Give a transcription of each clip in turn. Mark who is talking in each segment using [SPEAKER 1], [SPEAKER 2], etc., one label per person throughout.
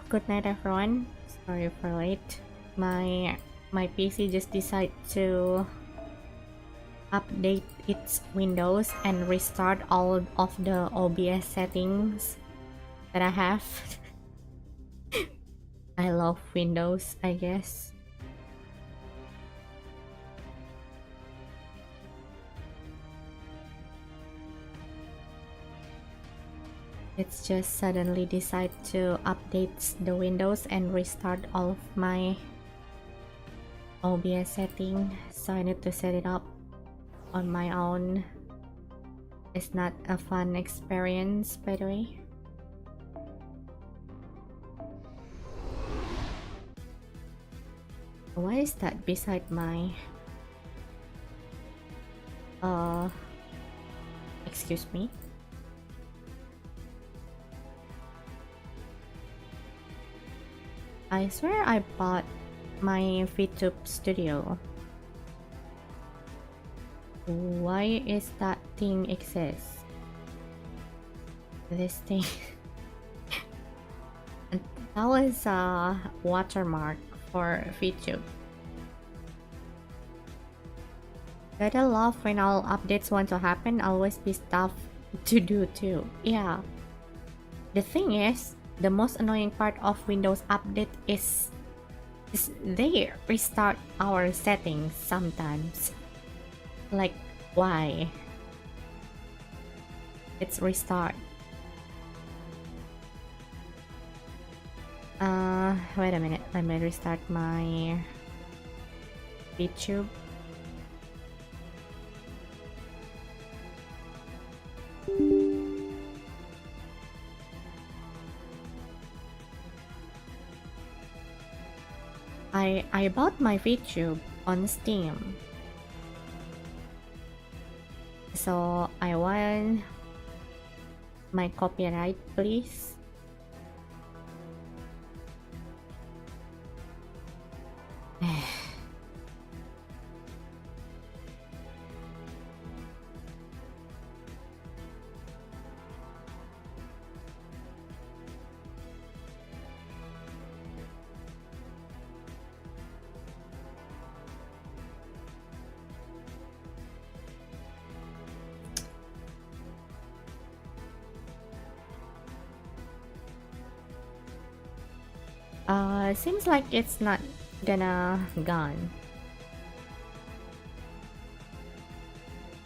[SPEAKER 1] Good night everyone. Sorry for late. My PC just decided to update its Windows and restart all of the OBS settings that I have. I love Windows, I guess. It's just suddenly decide to update the Windows and restart all of my OBS setting, so I need to set it up on my own. It's not a fun experience, by the way. Why is that beside my excuse me? I swear I bought my Vtuber studio. Why is that thing exist? This thing that was a watermark for Vtuber. Gotta love when all updates want to happen, always be stuff to do too. Yeah. The thing is, the most annoying part of Windows update is they restart our settings sometimes. Like, why? It's restart. Wait a minute. Let me restart my Vtuber. I bought my Vtuber on Steam, so I want my copyright, please. Seems like it's not gonna gone.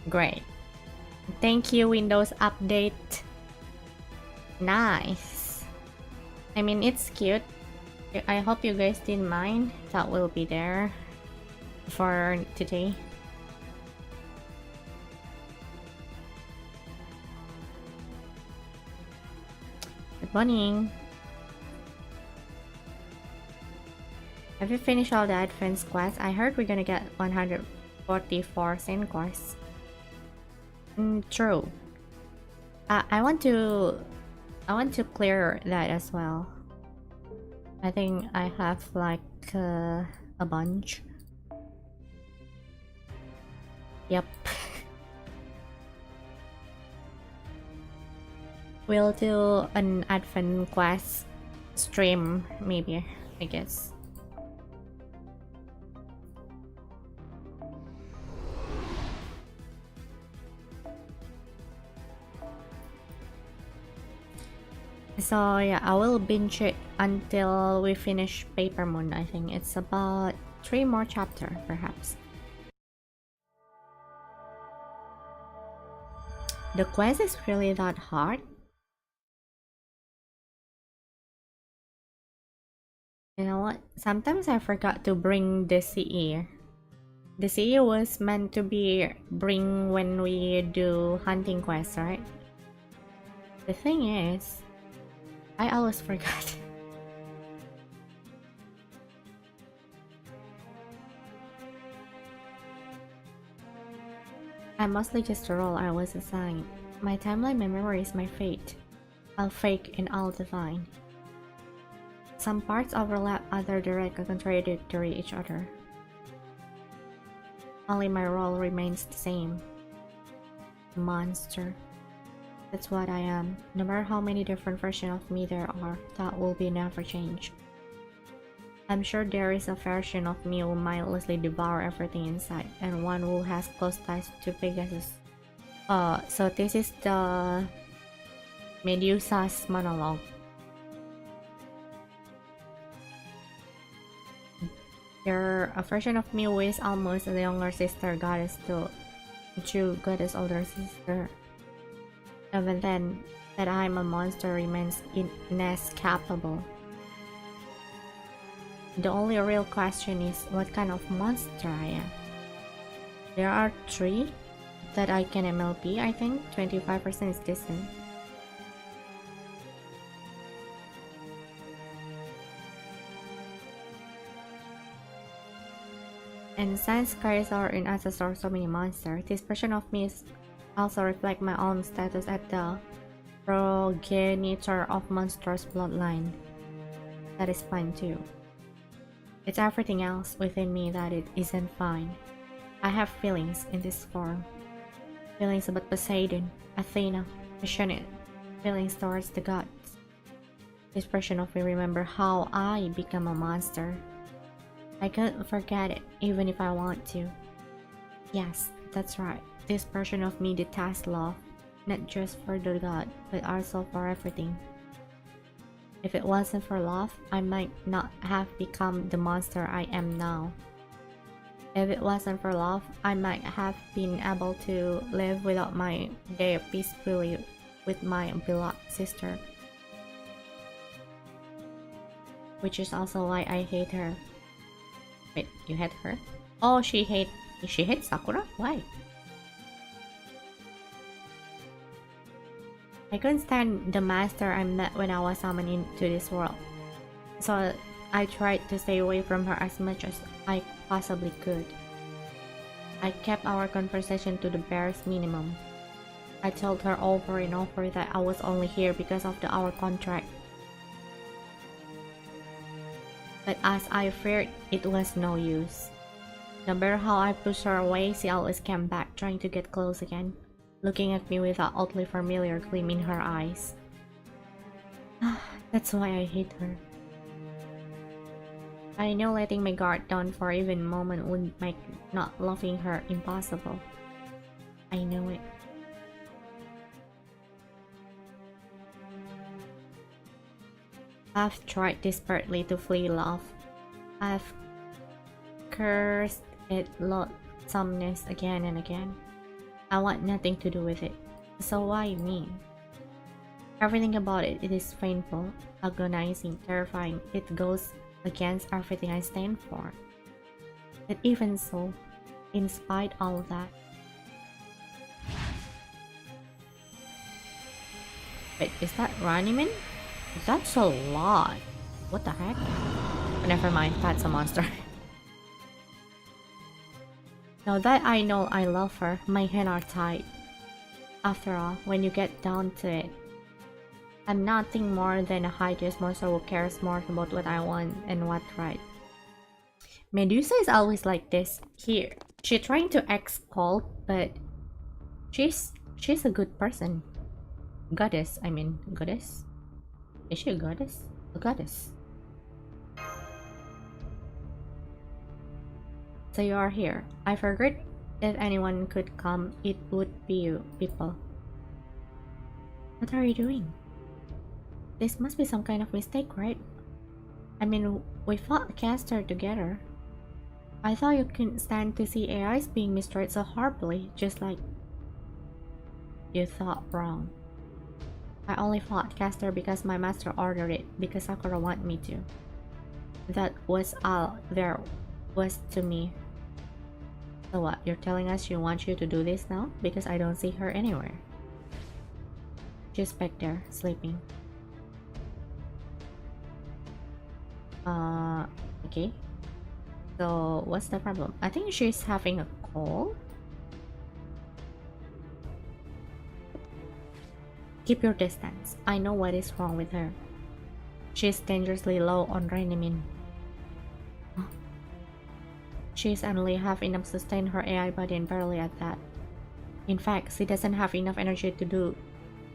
[SPEAKER 1] Great. Thank you, Windows Update. Nice. I mean, it's cute. I hope you guys didn't mind. That will be there for today. Good morning. Have you finished all the advanced quests? I heard we're gonna get 144 Saint quests. True. I want to clear that as well. I think I have like a bunch. Yep. We'll do an advent quest stream maybe, I guess. So yeah, I will binge it until we finish Paper Moon. I think it's about 3 more chapters, perhaps. The quest is really that hard. You know what? Sometimes I forgot to bring the CE. The CE was meant to be bring when we do hunting quests, right? The thing is, I always forgot. I mostly just a role I was assigned. My timeline memory is my fate. I'll fake and I'll divine. Some parts overlap, other direct and contradictory each other. Only my role remains the same. Monster. That's what I am. No matter how many different versions of me there are, that will be never change. I'm sure there is a version of me who mindlessly devour everything inside, and one who has close ties to Pegasus. So this is the Medusa's monologue. There a version of me who is almost the younger sister goddess to true goddess older sister. Even then, that I'm a monster remains inescapable. The only real question is what kind of monster I am. There are 3 that I can MLP, I think. 25% is decent. And since carries are in ancestor so many monsters, this version of me is also reflect my own status as the progenitor of monstrous bloodline. That is fine too. It's everything else within me that it isn't fine. I have feelings in this form. Feelings about Poseidon, Athena, passionate feelings towards the gods. This version of me remember how I become a monster. I can't forget it, even if I want to. Yes, that's right. This version of me detests love, not just for the god, but also for everything. If it wasn't for love, I might not have become the monster I am now. If it wasn't for love, I might have been able to live without my day peacefully with my beloved sister. Which is also why I hate her. Wait, you hate her? Oh, she hates Sakura? Why? I couldn't stand the master I met when I was summoned into this world. So I tried to stay away from her as much as I possibly could. I kept our conversation to the barest minimum. I told her over and over that I was only here because of our contract. But as I feared, it was no use. No matter how I pushed her away, she always came back, trying to get close again, looking at me with that oddly familiar gleam in her eyes. That's why I hate her. I know letting my guard down for even a moment would make not loving her impossible. I know it. I've tried desperately to flee love. I've cursed its loathsomeness again and again. I want nothing to do with it. So why me? Everything about it is painful, agonizing, terrifying. It goes against everything I stand for. But even so, in spite of all of that... Wait, is that Raniman? That's a lot. What the heck? Never mind, that's a monster. Now that I know I love her, my hands are tied. After all, when you get down to it, I'm nothing more than a hideous monster who cares more about what I want and what's right. Medusa is always like this. Here, she's trying to act cold, but she's a good person. Goddess, I mean, goddess? Is she a goddess? A goddess. So you are here. I forgot if anyone could come, it would be you, people. What are you doing? This must be some kind of mistake, right? I mean, we fought Caster together. I thought you couldn't stand to see AIs being mistreated so horribly, just like... You thought wrong. I only fought Caster because my master ordered it, because Sakura wanted me to. That was all there was to me. So what, you're telling us she wants you to do this now? Because I don't see her anywhere. She's back there, sleeping. Okay. So, what's the problem? I think she's having a cold. Keep your distance. I know what is wrong with her. She's dangerously low on Renimin. She's only have enough to sustain her AI body and barely at that. In fact, she doesn't have enough energy to do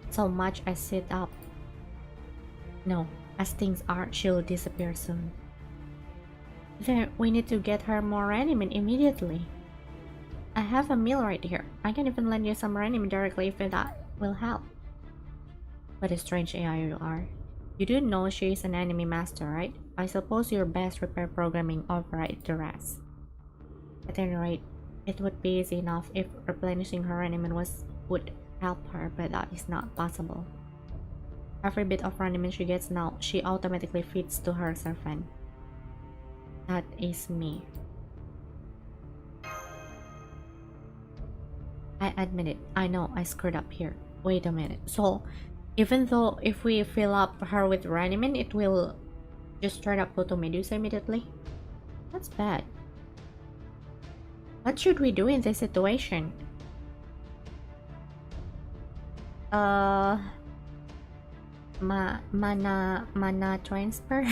[SPEAKER 1] so much as sit up. No, as things are, she'll disappear soon. Then we need to get her more anime immediately. I have a meal right here. I can even lend you some anime directly if that will help. What a strange AI you are. You do know she is an anime master, right? I suppose your best repair programming override the rest. At any rate, it would be easy enough if replenishing her anime would help her, but that is not possible. Every bit of anime she gets now, she automatically feeds to her servant. That is me. I admit it. I know I screwed up here. Wait a minute. So, even though if we fill up her with Raniman, it will just straight up go to Medusa immediately? That's bad. What should we do in this situation? Mana transfer?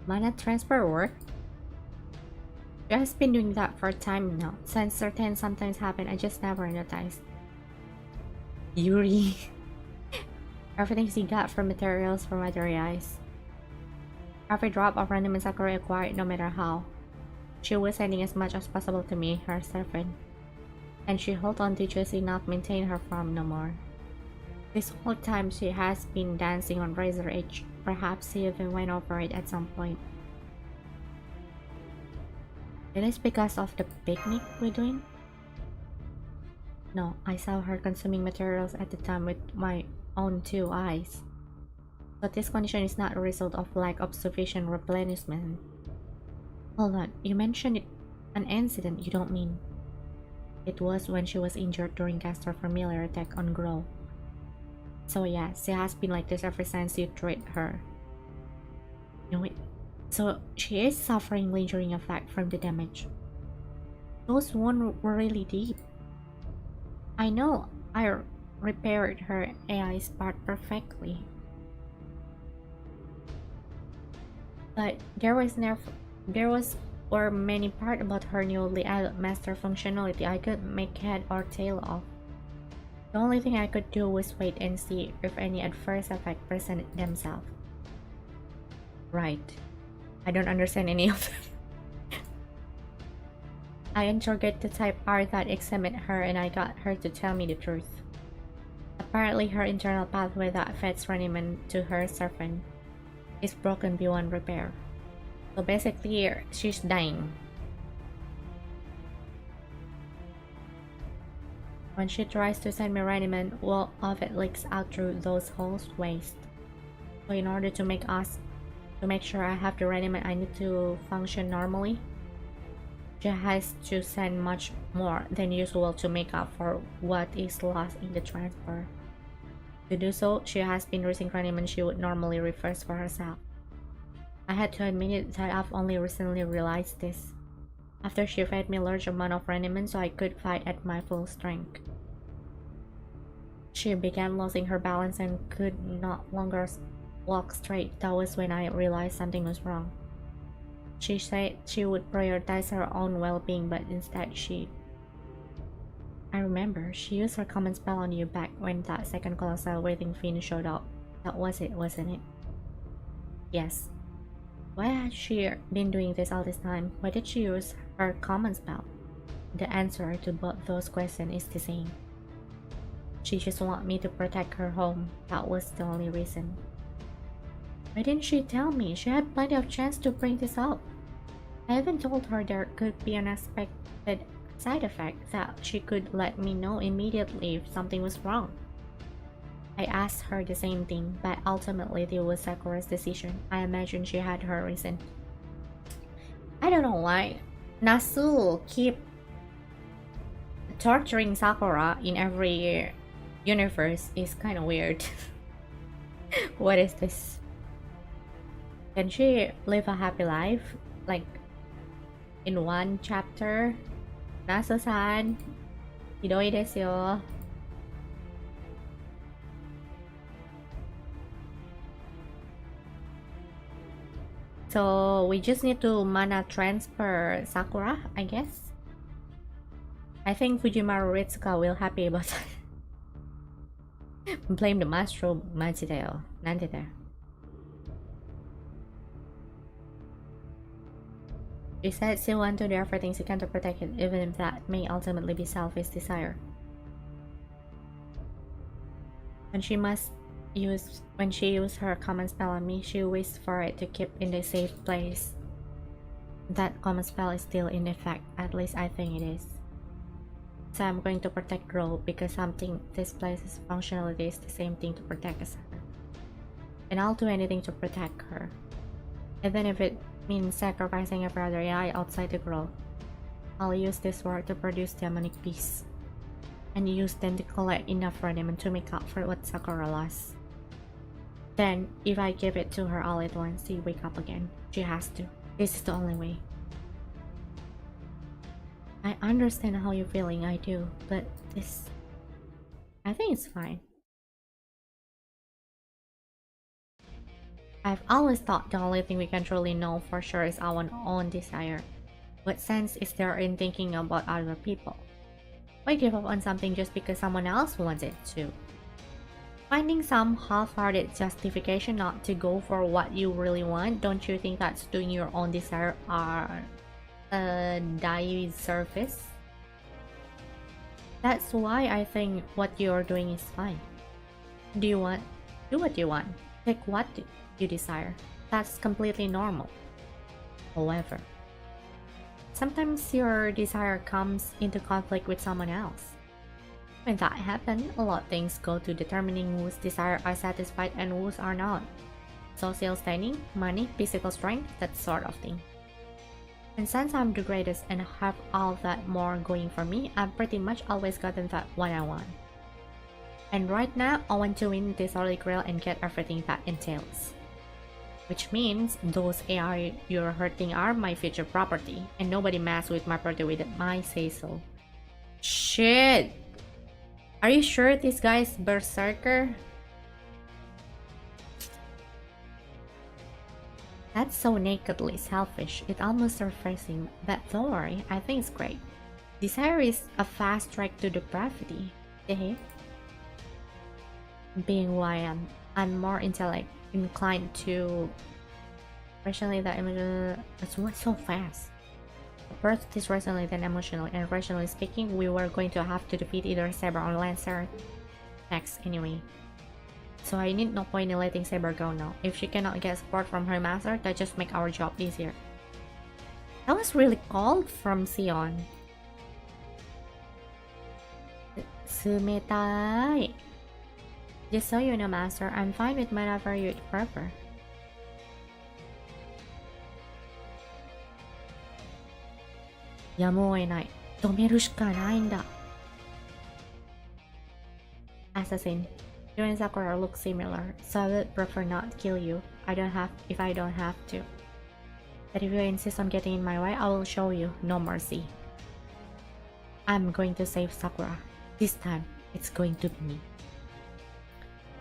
[SPEAKER 1] Mana transfer work? She has been doing that for a time now. Since certain sometimes happen, I just never noticed. Yuri. Everything she got from materials from other eyes. Every drop of random in Sakura acquired, no matter how. She was sending as much as possible to me, her servant. And she held on to just enough maintain her form no more. This whole time she has been dancing on razor edge. Perhaps she even went over it at some point. It is because of the picnic we're doing? No, I saw her consuming materials at the time with my own two eyes. But this condition is not a result of lack of sufficient replenishment. Hold on, you mentioned an incident, you don't mean? It was when she was injured during Castor familiar attack on Grow. So yeah, she has been like this ever since you treat her. No wait, so she is suffering lingering effect from the damage. Those wounds were really deep. I know, I repaired her AI's part perfectly. But there were many parts about her newly added master functionality I couldn't make head or tail of. The only thing I could do was wait and see if any adverse effects presented themselves. Right. I don't understand any of them. I interrogated the type R that examined her and I got her to tell me the truth. Apparently her internal pathway that feds Raniman to her servant is broken beyond repair. So basically, she's dying. When she tries to send me Raniman, all of it leaks out through those holes waste. So in order to make sure I have the Raniman I need to function normally, she has to send much more than usual to make up for what is lost in the transfer. To do so, she has been losing Raniman she would normally reverse for herself. I had to admit that I've only recently realized this. After she fed me a large amount of Raniman so I could fight at my full strength. She began losing her balance and could not longer walk straight. That was when I realized something was wrong. She said she would prioritize her own well-being, but instead I remember, she used her common spell on you back when that second colossal waiting fiend showed up. That was it, wasn't it? Yes. Why had she been doing this all this time? Why did she use her common spell? The answer to both those questions is the same. She just wanted me to protect her home. That was the only reason. Why didn't she tell me? She had plenty of chance to bring this up. I even told her there could be an unexpected side effect that she could let me know immediately if something was wrong. I asked her the same thing, but ultimately it was Sakura's decision. I imagine she had her reason. I don't know why Nasu keep torturing Sakura in every universe is kind of weird. What is this? Can she live a happy life? Like, in one chapter, Nasu-san, hidoi desu yo. So we just need to mana transfer Sakura, I guess. I think Fujimaru Ritsuka will happy about that. Blame the mushroom Majideo. Nandite. She said she wants to do everything she can to protect it, even if that may ultimately be selfish desire. When she used her common spell on me, she wished for it to keep in a safe place. That common spell is still in effect, at least I think it is. So I'm going to protect Ro because something this place's functionality is the same thing to protect as her. And I'll do anything to protect her. Even if it means sacrificing every other AI outside the grove. I'll use this work to produce demonic beasts. And use them to collect enough reunite to make up for what Sakura lost. Then, if I give it to her all at once, she wake up again. She has to. This is the only way. I understand how you're feeling, I do, but this... I think it's fine. I've always thought the only thing we can truly know for sure is our own desire. What sense is there in thinking about other people? Why give up on something just because someone else wants it to? Finding some half-hearted justification not to go for what you really want, don't you think that's doing your own desire a disservice? That's why I think what you're doing is fine. Do what you want. Pick what you desire. That's completely normal. However, sometimes your desire comes into conflict with someone else. When that happens, a lot of things go to determining whose desires are satisfied and whose are not. Social standing, money, physical strength, that sort of thing. And since I'm the greatest and have all that more going for me, I've pretty much always gotten that what I want. And right now, I want to win this Holy Grail and get everything that entails. Which means those AI you're hurting are my future property, and nobody messes with my property without my say-so. Shit! Are you sure this guy's berserker? That's so nakedly selfish, it's almost surfacing, but don't worry, I think it's great. Desire is a fast track to depravity. Being who I am, I'm more inclined to rationally that emotional. That's what's so fast. First is rationally, then emotionally, and rationally speaking, we were going to have to defeat either Saber or Lancer next anyway. So I need no point in letting Saber go now. If she cannot get support from her master, that just make our job easier. That was really cold from Sion. Sumetai. Just so you know, master, I'm fine with whatever you prefer. Yamuenai. Tomeru shika nai nda. Assassin. You and Sakura look similar, so I would prefer not kill you. If I don't have to. But if you insist on getting in my way, I will show you no mercy. I'm going to save Sakura. This time, it's going to be me.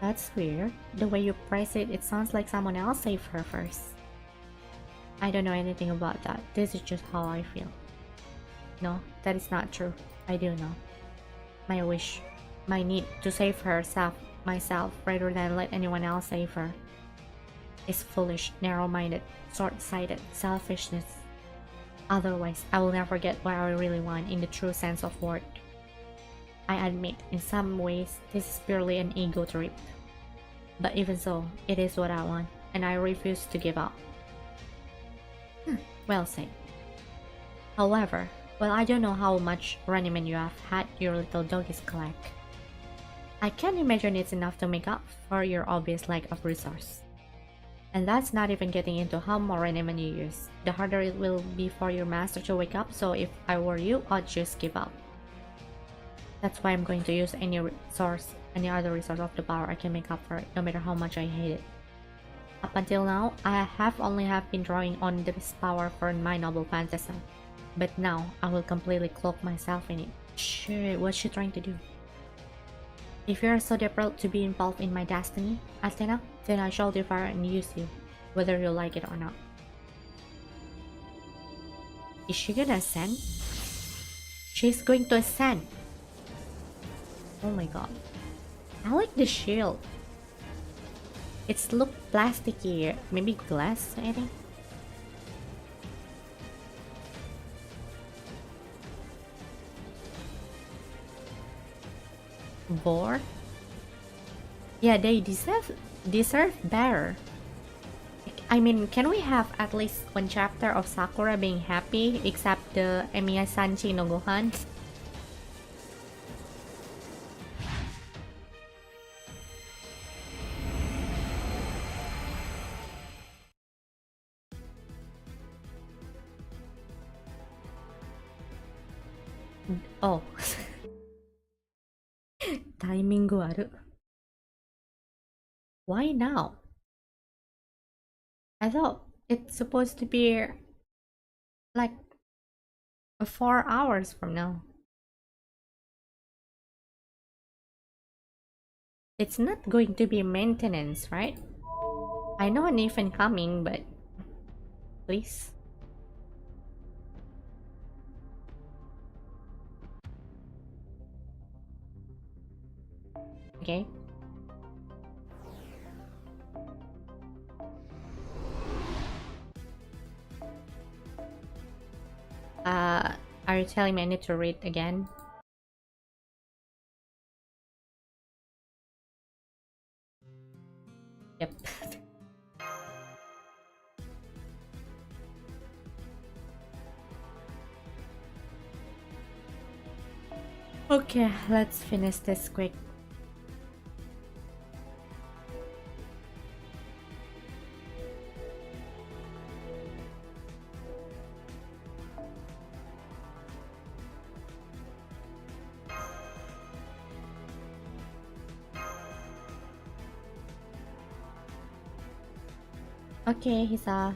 [SPEAKER 1] That's weird. The way you phrase it, it sounds like someone else saved her first. I don't know anything about that. This is just how I feel. No, that is not true. I do know. My wish, my need to save myself rather than let anyone else save her, is foolish, narrow-minded, short-sighted selfishness. Otherwise, I will never get what I really want in the true sense of word. I admit, in some ways, this is purely an ego trip. But even so, it is what I want, and I refuse to give up. Well said. However, well, I don't know how much reunite you have had your little doggies collect. I can't imagine it's enough to make up for your obvious lack of resource. And that's not even getting into how more reunite you use. The harder it will be for your master to wake up, so if I were you, I'd just give up. That's why I'm going to use any other resource of the power I can make up for it, no matter how much I hate it. Up until now, I have only been drawing on this power for my noble fantasy. But now, I will completely cloak myself in it. Shit, what's she trying to do? If you are so desperate to be involved in my destiny, Athena, then I shall devour and use you, whether you like it or not. Is she gonna ascend? She's going to ascend. Oh my god. I like the shield. It's look plasticky. Maybe glass, I think. Vor? Yeah, they deserve better. I mean, can we have at least one chapter of Sakura being happy, except the Emiya Sanchi no Gohan? Oh. Timing aru. Why now? I thought it's supposed to be like 4 hours from now. It's not going to be maintenance, right? I know an event coming, but please. Okay. Are you telling me I need to read again? Yep. Okay, let's finish this quick. Okay, Hisa.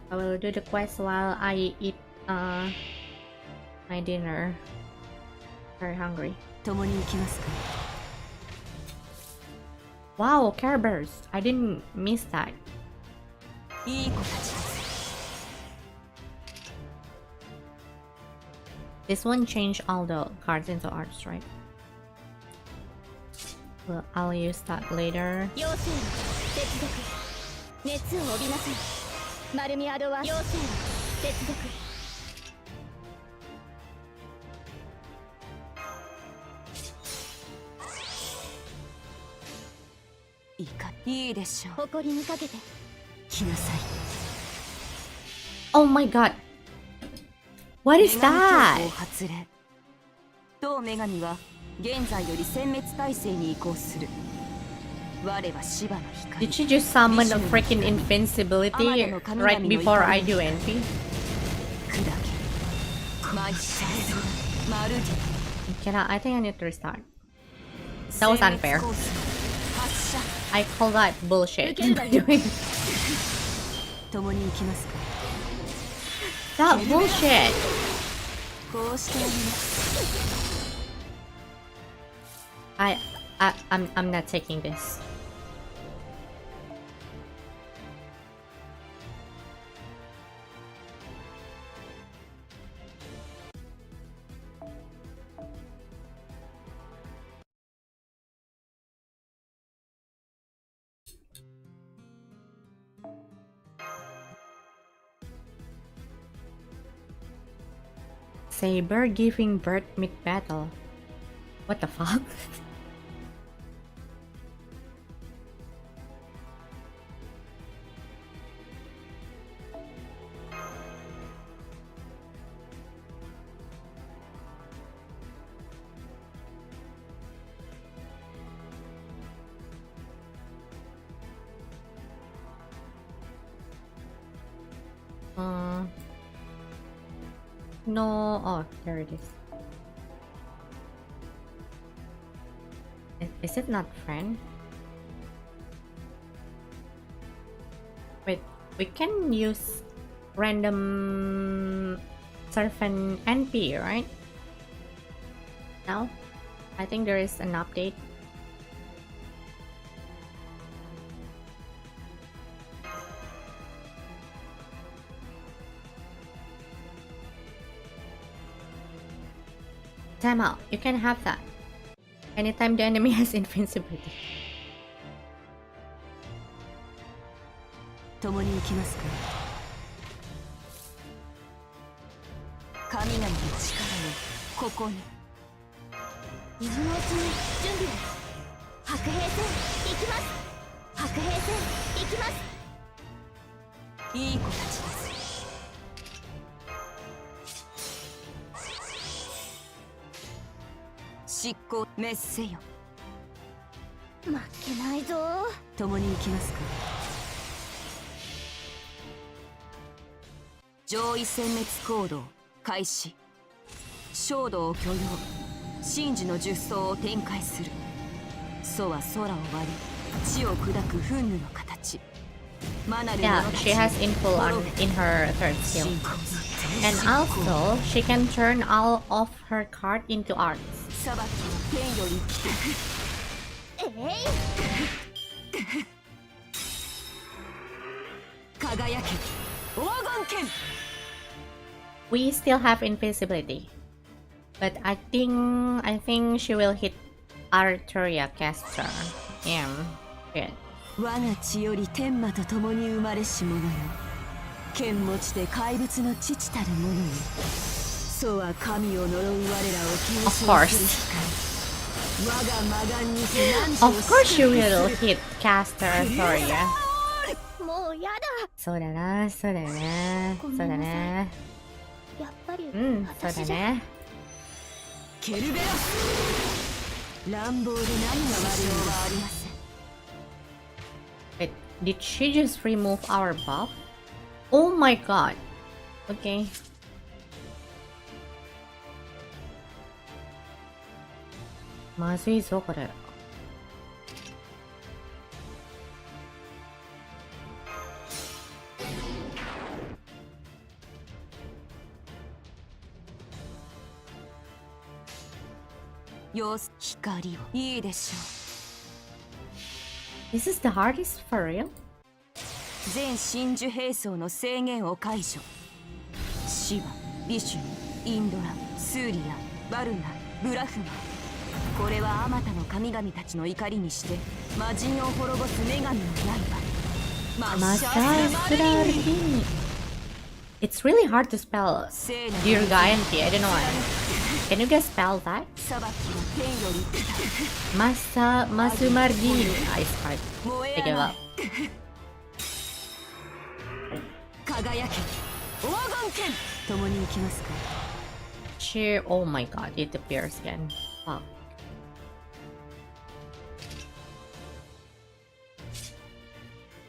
[SPEAKER 1] I will do the quest while I eat my dinner. Very hungry. Wow, Care Bears. I didn't miss that. This one changed all the cards into arts, right? Well, I'll use that later. Oh my god. What is that? Did she just summon a freaking invincibility right before I do NP? I think I need to restart. That was unfair. I call that bullshit. That bullshit. I'm not taking this. Saber giving birth mid-battle. What the fuck? No. Oh, there it is. Is it not friend? Wait, we can use random servant NP, right? Now, I think there is an update. Time out. You can have that. Anytime the enemy has invincibility.
[SPEAKER 2] 共に行きますか。神々の力をここに。
[SPEAKER 3] 今のうちに準備を。白兵戦行きます。白兵戦行きます。
[SPEAKER 2] いい子たちです。執行滅せよ。
[SPEAKER 3] 負けないぞ。
[SPEAKER 2] 共に行きますか。上位殲滅行動開始。衝動を許容。神樹の術草を展開する。祖は空を割り地を砕く憤怒の形。
[SPEAKER 1] Yeah, she has info in her third skill. And also, she can turn all of her cards into arts.
[SPEAKER 2] 裁きは天より来て。輝け黄金剣。
[SPEAKER 1] We still have invisibility, but I think she will hit Arteria caster. Yeah, good.
[SPEAKER 2] 我が血より天魔と共に生まれし者よ。剣持ちで怪物の父たる者よ。祖は神を呪う我らを継承する光。我が魔眼にて何と
[SPEAKER 1] Of course she will hit caster Arteria.
[SPEAKER 3] もうやだ。
[SPEAKER 1] そうだな、そうだね、そうだね。
[SPEAKER 3] やっぱり
[SPEAKER 1] そうだね。
[SPEAKER 2] ケルベラス。乱暴で何が悪いのはありません。
[SPEAKER 1] Wait, did she just remove our buff? Oh my god. Okay. まずいぞこれ。
[SPEAKER 2] 様子光をいいでしょう。
[SPEAKER 1] This is the hardest for real?
[SPEAKER 2] 全真珠兵装の制限を解除。シバ、ビシュヌ、インドラ、スーリア、バルナ、ブラフマ。これはあまたの神々たちの怒りにして魔人を滅ぼす女神の刃。マッシャースラーリン。
[SPEAKER 1] It's really hard to spell Durga and I don't know why. Can you guys spell that? Masumardin. I start. I give up. She, oh my god, it appears again. Fuck.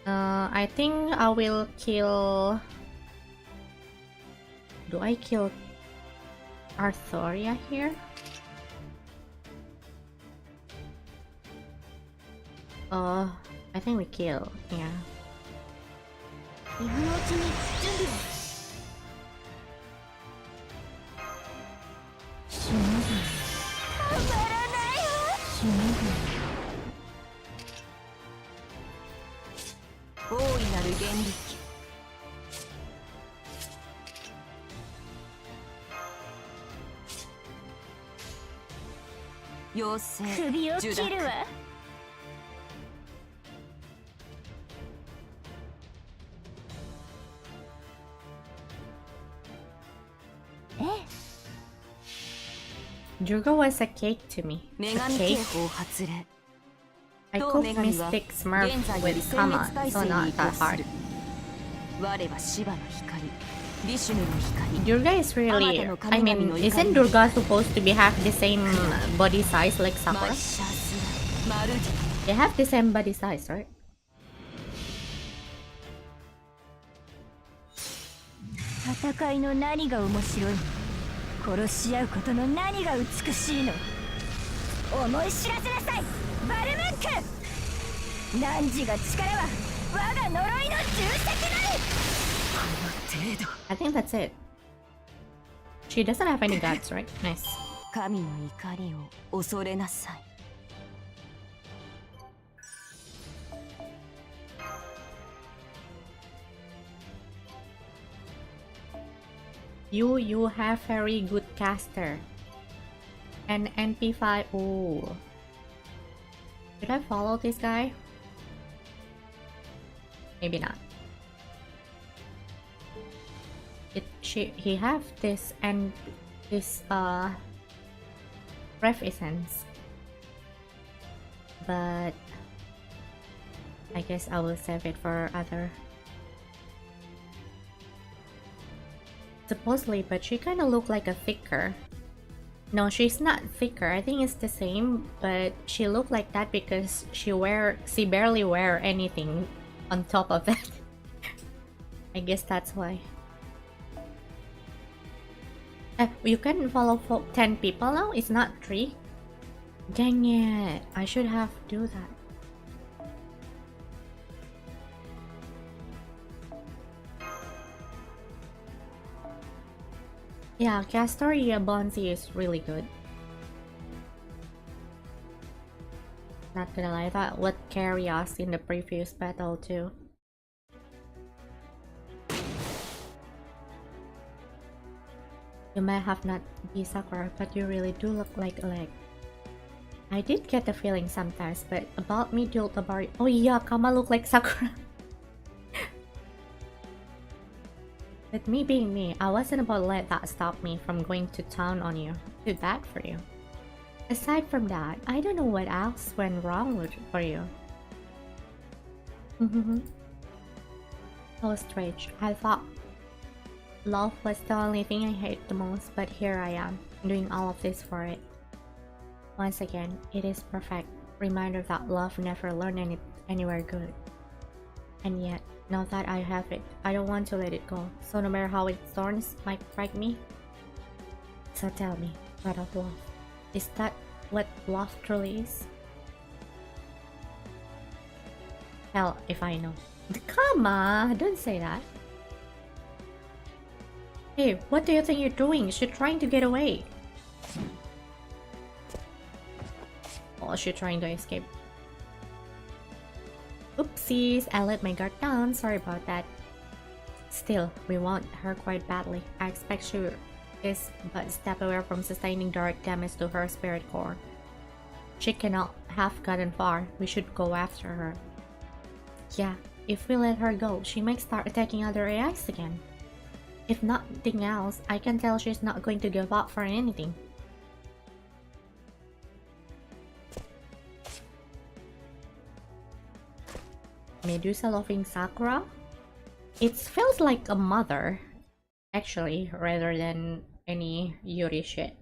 [SPEAKER 1] I think I will kill... Do I kill Arthuria here? I think we kill, yeah.
[SPEAKER 3] 今のうちに準備を。死ぬぞ。たまらないわ。死ぬぞ。
[SPEAKER 2] 大いなる原力。妖精
[SPEAKER 3] 首を切るわ。
[SPEAKER 1] Durga was a cake to me. A cake? I cooked Mystic Smurf with Kama, so not that hard. Durga is really... I mean, isn't Durga supposed to be have the same body size like Sakura? They have the same body size, right?
[SPEAKER 3] 戦いの何が面白いの？殺し合うことの何が美しいの？思い知らせなさい、バルムンク！汝が力は我が呪いの重責なり！
[SPEAKER 1] I think that's it. She doesn't have any guts, right? Nice.
[SPEAKER 2] 神の怒りを恐れなさい。
[SPEAKER 1] You have very good caster. And NP5. Ooh. Should I follow this guy? Maybe not. He have this and this ref essence. But I guess I will save it for other. Supposedly, but she kind of look like a thicker. No, she's not thicker. I think it's the same, but she looked like that because she barely wear anything on top of it. I guess that's why. You can follow 10 people now? It's not 3? Dang it, I should have do that. Yeah, Castoria Bonzi is really good. Not gonna lie, that would carry us in the previous battle too. You might have not be Sakura, but you really do look like a leg. I did get the feeling sometimes, but about me, Tabari. Oh yeah, Kama look like Sakura. With me being me, I wasn't about to let that stop me from going to town on you. Too bad for you. Aside from that, I don't know what else went wrong for you. So strange. I thought love was the only thing I hate the most, but here I am, doing all of this for it. Once again, it is perfect. Reminder that love never learned anywhere good. And yet, now that I have it, I don't want to let it go. So no matter how its thorns might break me. So tell me, what of love? Is that what love truly is? Hell, if I know. Come on, don't say that. Hey, what do you think you're doing? She's trying to get away. Oh, she's trying to escape. Oopsies, I let my guard down. Sorry about that. Still, we want her quite badly. I expect she is but a step away from sustaining direct damage to her spirit core. She cannot have gotten far. We should go after her. Yeah, if we let her go, she might start attacking other AIs again. If nothing else, I can tell she's not going to give up for anything. Medusa loving Sakura? It feels like a mother, actually, rather than any Yuri shit.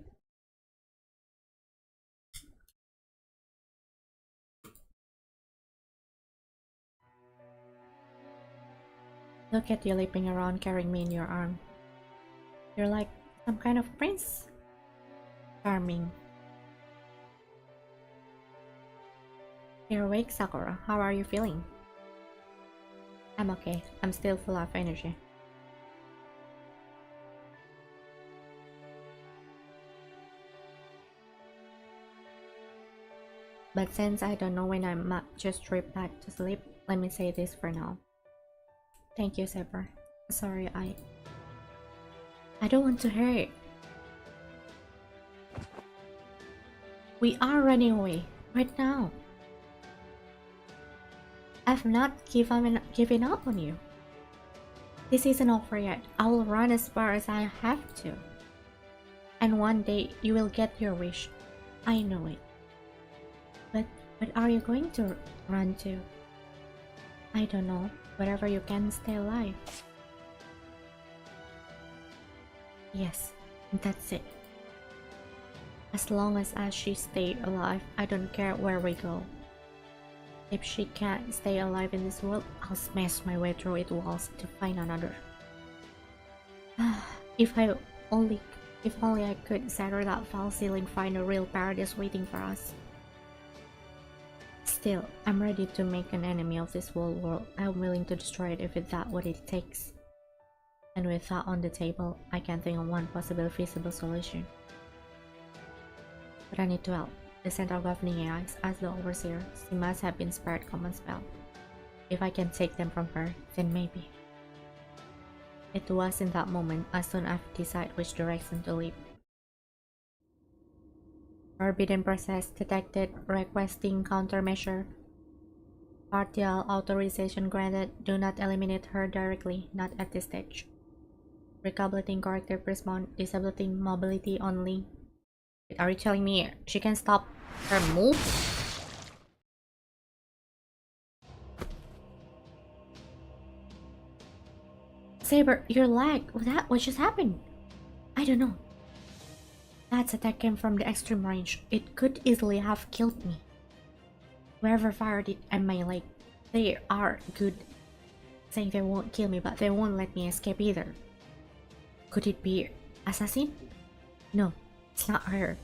[SPEAKER 1] Look at you leaping around carrying me in your arm. You're like some kind of prince. Charming. You're awake, Sakura. How are you feeling? I'm okay. I'm still full of energy. But since I don't know when I might just trip back to sleep, let me say this for now. Thank you, Saber. Sorry, I don't want to hurt. We are running away right now. I've not given up on you. This isn't over yet. I will run as far as I have to. And one day you will get your wish. I know it. But are you going to run to? I don't know. Wherever you can stay alive. Yes, that's it. As long as she stays alive, I don't care where we go. If she can't stay alive in this world, I'll smash my way through its walls to find another. If only I could shatter that foul seal and find a real paradise waiting for us. Still, I'm ready to make an enemy of this whole world. I'm willing to destroy it if that's what it takes. And with that on the table, I can think of one possible feasible solution. But I need to help. The central governing AIs, as the overseer, she must have been spared common spell. If I can take them from her, then maybe. It was in that moment, as soon as I decided which direction to leap. Forbidden process detected. Requesting countermeasure. Partial authorization granted. Do not eliminate her directly. Not at this stage. Recalibrating corrective response. Disabling mobility only. Wait, are you telling me she can stop her move? Saber, your lag. What just happened? I don't know. That attack came from the extreme range. It could easily have killed me. Whoever fired it at my leg, they are good. Saying they won't kill me, but they won't let me escape either. Could it be Assassin? No, it's not her.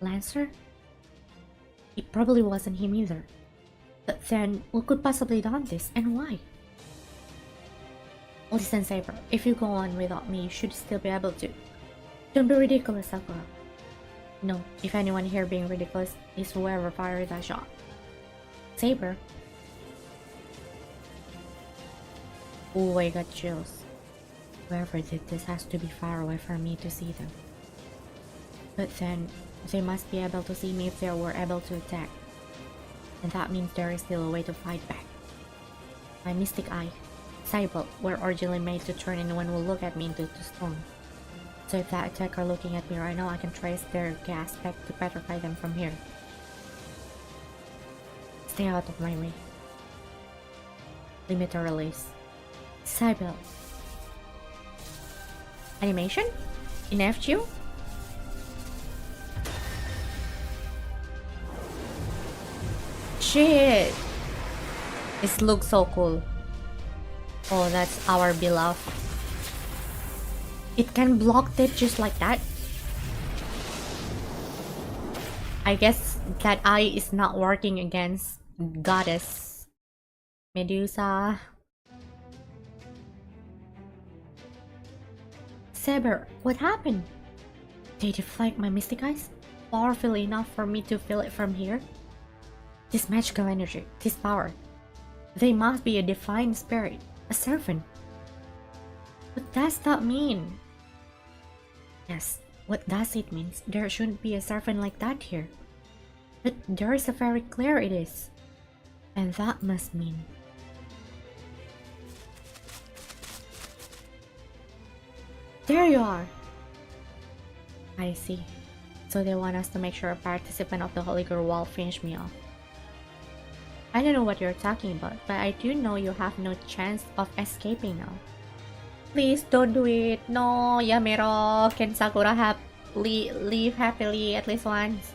[SPEAKER 1] Lancer? It probably wasn't him either. But then, who could possibly done this, and why? Listen, Saber, if you go on without me, you should still be able to. Don't be ridiculous, Sakura. No, if anyone here being ridiculous is whoever fired that shot. Saber? Oh, I got chills. Whoever did this has to be far away for me to see them. But then, they must be able to see me if they were able to attack. And that means there is still a way to fight back. My mystic eye, Saber, were originally made to turn anyone who look at me into stone. So if that attacker looking at me right now, I can trace their gas back to petrify them from here. Stay out of my way. Limiter release. Saber. Animation? In FGO? Shit! This looks so cool. Oh, that's our beloved. It can block it just like that. I guess that eye is not working against Goddess Medusa. Saber, what happened? They deflect my mystic eyes? Powerful enough for me to feel it from here? This magical energy, this power. They must be a divine spirit, a servant. What does that mean? Yes, what does it mean? There shouldn't be a servant like that here. But there is a very clear it is. And that must mean... There you are! I see. So they want us to make sure a participant of the Holy Girl wall finish me off. I don't know what you're talking about, but I do know you have no chance of escaping now. Please don't do it. No, Yamero. Can Sakura leave happily at least once?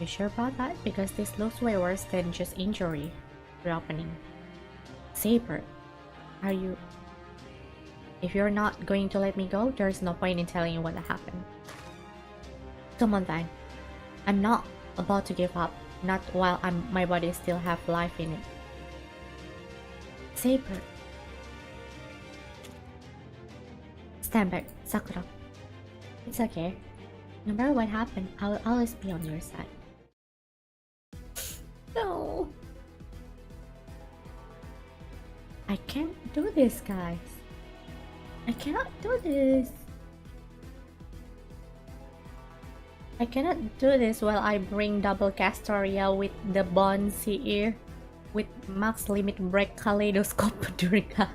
[SPEAKER 1] You sure about that? Because this looks way worse than just injury. Reopening. Saber, are you... If you're not going to let me go, there's no point in telling you what happened. Come on then. I'm not about to give up. Not while my body still have life in it. Saber. Stand back, Sakura. It's okay. No matter what happened, I will always be on your side. No. I can't do this, guys. I cannot do this. I cannot do this while I bring double Castoria with the Bonzi ear with max limit break kaleidoscope Durga.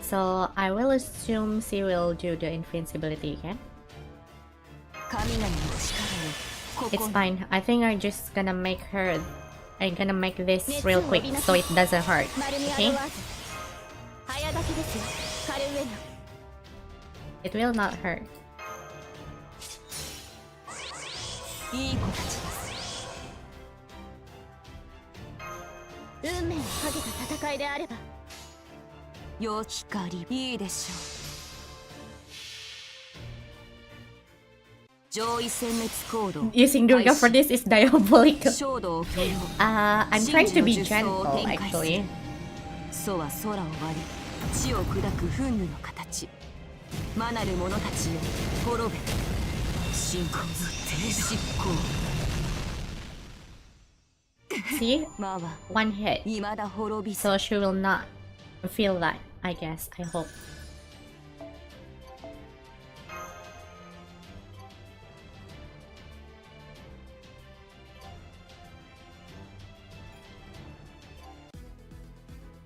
[SPEAKER 1] So I will assume she will do the invincibility again. It's fine. I think I'm just gonna make her... I'm gonna make this real quick so it doesn't hurt. Okay? It will not hurt. Using Durga for this is diabolical. I'm trying to be gentle, actually.
[SPEAKER 2] 魔なる者たちよ滅べ信仰執行
[SPEAKER 1] See?
[SPEAKER 2] 魔は
[SPEAKER 1] One hit.
[SPEAKER 2] 未だ滅びず
[SPEAKER 1] So she will not feel that, I guess. I hope.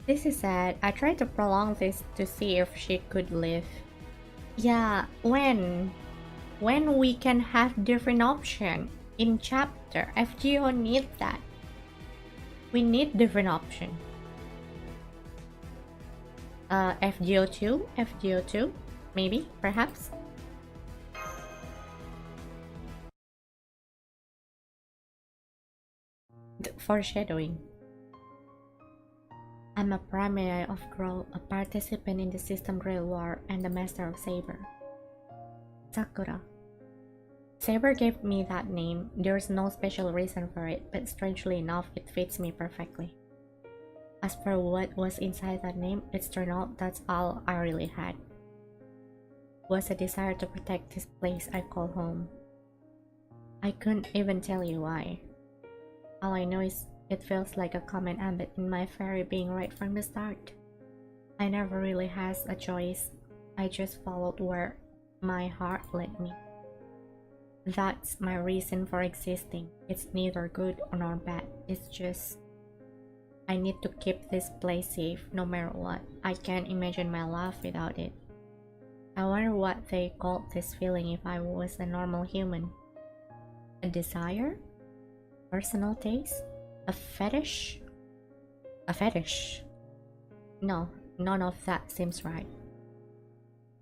[SPEAKER 1] This is sad. I tried to prolong this to see if she could live. Yeah, when we can have different option in chapter. FGO need that. We need different option. FGO2? FGO2? Maybe? Perhaps? The foreshadowing. I'm a primary of Grail, a participant in the System Grail War, and the Master of Saber. Sakura. Saber gave me that name. There's no special reason for it, but strangely enough, it fits me perfectly. As for what was inside that name, it's turned out that's all I really had. Was a desire to protect this place I call home. I couldn't even tell you why. All I know is it feels like a common ambit in my very being right from the start. I never really has a choice. I just followed where my heart led me. That's my reason for existing. It's neither good nor bad. It's just I need to keep this place safe no matter what. I can't imagine my life without it. I wonder what they called this feeling if I was a normal human. A desire? Personal taste? A fetish? A fetish? No, none of that seems right.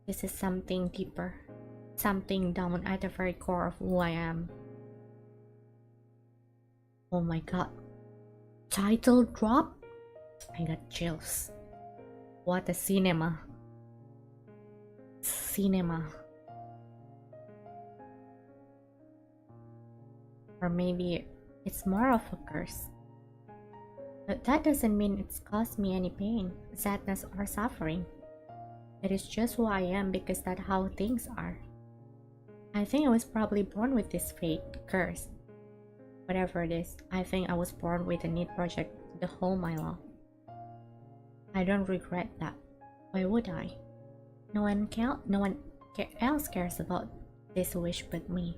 [SPEAKER 1] This is something deeper. Something down at the very core of who I am. Oh my god. Title drop? I got chills. What a cinema. Cinema. Or maybe it's more of a curse. But that doesn't mean it's caused me any pain, sadness, or suffering. It is just who I am because that's how things are. I think I was probably born with this fate, curse. Whatever it is, I think I was born with a neat project the whole my life. I don't regret that. Why would I? No one else cares about this wish but me.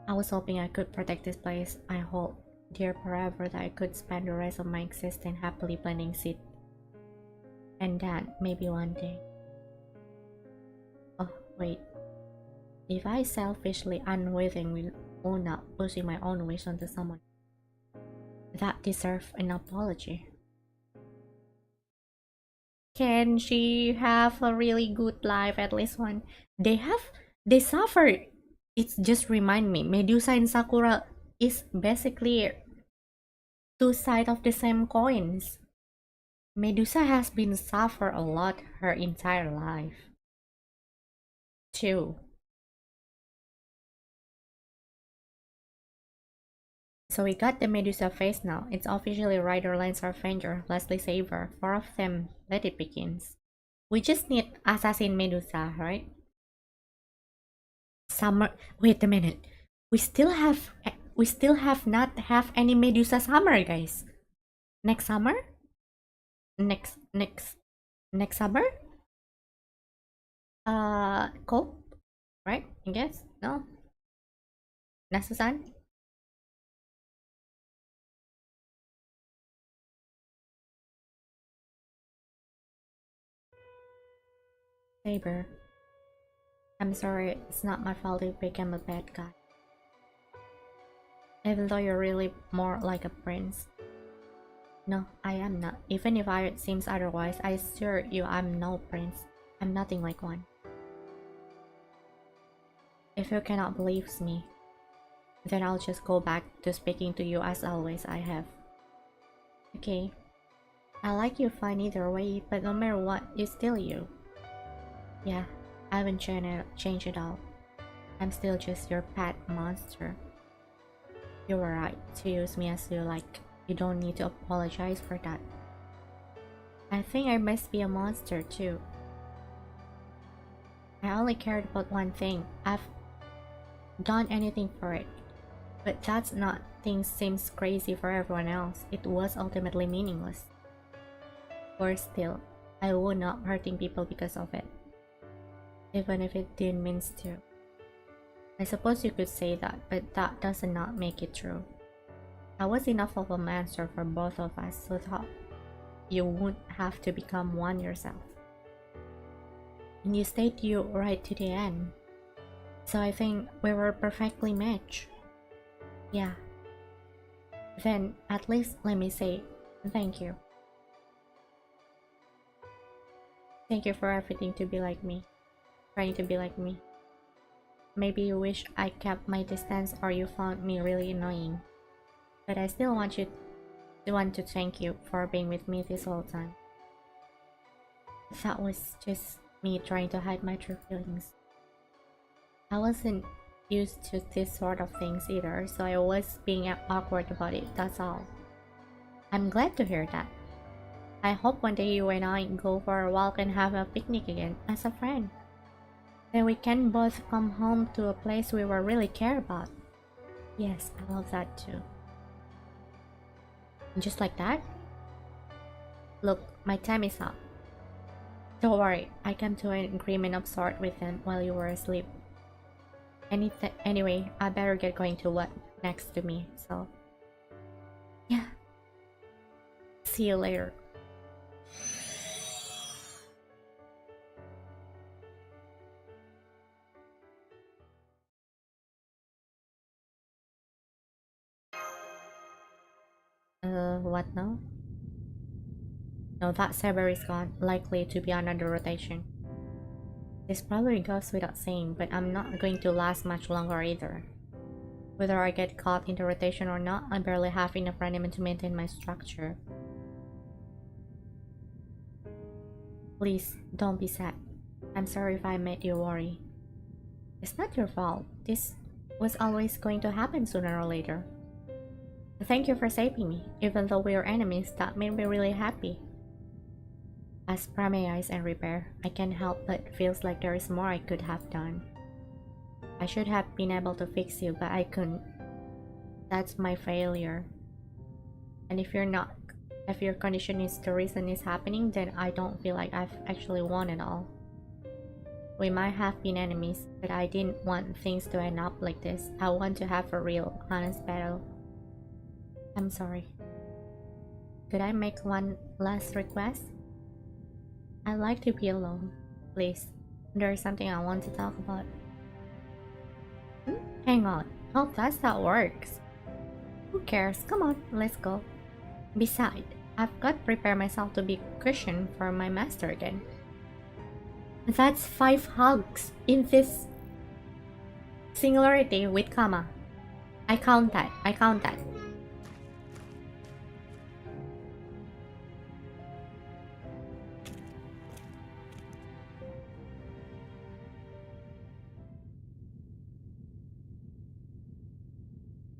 [SPEAKER 1] I was hoping I could protect this place I hold dear forever, that I could spend the rest of my existence happily planting seed. And that maybe one day. Oh, wait. If I selfishly, unwittingly own up pushing my own wish onto someone, that deserves an apology. Can she have a really good life, at least one? They suffered. It's just remind me, Medusa and Sakura is basically two sides of the same coins. Medusa has been suffer a lot her entire life. Too. So we got the Medusa face now. It's officially Rider Lance Avenger, Leslie Saber. 4 of them. Let it begins. We just need Assassin Medusa, right? Summer. Wait a minute. We still have not have any Medusa summer, guys. Next summer? Next summer? Cope? Right? I guess? No? Nasusan? Saber. I'm sorry, it's not my fault you became a bad guy. Even though you're really more like a prince. No, I am not. Even if it seems otherwise, I assure you I'm no prince. I'm nothing like one. If you cannot believe me, then I'll just go back to speaking to you as always I have. Okay. I like you fine either way, but no matter what, you're still you. Yeah, I haven't changed at all. I'm still just your pet monster. You were right to use me as you like. You don't need to apologize for that. I think I must be a monster too. I only cared about one thing. I've done anything for it. But that's not things seems crazy for everyone else. It was ultimately meaningless. Worse still, I would not hurting people because of it. Even if it didn't mean to. I suppose you could say that, but that does not make it true. I was enough of a monster for both of us, so that you wouldn't have to become one yourself. And you stayed you right to the end. So I think we were perfectly matched. Yeah. Then at least let me say thank you. Thank you for everything to be like me. Trying to be like me. Maybe you wish I kept my distance or you found me really annoying. But I still want to thank you for being with me this whole time. That was just me trying to hide my true feelings. I wasn't used to this sort of things either, so I was being awkward about it, that's all. I'm glad to hear that. I hope one day you and I go for a walk and have a picnic again as a friend. Then we can both come home to a place we will really care about. Yes, I love that too. And just like that? Look, my time is up. Don't worry, I came to an agreement of sort with them while you were asleep. Anyway, I better get going to what next to me, so... yeah. See you later. What now? No, that Saber is gone, likely to be on under rotation. This probably goes without saying, but I'm not going to last much longer either. Whether I get caught in the rotation or not, I barely have enough raniment to maintain my structure. Please, don't be sad. I'm sorry if I made you worry. It's not your fault. This was always going to happen sooner or later. Thank you for saving me. Even though we are enemies, that made me really happy. As primarize and repair, I can't help but feels like there is more I could have done. I should have been able to fix you, but I couldn't. That's my failure. And if your condition is the reason it's happening, then I don't feel like I've actually won at all. We might have been enemies, but I didn't want things to end up like this. I want to have a real, honest battle. I'm sorry. Could I make one last request? I'd like to be alone. Please. There is something I want to talk about. Hang on. Hope that's how it works. Who cares? Come on, let's go. Besides, I've got to prepare myself to be cushion for my master again. That's 5 hugs in this singularity with comma. I count that.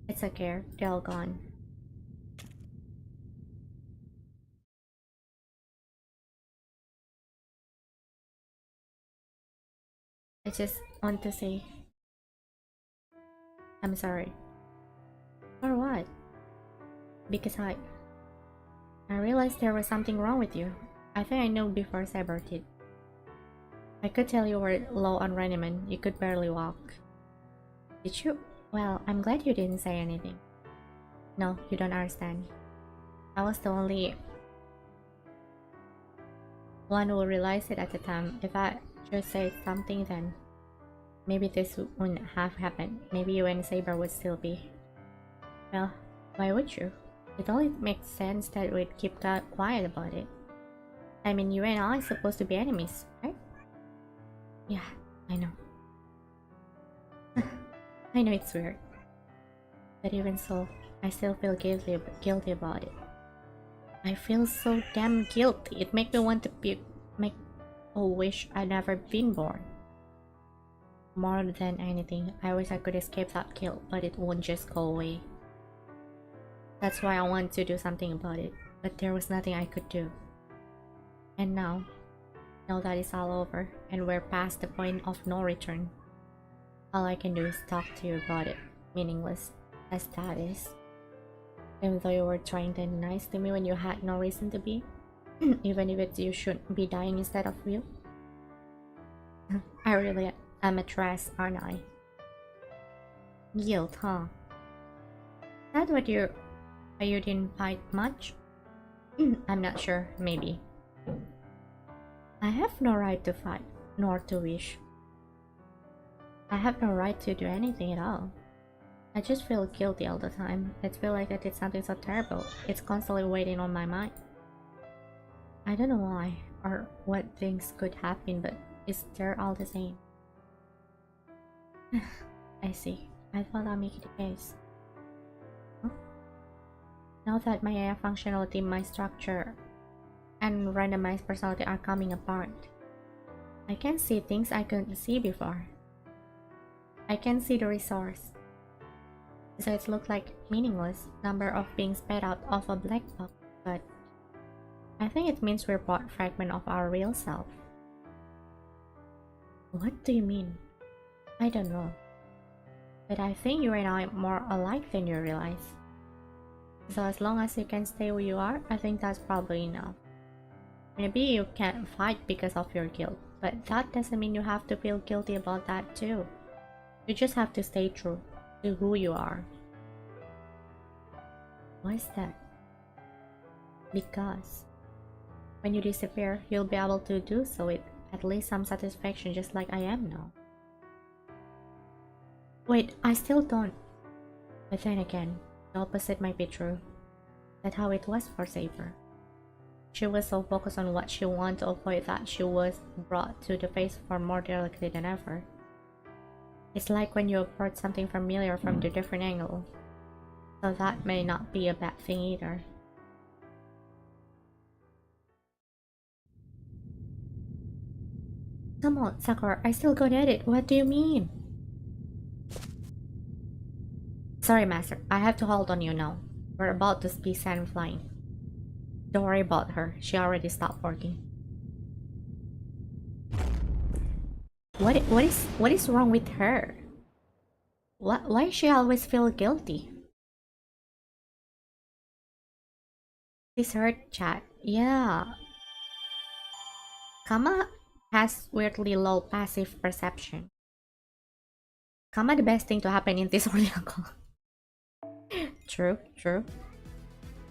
[SPEAKER 1] It's okay, they're all gone. I just want to say I'm sorry. For what? Because I realized there was something wrong with you. I think I knew before Saber did. I could tell you were low on raniment. You could barely walk. Did you? Well, I'm glad you didn't say anything. No, you don't understand. I was the only one who realized it at the time. If I just said something, then maybe this wouldn't have happened. Maybe you and Saber would still be. Well, why would you? It only makes sense that we'd keep quiet about it. I mean, you and I are supposed to be enemies, right? Yeah, I know. I know it's weird. But even so, I still feel guilty about it. I feel so damn guilty. It makes me want to wish I'd never been born. More than anything, I wish I could escape that guilt, but it won't just go away. That's why I want to do something about it, but there was nothing I could do. And now, Now that it's all over, and we're past the point of no return, all I can do is talk to you about it, meaningless as that is. Even though you were trying to be nice to me when you had no reason to be, even if it's you should be dying instead of you. I really am a trash, aren't I? Guilt, huh? That what you didn't fight much? I'm not sure, maybe. I have no right to fight, nor to wish. I have no right to do anything at all. I just feel guilty all the time. I feel like I did something so terrible. It's constantly waiting on my mind. I don't know why, or what things could have been, but it's there all the same. I see. I thought I'd make it the case. Huh? Now that my functionality, my structure, and randomized personality are coming apart, I can see things I couldn't see before. I can see the resource. So it looks like meaningless number of being spat out of a black box, but I think it means we're both fragment of our real self. What do you mean? I don't know. But I think you and I are more alike than you realize. So as long as you can stay who you are, I think that's probably enough. Maybe you can't fight because of your guilt, but that doesn't mean you have to feel guilty about that too. You just have to stay true to who you are. Why is that? Because when you disappear, you'll be able to do so with at least some satisfaction, just like I am now. Wait, I still don't. But then again, the opposite might be true. That's how it was for Saber. She was so focused on what she wanted to avoid that she was brought to the face for more delicately than ever. It's like when you approach something familiar from a different angle. So that may not be a bad thing either. Come on, Sakura, I still got at it. What do you mean? Sorry, Master. I have to hold on you now. We're about to be sand flying. Don't worry about her. She already stopped working. What is wrong with her? Why does she always feel guilty? This hurt, chat. Yeah. Kama has weirdly low passive perception. Kama the best thing to happen in this Ordeal. True.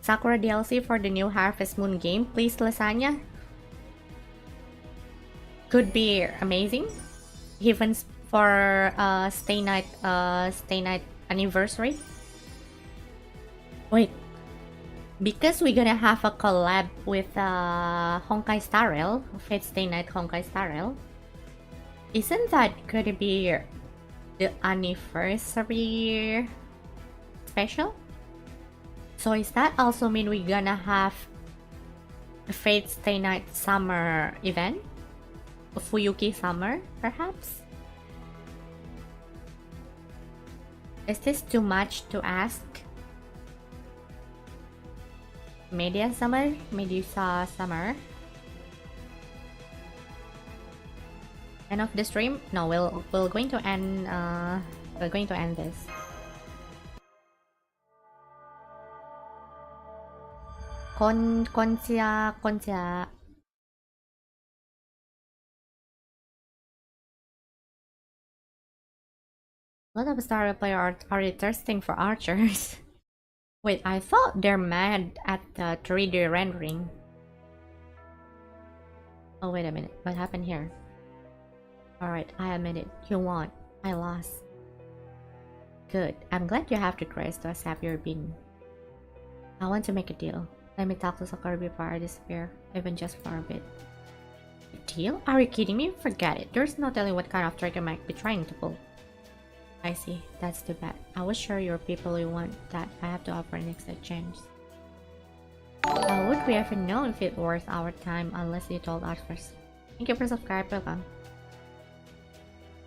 [SPEAKER 1] Sakura DLC for the new Harvest Moon game, please, lasagna. Could be amazing. Even for Stay Night anniversary. Wait, because we're gonna have a collab with Honkai Star Rail, Fate Stay Night Honkai Star Rail. Isn't that gonna be the anniversary special? So is that also mean we're gonna have a Fate Stay Night summer event? A Fuyuki summer, perhaps? Is this too much to ask? Medusa summer. End of the stream? No, we're going to end this. Konsia. A lot of Star players are already thirsting for archers. Wait, I thought they're mad at the 3D rendering. Oh, wait a minute. What happened here? Alright, I admit it. You won. I lost. Good. I'm glad you have the grace to accept your being. I want to make a deal. Let me talk to Sakura before I disappear, even just for a bit. A deal? Are you kidding me? Forget it. There's no telling what kind of trick I might be trying to pull. I see. That's too bad. I was sure you're people you want that I have to offer an exchange. How would we ever know if it's worth our time unless you told us first? Thank you for subscribing. Welcome.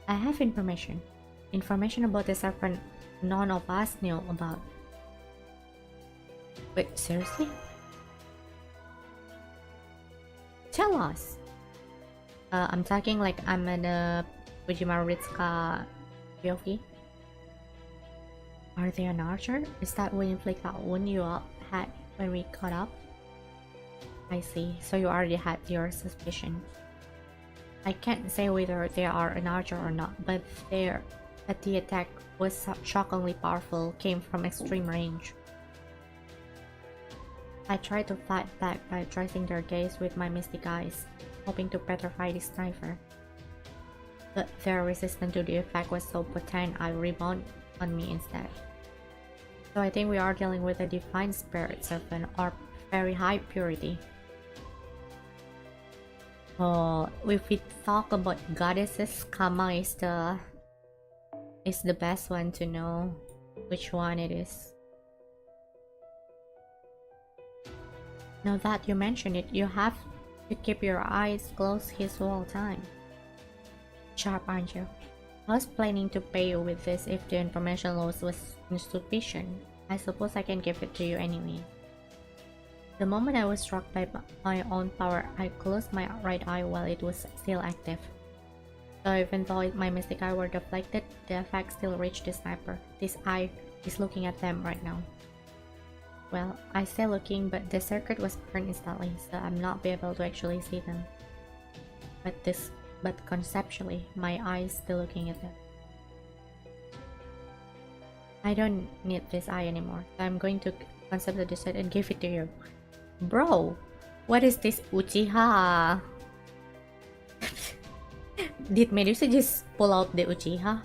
[SPEAKER 1] I have information. Information about the server none of us knew about. Wait, seriously? Tell us. I'm talking like I'm in a Fujimaritsuka POV. Are they an archer? Is that what inflict that wound you all had when we caught up? I see, so you already had your suspicion. I can't say whether they are an archer or not, but the attack was shockingly powerful, came from extreme range. I tried to fight back by tracing their gaze with my mystic eyes, hoping to petrify the sniper. But their resistance to the effect was so potent I rebound on me instead. So I think we are dealing with the divine spirits of an or very high purity. Oh, if we talk about goddesses, Kama is the best one to know which one it is. Now that you mention it, you have to keep your eyes closed his whole time. Sharp, aren't you? I was planning to pay you with this if the information loss was insufficient. I suppose I can give it to you anyway. The moment I was struck by my own power, I closed my right eye while it was still active. So even though my mystic eye were deflected, the effect still reached the sniper. This eye is looking at them right now. Well, I still looking, but the circuit was burned instantly, so I'm not be able to actually see them. But conceptually, my eye is still looking at them. I don't need this eye anymore, so I'm going to concept the set and give it to you. Bro, what is this Uchiha? Did Medusa just pull out the Uchiha?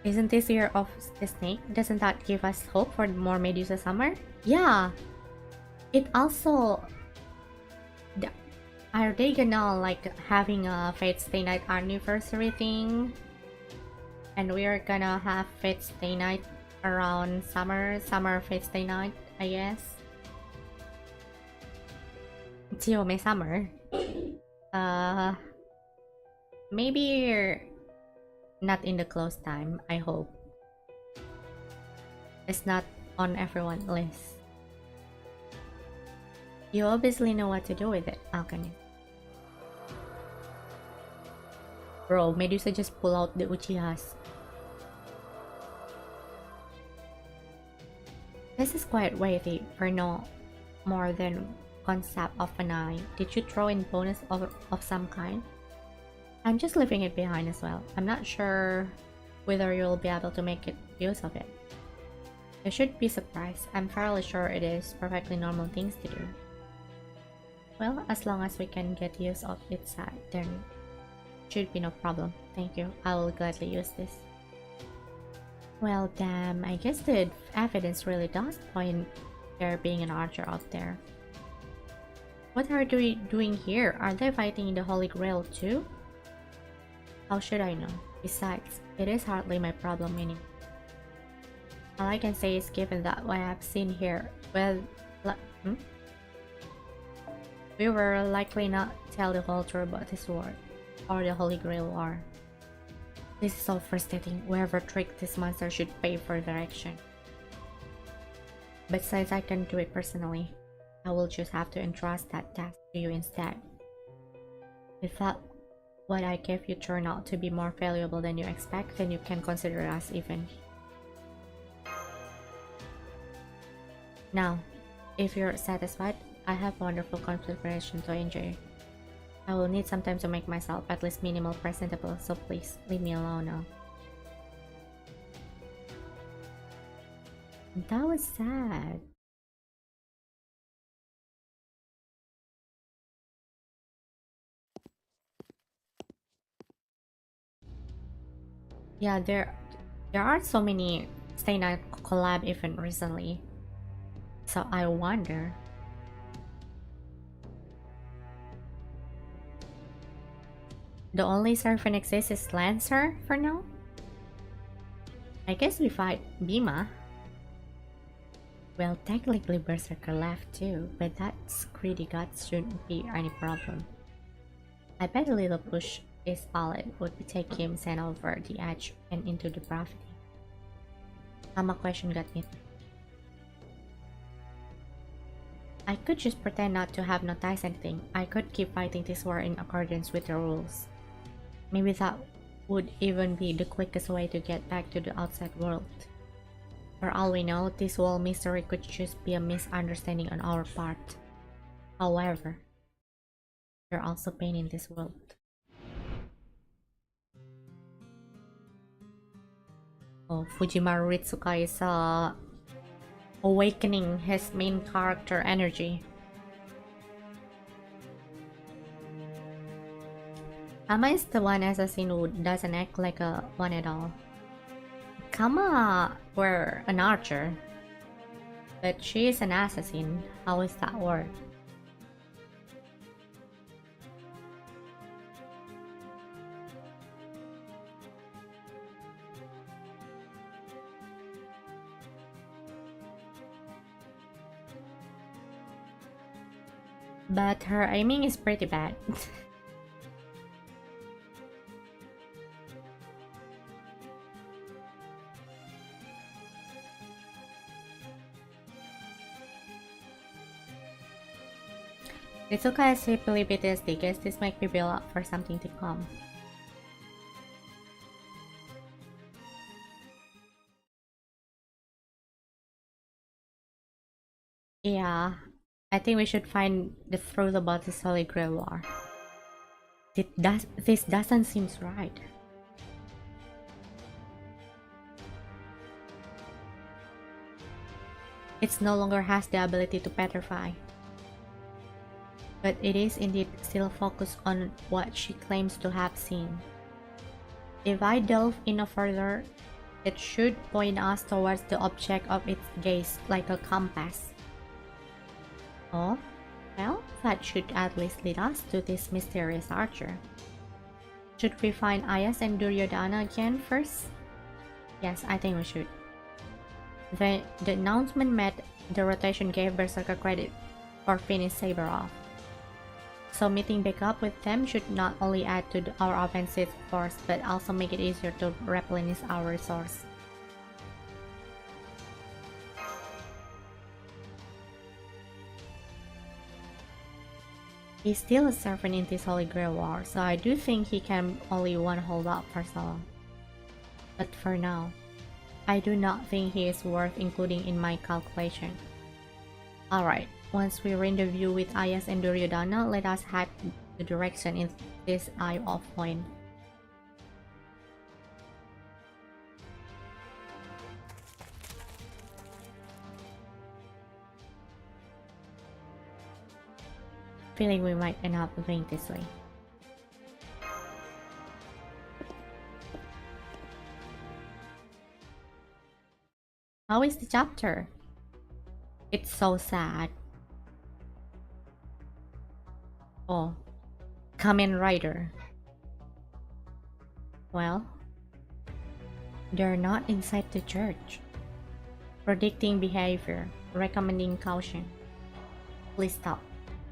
[SPEAKER 1] Isn't this year of the snake? Doesn't that give us hope for more Medusa summer? Yeah. It also... Are they gonna like having a Fate Stay Night anniversary thing? And we're gonna have Fate Stay Night around summer Fate Stay Night, I guess. Chiyome summer. Maybe not in the close time, I hope. It's not on everyone's list. You obviously know what to do with it, Alchemist. Bro, Medusa just pull out the Uchihas. This is quite weighty for no more than concept of an eye. Did you throw in bonus of some kind? I'm just leaving it behind as well. I'm not sure whether you'll be able to make use of it. You should be surprised. I'm fairly sure it is perfectly normal things to do. Well, as long as we can get use of its side, then should be no problem. Thank you. I will gladly use this. Well, damn, I guess the evidence really does point there being an archer out there. What are they doing here? Are they fighting in the Holy Grail too? How should I know? Besides, it is hardly my problem anymore. All I can say is given that what I've seen here, well, we will likely not tell the whole truth about this war, or the Holy Grail war. This is so frustrating. Whoever tricked this monster should pay for their action. But since I can do it personally, I will just have to entrust that task to you instead. If that what I gave you turned out to be more valuable than you expect, then you can consider us even. Now, if you're satisfied, I have wonderful configuration to enjoy. I will need some time to make myself at least minimal presentable, so please leave me alone now. That was sad. Yeah, there are so many Stay Night collab event recently. So I wonder. The only servant exists is Lancer for now? I guess we fight Bima. Well, technically Berserker left too, but that's greedy guts shouldn't be any problem. I bet a little push is all it would take him sent over the edge and into the gravity. A question got me. I could just pretend not to have noticed anything. I could keep fighting this war in accordance with the rules. Maybe that would even be the quickest way to get back to the outside world. For all we know, this whole mystery could just be a misunderstanding on our part. However, there are also pain in this world. Oh, Fujimaru Ritsuka is awakening his main character energy. Kama is the one assassin who doesn't act like a one at all. Kama were an archer, but she is an assassin. How is that work? But her aiming is pretty bad. Ritsuka has simply PTSD. Guess this might be built up for something to come. Yeah, I think we should find the truth about this Holy Grail War. This doesn't seem right. It no longer has the ability to petrify. But it is indeed still focused on what she claims to have seen. If I delve in further, it should point us towards the object of its gaze like a compass. Oh, well, that should at least lead us to this mysterious archer. Should we find Ayas and Duryodhana again first? Yes, I think we should. The announcement met the rotation gave Berserker credit for finishing Saber off. So meeting back up with them should not only add to our offensive force, but also make it easier to replenish our resource. He's still a servant in this Holy Grail War, so I do think he can only one hold up for so long. But for now, I do not think he is worth including in my calculation. Alright, once we rendezvous with Ayas and Duryodhana, let us head the direction in this eye of point. Feeling we might end up going this way. How is the chapter? It's so sad. Oh, Kamen Rider. Well, they're not inside the church. Predicting behavior, recommending caution. Please stop.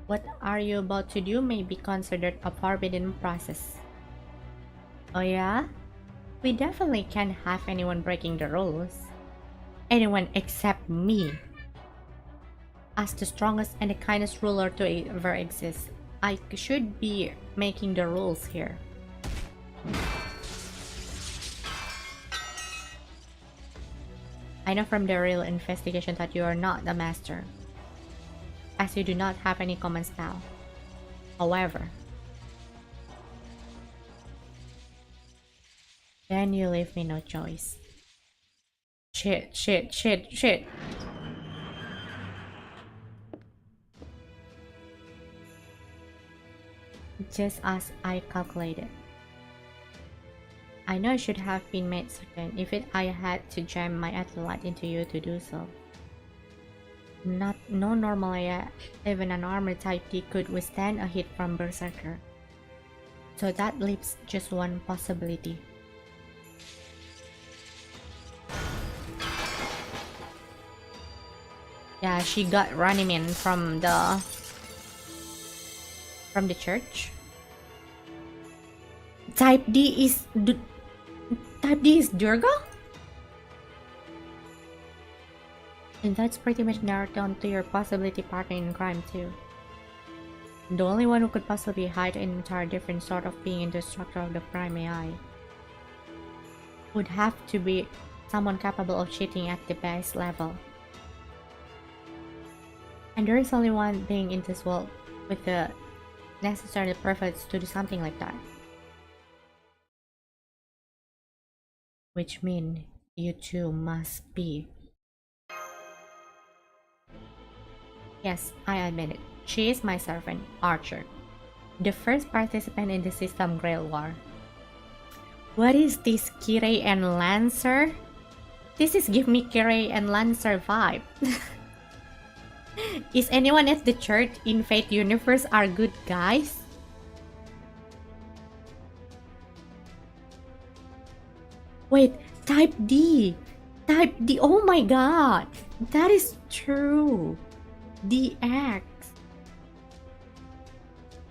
[SPEAKER 1] What are you about to do may be considered a forbidden process. Oh yeah? We definitely can't have anyone breaking the rules. Anyone except me. As the strongest and the kindest ruler to ever exist, I should be making the rules here. I know from the real investigation that you are not the master, as you do not have any command style. However, then you leave me no choice. Shit. Just as I calculated. I know I should have been made certain if I had to jam my athlete into you to do so. No normal even an armor type D could withstand a hit from Berserker. So that leaves just one possibility. Yeah, she got running in from the church. Type D is Durga? And that's pretty much narrowed down to your possibility partner in crime too. The only one who could possibly hide an entire different sort of being in the structure of the prime AI would have to be someone capable of cheating at the base level. And there is only one being in this world with the necessary privilege to do something like that. Which means you two must be. Yes, I admit it. She is my servant, Archer. The first participant in the system Grail War. What is this, Kirei and Lancer? This is give me Kirei and Lancer vibe. Is anyone at the church in Fate Universe are good guys? Wait, type D! Type D, oh my god! That is true! DX.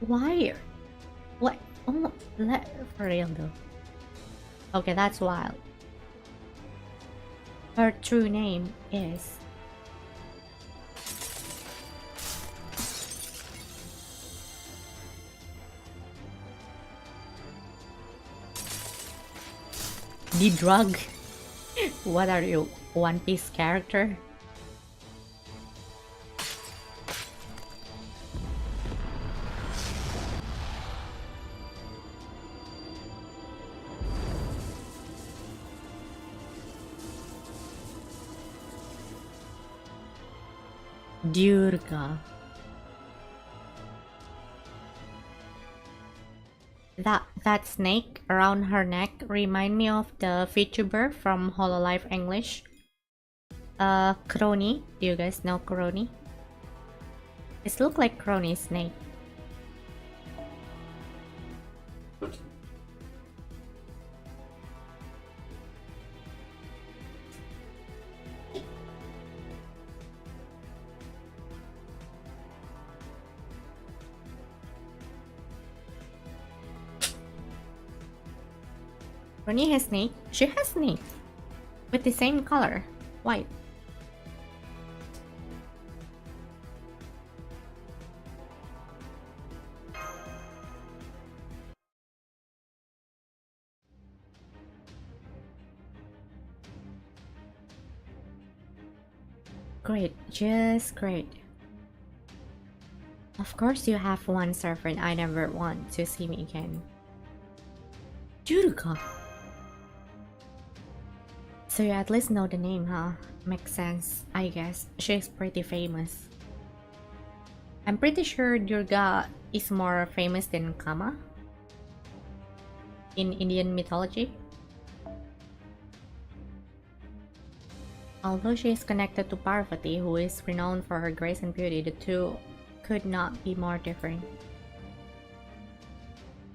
[SPEAKER 1] Why? What? Oh, for real though. Okay, that's wild. Her true name is... The drug. What are you, One Piece character? Durga. That snake around her neck remind me of the Vtuber from Hololive English. Crony. Do you guys know Crony? It looks like Crony's snake. Crony has snake. She has snake. With the same color. White. Great, just great. Of course you have one servant I never want to see me again. Durga. So you at least know the name, huh? Makes sense, I guess. She's pretty famous. I'm pretty sure Durga is more famous than Kama in Indian mythology. Although she is connected to Parvati, who is renowned for her grace and beauty, the two could not be more different.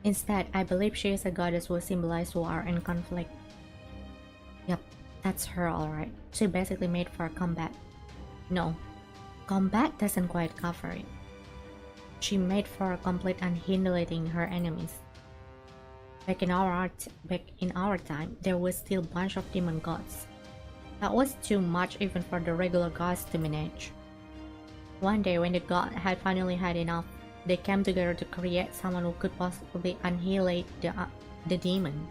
[SPEAKER 1] Instead, I believe she is a goddess who symbolizes war and conflict. Yep, that's her alright. She basically made for combat. No, combat doesn't quite cover it. She made for complete annihilating her enemies. Back in our time, there was still a bunch of demon gods. That was too much even for the regular gods to manage. One day when the god had finally had enough, they came together to create someone who could possibly annihilate the demon.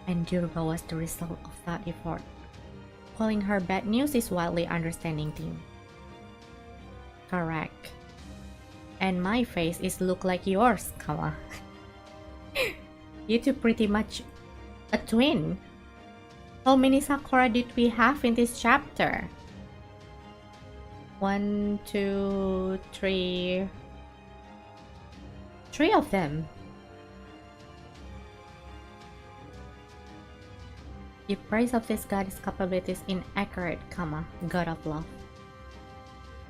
[SPEAKER 1] And Durga was the result of that effort. Calling her bad news is widely understanding thing. Correct. And my face is look like yours, Kawa. You two pretty much a twin. How many Sakura did we have in this chapter? 1, 2, 3. 3 of them. The praise of this goddess' capabilities inaccurate, god of love.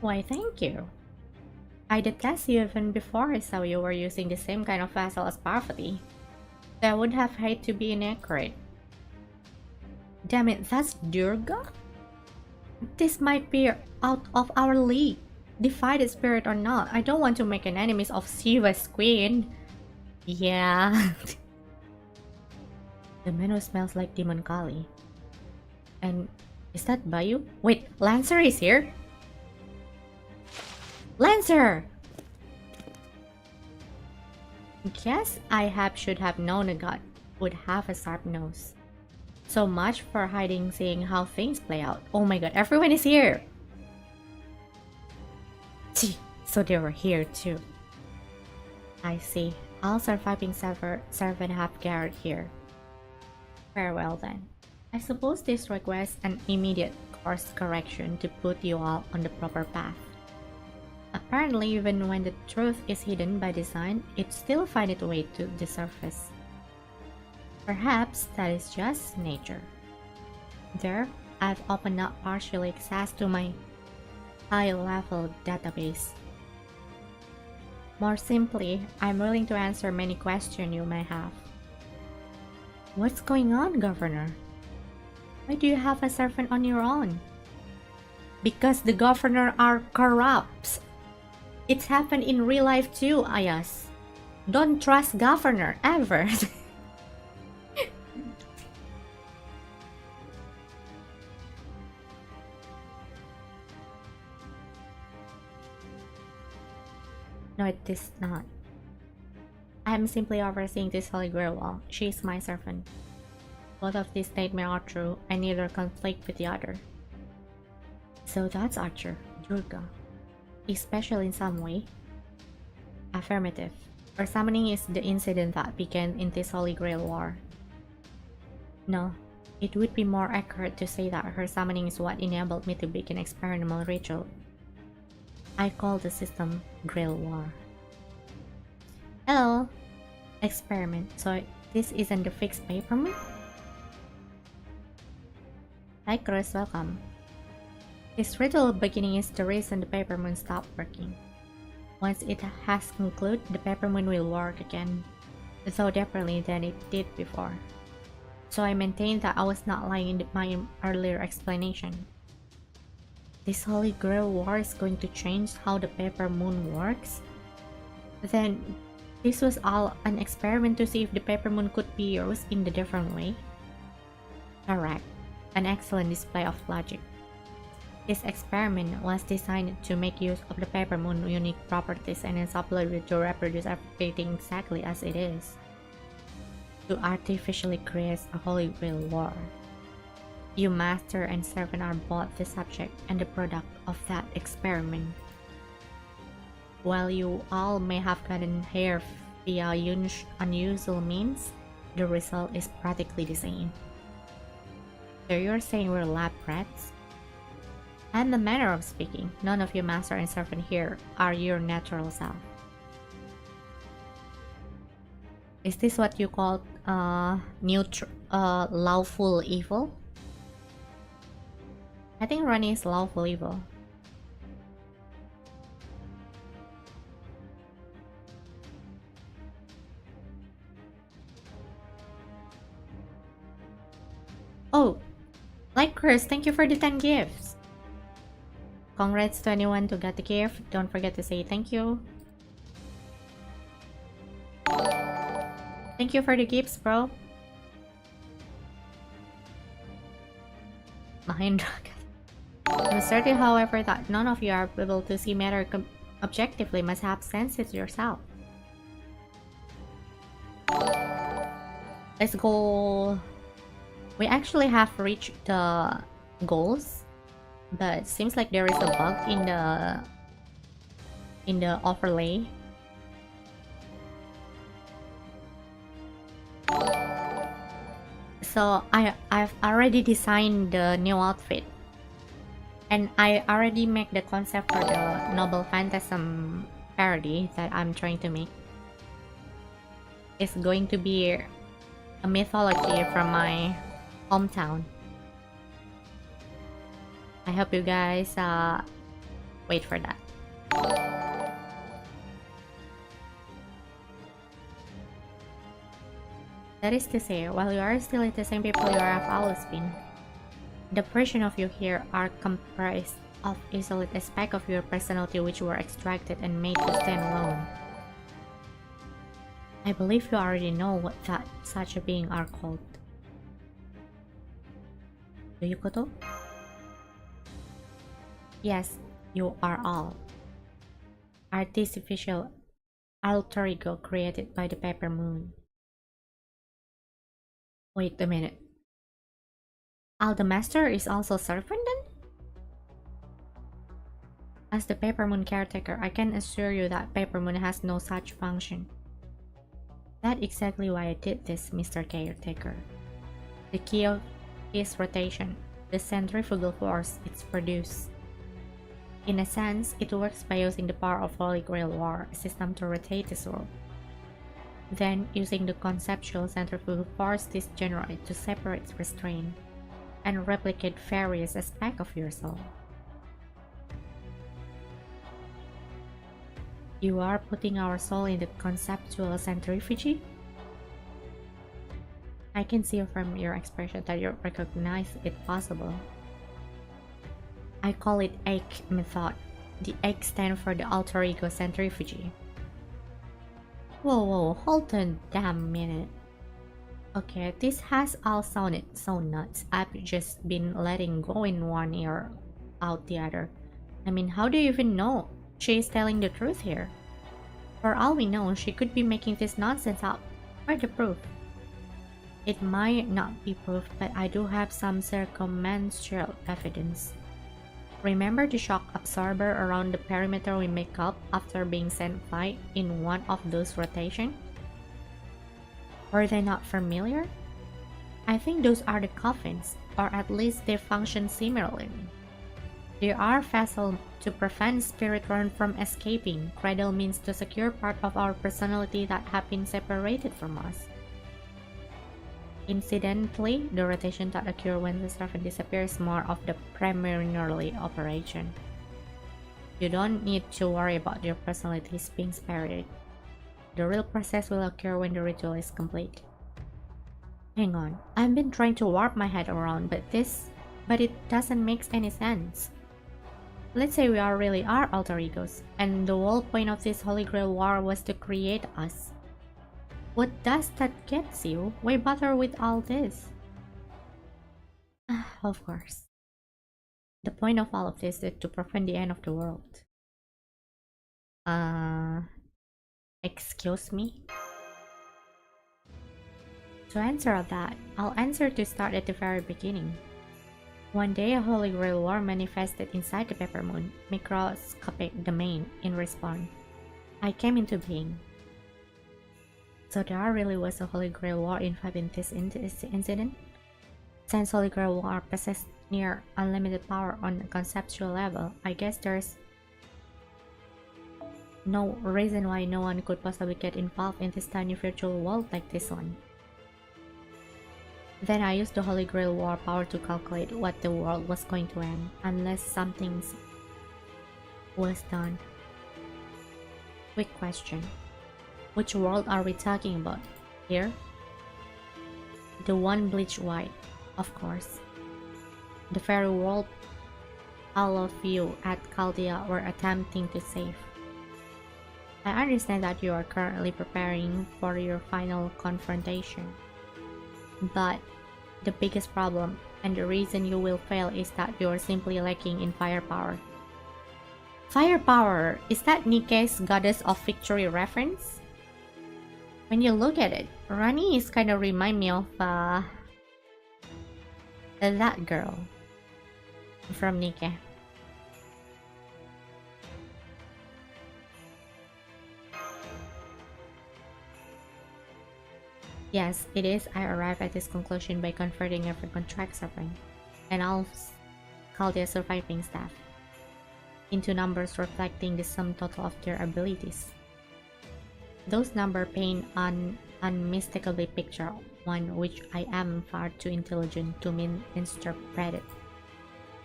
[SPEAKER 1] Why, thank you. I detest you even before I saw you were using the same kind of vessel as Parvati. So I would have hated to be inaccurate. Damn it, that's Durga? This might be out of our league. Divided spirit or not, I don't want to make an enemy of Shiva's queen. Yeah. The menu smells like Demon Kali. And Is that Bayu? Wait, Lancer is here? Lancer! Guess should have known a god would have a sharp nose. So much for hiding seeing how things play out. Oh my god, everyone is here! Gee, so they were here too. I see. All surviving servant have gathered here. Farewell then. I suppose this requires an immediate course correction to put you all on the proper path. Apparently, even when the truth is hidden by design, it still finds its way to the surface. Perhaps that is just nature. There, I've opened up partially access to my high-level database. More simply, I'm willing to answer many questions you may have. What's going on, Governor? Why do you have a servant on your own? Because the governor are corrupt. It's happened in real life too, Ayas. Don't trust governor, ever. No, it is not. I'm simply overseeing this holy grail wall. She is my servant. Both of these statements are true, and neither conflict with the other. So that's Archer, Durga. Especially in some way. Affirmative. Her summoning is the incident that began in this holy grail war. No, it would be more accurate to say that her summoning is what enabled me to begin experimental ritual. I call the system Grail War. Hello! Experiment. So this isn't the fixed paperman? Hi Chris, welcome. This ritual beginning is the reason the papermoon stopped working. Once it has concluded, the papermoon will work again, though differently than it did before. So I maintain that I was not lying in my earlier explanation. This Holy Grail War is going to change how the papermoon works? Then, this was all an experiment to see if the papermoon could be used in a different way? Correct. An excellent display of logic. This experiment was designed to make use of the papermoon's unique properties and is uploaded to reproduce everything exactly as it is. To artificially create a Holy Grail War. You master and servant are both the subject and the product of that experiment. While you all may have gotten here via unusual means, the result is practically the same. So you're saying we're lab rats? And the manner of speaking, none of you master and servant here are your natural self. Is this what you call lawful evil? I think Ronnie is lawful evil. Oh, like Chris, thank you for the 10 gifts. Congrats to anyone who got the gift. Don't forget to say thank you. Thank you for the gifts, bro. Mahendra. I'm certain, however, that none of you are able to see matter objectively. Must have sensed it yourself. Let's go. We actually have reached the goals, but seems like there is a bug in the overlay. So I've already designed the new outfit. And I already make the concept for the Noble Phantasm parody that I'm trying to make. It's going to be a mythology from my hometown. I hope you guys wait for that. That is to say, while you are still the same people you have always been, the version of you here are comprised of isolated aspects of your personality which were extracted and made to stand alone. I believe you already know what such a being are called. どういうこと? Yes, you are all. Artificial alter ego created by the Paper Moon. Wait a minute. Al the Master is also servant then? As the Paper Moon caretaker, I can assure you that Paper Moon has no such function. That's exactly why I did this, Mr. Caretaker. The key of is rotation, the centrifugal force it's produced. In a sense, it works by using the power of Holy Grail War system to rotate the world. Then, using the conceptual centrifugal force this generates to separate, restrain, and replicate various aspects of your soul. You are putting our soul in the conceptual centrifuge? I can see from your expression that you recognize it possible. I call it AIC method. The AIC stands for the alter ego centrifuge. Whoa, hold on damn minute. Okay, this has all sounded so nuts. I've just been letting go in one ear, out the other. I mean, how do you even know she is telling the truth here? For all we know, she could be making this nonsense up. Where's the proof? It might not be proof, but I do have some circumstantial evidence. Remember the shock absorber around the perimeter we make up after being sent flight in one of those rotations? Were they not familiar? I think those are the coffins, or at least they function similarly. They are vessels to prevent spirit run from escaping. Cradle means to secure part of our personality that have been separated from us. Incidentally, the rotation that occurs when the servant disappears is more of the preliminary operation. You don't need to worry about your personalities being spared. The real process will occur when the ritual is complete. Hang on, I've been trying to warp my head around, but it doesn't make any sense. Let's say we really are alter egos, and the whole point of this Holy Grail War was to create us. What does that get you? Why bother with all this? Of course. The point of all of this is to prevent the end of the world. Excuse me? To answer that, I'll answer to start at the very beginning. One day a Holy Grail War manifested inside the Pepper Moon, microscopic domain. In response, I came into being. So there really was a Holy Grail War involved in this incident? Since Holy Grail War possessed near unlimited power on a conceptual level, I guess there's no reason why no one could possibly get involved in this tiny virtual world like this one. Then I used the Holy Grail War power to calculate what the world was going to end, unless something was done. Quick question. Which world are we talking about? Here? The one bleached white, of course. The very world all of you at Chaldea were attempting to save. I understand that you are currently preparing for your final confrontation. But the biggest problem, and the reason you will fail, is that you are simply lacking in firepower. Firepower! Is that Nikke's Goddess of Victory reference? When you look at it, Rani is kind of remind me of that girl from Nikke. Yes, it is. I arrived at this conclusion by converting every contract suffering and all Chaldea surviving staff into numbers reflecting the sum total of their abilities. Those numbers paint an unmistakably picture, one which I am far too intelligent to misinterpret it.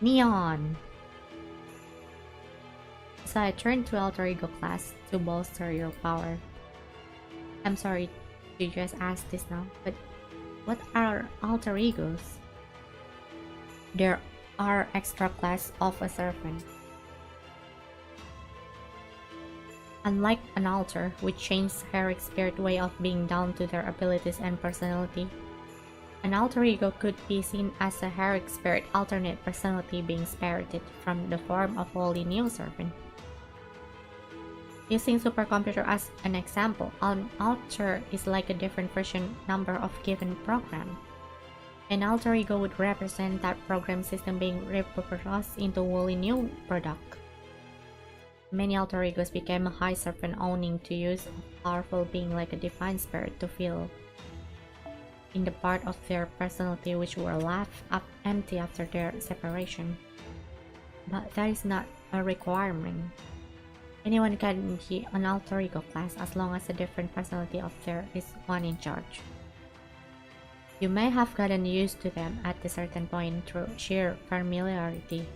[SPEAKER 1] Neon! So I turned to alter ego class to bolster your power. I'm sorry to just ask this now, but what are alter egos? There are extra class of a servant. Unlike an altar, which changes Herrick's spirit way of being down to their abilities and personality, An alter ego could be seen as a heroic spirit, alternate personality being spirited from the form of wholly new servant. Using supercomputer as an example, an alter is like a different version number of given program. An alter ego would represent that program system being repurposed into a wholly new product. Many alter egos became a high serpent owning to use a powerful being like a divine spirit to fill in the part of their personality which were left up empty after their separation. But that is not a requirement. Anyone can be an alter ego class as long as a different personality of there is one in charge. You may have gotten used to them at a certain point through sheer familiarity.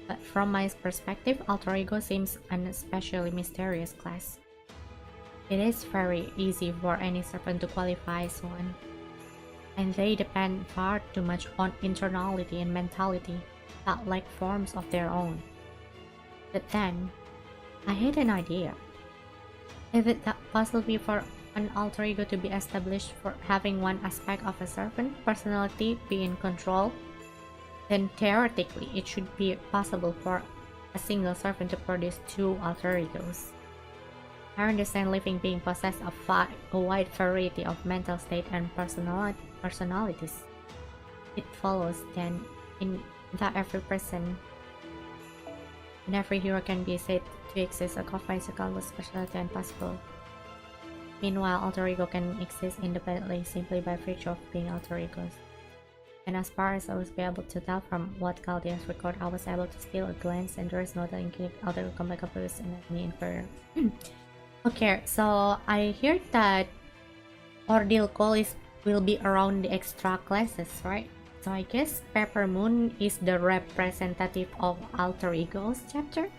[SPEAKER 1] But from my perspective, alter ego seems an especially mysterious class. It is very easy for any serpent to qualify as one, and they depend far too much on internality and mentality, not like forms of their own. But then, I had an idea. If it possible for an alter ego to be established for having one aspect of a serpent personality be in control, then theoretically it should be possible for a single serpent to produce two alter egos. I understand living being possessed of a wide variety of mental state and personalities. It follows then that every person and every hero can be said to exist a combined speciality and possible. Meanwhile, alter ego can exist independently simply by virtue of being alter egos. And as far as I was able to tell from what Caldeon's record, I was able to steal a glance and there is no telling if alter ego can produce an enemy inferior. Okay, so I heard that Ordeal call will be around the extra classes, right? So I guess Pepper Moon is the representative of alter egos chapter?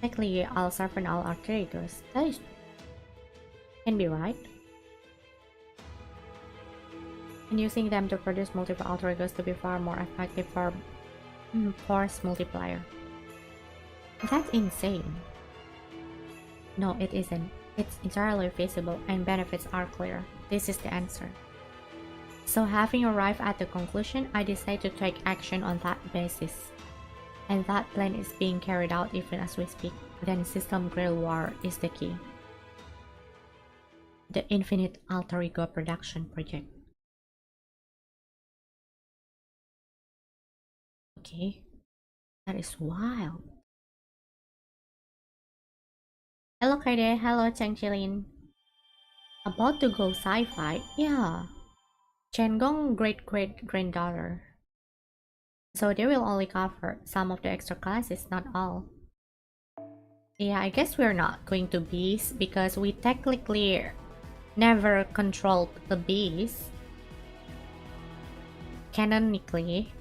[SPEAKER 1] Technically, all serpent all alter egos. That is can be right. And using them to produce multiple alter egos to be far more effective for force multiplier. That's insane. No, it isn't. It's entirely feasible and benefits are clear. This is the answer. So having arrived at the conclusion, I decide to take action on that basis. And that plan is being carried out even as we speak. Then system grail war is the key. The infinite alter ego production project. Okay, that is wild. Hello Kaede, hello Changchilin. About to go sci-fi? Yeah. Chengong great-great-granddaughter. So they will only cover some of the extra classes, not all. Yeah, I guess we're not going to bees because we technically never controlled the bees. Canonically.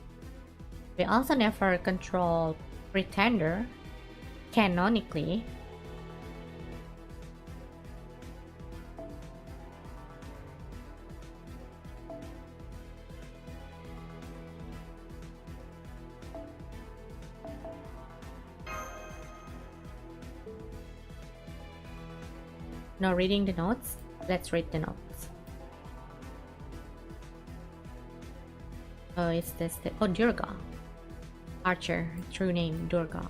[SPEAKER 1] We also never controlled Pretender. Canonically. Now reading the notes, let's read the notes. Oh, it's this. Oh, Durga. Archer, true name Durga.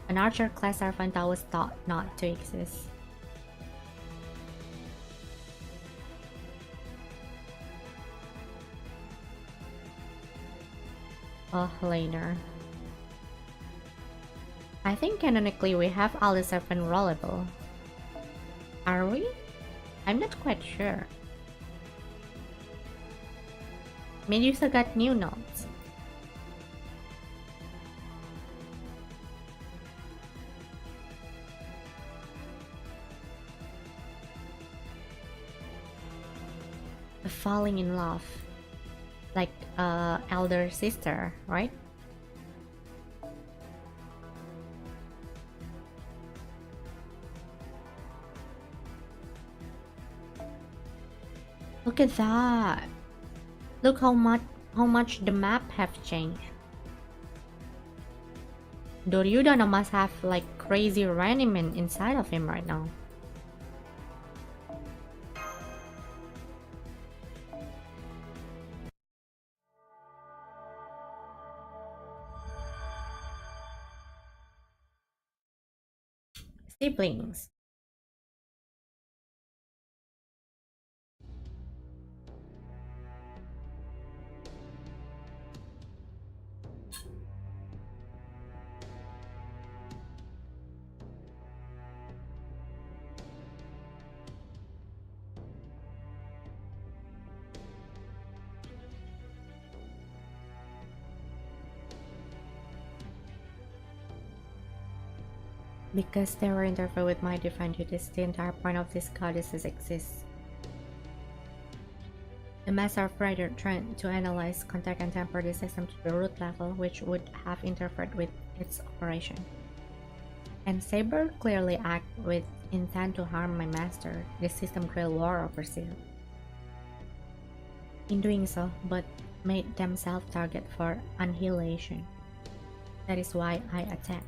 [SPEAKER 1] An archer class servant that was thought not to exist. Oh, later. I think canonically we have all the servant rollable. Are we? I'm not quite sure. Medusa got new notes. Falling in love. Like elder sister, right? Look at that. Look how much the map have changed. Duryodhana must have like crazy Running inside of him right now. Siblings. Because they were interfere with my divine duties, the entire point of these goddesses exists. The Master of Rider tried to analyze, contact, and temper the system to the root level, which would have interfered with its operation. And Saber clearly acted with intent to harm my master, the system grail war overseer. In doing so, but made themselves target for annihilation. That is why I attacked.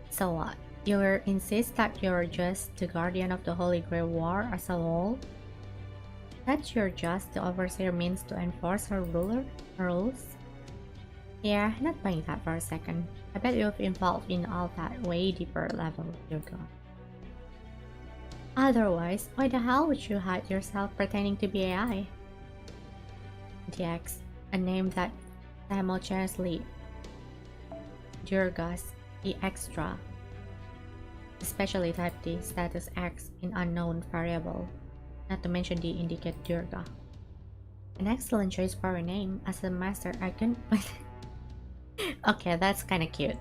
[SPEAKER 1] So what? You insist that you're just the guardian of the Holy Grail War as a whole? That you're just the overseer means to enforce her rules? Yeah, not buying that for a second. I bet you've involved in all that way deeper level, Durga. Otherwise, why the hell would you hide yourself pretending to be AI? DX, a name that simultaneously Durga's the extra, especially type D status X in unknown variable, not to mention D indicate Durga. An excellent choice for a name. As a master I can okay, that's kinda cute.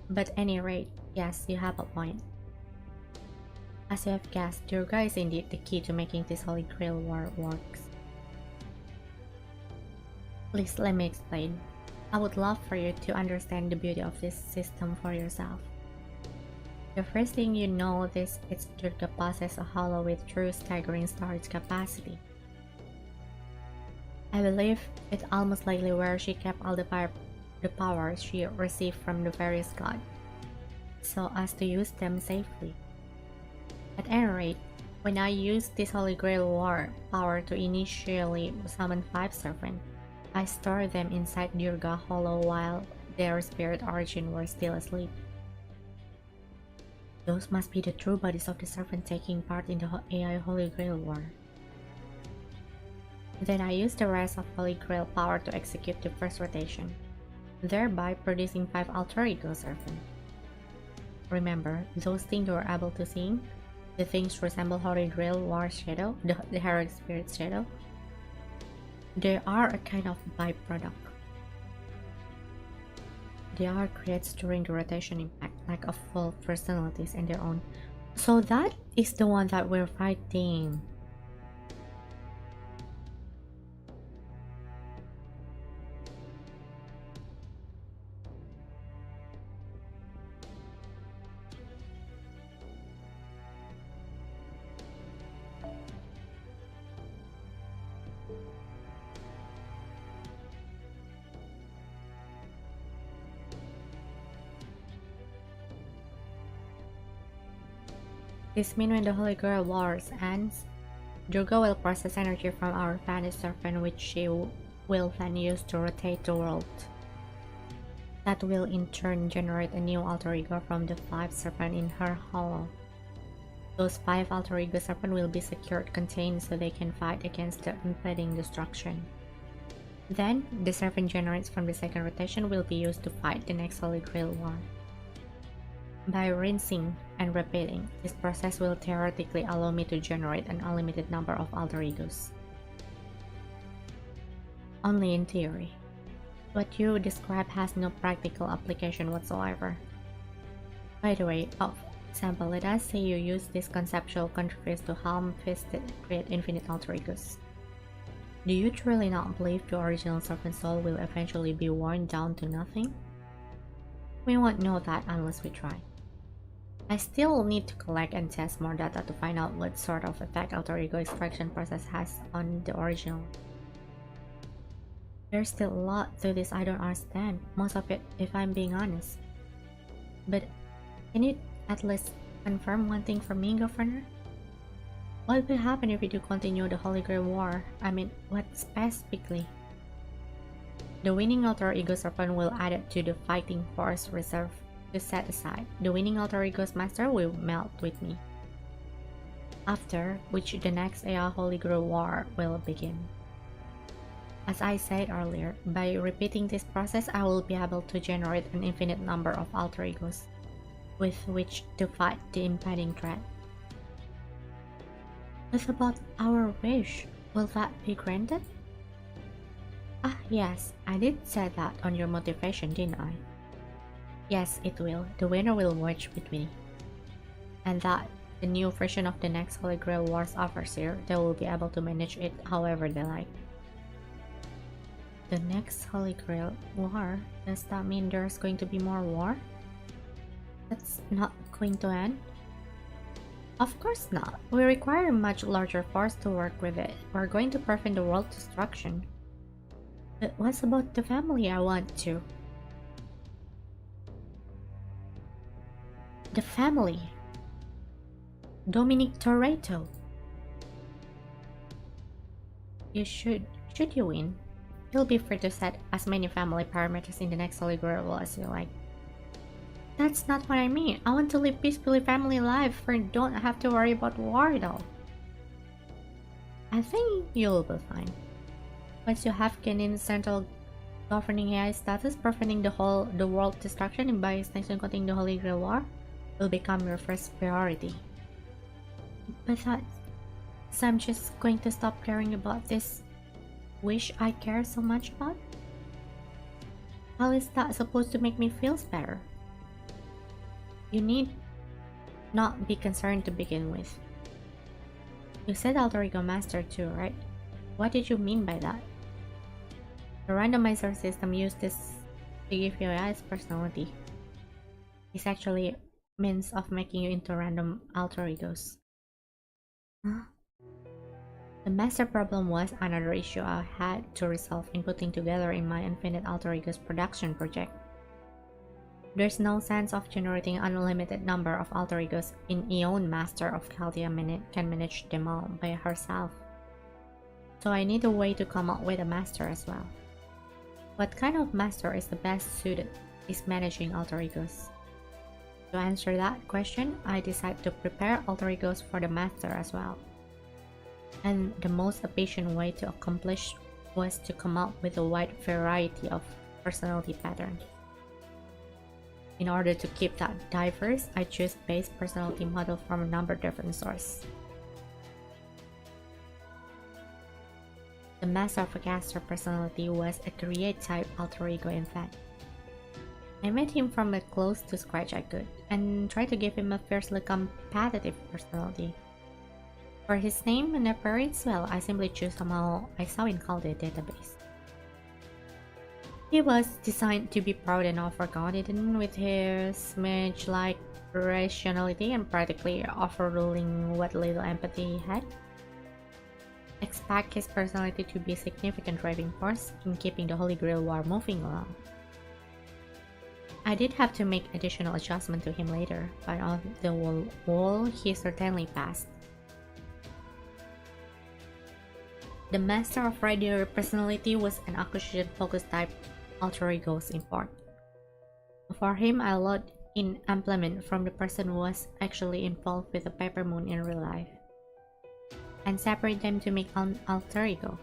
[SPEAKER 1] But at any rate, yes, you have a point. As you have guessed, Durga is indeed the key to making this Holy Grail War works. Please let me explain. I would love for you to understand the beauty of this system for yourself. The first thing you notice is Durga possesses a hollow with true staggering storage capacity. I believe it's almost likely where she kept all the power she received from the various gods, so as to use them safely. At any rate, when I used this Holy Grail War power to initially summon 5 servants, I stored them inside Durga Hollow while their spirit origin were still asleep. Those must be the true bodies of the servant taking part in the AI Holy Grail War. Then I used the rest of Holy Grail power to execute the first rotation, thereby producing 5 alter ego servants. Remember, those things you were able to see? The things resemble Holy Grail War Shadow, the heroic spirit shadow? They are a kind of byproduct. They are created during the rotation impact, like a full personalities and their own. So that is the one that we're fighting. This means when the Holy Grail Wars ends, Durga will process energy from our vanished serpent which she will then use to rotate the world. That will in turn generate a new alter ego from the 5 serpents in her hollow. Those 5 alter ego serpents will be secured contained so they can fight against the impending destruction. Then, the serpent generates from the second rotation will be used to fight the next Holy Grail War. By rinsing and repeating, this process will theoretically allow me to generate an unlimited number of alter egos. Only in theory. What you describe has no practical application whatsoever. By the way, for example, let us say you use this conceptual contrivance to ham-fisted create infinite alter egos. Do you truly not believe the original serpent soul will eventually be worn down to nothing? We won't know that unless we try. I still need to collect and test more data to find out what sort of effect alter ego extraction process has on the original. There's still a lot to this I don't understand, most of it if I'm being honest. But can you at least confirm one thing for me, Governor? What will happen if we do continue the Holy Grail War? I mean, what specifically? The winning alter ego serpent will add it to the fighting force reserve to set aside. The winning alter ego's master will melt with me. After which the next Ea Holy Grail War will begin. As I said earlier, by repeating this process, I will be able to generate an infinite number of alter egos with which to fight the impending threat. What about our wish? Will that be granted? Ah, yes, I did say that on your motivation, didn't I? Yes, it will. The winner will merge with me. And that the new version of the next Holy Grail Wars overseer, they will be able to manage it however they like. The next Holy Grail War? Does that mean there's going to be more war? That's not going to end? Of course not. We require a much larger force to work with it. We're going to prevent the world destruction. But what's about the family I want to? The family. Dominic Toretto. Should you win, feel free to set as many family parameters in the next Holy Grail as you like. That's not what I mean. I want to live peacefully family life and don't have to worry about war though. I think you'll be fine. Once you have gained central governing AI status, preventing the world destruction and by extension continuing the Holy Grail War will become your first priority. But so I'm just going to stop caring about this wish I care so much about? How is that supposed to make me feel better? You need not be concerned to begin with. You said alter ego master too, right? What did you mean by that? The randomizer system used this to give you AI's personality. It's actually a means of making you into random alter egos. Huh? The master problem was another issue I had to resolve in putting together in my Infinite Alter Egos production project. There's no sense of generating an unlimited number of alter egos in Eon Master of Chaldea can manage them all by herself. So I need a way to come up with a master as well. What kind of master is the best suited is managing alter egos? To answer that question, I decided to prepare alter egos for the master as well. And the most efficient way to accomplish was to come up with a wide variety of personality patterns. In order to keep that diverse, I chose base personality model from a number of different sources. The Master of a Caster personality was a create type alter ego in fact. I made him from as close to scratch I could, and tried to give him a fiercely competitive personality. For his name and appearance, well, I simply chose somehow I saw in Kaede database. He was designed to be proud and overconfident with his mage-like rationality and practically overruling what little empathy he had. Expect his personality to be a significant driving force in keeping the Holy Grail War moving along. I did have to make additional adjustment to him later, but on the whole, he certainly passed. The Master of Radio personality was an acquisition-focused type alter egos import. For him, I loaded in implement from the person who was actually involved with the Paper Moon in real life, and separate them to make an alter ego.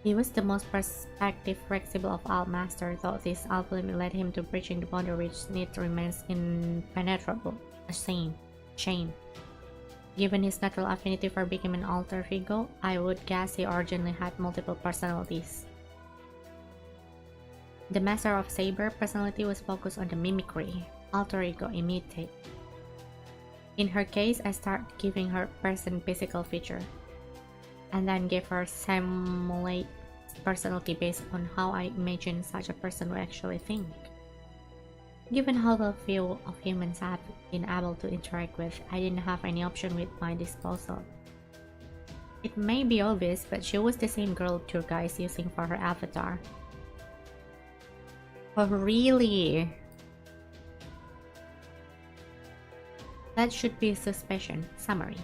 [SPEAKER 1] He was the most perspective flexible of all masters, though this ultimately led him to breaching the boundary which need remains impenetrable, a shame. Given his natural affinity for becoming an alter ego, I would guess he originally had multiple personalities. The Master of Saber personality was focused on the mimicry, alter ego imitate. In her case, I started giving her person physical feature, and then gave her simulate personality based on how I imagine such a person would actually think. Given how the few of humans I have been able to interact with, I didn't have any option with my disposal. It may be obvious, but she was the same girl Durga is using for her avatar. Oh, really? That should be suspicion. Summary.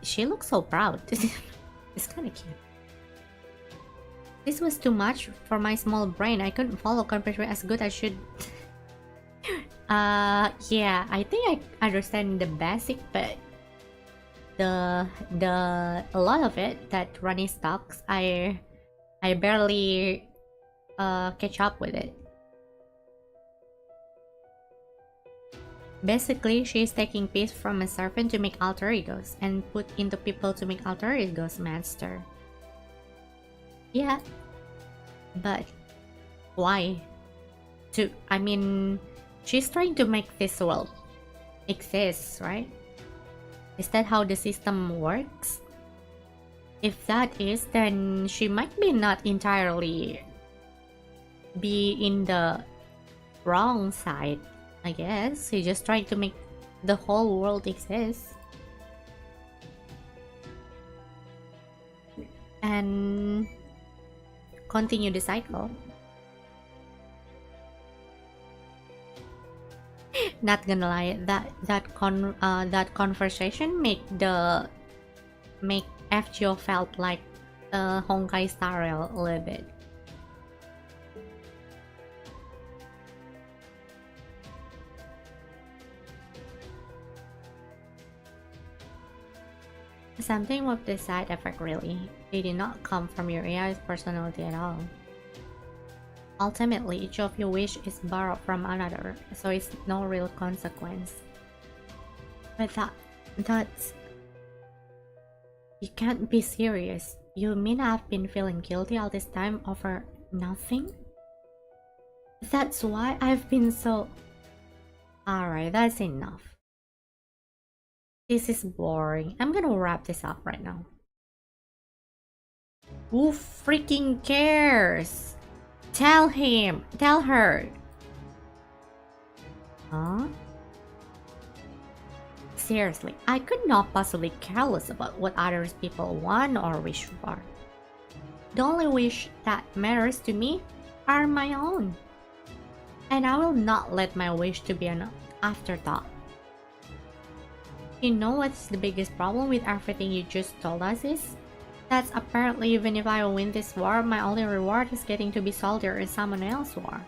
[SPEAKER 1] She looks so proud. It's kind of cute. This was too much for my small brain. I couldn't follow confrontation as good as I should. Yeah, I think I understand the basic, but the a lot of it that Ronnie talks, I barely catch up with it. Basically, she is taking peace from a serpent to make alter egos, and put into people to make alter egos master. Yeah, but why? I mean, she's trying to make this world exist, right? Is that how the system works? If that is, then she might be not entirely be in the wrong side, I guess. She's just trying to make the whole world exist. And continue the cycle. Not gonna lie, that conversation make FGO felt like Honkai Star Rail a little bit. Something with the side effect really. They did not come from your AI's personality at all. Ultimately, each of your wish is borrowed from another, so it's no real consequence. But that's... You can't be serious. You mean I've been feeling guilty all this time over nothing? That's why I've been so... Alright, that's enough. This is boring. I'm gonna wrap this up right now. Who freaking cares? Tell him. Tell her. Huh? Seriously, I could not possibly care less about what others people want or wish for. The only wish that matters to me are my own. And I will not let my wish to be an afterthought. You know what's the biggest problem with everything you just told us is? That's apparently even if I win this war, my only reward is getting to be soldier in someone else's war.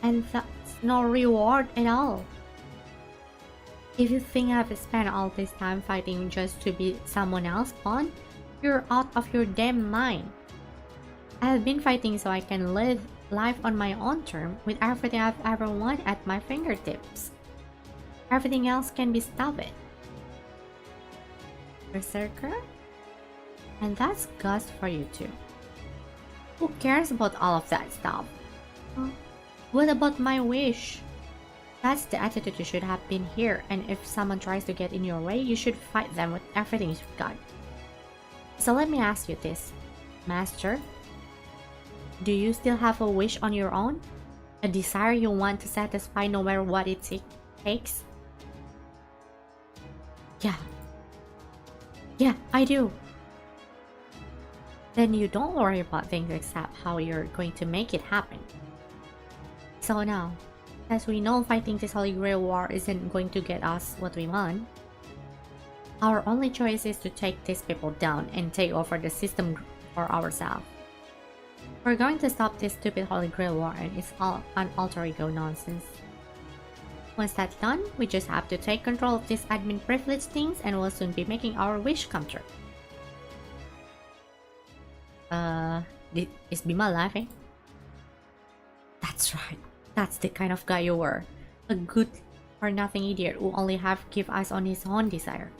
[SPEAKER 1] And that's no reward at all. If you think I've spent all this time fighting just to be someone else's pawn, you're out of your damn mind. I've been fighting so I can live life on my own terms with everything I've ever wanted at my fingertips. Everything else can be stopped. Berserker? And that's Gust for you too. Who cares about all of that stuff? What about my wish? That's the attitude you should have been here, and if someone tries to get in your way, you should fight them with everything you've got. So let me ask you this, Master. Do you still have a wish on your own? A desire you want to satisfy no matter what it takes? Yeah, I do. Then you don't worry about things except how you're going to make it happen. So now, as we know fighting this Holy Grail war isn't going to get us what we want, our only choice is to take these people down and take over the system for ourselves. We're going to stop this stupid Holy Grail war and it's all an alter ego nonsense. Once that's done, we just have to take control of these admin privilege things and we'll soon be making our wish come true. Is Bima laughing? That's right. That's the kind of guy you were. A good for nothing idiot who only give eyes on his own desire.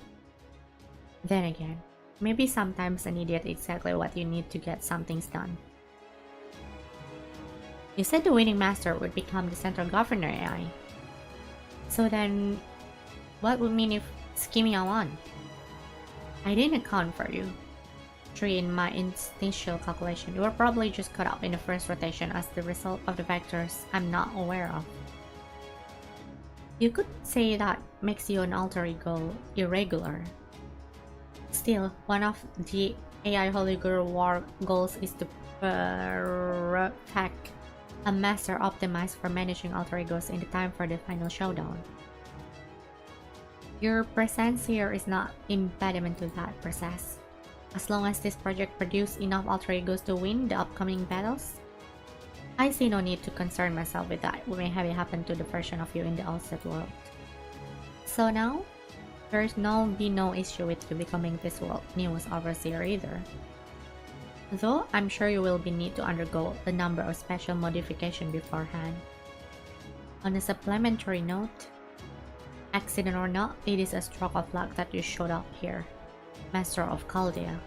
[SPEAKER 1] Then again, maybe sometimes an idiot is exactly what you need to get some things done. You said the winning master would become the central governor AI. So then, what would mean if Tsukimiya won? I didn't account for you. 3 in my instinctual calculation. You were probably just caught up in the first rotation as the result of the vectors I'm not aware of. You could say that makes you an alter ego irregular. Still, one of the AI Holy Grail War goals is to perfect a master optimized for managing alter egos in the time for the final showdown. Your presence here is not impediment to that process. As long as this project produces enough alter egos to win the upcoming battles, I see no need to concern myself with that what may have happened to the version of you in the outset world. So now, there's no issue with you becoming this world newest overseer either. Though I'm sure you will need to undergo a number of special modifications beforehand. On a supplementary note, accident or not, it is a stroke of luck that you showed up here, Master of Chaldea.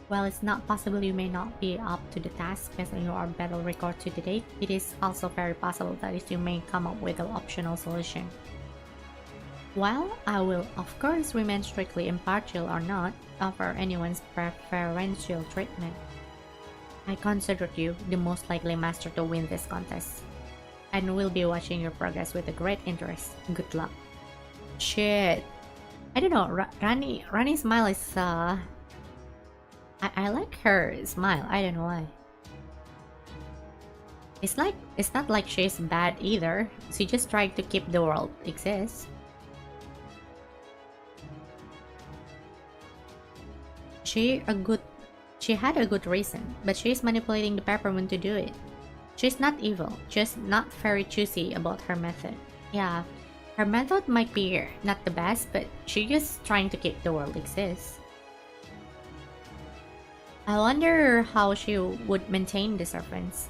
[SPEAKER 1] While it's not possible you may not be up to the task based on your battle record to date, it is also very possible that you may come up with an optional solution. While I will of course remain strictly impartial or not offer anyone's preferential treatment, I consider you the most likely master to win this contest, and will be watching your progress with a great interest. Good luck. Shit. I don't know, Rani's smile is I like her smile, I don't know why. It's not like she's bad either, she just tried to keep the world exist. She had a good reason, but she's manipulating the peppermint to do it. She's not evil, just not very choosy about her method. Yeah, her method might be not the best, but she's just trying to keep the world exist. I wonder how she would maintain the servants.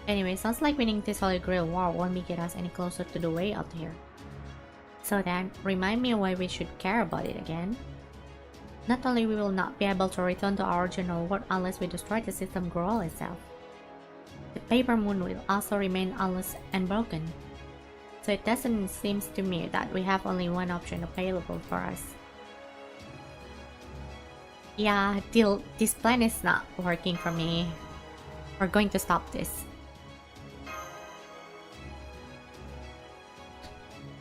[SPEAKER 1] Anyway, sounds like winning this Holy Grail War won't get us any closer to the way out here. So then, remind me why we should care about it again. Not only we will not be able to return to our original world unless we destroy the system grail itself, the paper moon will also remain unless and broken. So it doesn't seem to me that we have only one option available for us. Yeah, this plan is not working for me. We're going to stop this.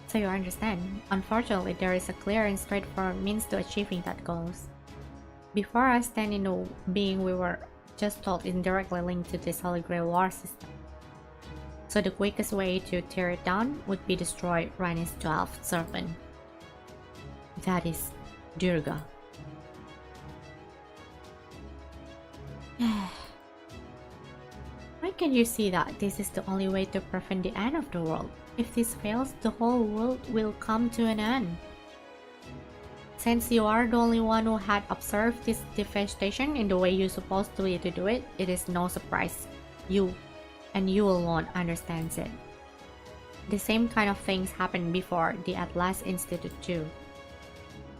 [SPEAKER 1] So you understand, unfortunately there is a clear and straightforward means to achieving that goals. Before us stand in the being we were just told is directly linked to this Holy Grail War system. So the quickest way to tear it down would be destroy Rani's 12th servant. That is Durga. Why can you see that this is the only way to prevent the end of the world? If this fails, the whole world will come to an end. Since you are the only one who had observed this devastation in the way you're supposed to do it, it is no surprise. You, and you alone, understands it. The same kind of things happened before the Atlas Institute too.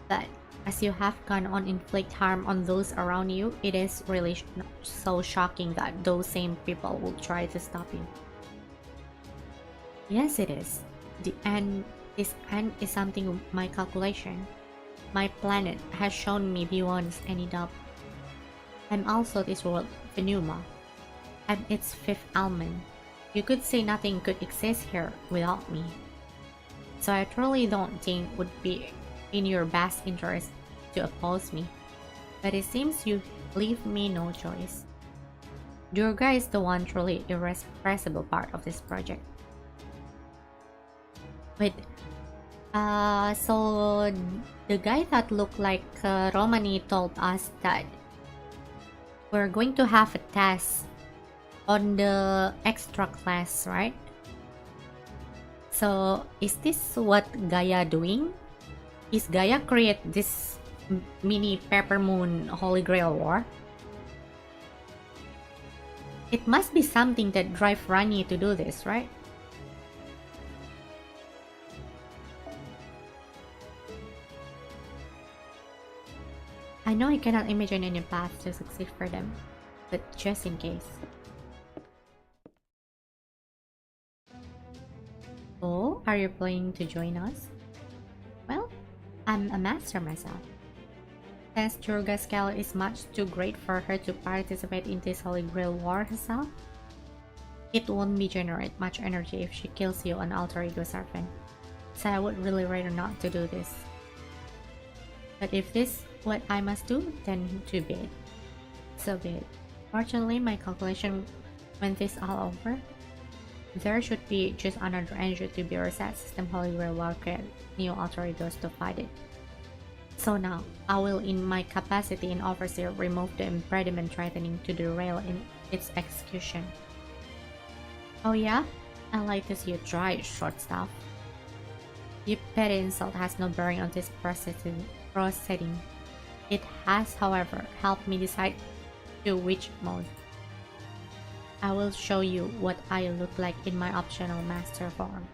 [SPEAKER 1] But as you have gone on inflict harm on those around you, it is really so shocking that those same people will try to stop you. Yes, it is. This end is something of my calculation. My planet has shown me beyond any doubt. I'm also this world, Pheneuma. I'm its fifth element. You could say nothing could exist here without me. So I truly don't think it would be in your best interest to oppose me. But it seems you leave me no choice. Durga is the one truly irrepressible part of this project. Wait, so the guy that looked like Romani told us that we're going to have a test on the extra class, right? So is this what Gaia doing? Is Gaia create this mini Pepper Moon Holy Grail War? It must be something that drive Rani to do this, right? I know I cannot imagine any path to succeed for them, but just in case. Oh, are you planning to join us? Well, I'm a master myself. Since Durga's scale is much too great for her to participate in this Holy Grail War herself, it won't be generate much energy if she kills you on Alter Ego Serpent, so I would really rather not to do this. But if this is what I must do, then too be it. So be it. Fortunately, my calculation, when this all over, there should be just another engine to be reset. System Holy Grail will create new alter egos to fight it. So now, I will in my capacity in Overseer remove the impediment threatening to derail in its execution. Oh yeah? I like to see you try, short stuff. Your petty insult has no bearing on this proceeding. It has, however, helped me decide to which mode. I will show you what I look like in my optional master form.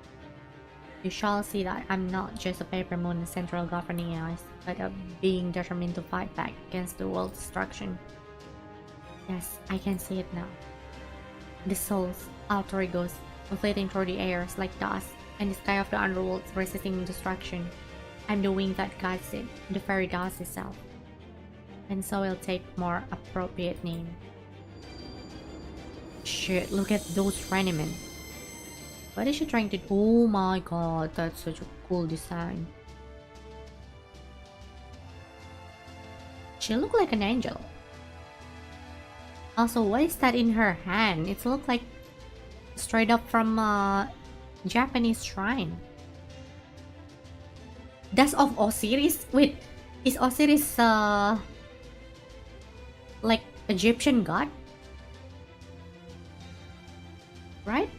[SPEAKER 1] You shall see that I'm not just a paper moon central governing eyes, but a being determined to fight back against the world's destruction. Yes, I can see it now. The souls, alter egos, fleeting through the airs like dust, and the sky of the underworld resisting destruction. I'm the wing that guides it, the very dust itself. And so I'll take more appropriate name. Shit, look at those Rennemen. What is she trying to do? Oh my god, that's such a cool design. She looked like an angel. Also, what is that in her hand? It looks like straight up from a Japanese shrine. That's of Osiris? Wait, is Osiris like Egyptian god? Right?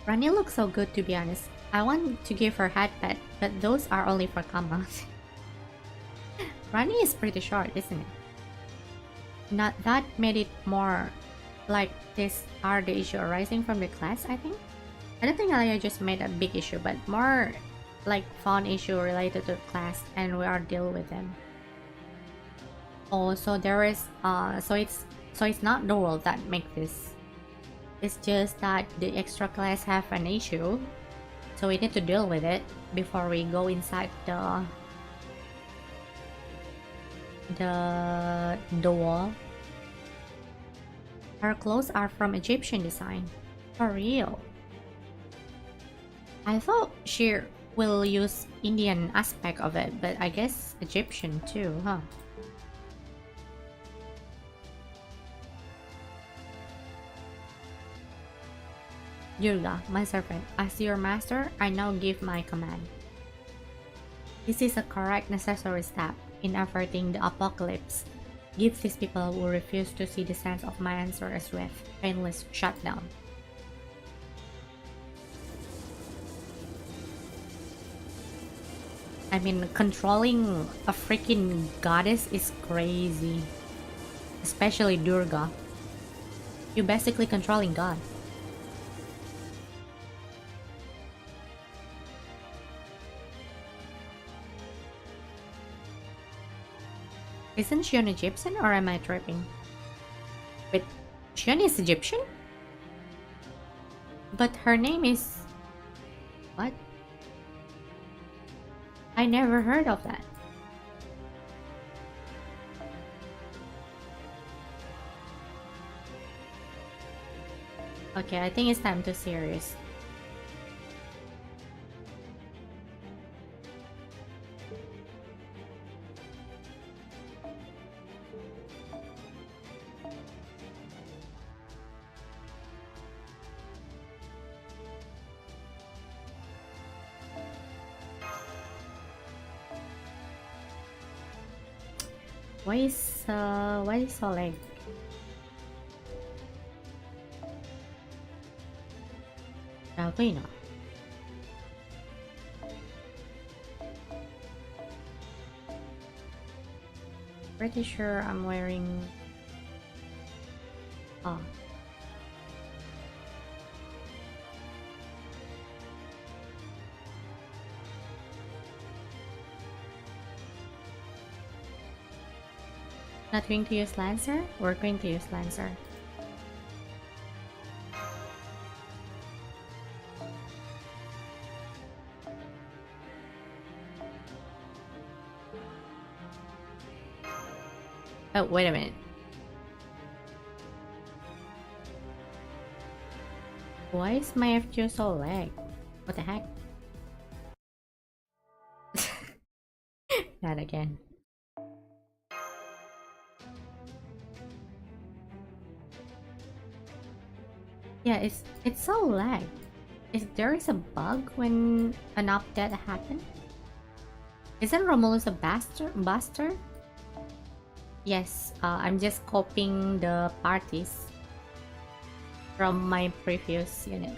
[SPEAKER 1] Rani looks so good, to be honest. I want to give her head pet, but those are only for commas. Rani is pretty short, isn't it? Not that made it more like this are the issue arising from the class, I think. I don't think Alaya just made a big issue, but more like fun issue related to class, and we are deal with them. Oh, so there is so it's not the world that make this. It's just that the extra class have an issue, so we need to deal with it before we go inside the wall. Her clothes are from Egyptian design. For real. I thought she will use Indian aspect of it, but I guess Egyptian too, huh? Durga, my servant, as your master, I now give my command. This is a correct necessary step in averting the apocalypse. Give these people who refuse to see the sense of my answer a swift, painless shutdown. I mean, controlling a freaking goddess is crazy. Especially Durga. You're basically controlling God. Isn't Shion Egyptian, or am I tripping? Wait, Shion is Egyptian? But her name is... what? I never heard of that. Okay, I think it's time to serious. Why is so like... Ravina. Pretty sure I'm wearing... ah. Not going to use Lancer? We're going to use Lancer. Oh, wait a minute. Why is my FQ so lag? What the heck? that again. Yeah, it's so lagged. Is there a bug when an update happens? Isn't Romulus a buster? Yes, I'm just copying the parties from my previous unit.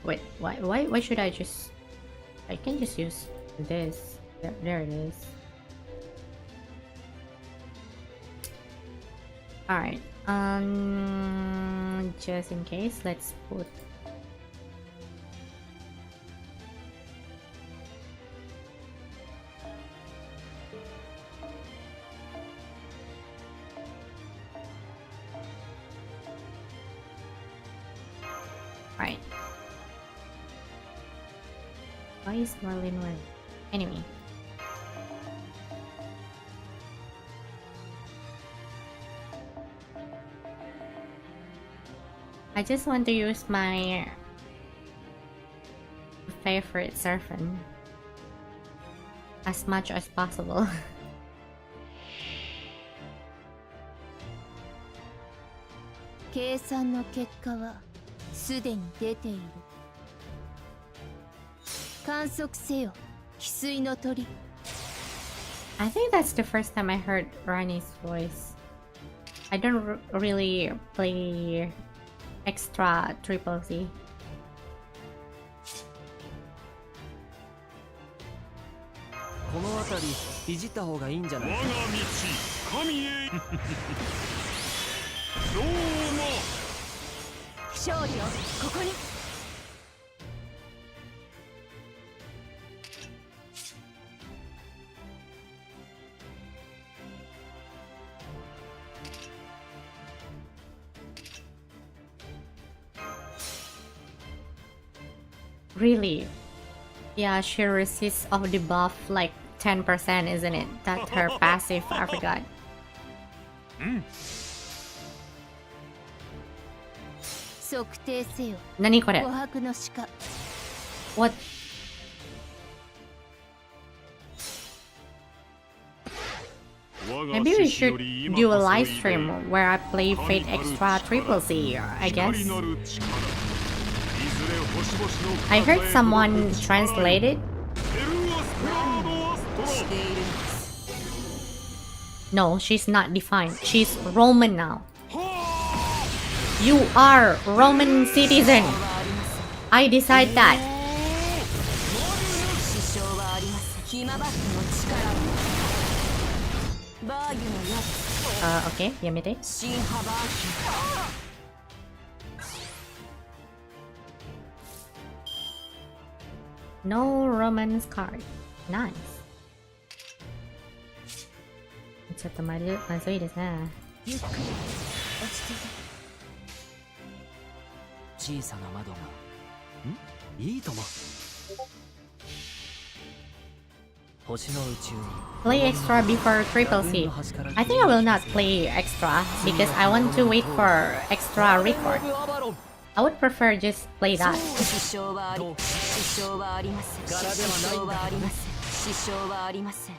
[SPEAKER 1] Wait, why should I just... I can just use this. There it is. Alright, just in case, let's put... Right. Why is Merlin red? Anyway. I just want to use my favorite servant as much as possible.
[SPEAKER 3] 計算の結果はすでに出ている。観測せよ、翡翠の鳥。
[SPEAKER 1] I think that's the first time I heard Rani's voice. I don't really play extra triple C.
[SPEAKER 4] この辺りいじった方がいいんじゃない？我が道、神へ。どうも。
[SPEAKER 3] 勝利をここに。
[SPEAKER 1] Really? Yeah, she resists of the buff like 10%, isn't it? That's her passive, I forgot. Nani kore? What? Maybe we should do a live stream where I play Fate Extra Triple C, I guess. I heard someone translate it. No, she's not defined. She's Roman now. You are Roman citizen. I decide that. Okay, Yamete. No romance card. Nice. ちょっとまずいですね。
[SPEAKER 3] ゆっくり落ち着いて。
[SPEAKER 4] 小さな窓が。いいとも。星の宇宙に。
[SPEAKER 1] Play extra before triple C. I think I will not play extra because I want to wait for extra record. I would prefer just play that.
[SPEAKER 2] 支障はありません。支障はありません。支障はありません。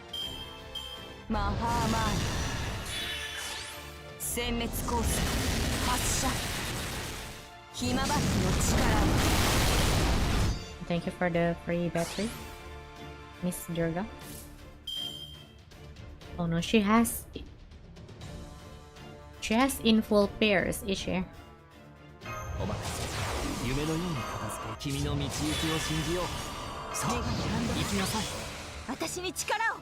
[SPEAKER 2] マハーマーニ殲滅コース発射ヒマバックの力
[SPEAKER 1] Thank you for the free battery, Miss Durga. Oh no, she has in full pairs, is she?
[SPEAKER 4] お任せ。夢のように片付け君の道行きを信じよう。さあ、行きなさい。
[SPEAKER 3] 私に力を。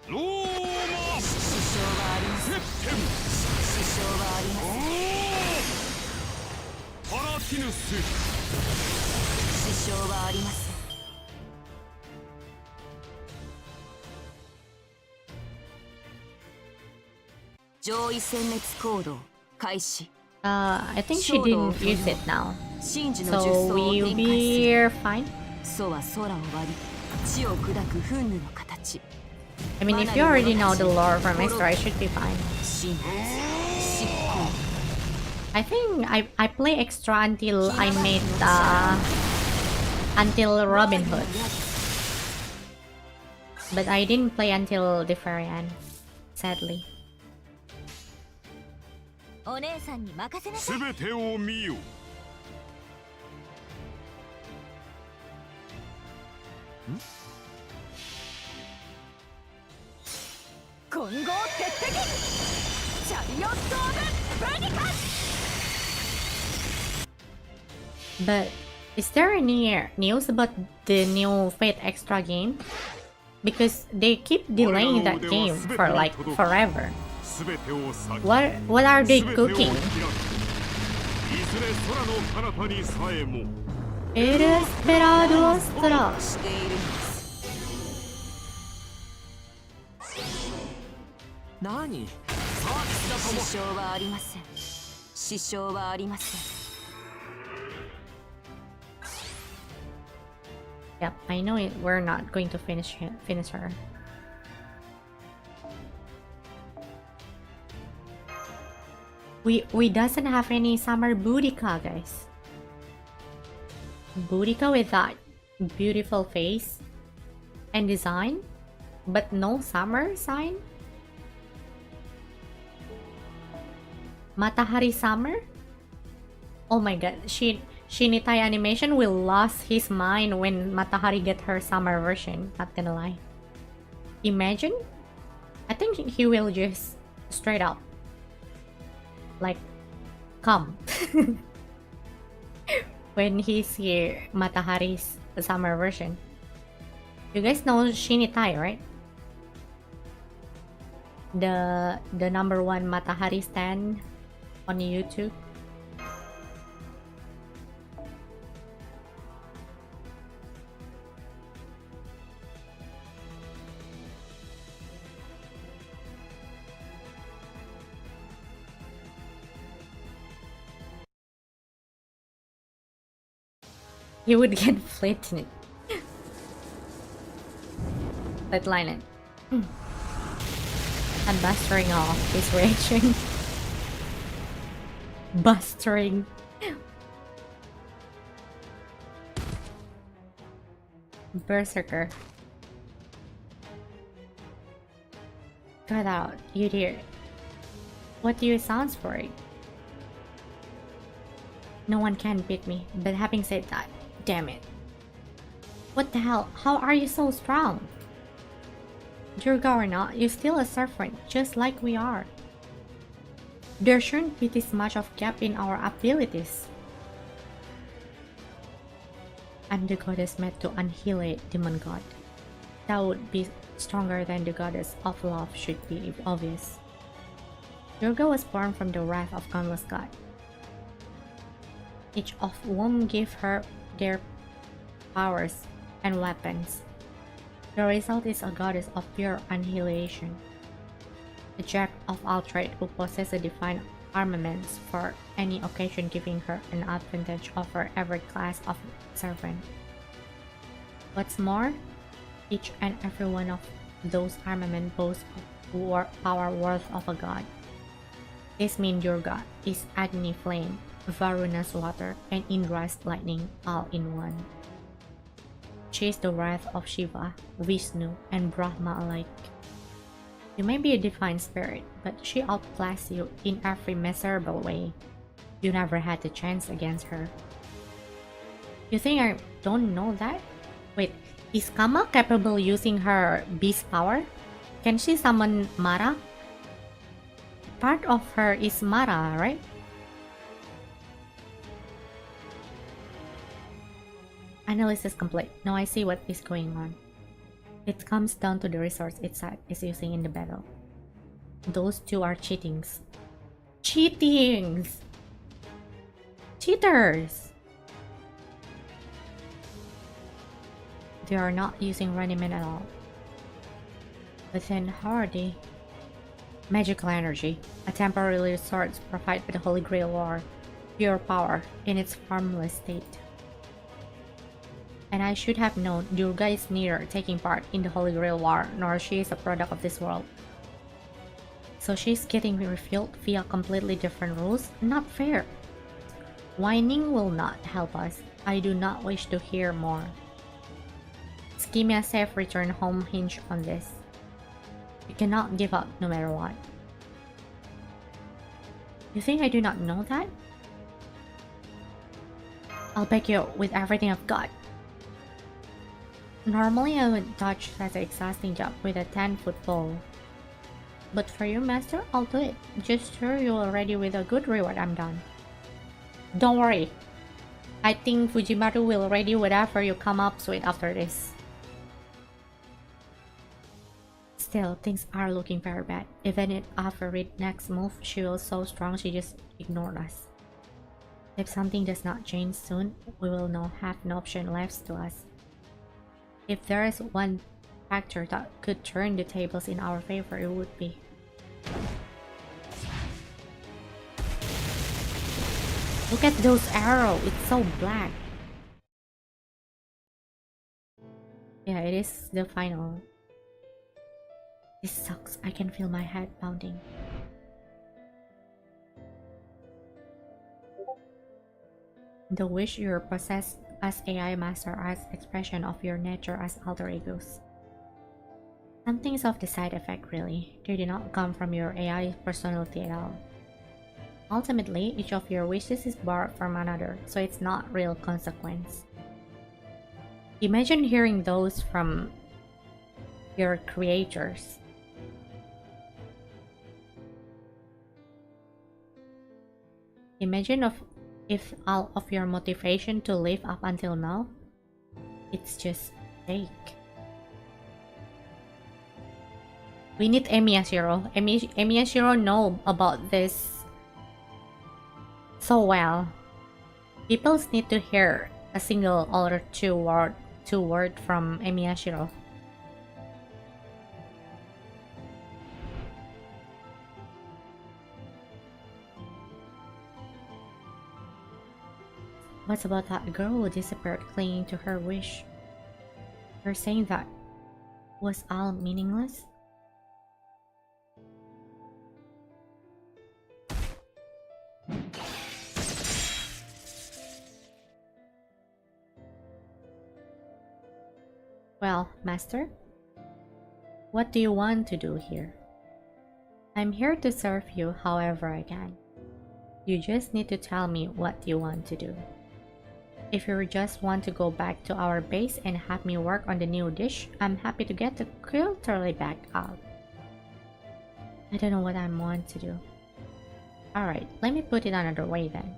[SPEAKER 4] ローマ。
[SPEAKER 2] 支障はありません。支障はありません。
[SPEAKER 4] パラティヌス。
[SPEAKER 2] 支障はありません。上位殲滅行動開始。
[SPEAKER 1] I think she didn't use it now,
[SPEAKER 2] 真珠の術
[SPEAKER 1] so
[SPEAKER 2] 装を
[SPEAKER 1] we'll
[SPEAKER 2] 展開
[SPEAKER 1] be fine.
[SPEAKER 2] す。楚は空を割り、地を砕く憤怒の形。
[SPEAKER 1] I mean, if you already know the lore from extra, I should be fine.
[SPEAKER 2] 真実、執行。
[SPEAKER 1] I think I play extra until I made until Robin Hood. But I didn't play until the very end, sadly.
[SPEAKER 3] お姉さんに任せなさい。
[SPEAKER 5] 全てを見よ。
[SPEAKER 3] 混合鉄壁チャリオット・オブ・ブリカス。
[SPEAKER 1] But is there any news about the new Fate Extra game? Because they keep delaying that game for like forever.
[SPEAKER 5] 全てを裂き
[SPEAKER 1] What are they
[SPEAKER 5] 全てを開き
[SPEAKER 1] cooking?
[SPEAKER 5] いずれ空の彼方にさえも
[SPEAKER 1] El Esperado Astra.
[SPEAKER 2] しているのです
[SPEAKER 4] 何サービスだとも
[SPEAKER 2] 支障はありません支障はありません
[SPEAKER 1] Yep, I know it. We're not going to finish her. We doesn't have any summer Boudica, guys. Boudica with that beautiful face and design, but no summer sign. Matahari summer. Oh my god, Shinitai animation will lose his mind when Matahari get her summer version, not gonna lie. Imagine? I think he will just straight up like come when he see Matahari's summer version. You guys know Shinitai, right? The #1 Matahari stan on YouTube. He would get flattened. Flatline it. I'm bustering off his reaction. Bustering. Berserker. Cut out, you dear. What do you sounds for it? No one can beat me, but having said that, damn it. What the hell? How are you so strong? Durga or not, you're still a servant, just like we are. There shouldn't be this much of gap in our abilities. I'm the goddess meant to annihilate demon god. That would be stronger than the goddess of love should be obvious. Durga was born from the wrath of countless god, each of whom gave her their powers and weapons. The result is a goddess of pure annihilation, a jack of all trades who possesses divine armaments for any occasion, giving her an advantage over every class of servant. What's more, each and every one of those armaments boasts power worth of a god. This means Durga is Agni flame, Varuna's water, and Indra's lightning all in one. She is the wrath of Shiva, Vishnu, and Brahma alike. You may be a divine spirit, but she outclasses you in every measurable way. You never had a chance against her. You think I don't know that? Wait, is Kama capable using her beast power? Can she summon Mara? Part of her is Mara, right? Analysis complete. Now I see what is going on. It comes down to the resource its side is using in the battle. Those two are cheatings. Cheatings! Cheaters! They are not using running men at all. But then how are they? Magical energy. A temporary source provided by the Holy Grail War. Pure power in its formless state. And I should have known Durga is neither taking part in the Holy Grail War, nor she is a product of this world. So she's getting refueled via completely different rules? Not fair. Whining will not help us. I do not wish to hear more. Tsukimiya's safe return home hinge on this. You cannot give up no matter what. You think I do not know that? I'll back you with everything I've got. Normally I would touch such an exhausting job with a 10-foot pole. But for you, Master, I'll do it. Just sure you are ready with a good reward. I'm done. Don't worry. I think Fujimaru will ready whatever you come up with after this. Still, things are looking very bad. Even if after Reed's next move, she was so strong she just ignored us. If something does not change soon, we will have no option left to us. If there is one factor that could turn the tables in our favor, it would be. Look at those arrows, it's so black. Yeah, it is the final. This sucks, I can feel my head pounding. The wish you are possessed as AI master as expression of your nature as alter egos. Something is of the side effect really. They do not come from your AI personality at all. Ultimately, each of your wishes is borrowed from another, so it's not real consequence. Imagine hearing those from your creators. Imagine if all of your motivation to live up until now, it's just fake. We need Emiyashiro. Emiyashiro know about this so well. People need to hear a single or two word from Emiyashiro. What's about that girl who disappeared clinging to her wish? You're saying that was all meaningless? Well, Master, what do you want to do here? I'm here to serve you however I can. You just need to tell me what you want to do. If you just want to go back to our base and have me work on the new dish, I'm happy to get the culturally back out. I don't know what I want to do. Alright, let me put it another way then.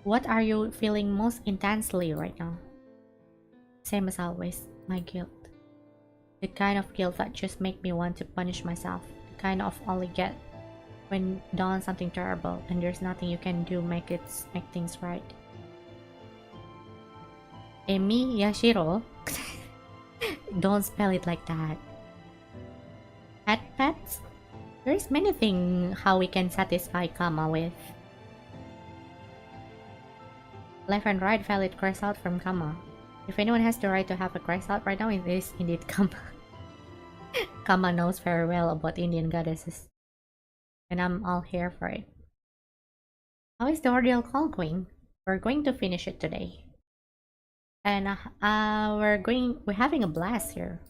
[SPEAKER 1] What are you feeling most intensely right now? Same as always, my guilt. The kind of guilt that just makes me want to punish myself. The kind of only get when done something terrible and there's nothing you can do make things right. Emiyashiro? Don't spell it like that. Pets? There's many things how we can satisfy Kama with. Left and right valid cries out from Kama. If anyone has the right to have a cries out right now, it is indeed Kama. Kama knows very well about Indian goddesses. And I'm all here for it. How is the ordeal call going? We're going to finish it today. And we're having a blast here.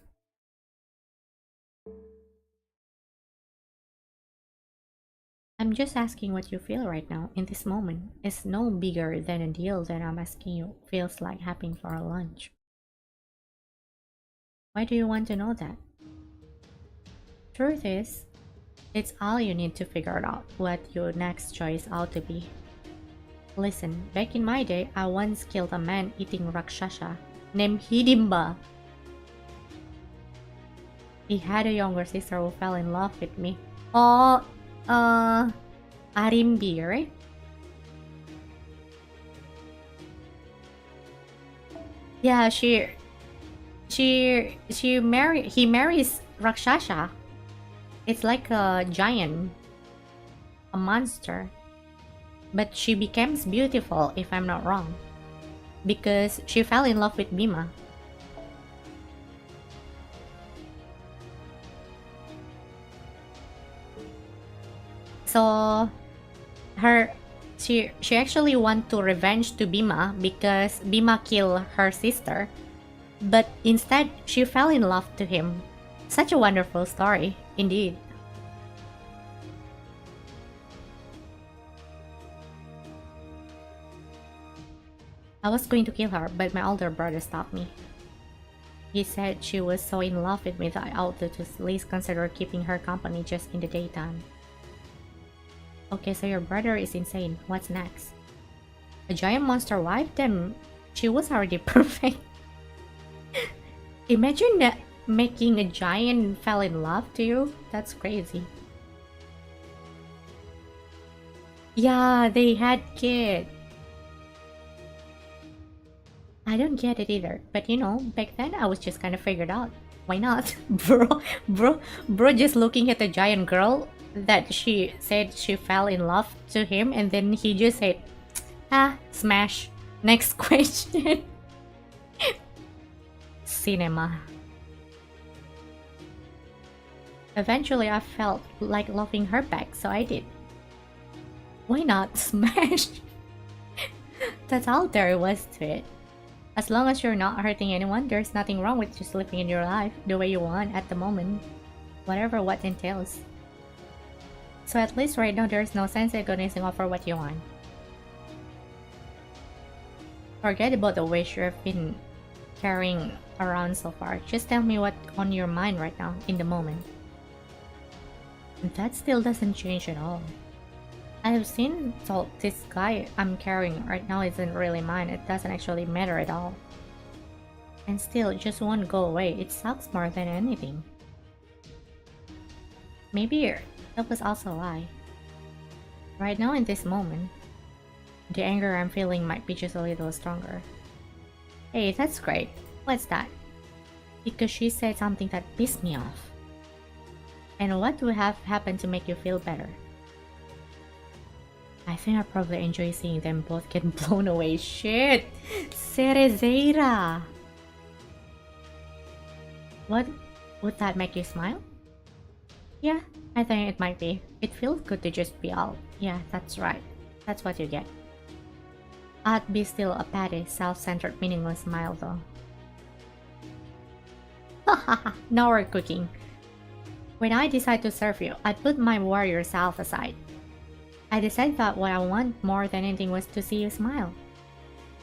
[SPEAKER 1] I'm just asking what you feel right now in this moment. It's no bigger than a deal that I'm asking you feels like having for a lunch. Why do you want to know that? Truth is, it's all you need to figure out what your next choice ought to be. Listen, back in my day, I once killed a man eating Rakshasa named Hidimba. He had a younger sister who fell in love with me. Oh, Arimbi, right? Yeah, he marries Rakshasa. It's like a giant, a monster. But she becomes beautiful, if I'm not wrong, because she fell in love with Bhima. So, She actually want to revenge to Bima because Bima killed her sister, but instead she fell in love to him. Such a wonderful story, indeed. I was going to kill her, but my older brother stopped me. He said she was so in love with me that I ought to at least consider keeping her company just in the daytime. Okay, so your brother is insane. What's next? A giant monster wife? Then she was already perfect. Imagine that making a giant fell in love to you. That's crazy. Yeah, they had kids. I don't get it either. But you know, back then I was just kind of figured out. Why not? Bro just looking at the giant girl that she said she fell in love to him, and then he just said, ah, smash. Next question. Cinema. Eventually I felt like loving her back, so I did. Why not smash? That's all there was to it. As long as you're not hurting anyone, there's nothing wrong with just living in your life the way you want at the moment. Whatever what entails. So at least right now there's no sense in agonizing over what you want. Forget about the wish you've been carrying around so far. Just tell me what's on your mind right now, in the moment. And that still doesn't change at all. I have seen, so this guy I'm carrying right now isn't really mine. It doesn't actually matter at all. And still, it just won't go away. It sucks more than anything. Maybe that was also a lie. Right now in this moment, the anger I'm feeling might be just a little stronger. Hey, that's great. What's that? Because she said something that pissed me off. And what would have happened to make you feel better? I think I probably enjoy seeing them both get blown away. Shit! Cerezeira! What? Would that make you smile? Yeah, I think it might be. It feels good to just be out. Yeah, that's right. That's what you get. I'd be still a petty, self-centered, meaningless smile though. Hahaha, now we're cooking. When I decide to serve you, I put my warrior self aside. I decided that what I want more than anything was to see you smile.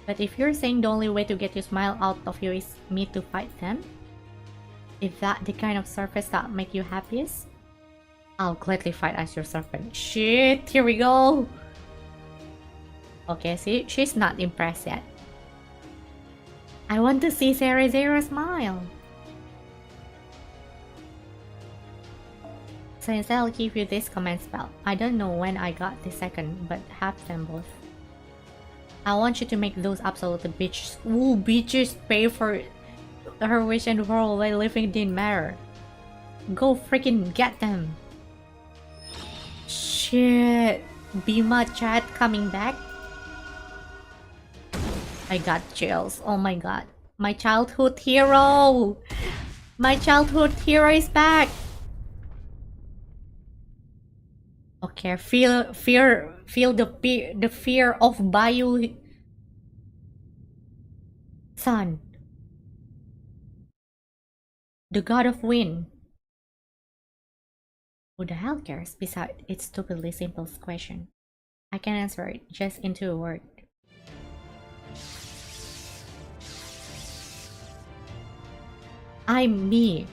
[SPEAKER 1] But if you're saying the only way to get you smile out of you is me to fight them, if that the kind of surface that make you happiest, I'll gladly fight as your servant. Shit, here we go. Okay, see, she's not impressed yet. I want to see Cerezeira smile. So instead I'll give you this command spell. I don't know when I got the second, but have them both. I want you to make those absolute bitches, bitches pay for her wish in the world while living didn't matter. Go freaking get them. Shit. Bima chat coming back? I got chills. Oh my god. My childhood hero! My childhood hero is back! Okay, feel the fear of Bayu Sun, the god of wind. Who the hell cares? Besides, it's stupidly simple question. I can answer it just into a word. I'm me.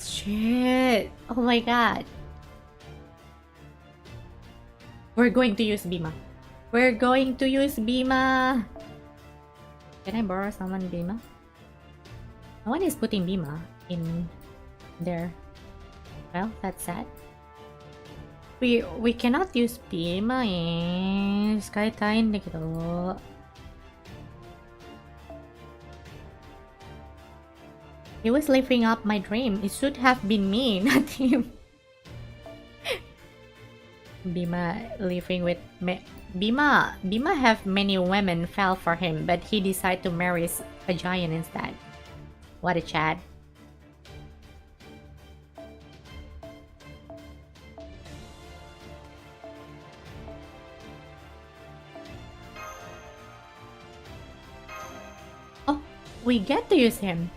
[SPEAKER 1] Shit! Oh my god. We're going to use Bima. We're going to use Bima. Can I borrow someone Bima? No one is putting Bima in there. Well, that's sad. We cannot use Bima eh. Sky tayo na gitu. He was living up my dream. It should have been me, not him. Bima living with Bima have many women fell for him, but he decided to marry a giant instead. What a Chad. we get to use him.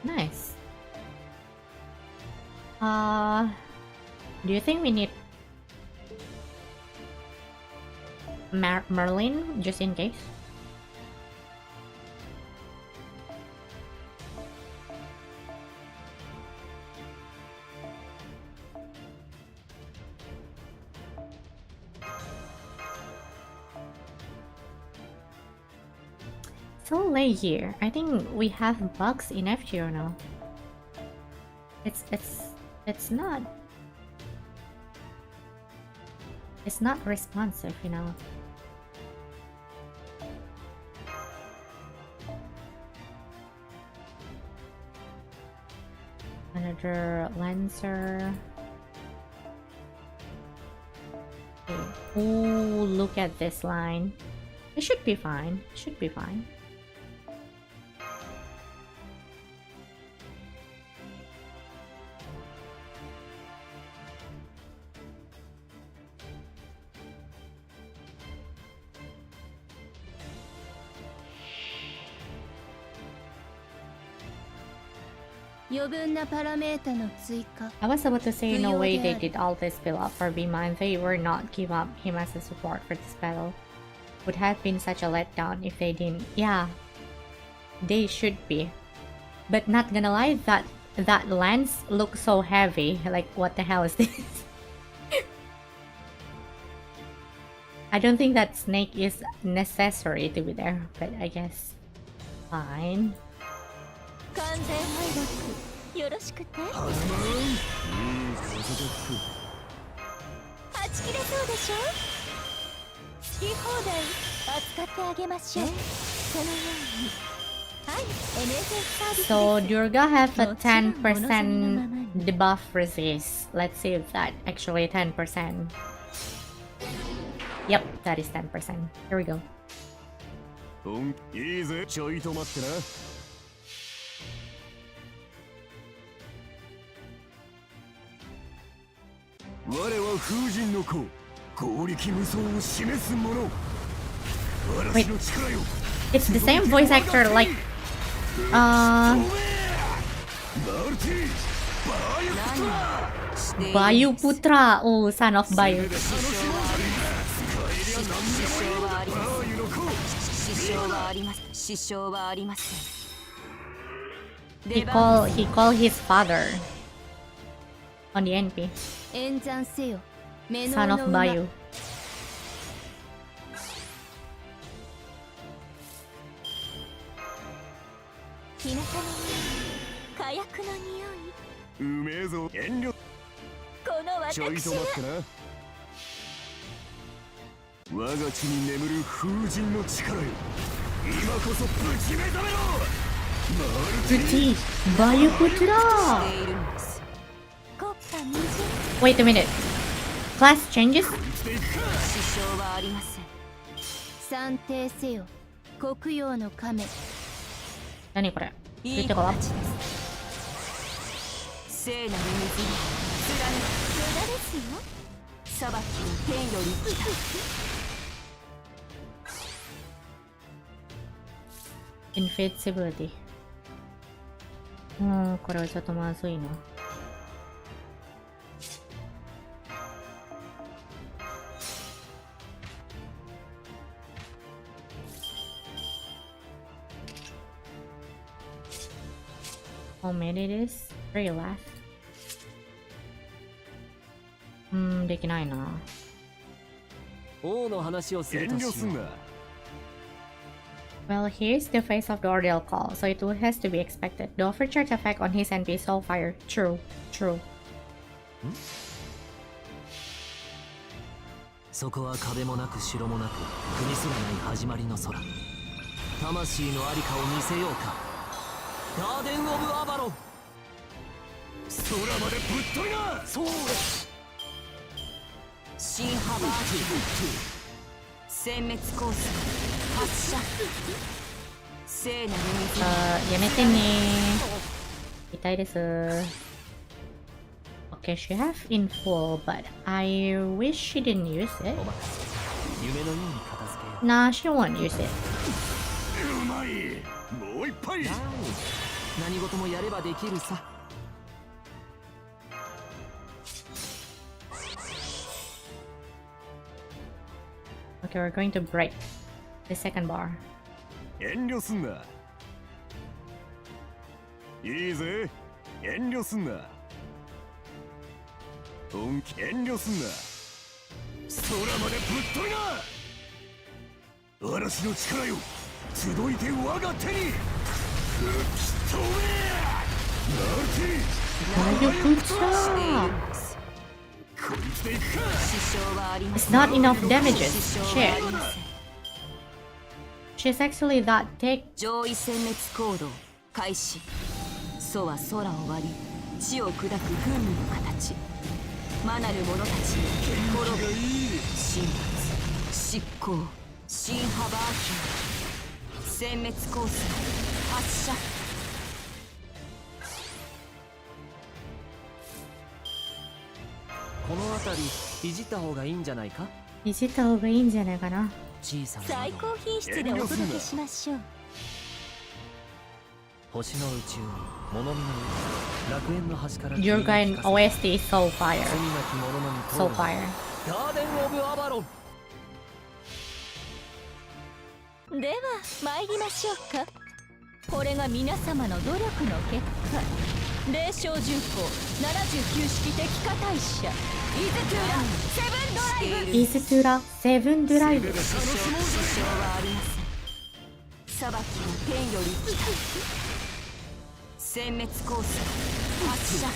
[SPEAKER 1] Nice. Do you think we need Merlin just in case? So late here. I think we have bugs in FGO now. It's not. It's not responsive, you know. Another Lancer. Okay. Ooh, look at this line. It should be fine. Should be fine. I was about to say no way they did all this build up for V-Man. They were not give up him as a support for this battle. Would have been such a letdown if they didn't. Yeah, they should be. But not gonna lie, that lance looks so heavy. Like, what the hell is this? I don't think that snake is necessary to be there, but I guess fine.
[SPEAKER 3] 完全敗北よろしくてはち切れそうでしょ好き放題扱ってあげましょうそのようにはい NSS サービスです
[SPEAKER 1] So Durga have a 10% debuff resist. Let's see if that actually 10%. Yep, that is 10%. Here we go.
[SPEAKER 5] いいぜちょいと待ってな我は風神の子合力無双を示す者
[SPEAKER 1] Wait, it's the same voice actor like Bayu Putra. Oh, son of Bayu. He call his father on the NP. Son of Bayu. Bayu Putra. Wait a minute. Class changes?
[SPEAKER 3] 算定せよ黒曜の亀
[SPEAKER 1] 何これ出てこら
[SPEAKER 2] 聖なる水に貫く無駄ですよ裁きの天より来た
[SPEAKER 1] Invincibility これはちょっとまずいなHow many it is? 3 left. できないな。
[SPEAKER 4] 王の話をするとしよう。
[SPEAKER 1] Well, here's the face of the Ordeal call, so it has to be expected. The overcharge effect on his NP is Soulfire. True.
[SPEAKER 4] そこは壁もなく城もなく国すらない始まりの空。魂のありかを見せようか。ガーデン・オブ・アバロン
[SPEAKER 5] 空までぶっ飛びなそう
[SPEAKER 2] 新ハバーキ殲滅コース発射聖なる水
[SPEAKER 1] やめてね痛いです Okay, she have in full, but I wish she didn't use it. Nah, she won't use it.
[SPEAKER 5] 杯もう一杯。
[SPEAKER 4] 何事もやればできるさ。
[SPEAKER 1] Okay, we're going to break the second bar.
[SPEAKER 5] 遠慮すんな。いいぜ、遠慮すんな。本気遠慮すんな。空までぶっ飛びな。嵐の力よ、集いて我が手に。吹き飛べ。マルティ。
[SPEAKER 1] Why you good job?
[SPEAKER 5] こいつでいくか。
[SPEAKER 1] It's not enough damages. Shit. She's actually that thick.
[SPEAKER 2] 上位殲滅行動開始。楚は空を割り地を砕く風味の形。魔なる者たち滅ぶ。神罰執行新ハバーキュー殲滅コース発射。
[SPEAKER 4] この辺りいじった方がいいんじゃないか。
[SPEAKER 1] いじった方がいいんじゃないかな。
[SPEAKER 4] 小さな
[SPEAKER 3] 最高品質でお届けしましょう。
[SPEAKER 4] 星の宇宙に物見の海楽園の端から
[SPEAKER 1] Durga in OST is so fire.
[SPEAKER 4] 罪なき者のに
[SPEAKER 1] So fire.
[SPEAKER 4] ガーデン・オブ・アバロン。
[SPEAKER 3] では参りましょうか。これが皆様の努力の結果。霊障重工79式敵化大者イズトゥーラセブンドライブ。
[SPEAKER 1] イズトゥラセブンドライブ。
[SPEAKER 2] 支障はありません。裁きは天より来た。殲滅コース発射。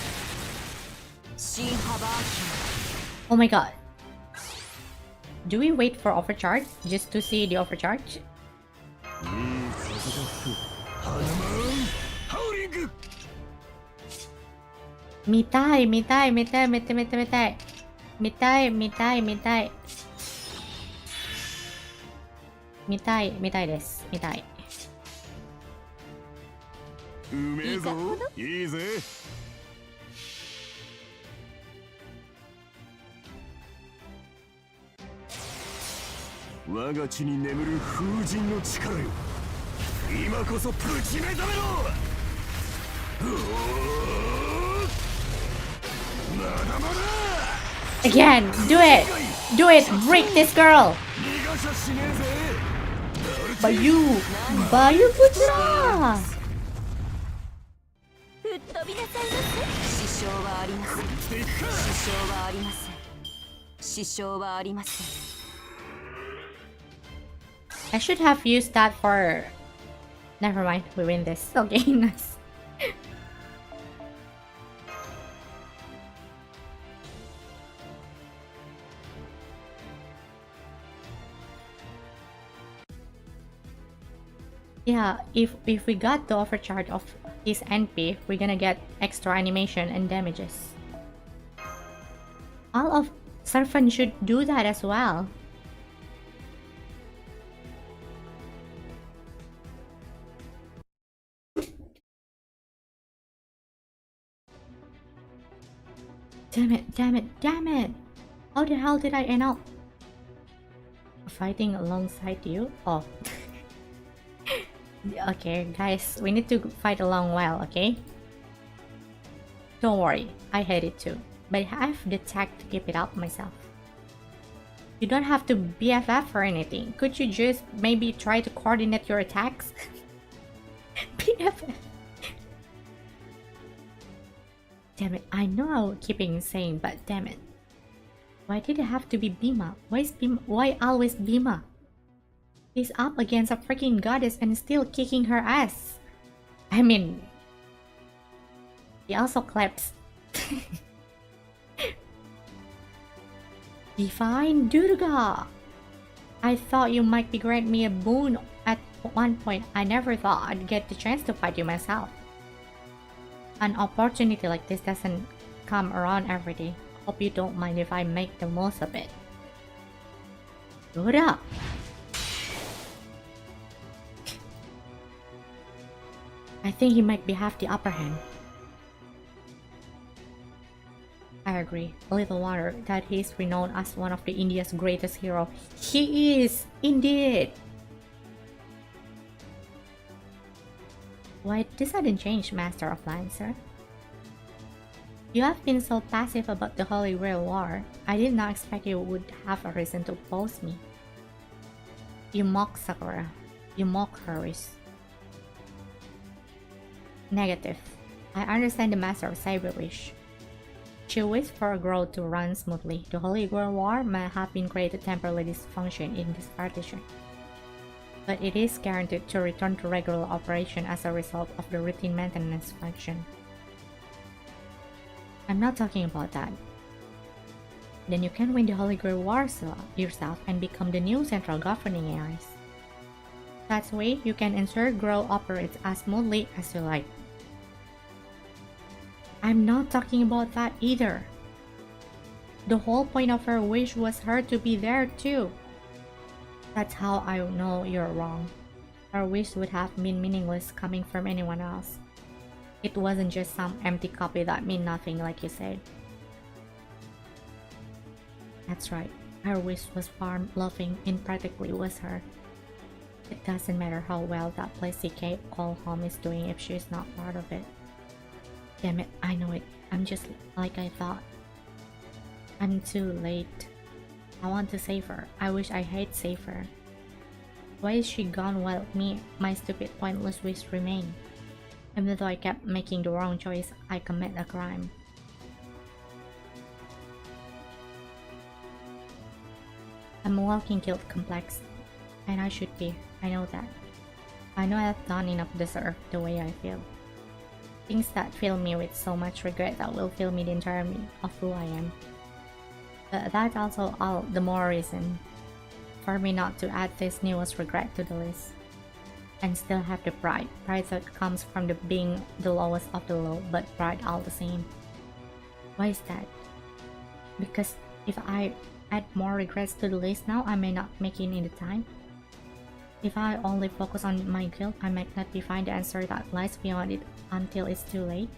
[SPEAKER 2] 新ハバーキ
[SPEAKER 1] Oh my god. Do we wait for overcharge just to see the overcharge?
[SPEAKER 5] ハナマンハウリング。
[SPEAKER 1] 見たい見たい見たい見たい見たい見たい見たい見たい見たい見たい見たいです見たい。
[SPEAKER 5] うめえぞ。いいぜ。我が地に眠る風神の力よ、今こそぶち目覚めろ。まだまだ。
[SPEAKER 1] Again, do it! Do it! Break this girl!
[SPEAKER 5] 逃がしゃしねえぜ。
[SPEAKER 1] Bayu! Bayu Putra!
[SPEAKER 3] 吹っ飛びなさいま
[SPEAKER 2] 支障はありません。支障はありません。支障はありません。
[SPEAKER 1] I should have used that for... Never mind, we win this. Okay, nice. Yeah, if we got the overcharge of his NP, we're gonna get extra animation and damages. All of Serpent should do that as well. Damn it, damn it, damn it! How the hell did I end up fighting alongside you? Oh. Okay, guys, we need to fight along well, okay? Don't worry, I hate it too. But I have the tact to keep it up myself. You don't have to BFF or anything. Could you just maybe try to coordinate your attacks? BFF. Damn it, I know I was keeping insane, but damn it. Why did it have to be Bima? Why always Bima? He's up against a freaking goddess and still kicking her ass. I mean, he also claps. Divine Durga! I thought you might be grant me a boon at one point. I never thought I'd get the chance to fight you myself. An opportunity like this doesn't come around every day. Hope you don't mind if I make the most of it. Durga! I think he might be have the upper hand. I agree. A little wonder that he is renowned as one of the India's greatest hero. He is, indeed. Why this sudden change, Master of Lancer? You have been so passive about the Holy Grail War. I did not expect you would have a reason to oppose me. You mock Sakura. You mock her wish. Negative. I understand the Master of Saber wish. She wished for growth to run smoothly. The Holy Grail War may have been created temporary dysfunction in this partition, but it is guaranteed to return to regular operation as a result of the routine maintenance function. I'm not talking about that. Then you can win the Holy Grail War yourself and become the new central governing areas. That way, you can ensure growth operates as smoothly as you like. I'm not talking about that either. The whole point of her wish was her to be there too. That's how I know you're wrong. Her wish would have been meaningless coming from anyone else. It wasn't just some empty copy that meant nothing, like you said. That's right. Her wish was farm-loving and practically was her. It doesn't matter how well that place she called home is doing if she's not part of it. Damn it, I know it. I'm just like I thought. I'm too late. I want to save her. I wish I had saved her. Why is she gone while my stupid pointless wish remain? Even though I kept making the wrong choice, I commit a crime. I'm a walking guilt complex, and I should be. I know that. I know I've done enough to deserve the way I feel. Things that fill me with so much regret that will fill me the entire me of who I am. But that's also all the more reason for me not to add this newest regret to the list. And still have the pride that comes from being the lowest of the low, but pride all the same. Why is that? Because if I add more regrets to the list now, I may not make it in the time. If I only focus on my guilt, I might not find the answer that lies beyond it until it's too late.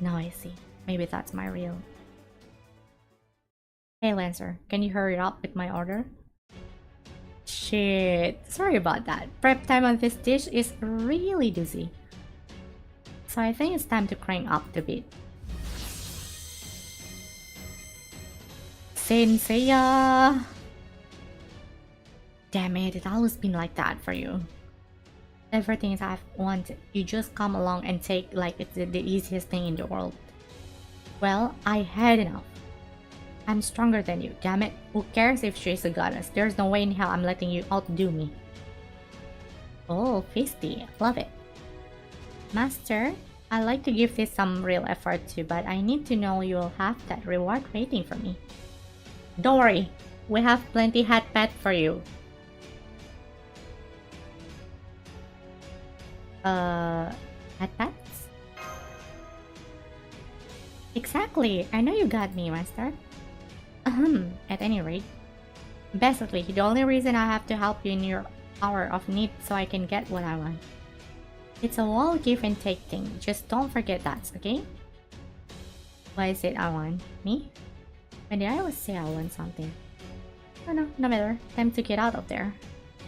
[SPEAKER 1] Now I see. Maybe that's my real. Hey Lancer, can you hurry up with my order? Shit, sorry about that. Prep time on this dish is really doozy. So I think it's time to crank up the beat. Senseiya! Damn it, it's always been like that for you. Everything I've wanted, you just come along and take like it's the easiest thing in the world. Well, I had enough. I'm stronger than you, damn it. Who cares if she's a goddess? There's no way in hell I'm letting you outdo me. Oh, feisty. Love it. Master, I'd like to give this some real effort too, but I need to know you'll have that reward waiting for me. Don't worry. We have plenty hat pet for you. Hat pets? Exactly. I know you got me, Master. At any rate. Basically, the only reason I have to help you in your hour of need so I can get what I want. It's a all give and take thing, just don't forget that, okay? What is it I want? Me? When did I always say I want something? Oh no, no matter. Time to get out of there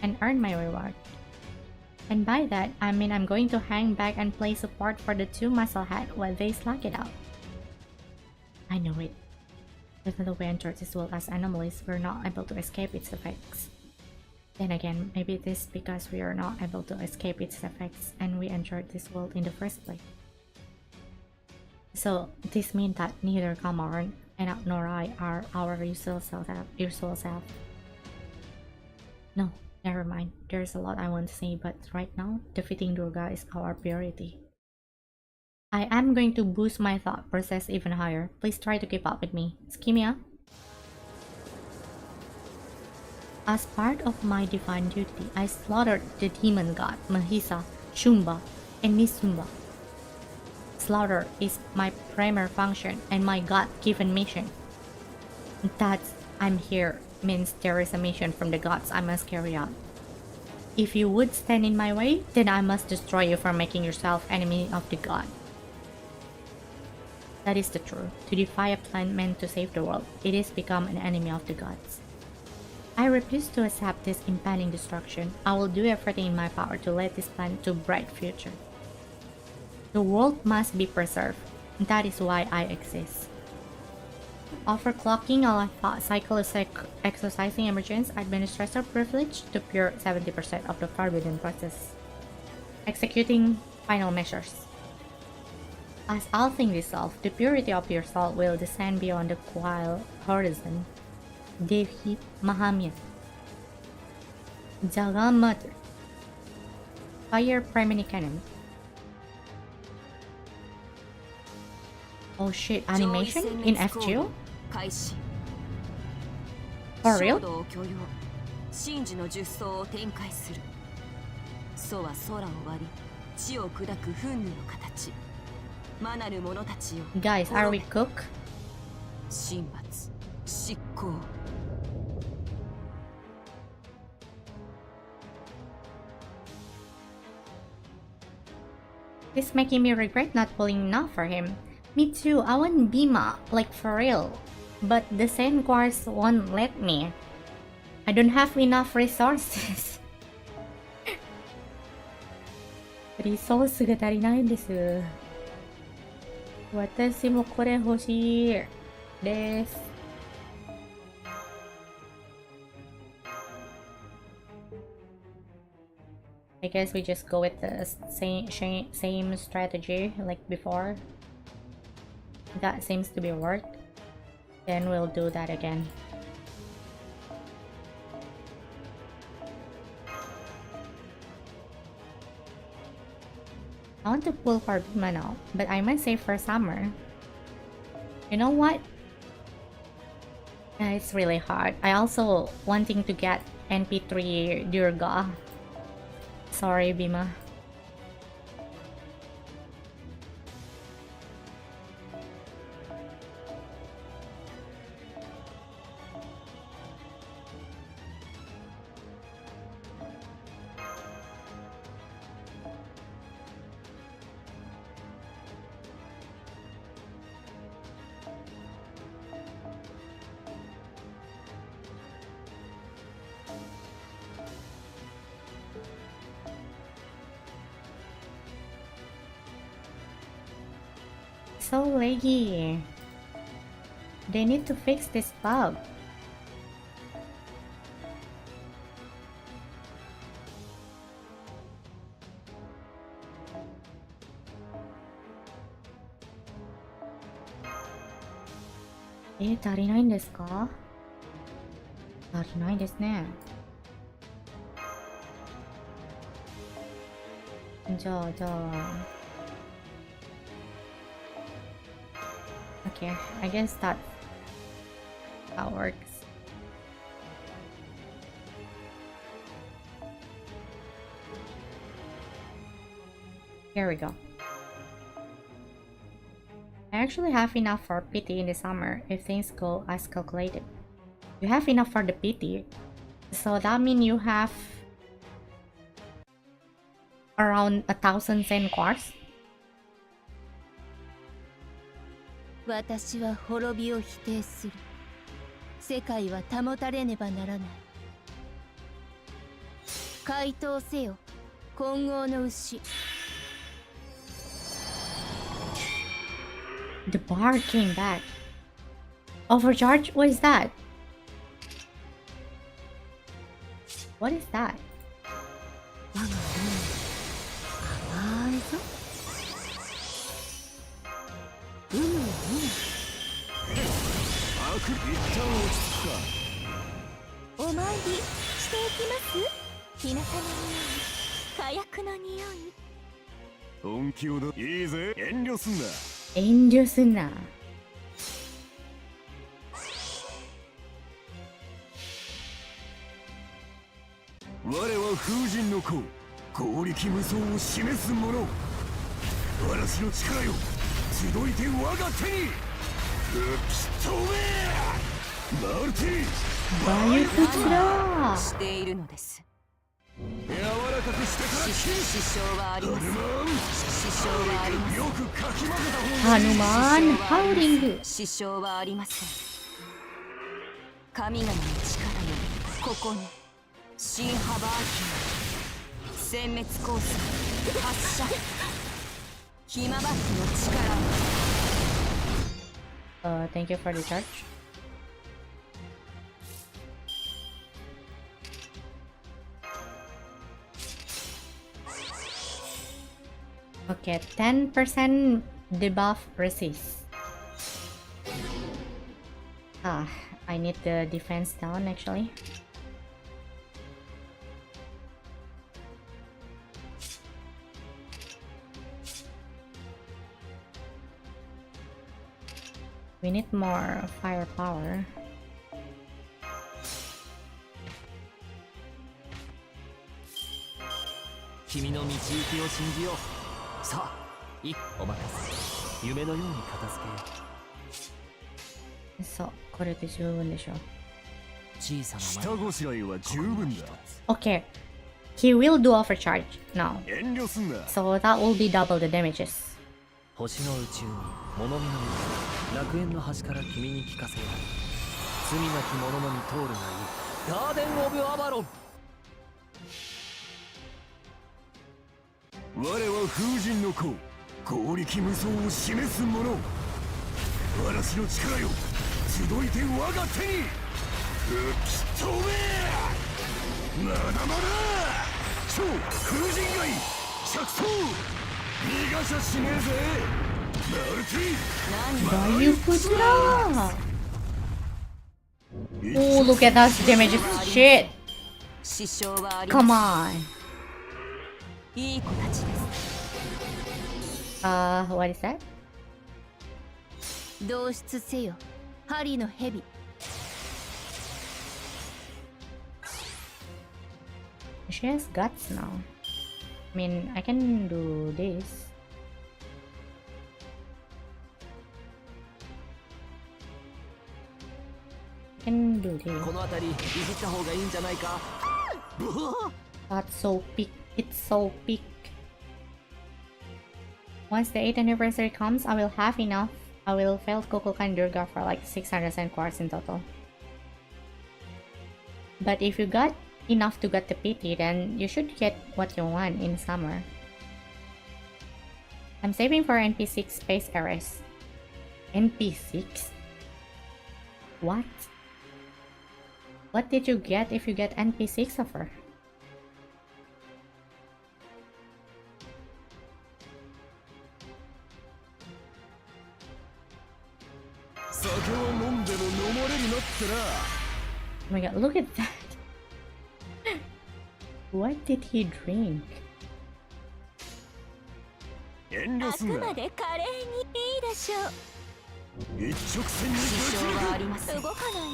[SPEAKER 1] and earn my reward. And by that, I mean I'm going to hang back and play support for the two musclehead while they slug it out. I know it. Even though we entered this world as anomalies, we're not able to escape its effects. Then again, maybe it is because we are not able to escape its effects and we entered this world in the first place. So this means that neither Kamaran and nor I are our usual self. No, never mind. There's a lot I want to say, but right now, defeating Durga is our priority. I am going to boost my thought process even higher. Please try to keep up with me. Tsukimiya? As part of my divine duty, I slaughtered the demon god Mahisa, Shumba, and Nisumba. Slaughter is my primary function and my god-given mission. That I'm here means there is a mission from the gods I must carry out. If you would stand in my way, then I must destroy you for making yourself enemy of the god. That is the truth. To defy a plan meant to save the world, it is become an enemy of the gods. I refuse to accept this impending destruction. I will do everything in my power to lead this planet to a bright future. The world must be preserved. That is why I exist. Overclocking a cycle is like exercising emergence administrator privilege to pure 70% of the forbidden process. Executing final measures. As all things dissolve, the purity of your soul will descend beyond the coil horizon. Devi Mahamya. Jaga Mother. Fire Primary Cannon. Oh shit, animation in FGO? For real?
[SPEAKER 2] 神事の術装を展開する。楚は空を割り、地を砕く憤怒の形。魔なる者たちよ。
[SPEAKER 1] Guys, are we cook?
[SPEAKER 2] 神罰、執行。
[SPEAKER 1] This making me regret not pulling enough for him. Me too, I want Bima, like for real. But the Sand Quartz won't let me. I don't have enough resources. リソースが足りないんです。私もこれ欲しいです。I guess we just go with the same strategy like before. That seems to be worked. Then we'll do that again. I want to pull for Bima now, but I might save for summer. You know what? Yeah, it's really hard. I also wanting to get NP3 Durga. Sorry, Bima. So laggy. They need to fix this bug. Eh, 足りないんですか？足りないですね。じゃあ。Okay, I guess that works. Here we go. I actually have enough for PT in the summer if things go as calculated. You have enough for the PT, so that means you have around 1,000 Zen quartz.
[SPEAKER 3] 私は滅びを否定する。世界は保たれねばならない。回答せよ、混合の牛。
[SPEAKER 1] The bar came back. Overcharge? What is that? What is that?
[SPEAKER 3] 我が甘いぞ。お参りしていきます。日向の匂い、火薬の匂い。
[SPEAKER 5] 本気をだ。いいぜ、遠慮すんな。
[SPEAKER 1] 遠慮すんな。
[SPEAKER 5] 我は風神の子、強力無双を示す者。嵐の力よ、集いて我が手に。吹き飛べ。マルティ。
[SPEAKER 1] バイクツラ
[SPEAKER 2] しているのです。
[SPEAKER 5] 柔らかくしてから
[SPEAKER 2] 支障はありません。支障はありません。
[SPEAKER 5] よくかき混ぜた方が
[SPEAKER 1] ハヌマンハウリング。
[SPEAKER 2] 支障はありません。神々の力よ、ここに新ハバーキン殲滅コース発射ひまばきの力
[SPEAKER 1] Thank you for the charge. Okay, 10% debuff resist. I need the defense down actually. We need more firepower.
[SPEAKER 4] 君の道行きを信じよう。さあ、お任せ。夢のように片付けよう。
[SPEAKER 1] そう、これで十分でしょう。
[SPEAKER 4] 小さな
[SPEAKER 5] 下ごしらえは十分だ。
[SPEAKER 1] Okay, he will do overcharge now.
[SPEAKER 5] 遠慮すんな。
[SPEAKER 1] So that will be double the damages.
[SPEAKER 4] 星の宇宙に物見の道、楽園の端から君に聞かせよう。罪なき者のみ通るがいい。ガーデン・オブ・アバロン。
[SPEAKER 5] 我は風神の子、剛力無双を示す者。嵐の力よ、集いて我が手に吹き飛べ。まだまだ超風神狩り着想。逃がしゃしねえぜマルティ。
[SPEAKER 1] Why you push it up? Oh, look at that damage shit.
[SPEAKER 2] 支障はあり
[SPEAKER 1] Come
[SPEAKER 2] ま
[SPEAKER 1] on.
[SPEAKER 2] すいい子たちです
[SPEAKER 1] What is that?
[SPEAKER 3] 同出せよ針の蛇
[SPEAKER 1] She has guts now. I mean, I can do this. I can do this.
[SPEAKER 4] この辺りいじった方がいいんじゃないか。
[SPEAKER 1] That's so big. It's so big. Once the 8th anniversary comes, I will have enough. I will fail Kokoka and Durga for like 600 quartz in total. But if you got enough to get the pity, then you should get what you want in summer. I'm saving for NP6 space errors. NP6? What? What did you get if you get NP6 of her? Oh my god, look at that! What did he drink?
[SPEAKER 5] 遠慮すんな。
[SPEAKER 3] で華麗にいいでしょう
[SPEAKER 5] 一直線に
[SPEAKER 2] 支障はあ
[SPEAKER 5] ぶち抜
[SPEAKER 2] りません
[SPEAKER 3] 動かないよ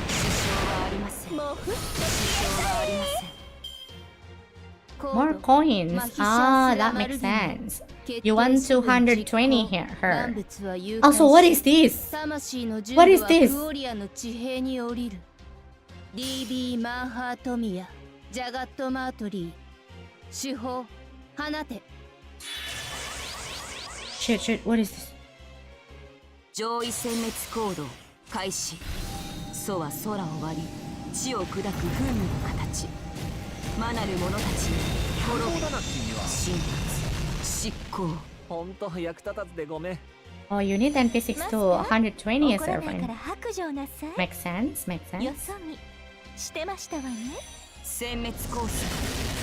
[SPEAKER 2] 支障はありません
[SPEAKER 3] もうふっと
[SPEAKER 2] 支障はありません
[SPEAKER 1] More coins. Ah, that makes sense. You want 220 here, her. Also, what is this?
[SPEAKER 3] 魂の銃
[SPEAKER 1] What
[SPEAKER 3] は
[SPEAKER 1] is this?
[SPEAKER 3] クオリアの地平に降りる DB マンハートミヤジャガットマートリー手法放て
[SPEAKER 1] Shit, shit, what is this?
[SPEAKER 2] 上位殲滅行動開始楚は空を割り地を砕く風味の形魔なる者たち滅ぶ神罰執行
[SPEAKER 4] ほんと役立たずでごめん。
[SPEAKER 1] Oh, you need NP6 to 120 as
[SPEAKER 3] 怒らないか
[SPEAKER 1] servant.
[SPEAKER 3] ら白状なさい
[SPEAKER 1] Makes sense, makes
[SPEAKER 3] よ
[SPEAKER 1] sense.
[SPEAKER 3] そ見してましたわね
[SPEAKER 2] 殲滅コース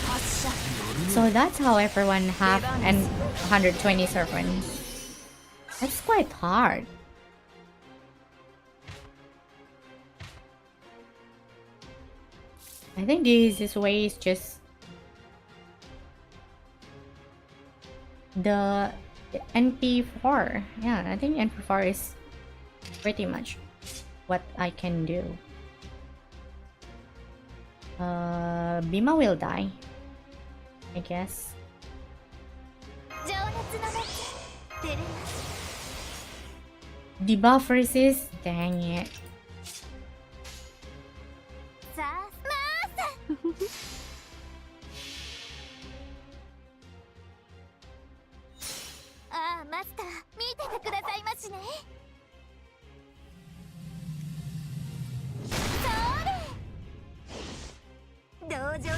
[SPEAKER 2] 発射
[SPEAKER 1] So that's how everyone have an 120 servant. That's quite hard. I think this way is just the NP4. Yeah, I think NP4 is pretty much what I can do. Bima will die, I guess.
[SPEAKER 3] 情熱の夏照れます
[SPEAKER 1] Debuff resist? Dang it.
[SPEAKER 3] さあまーさああマスター見ててくださいましねそれ場時間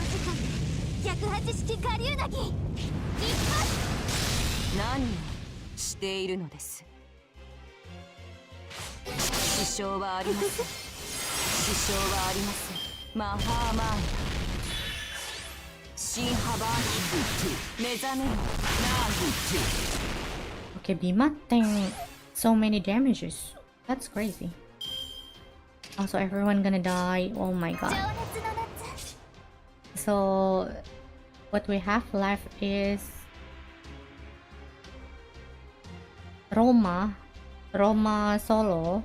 [SPEAKER 3] 108式下流なぎ一発。
[SPEAKER 2] 何をしているのです。支障はありません。支障はありません。マハーマーヤ新ハバーキ目覚めろナー
[SPEAKER 1] Okay, Bimateng so many damages. That's crazy. Also, everyone gonna die. Oh my
[SPEAKER 3] 情
[SPEAKER 1] god.
[SPEAKER 3] 熱の夏
[SPEAKER 1] So, what we have left is Roma solo.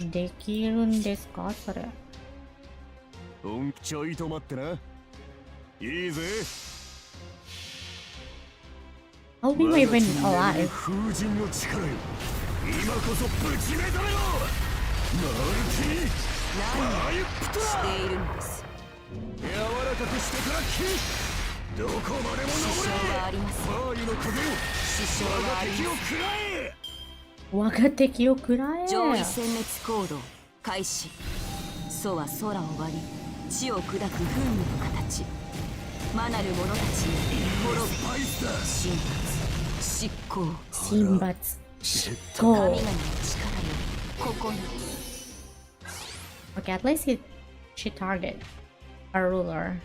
[SPEAKER 1] できるんですかそれ。
[SPEAKER 5] ちょいと待ってな。いいぜ。
[SPEAKER 1] How we were even alive?
[SPEAKER 5] 風神の力よ。今こそぶち目覚めろ。マルチに
[SPEAKER 2] 何をしているのです。
[SPEAKER 5] 柔らかくしてから切る。どこまでも
[SPEAKER 2] 支
[SPEAKER 5] 登れ。
[SPEAKER 2] 障はありません。
[SPEAKER 5] バーユの風よ。
[SPEAKER 2] 支障はありません。
[SPEAKER 5] 敵を食らえ。
[SPEAKER 1] 我が敵を食らえ。
[SPEAKER 2] 上位殲滅行動開始。楚は空を割り地を砕く風味の形。魔なる者たちに滅ぶ。
[SPEAKER 5] スパイスだ。
[SPEAKER 2] 神罰執行。
[SPEAKER 1] 神罰執
[SPEAKER 2] 神々の
[SPEAKER 1] 行。
[SPEAKER 2] 力よここに。
[SPEAKER 1] Okay, at least she target our ruler.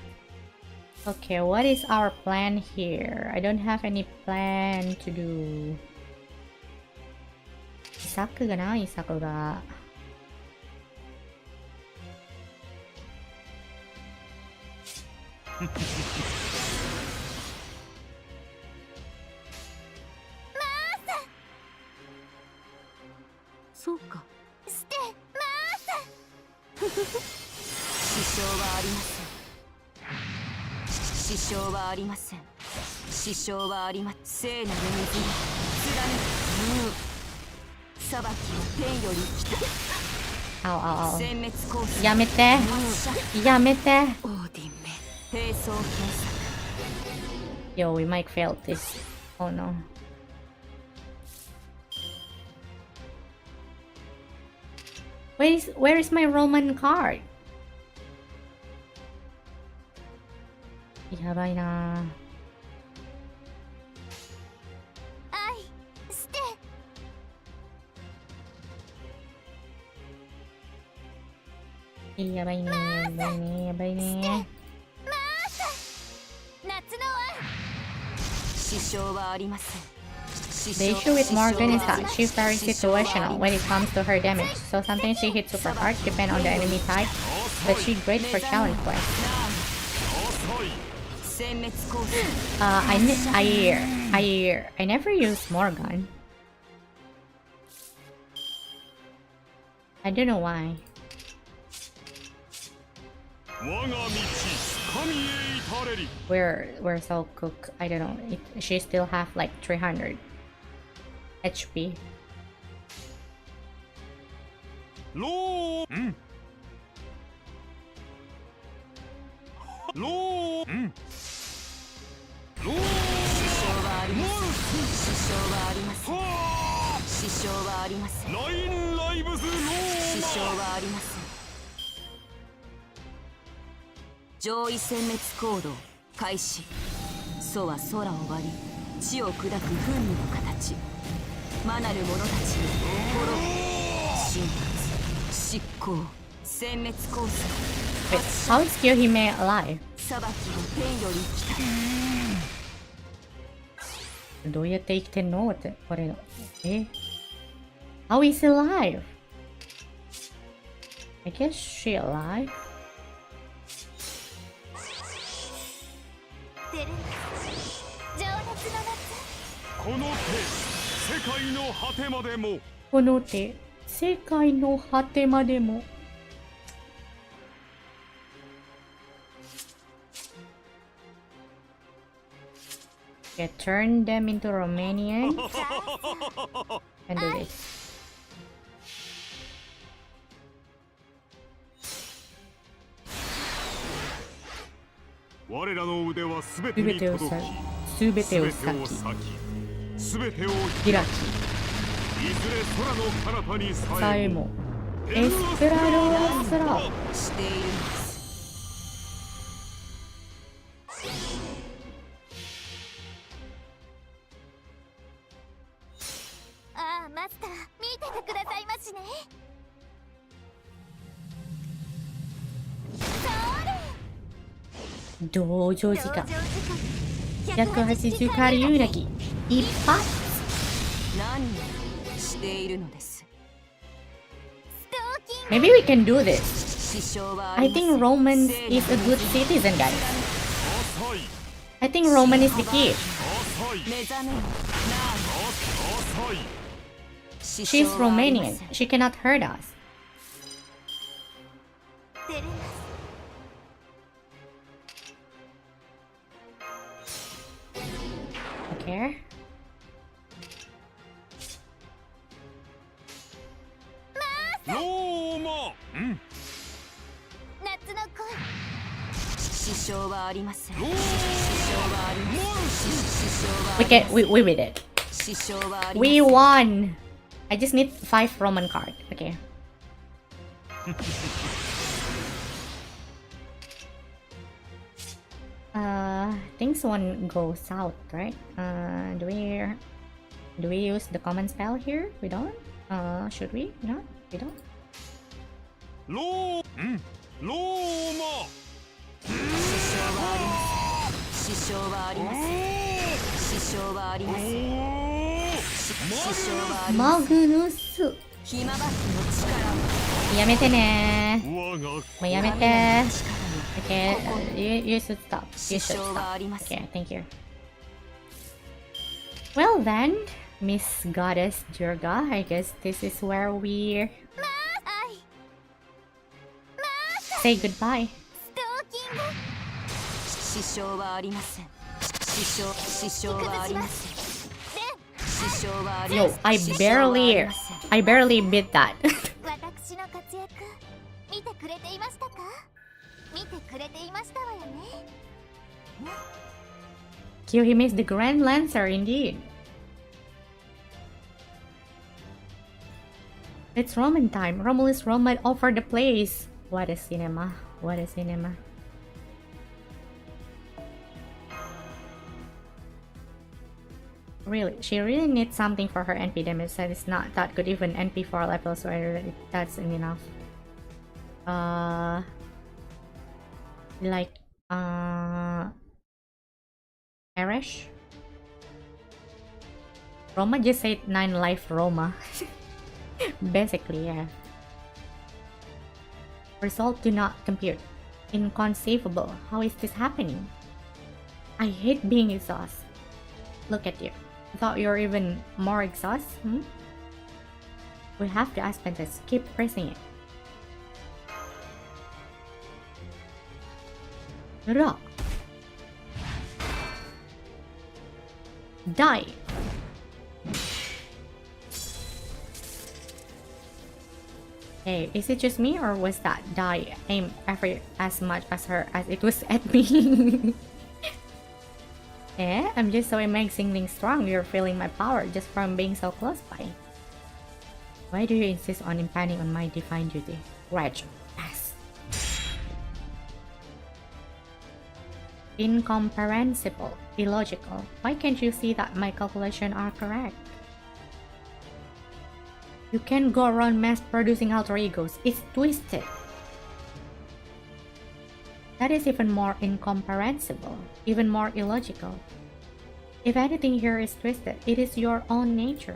[SPEAKER 1] Okay, what is our plan here? I don't have any plan to do. 遺作がない、遺作が。
[SPEAKER 2] そうか。
[SPEAKER 3] して
[SPEAKER 2] 支障はありません。支障はありません。支障はありません。聖なる水が貫く。裁きは天より来た。
[SPEAKER 1] あおあおあお。
[SPEAKER 2] 殲滅コース。
[SPEAKER 1] やめて。やめて。
[SPEAKER 2] オーディンメ。並走検索。
[SPEAKER 1] Yo, we might fail this. Oh no. Where is my Roman card? やばいな。
[SPEAKER 3] 愛して
[SPEAKER 1] やばいね。やばいね。やばいね。
[SPEAKER 3] 夏の愛
[SPEAKER 2] 支障はありません。
[SPEAKER 1] The issue with Morgan is that she's very situational when it comes to her damage, so sometimes she hits super hard depending on the enemy type, but she's great for challenge quests.
[SPEAKER 2] 殲滅コース。
[SPEAKER 1] I never use Morgan. I don't know why.
[SPEAKER 5] 我が道神へ至れり。
[SPEAKER 1] We're so cooked. I don't know. She still have like 300 HP.
[SPEAKER 5] ロー。うん。ロー。うん。ロー。
[SPEAKER 2] 支障はありません。支障はありません。支障はありません。
[SPEAKER 5] ラインライブズロー。
[SPEAKER 2] 支障はありません。上位殲滅行動開始。楚は空を割り地を砕く風味の形。魔なる者たちに滅ぶ。神罰執行殲滅コース。
[SPEAKER 1] Wait, how is Kyohime alive?
[SPEAKER 2] 裁きは天より来た。
[SPEAKER 1] どうやって生きてんのってこれ。How is he alive? I guess she alive?
[SPEAKER 3] 出る情熱の夏
[SPEAKER 5] この手世界の果てまでも。
[SPEAKER 1] この手、世界の果てまでも。Okay, turn them into Romanian and do this.
[SPEAKER 5] 我らの腕はすべて
[SPEAKER 1] すべ
[SPEAKER 5] に届き、
[SPEAKER 1] てを裂き、すべてを裂き、
[SPEAKER 5] すべてを
[SPEAKER 1] 開
[SPEAKER 5] いずれ空の彼方に
[SPEAKER 1] き、さ
[SPEAKER 5] さえも
[SPEAKER 1] えも、エスペラロースラ。
[SPEAKER 2] しているのです。
[SPEAKER 3] マスター見ててくださいましね。
[SPEAKER 1] 同情時間180回遊撃一発。
[SPEAKER 2] 何をしているのです。
[SPEAKER 1] Maybe we can do this.
[SPEAKER 2] 支障はあ
[SPEAKER 1] I
[SPEAKER 2] りません。
[SPEAKER 1] think Roman is a good citizen, guys. I think Roman is the key.
[SPEAKER 2] 目覚めよ。なあ。支
[SPEAKER 1] She's
[SPEAKER 2] 障はありませ
[SPEAKER 1] Romanian.
[SPEAKER 2] ん。
[SPEAKER 1] She cannot hurt us.
[SPEAKER 3] 出れます。
[SPEAKER 1] Okay.
[SPEAKER 5] ローマ、
[SPEAKER 3] 夏の恋。
[SPEAKER 2] 支障はありません。支障はありません。支障はあ
[SPEAKER 1] We
[SPEAKER 2] りま
[SPEAKER 1] can.
[SPEAKER 2] せん。
[SPEAKER 1] We did it.
[SPEAKER 2] 支障はありません。
[SPEAKER 1] We won. I just need 5 Roman card. Okay. Things won't go south, right? Do we use the common spell here? We don't. Should we? No, we don't.
[SPEAKER 5] ローマ。
[SPEAKER 2] 支障はありません。支障はありません。支障はありません。
[SPEAKER 1] Magnus.
[SPEAKER 2] ひまばきの力を。
[SPEAKER 1] やめてね。
[SPEAKER 5] 我が
[SPEAKER 1] もうやめて。Okay, you should stop. You should stop. Okay, thank you. Well then, Miss Goddess Durga, I guess this is where we say goodbye.
[SPEAKER 3] ストーキング。
[SPEAKER 2] 支障はありません。支障はありません。支障はありま
[SPEAKER 1] Yo,
[SPEAKER 2] せん。
[SPEAKER 1] I barely beat that.
[SPEAKER 3] 私の活躍見てくれていましたか？見てくれていましたわよね。
[SPEAKER 1] Kyuhime is the Grand Lancer indeed. It's Roman time. Romulus Roma over the place. What a cinema. What a cinema. Really, she really needs something for her NP damage that is not that good, even NP 4 levels, so that's enough. Like, Erish? Roma just said 9 life Roma. Basically, yeah. Results do not compute. Inconceivable. How is this happening? I hate being exhausted. Look at you. Thought you're even more exhausted? Hmm? We have to ask Princess. Keep pressing it. Rock. Die. Hey, is it just me or was that die aimed every as much as her as it was at me? Yeah, I'm just so amazingly strong. You're feeling my power just from being so close by. Why do you insist on impending on my divine duty? Reg. Yes. Incomprehensible. Illogical. Why can't you see that my calculations are correct? You can't go around mass-producing alter egos. It's twisted. That is even more incomprehensible, even more illogical. If anything here is twisted, it is your own nature.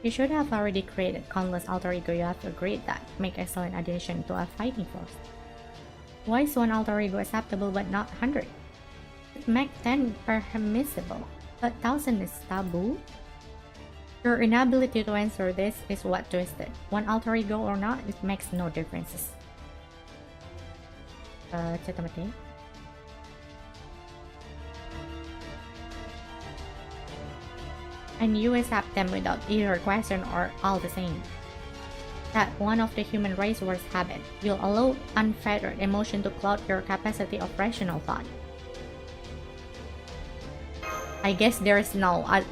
[SPEAKER 1] You should have already created countless alter ego. You have agreed that make excellent addition to a fighting force. Why is one alter ego acceptable but not 100? It makes 10 permissible, but 1000 is taboo? Your inability to answer this is what twisted. One alter ego or not, it makes no differences. ちょっと待って。And you accept them without either question or all the same. That one of the human race worst habit will allow unfettered emotion to cloud your capacity of rational thought. I guess there's no. I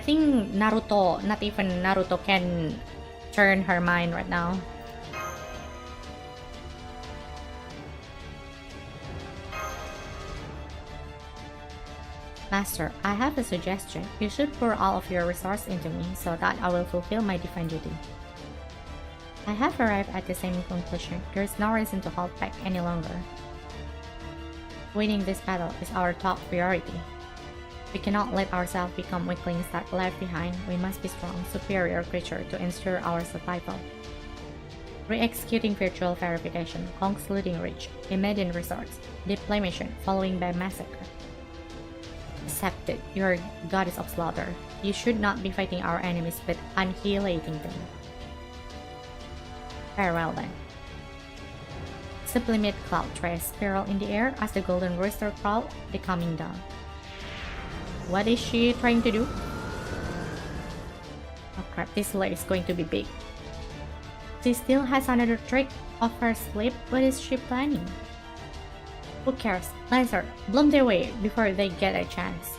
[SPEAKER 1] think Naruto, not even Naruto, can turn her mind right now. Master, I have a suggestion. You should pour all of your resource into me so that I will fulfill my divine duty. I have arrived at the same conclusion. There is no reason to hold back any longer. Winning this battle is our top priority. We cannot let ourselves become weaklings that left behind. We must be strong, superior creatures to ensure our survival. Re-executing virtual verification, concluding reach, immediate resource, depletion following by massacre. Accepted, you are goddess of slaughter. You should not be fighting our enemies but annihilating them. Farewell then. Sublimate cloud trace spiral in the air as the golden rooster crawl, the coming down. What is she trying to do? Oh crap, this delay is going to be big. She still has another trick of her sleep. What is she planning? Who cares? Lancer, bloom their way before they get a chance.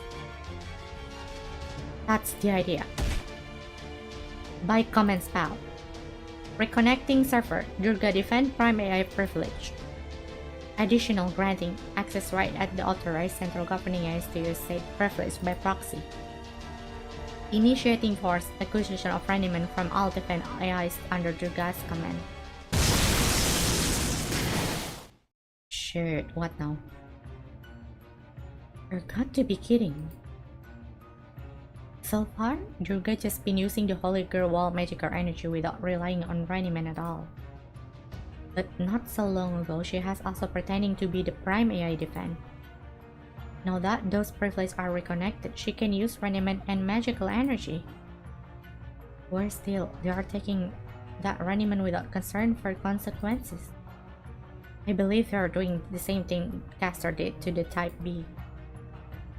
[SPEAKER 1] That's the idea. By command spell. Reconnecting server, Durga defend prime AI privilege. Additional granting access right at the authorized central governing AIs to use said privilege by proxy. Initiating force acquisition of reniment from all defend AIs under Durga's command. Shit, what now? You're got to be kidding. So far, Durga just been using the Holy Girl wall magical energy without relying on reniment at all. But not so long ago, she has also pretending to be the prime AI defense. Now that those privileges are reconnected, she can use reniment and magical energy. Worse still, they are taking that reniment without concern for consequences. I believe they are doing the same thing Caster did to the Type B.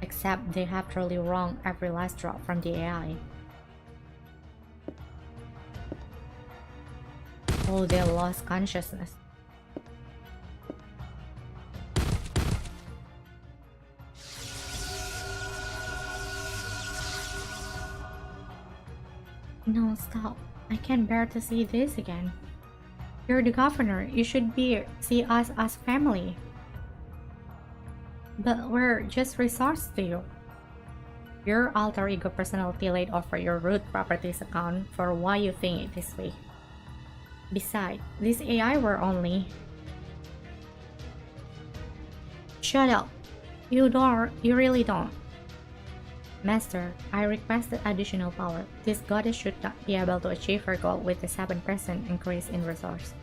[SPEAKER 1] Except they have truly wronged every last drop from the AI. Oh, they lost consciousness. No, stop. I can't bear to see this again. You're the governor. You should see us as family. But we're just resource to you. Your alter ego personality laid over your root properties account for why you think it this way. Besides, this AI were only... Shut up. You really don't. Master, I requested additional power. This goddess should not be able to achieve her goal with a 7% increase in resource.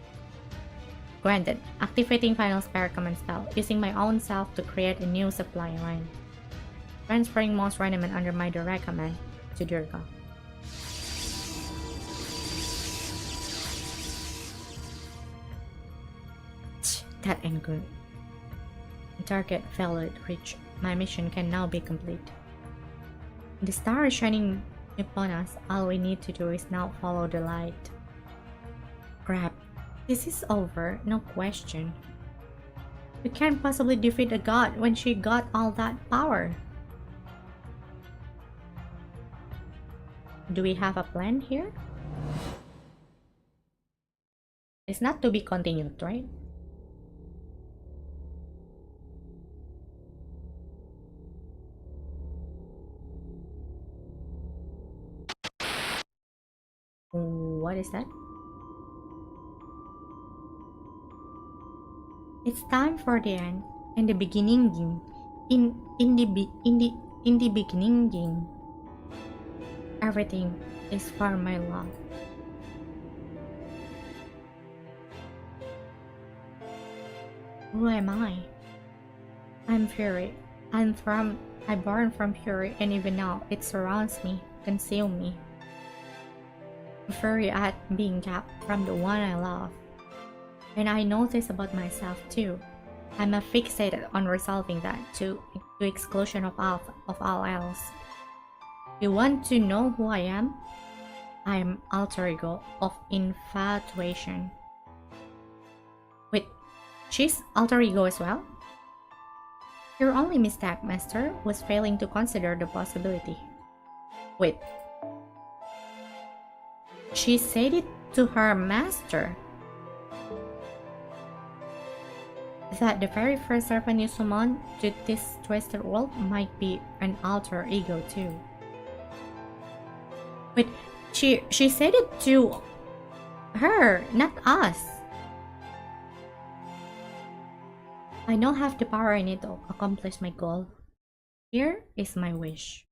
[SPEAKER 1] Granted, activating final spare command spell, using my own self to create a new supply line. Transferring most reniment under my direct command to Durga. That ain't good. Target failed reach. My mission can now be complete. The star is shining upon us. All we need to do is now follow the light. Crap. This is over, no question. We can't possibly defeat a god when she got all that power. Do we have a plan here? It's not to be continued, right? What is that? It's time for the end and the beginning. In the beginning, everything is for my love. Who am I? I'm Fury. I'm born from Fury, and even now it surrounds me, consumes me. I'm fury at being kept from the one I love. And I know this about myself too. I'm fixated on resolving that to exclusion of all else. You want to know who I am? I am alter ego of infatuation. Wait, she's alter ego as well? Your only mistake, Master, was failing to consider the possibility. Wait. She said it to her master. that the very first serpent you summon to this twisted world might be an alter ego too. But she said it to her, not us. I don't have the power I need to accomplish my goal. Here is my wish.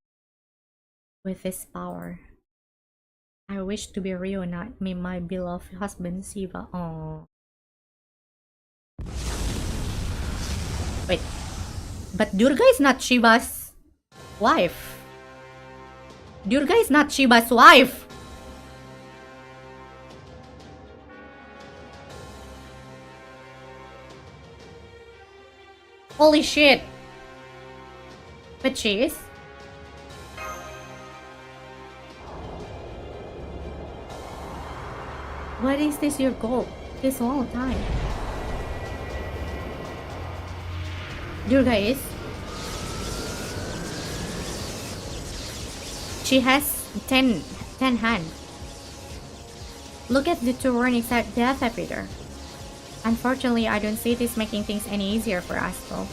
[SPEAKER 1] With this power, I wish to be reunited with my beloved husband Shiva. Oh. Wait, but Durga is not Shiva's wife. Durga is not Shiva's wife. Holy shit. But she is. What is this your goal this whole time? Durga is. She has 10 hands. Look at the two warnings at Death Peter. Unfortunately, I don't see this making things any easier for us though.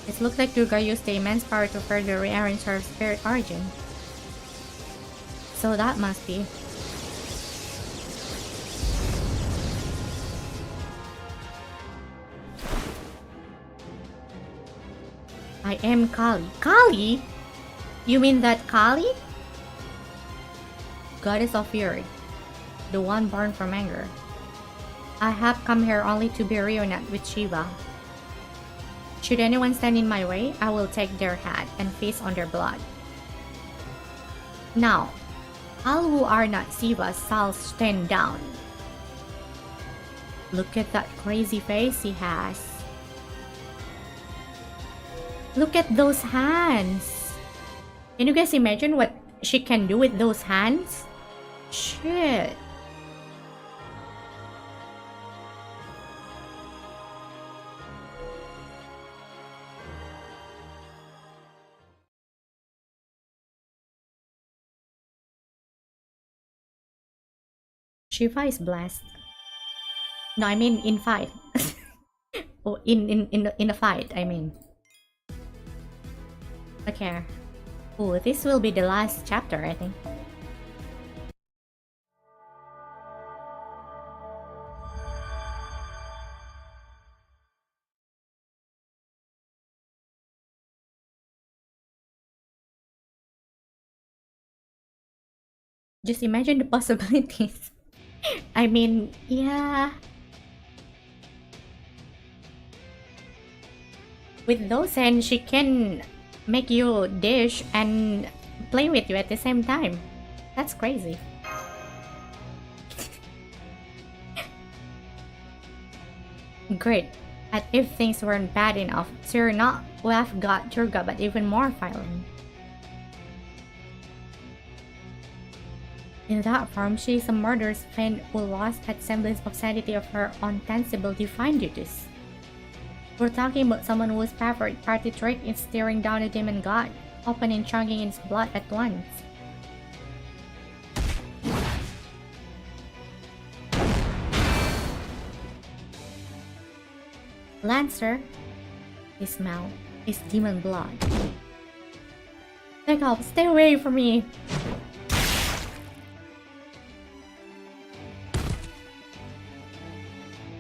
[SPEAKER 1] It looks like Durga used the immense power to further rearrange her spirit origin. So that must be. I am Kali. Kali? You mean that Kali? Goddess of Fury. The one born from anger. I have come here only to be reunited with Shiva. Should anyone stand in my way, I will take their head and feast on their blood. Now, all who are not Shiva shall stand down. Look at that crazy face he has. Look at those hands. Can you guys imagine what she can do with those hands? Shit. Shiva is blessed. No, I mean in fight. Oh, in the fight, I mean. Okay. Oh, this will be the last chapter, I think. Just imagine the possibilities. I mean, yeah. With those hands, she can make you dish and play with you at the same time. That's crazy. Great. And if things weren't bad enough, sure not we have got Durga, but even more violent. In that form, she is a murderous fiend who lost that semblance of sanity of her ostensible divine duties. We're talking about someone whose favorite party trick is staring down a demon god, open and chunking its blood at once. Lancer, his mouth is demon blood. Back off, stay away from me!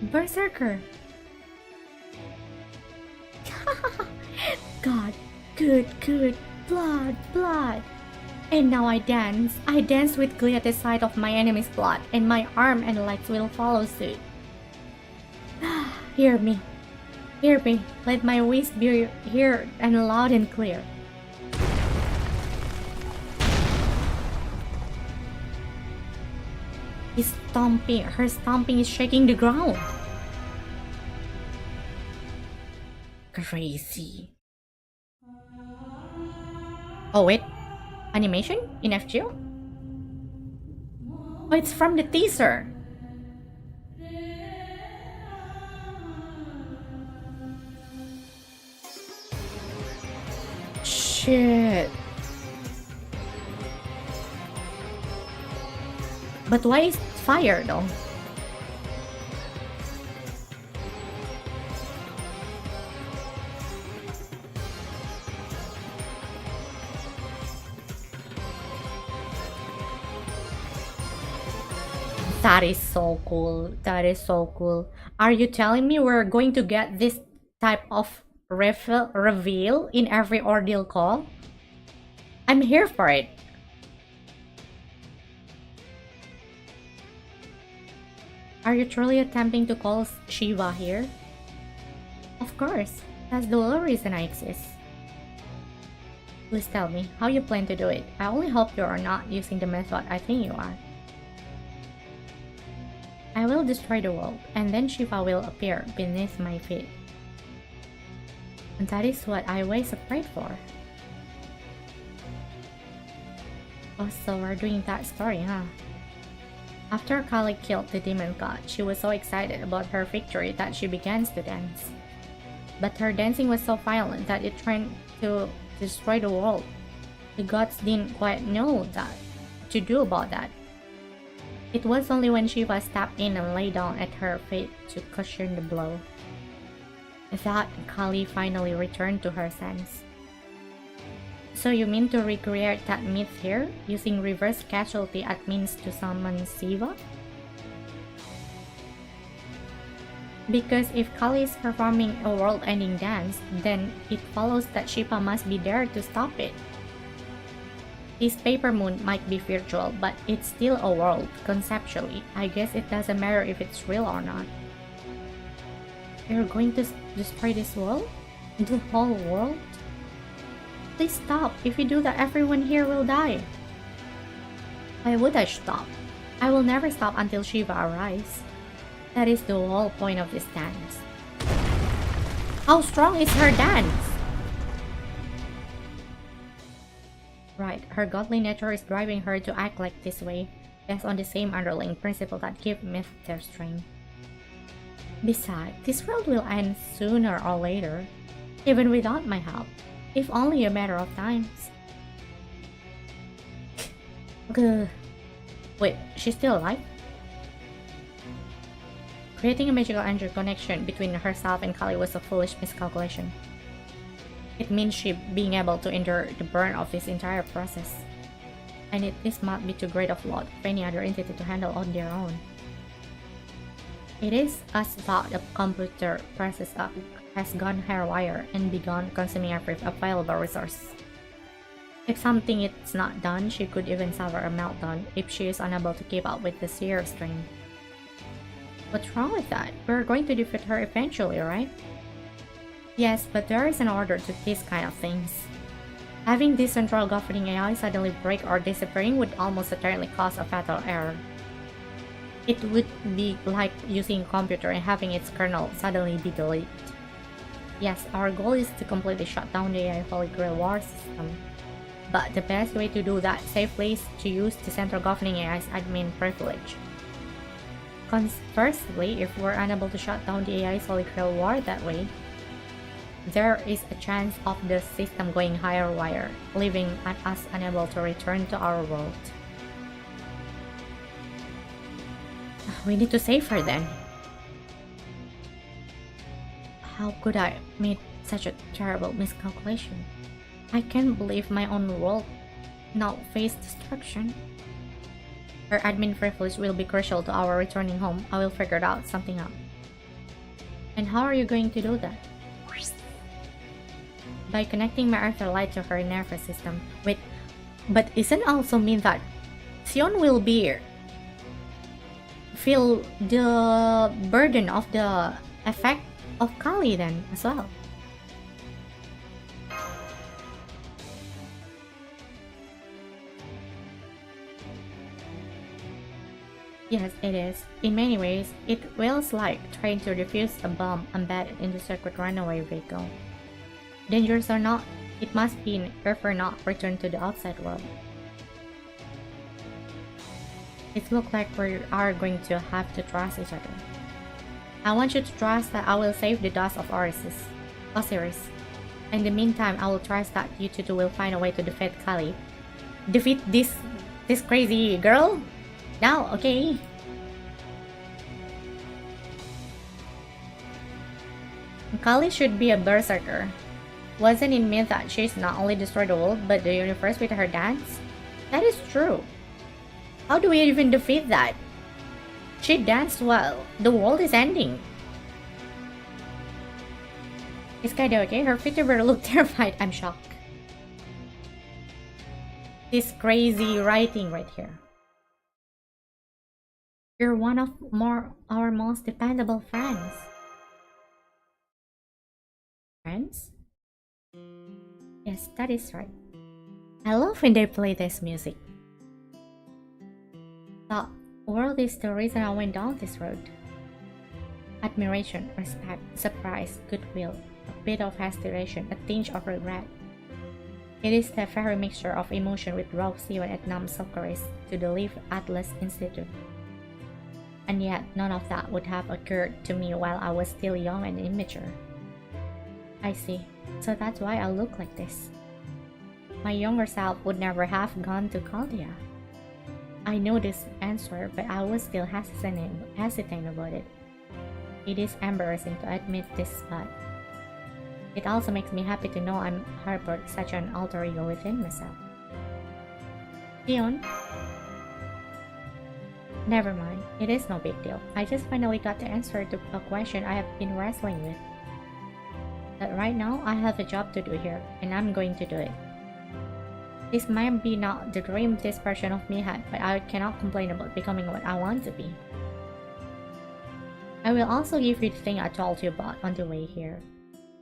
[SPEAKER 1] Berserker! God, good, blood. And now I dance with glee at the sight of my enemy's blood, and my arm and legs will follow suit. Hear me, let my voice be heard and loud and clear. Her stomping is shaking the ground. Crazy. Oh wait, animation in FGO? Oh, it's from the teaser. Shit. But why is it fire though? That is so cool. That is so cool. Are you telling me we're going to get this type of reveal in every Ordeal call? I'm here for it. Are you truly attempting to call Shiva here? Of course. That's the whole reason I exist. Please tell me how you plan to do it. I only hope you are not using the method I think you are. I will destroy the world, and then Shiva will appear beneath my feet. And that is what I always prayed for. Oh, so we're doing that story, huh? After Kali killed the demon god, she was so excited about her victory that she began to dance. But her dancing was so violent that it tried to destroy the world. The gods didn't quite know what to do about that. It was only when Shiva stepped in and lay down at her feet to cushion the blow that Kali finally returned to her sense. So you mean to recreate that myth here, using reverse casualty as means to summon Shiva? Because if Kali is performing a world-ending dance, then it follows that Shiva must be there to stop it. This paper moon might be virtual, but it's still a world, conceptually. I guess it doesn't matter if it's real or not. You're going to destroy this world? The whole world? Please stop. If you do that, everyone here will die. Why would I stop? I will never stop until Shiva arrives. That is the whole point of this dance. How strong is her dance? Right, her godly nature is driving her to act like this way, based on the same underlying principle that give myth their strength. Besides, this world will end sooner or later, even without my help, if only a matter of time. Wait, she's still alive? Creating a magical angel connection between herself and Kali was a foolish miscalculation. It means she being able to endure the burn of this entire process. And this might be too great of load for any other entity to handle on their own. It is as thought the computer process has gone haywire and begun consuming every available resource. If something is not done, she could even suffer a meltdown if she is unable to keep up with the sheer strain. What's wrong with that? We're going to defeat her eventually, right? Yes, but there is an order to these kind of things. Having this central governing AI suddenly break or disappearing would almost certainly cause a fatal error. It would be like using a computer and having its kernel suddenly be deleted. Yes, our goal is to completely shut down the AI Holy Grail War system. But the best way to do that safely is to use the central governing AI's admin privilege. Conversely, if we're unable to shut down the AI's Holy Grail War that way, there is a chance of the system going higher wire, leaving us unable to return to our world. We need to save her then. How could I make such a terrible miscalculation? I can't believe my own world now face destruction. Her admin privilege will be crucial to our returning home. I will figure something out. And how are you going to do that? By connecting my ether light to her nervous system. Wait, but isn't also mean that Sion will feel the burden of the effect of Kali then as well? Yes, it is. In many ways, it feels like trying to defuse a bomb embedded in the circuit runaway vehicle. Dangerous or not, it must be if we're not returned to the outside world. It looks like we are going to have to trust each other. I want you to trust that I will save the dust of Osiris. In the meantime, I will trust that you two will find a way to defeat Kali. Defeat this crazy girl? Now, okay. Kali should be a berserker. Wasn't it meant that she's not only destroyed the world, but the universe with her dance? That is true. How do we even defeat that? She danced while the world is ending. Is Kaede okay? Her Vtuber looked terrified. I'm shocked. This crazy writing right here. You're one of our most dependable friends. Friends? Yes, that is right. I love when they play this music. The world is the reason I went down this road. Admiration, respect, surprise, goodwill, a bit of hesitation, a tinge of regret. It is the very mixture of emotion which drove Steven at Nam Sakura to the Leaf Atlas Institute. And yet, none of that would have occurred to me while I was still young and immature. I see. So that's why I look like this. My younger self would never have gone to Chaldea. I know this answer, but I was still hesitant about it. It is embarrassing to admit this, but it also makes me happy to know I'm harbored such an alter ego within myself. Dion? Never mind, it is no big deal. I just finally got the answer to a question I have been wrestling with. That right now, I have a job to do here, and I'm going to do it. This might be not the dream this version of me had, but I cannot complain about becoming what I want to be. I will also give you the thing I told you about on the way here.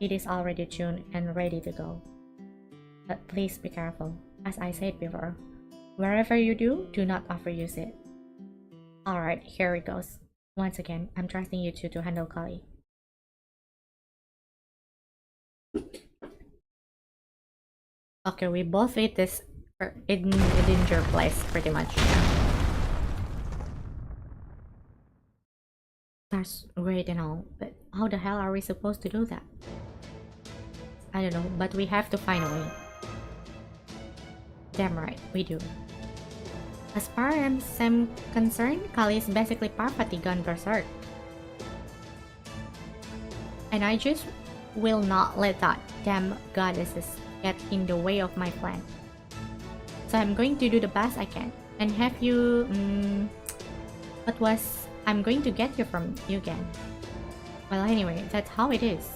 [SPEAKER 1] It is already tuned and ready to go. But please be careful. As I said before, wherever you do not overuse it. Alright, here it goes. Once again, I'm trusting you two to handle Kali. Okay, we both ate this in a danger place, pretty much. That's great and all, but how the hell are we supposed to do that? I don't know, but we have to find a way. Damn right, we do. As far as I'm concerned, Kali is basically Parvati gone berserk. And I just will not let that damn goddesses get in the way of my plan. So I'm going to do the best I can. And have you... what was... I'm going to get you from you again. Well anyway, that's how it is.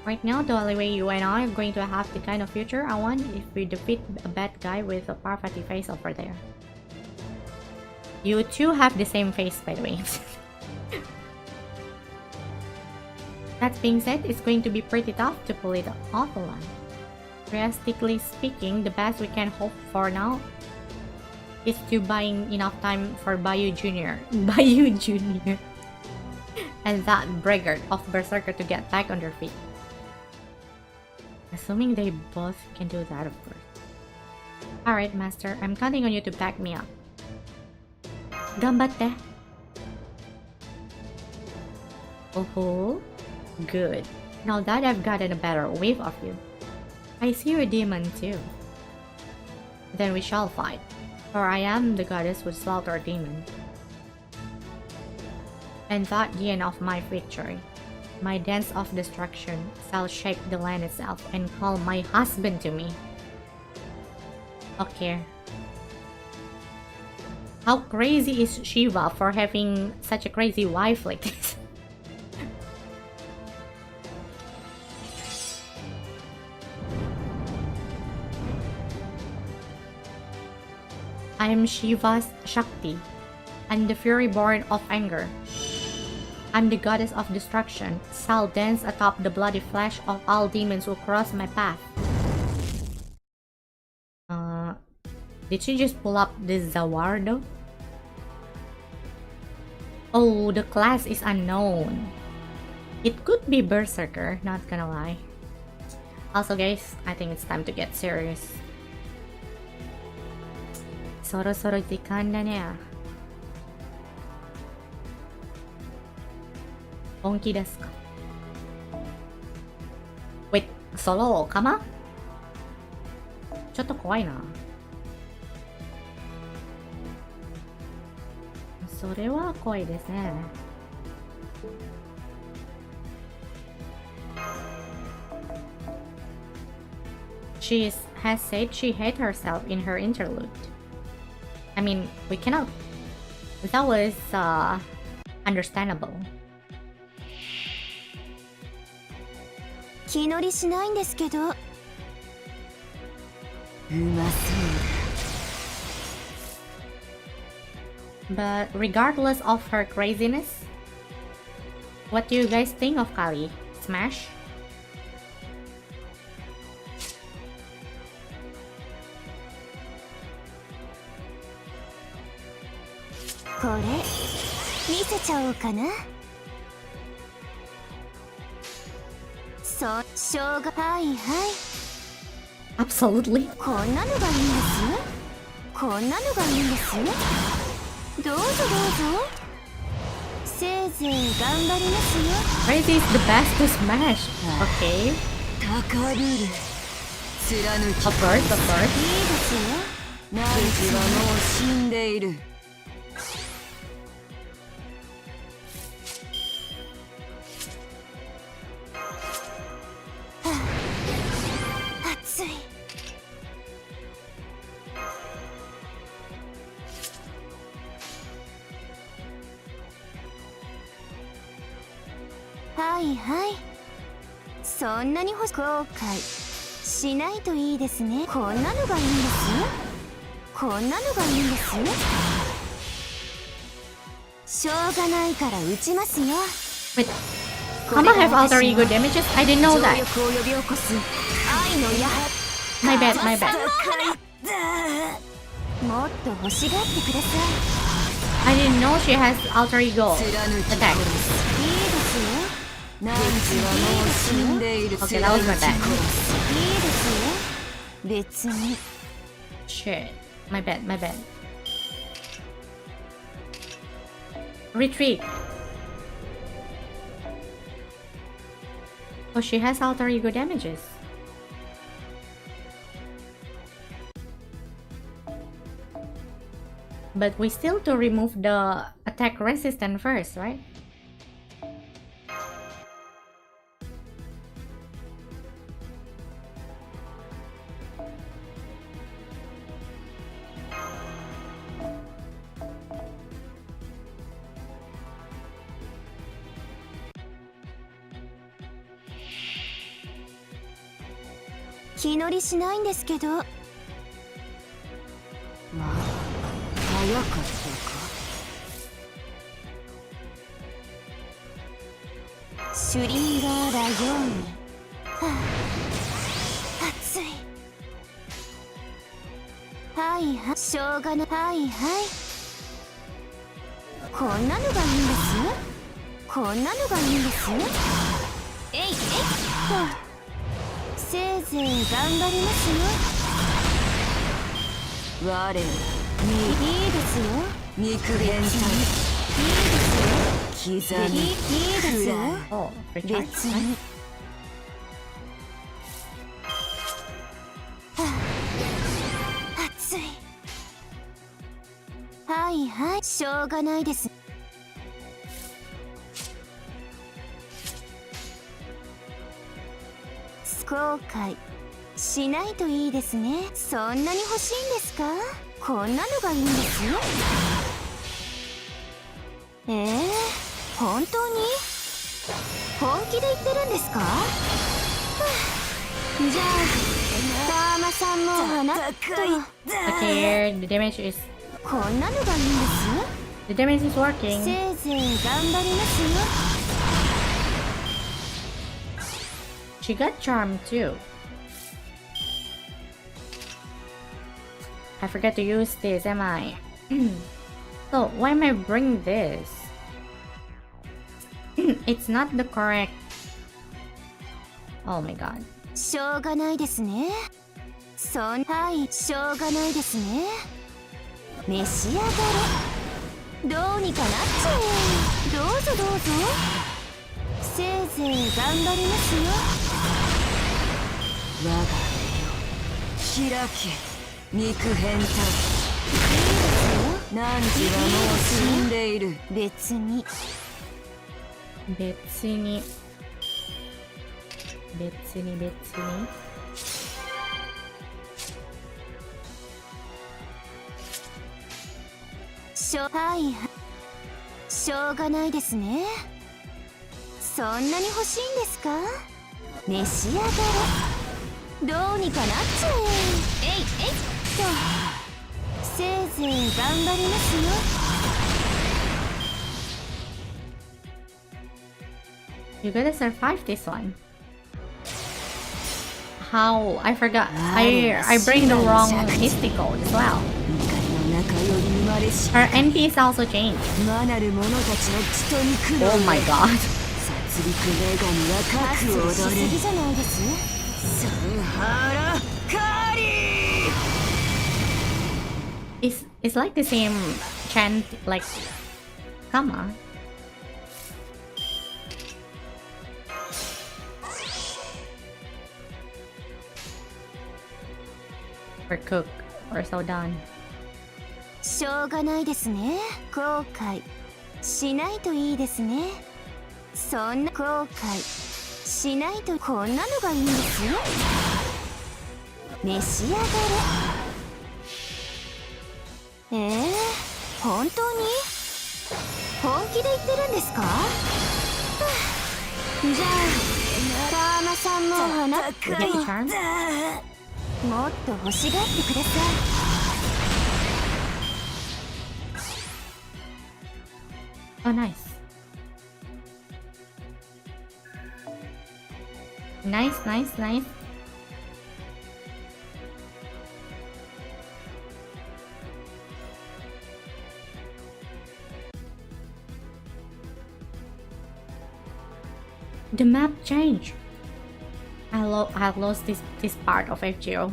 [SPEAKER 1] Right now, the only way you and I are going to have the kind of future I want if we defeat a bad guy with a Parvati face over there. You two have the same face, by the way. That being said, it's going to be pretty tough to pull it off alone. Realistically speaking, the best we can hope for now is to buying enough time for Bayou Jr. And that braggart of Berserker to get back on their feet. Assuming they both can do that, of course. Alright, Master, I'm counting on you to back me up. Gambatte! Oh, good. Now that I've gotten a better wave of you, I see you're a demon too. Then we shall fight, for I am the goddess who slaughtered demon. And that the end of my victory. My dance of destruction shall shake the land itself and call my husband to me. Okay. How crazy is Shiva for having such a crazy wife like this? I am Shiva's Shakti, and the fury born of anger. I'm the goddess of destruction, shall dance atop the bloody flesh of all demons who cross my path. Did she just pull up the Zawardo? Oh, the class is unknown. It could be Berserker, not gonna lie. Also guys, I think it's time to get serious. Sorosoro jikan da ne. Honki desu ka? Wait, solo kama? ちょっと怖いな。それは怖いですね。She has said she hates herself in her interlude. I mean, we cannot That was understandable.
[SPEAKER 3] 気乗りしないんですけど。
[SPEAKER 2] うまそう
[SPEAKER 1] But regardless of her craziness, what do you guys think of Kali? Smash?
[SPEAKER 3] これ見せちゃおうかな。そうしょうがはいはい。
[SPEAKER 1] Absolutely.
[SPEAKER 3] こんなのがいいんです。こんなのがいいんです。どうぞどうぞ。せいぜい頑張りますよ。
[SPEAKER 1] Crazy is the best to smash. Okay.
[SPEAKER 2] 高ルール貫き
[SPEAKER 1] Of course, of course.
[SPEAKER 3] いいですよ。
[SPEAKER 2] 何時はもう死んでいる。
[SPEAKER 3] 熱い。はいはい。そんなに後悔しないといいですね。こんなのがいいんです。こんなのがいいんです。しょうがないから打ちますよ。
[SPEAKER 1] Wait, Kama have alter ego damages? I didn't know
[SPEAKER 2] 情
[SPEAKER 1] that.
[SPEAKER 2] 力を呼び起こす愛の矢。
[SPEAKER 1] My bad, my bad.
[SPEAKER 3] もっと欲しがってくださ
[SPEAKER 1] I didn't know she has alter ego
[SPEAKER 2] 貫き
[SPEAKER 1] attack.
[SPEAKER 2] 殺す
[SPEAKER 3] い。いいですよ。
[SPEAKER 2] 何時はもう死んでいる。
[SPEAKER 1] Okay, that was my bad.
[SPEAKER 3] いいですよ。別に。
[SPEAKER 1] Shit. My bad, my bad. Retreat. Oh, she has alter ego damages. But we still to remove the attack resistance first, right?
[SPEAKER 3] 「気乗りしないんですけど。」
[SPEAKER 2] まあ早かったか。
[SPEAKER 3] シュリンガーラヨーニ。はあ、熱い。はいはい。しょうがない。はいはい。こんなのがいいんです。こんなのがいいんです。えいえいっと。せいぜい頑張りますよ。
[SPEAKER 2] 我ら
[SPEAKER 3] いいですよ。
[SPEAKER 2] 肉変態刻
[SPEAKER 3] いいですよ。
[SPEAKER 1] Oh, recharge.
[SPEAKER 3] 別に。熱い。はいはい。しょうがないです。後悔しないといいですね。そんなに欲しいんですか。こんなのがいいんですよ。本当に本気で言ってるんですか。はあ、じゃあターマさんも放っと。
[SPEAKER 1] Okay, the damage is
[SPEAKER 3] こんなのがいいんです。
[SPEAKER 1] the damage is working.
[SPEAKER 3] せいぜい頑張りますよ。
[SPEAKER 1] She got charmed too. I forgot to use this, am I? So why am I bringing this? It's not the correct. Oh my god.
[SPEAKER 3] しょうがないですね。はいしょうがないですね。召し上がれ。どうにかなっちゃえ。どうぞどうぞ。せいぜい頑張りますよ。
[SPEAKER 2] 我が目よ開け肉変態。何時はもう死んでいる。
[SPEAKER 3] 別に。
[SPEAKER 1] 別に
[SPEAKER 3] はいはい。しょうがないですね。そんなに欲しいんですか。召し上がれ。どうにかなっちゃえ。えいえいっと、せいぜい頑張りますよ。
[SPEAKER 1] You gotta survive this one. How? I forgot. I bring the wrong mystical as well.
[SPEAKER 2] 怒りの中より生まれし
[SPEAKER 1] Her NP is also changed.
[SPEAKER 2] 魔なる者たちの血と肉の
[SPEAKER 1] Oh my god.
[SPEAKER 2] 殺戮女神は核を踊る。
[SPEAKER 3] しすぎじゃないです。
[SPEAKER 2] サンハラカリー
[SPEAKER 1] It's like the same chant like Kama. We're cooked. We're so done.
[SPEAKER 3] しょうがないですね。後悔しないといいですね。そんな後悔しないと。こんなのがいいんですよ。召し上がれ。本当に本気で言ってるんですか。じゃあターマさんも放って
[SPEAKER 1] You get the charm?
[SPEAKER 3] もっと欲しがってください。
[SPEAKER 1] Oh, nice. Nice, nice, nice. The map changed. I lost this part of F0.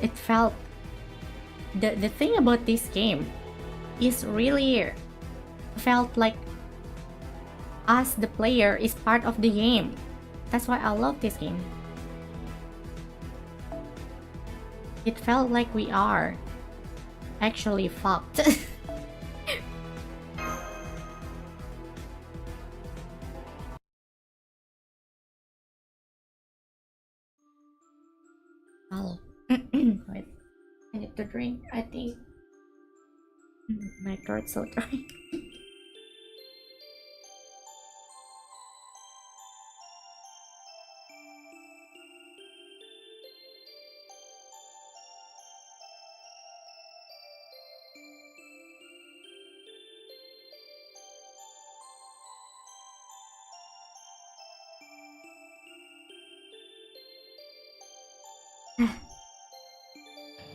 [SPEAKER 1] It felt the thing about this game is really felt like us the player is part of the game. That's why I love this game. It felt like we are actually fucked. Oh. Wait. I need to drink, I think. My throat's so dry.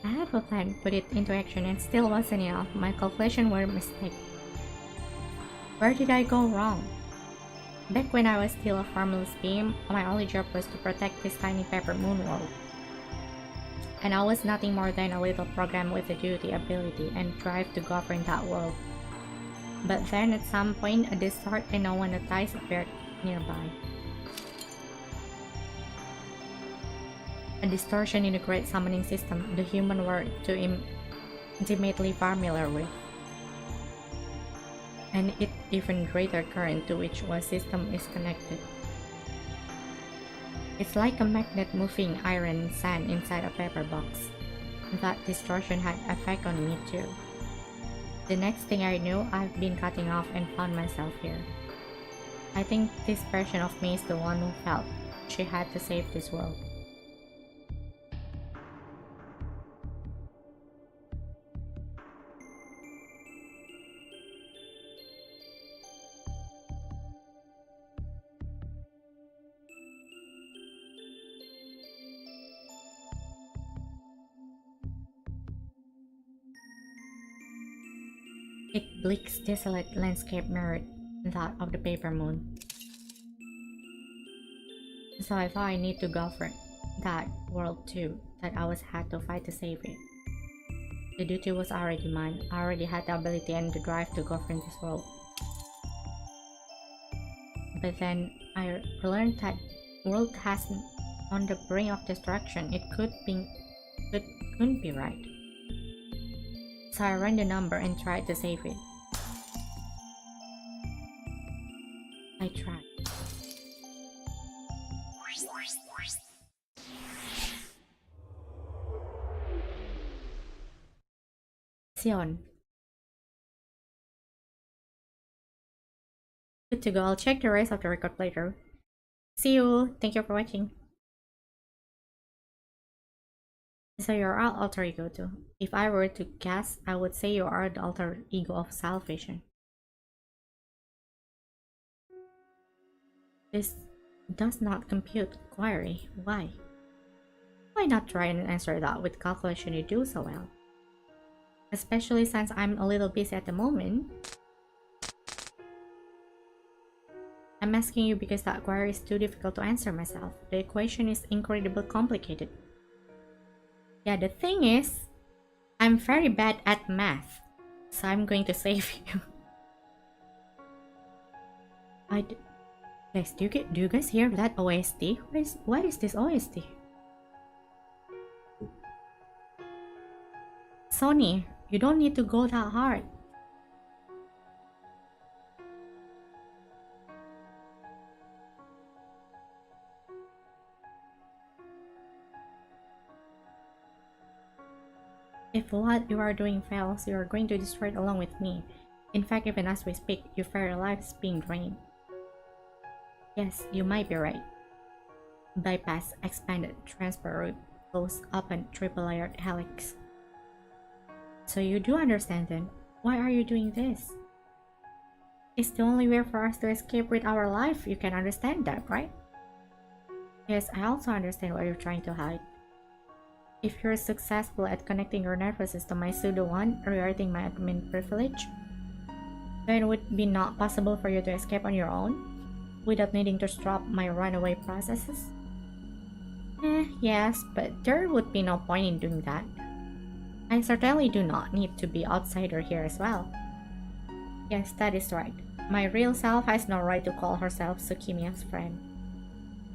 [SPEAKER 1] I have a plan, put it into action, and still wasn't enough. My calculations were a mistake. Where did I go wrong? Back when I was still a formless being, my only job was to protect this tiny paper moon world. And I was nothing more than a little program with a duty, ability, and drive to govern that world. But then at some point, a distort and no one noticed appeared nearby. A distortion in the great summoning system the human were too intimately familiar with. And it even greater current to which one system is connected. It's like a magnet moving iron and sand inside a paper box. That distortion had effect on me too. The next thing I knew, I've been cutting off and found myself here. I think this version of me is the one who felt she had to save this world. It bleak, desolate landscape mirrored that of the paper moon. So I thought I need to go for that world too, that I had to fight to save it. The duty was already mine. I already had the ability and the drive to govern this world. But then I learned that world has on the brink of destruction. It couldn't be right. So I ran the number and tried to save it. I tried. Sion. Good to go. I'll check the rest of the record later. See you. Thank you for watching. So you're our alter ego too. If I were to guess, I would say you are the alter ego of salvation. This does not compute. Query. Why? Why not try and answer that with calculation you do so well? Especially since I'm a little busy at the moment. I'm asking you because that query is too difficult to answer myself. The equation is incredibly complicated. Yeah, the thing is, I'm very bad at math, so I'm going to save you. Guys, do you guys hear that OST? What is this OST? Sony, you don't need to go that hard. If what you are doing fails, you are going to destroy it along with me. In fact, even as we speak, your very life is being drained. Yes, you might be right. Bypass expanded transport route, close open triple-layered helix. So you do understand then. Why are you doing this? It's the only way for us to escape with our life. You can understand that, right? Yes, I also understand what you're trying to hide. If you're successful at connecting your nervous system, my pseudo one, rewriting my admin privilege, then it would be not possible for you to escape on your own, without needing to stop my runaway processes? Yes, but there would be no point in doing that. I certainly do not need to be outsider here as well. Yes, that is right. My real self has no right to call herself Tsukimiya's friend.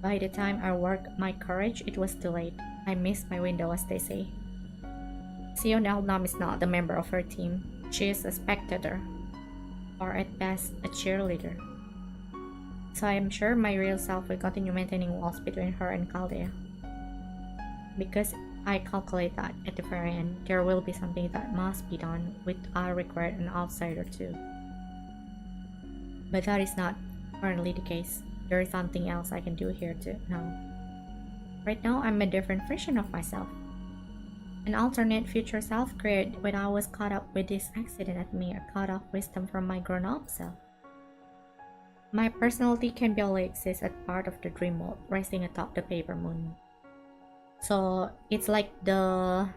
[SPEAKER 1] By the time I worked my courage, it was too late. I missed my window, as they say. Sionel Nam is not a member of her team. She is a spectator, or at best, a cheerleader. So I am sure my real self will continue maintaining walls between her and Kaede. Because I calculate that at the very end, there will be something that must be done, which I require an outsider too. But that is not currently the case. There is something else I can do here too now. Right now, I'm a different version of myself. An alternate future self created when I was caught up with this accident at me, a cut off wisdom from my grown-up self. My personality can barely exist as part of the dream world, resting atop the paper moon. So it's like Da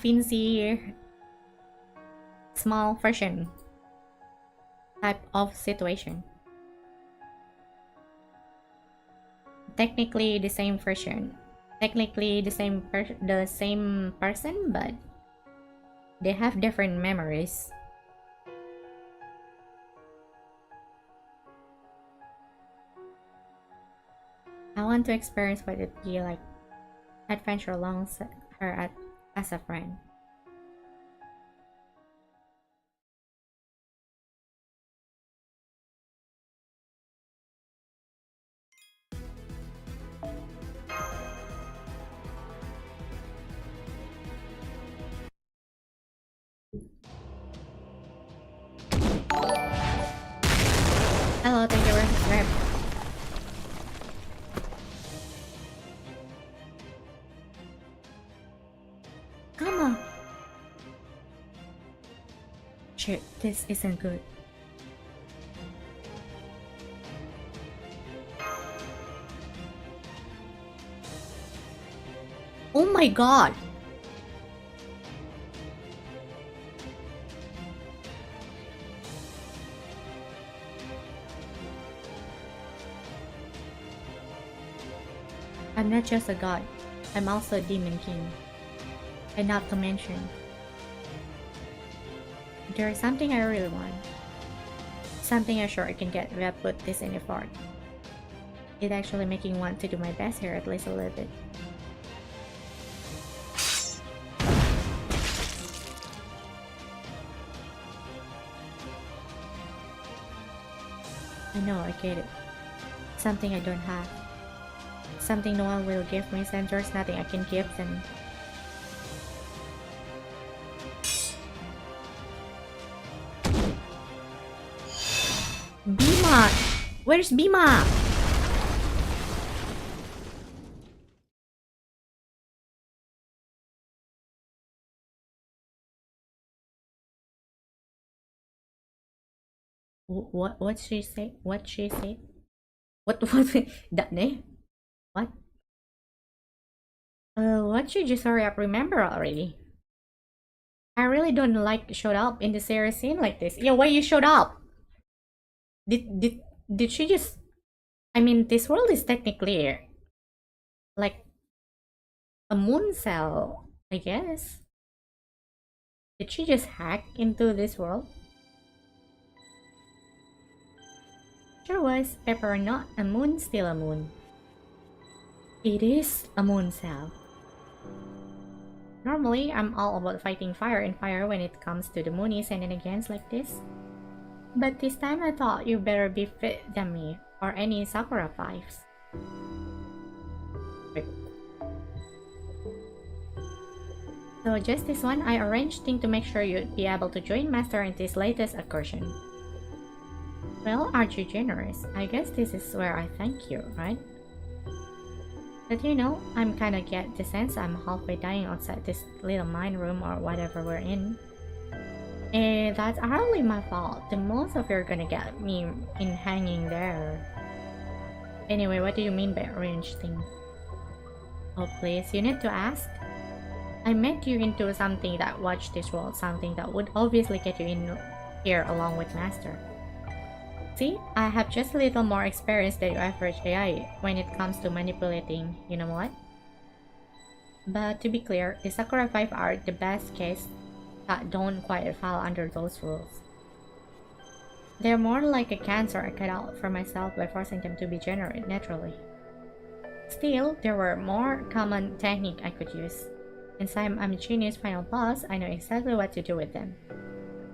[SPEAKER 1] Vinci small version type of situation. Technically the same version. Technically the same person, but they have different memories. I want to experience what it'd be like adventure alongside her as a friend. Hello, thank you for subscribing. Come on. Shit, this isn't good. Oh my god. I'm not just a god, I'm also a demon king. And not to mention, there is something I really want. Something I'm sure I can get if I put this in effort. It's actually making me want to do my best here, at least a little bit. I know, I get it. Something I don't have. Something no one will give me, since there's nothing I can give them. Bima? Where's Bima? What she say? What she say? What that name? What? What you just hurry up remember already? I really don't like showed up in the series scene like this. Yeah, why you showed up? Did she just? I mean, this world is technically like a moon cell, I guess. Did she just hack into this world? Sure was, pepper or not, a moon still a moon. It is a moon cell. Normally, I'm all about fighting fire and fire when it comes to the moonies and against like this. But this time I thought you better be fit than me, or any Sakura 5s. So just this one, I arranged thing to make sure you'd be able to join Master in this latest excursion. Well, aren't you generous? I guess this is where I thank you, right? But you know, I'm kinda get the sense I'm halfway dying outside this little mine room or whatever we're in. And that's hardly my fault. The most of you are gonna get me in hanging there. Anyway, what do you mean by arranged thing? Oh please, you need to ask? I met you into something that watched this world, something that would obviously get you in here along with Master. See, I have just a little more experience than your average AI when it comes to manipulating, you know what? But to be clear, the Sakura 5 are the best case that don't quite fall under those rules. They're more like a cancer I cut out for myself by forcing them to be generate naturally. Still, there were more common technique I could use. And since I'm a genius final boss, I know exactly what to do with them.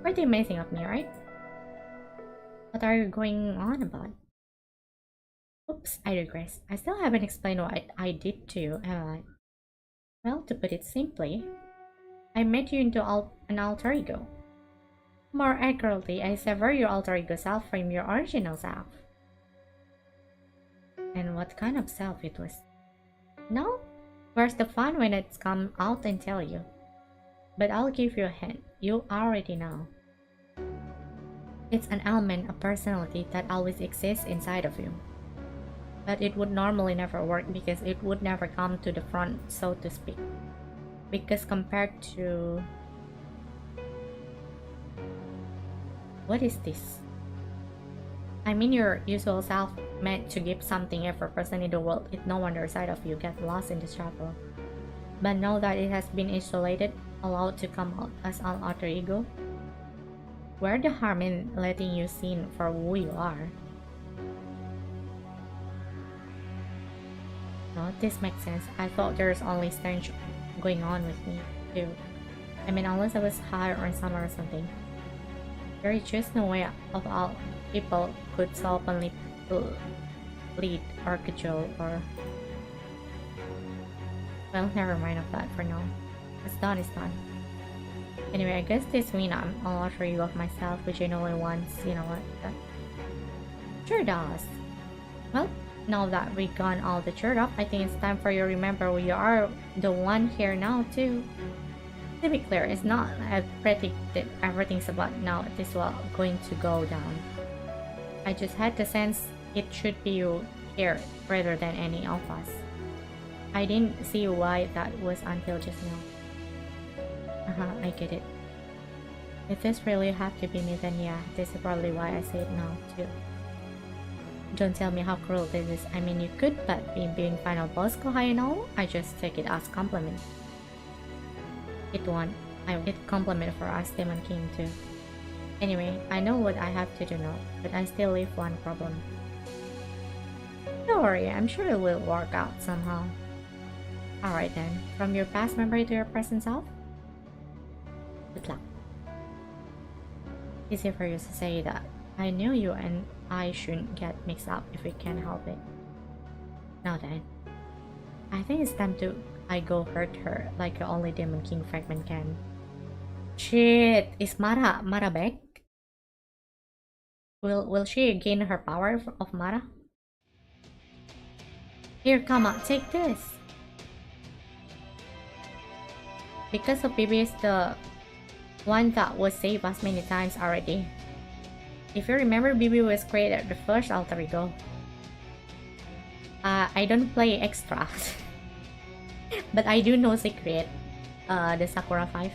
[SPEAKER 1] Pretty amazing of me, right? What are you going on about? Oops, I digress. I still haven't explained what I did to you, have I? Well, to put it simply, I made you into an alter ego. More accurately, I sever your alter ego self from your original self. And what kind of self it was? No? Where's the fun when it's come out and tell you? But I'll give you a hint. You already know. It's an element of personality that always exists inside of you. But it would normally never work because it would never come to the front, so to speak. Because compared to... What is this? I mean your usual self meant to give something every person in the world, if no wonder side of you get lost in the shuffle. But now that it has been isolated, allowed to come out as an alter ego, where the harm in letting you seen for who you are? No, this makes sense. I thought there's only stench going on with me, too. I mean, unless I was high or in summer or something. There is just no way of all people could so openly lead or cajole or... Well, never mind of that for now. What's done is done. Anyway, I guess this means I'm an alter ego of myself, which I know I once, you know what, that sure does. Well, now that we've gone all the cheered up, I think it's time for you to remember we are the one here now too. To be clear, it's not I predicted everything's about now this was going to go down. I just had the sense it should be you here rather than any of us. I didn't see why that was until just now. I get it. If this really have to be me, then yeah, this is probably why I say it now too. Don't tell me how cruel this is. I mean, you could, but being final boss go high and all, I just take it as compliment. It won. I get compliment for us Demon King too. Anyway, I know what I have to do now, but I still leave one problem. Don't worry, I'm sure it will work out somehow. Alright then, from your past memory to your present self? Good luck. Easy for you to say that. I knew you and I shouldn't get mixed up if we can help it. Now then, I think it's time to I go hurt her like only Demon King fragment can. Shit, is Mara back? Will she gain her power of Mara? Here, Kama, take this. Because of Bibi is the one that was saved us many times already. If you remember, Bibi was created the first alter ego. I don't play extra, but I do know Secret, the Sakura 5.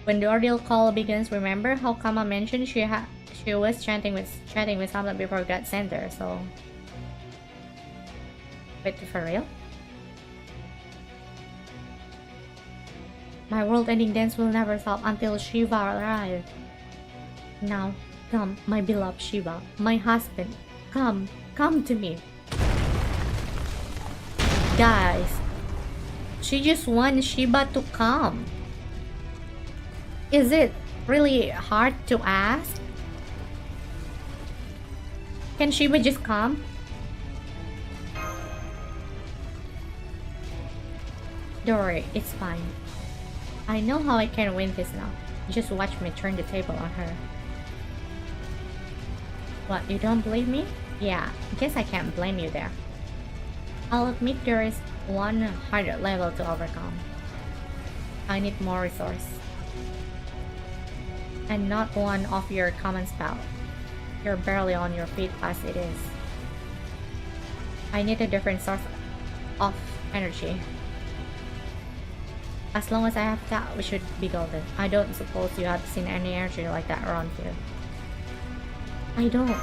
[SPEAKER 1] When the ordeal call begins, remember how Kama mentioned she was chatting with someone before God sent her, so... Wait, for real? My world-ending dance will never stop until Shiva arrives. Now, come, my beloved Shiva, my husband, come to me. Guys, she just wants Shiva to come. Is it really hard to ask? Can Shiva just come? Don't worry, it's fine. I know how I can win this now. Just watch me turn the table on her. What, you don't believe me? Yeah, guess I can't blame you there. I'll admit there is one harder level to overcome. I need more resource. And not one of your common spell. You're barely on your feet as it is. I need a different source of energy. As long as I have that, we should be golden. I don't suppose you have seen any energy like that around here. I don't.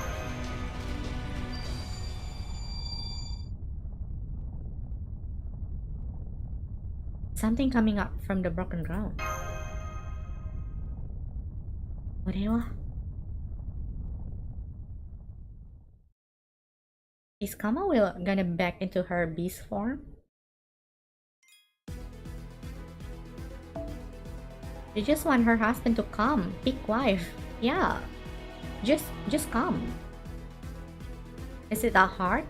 [SPEAKER 1] Something coming up from the broken ground. Ordeal? Is Kama gonna back into her beast form? She just want her husband to come. Big wife. Yeah. Just come. Is it that hard?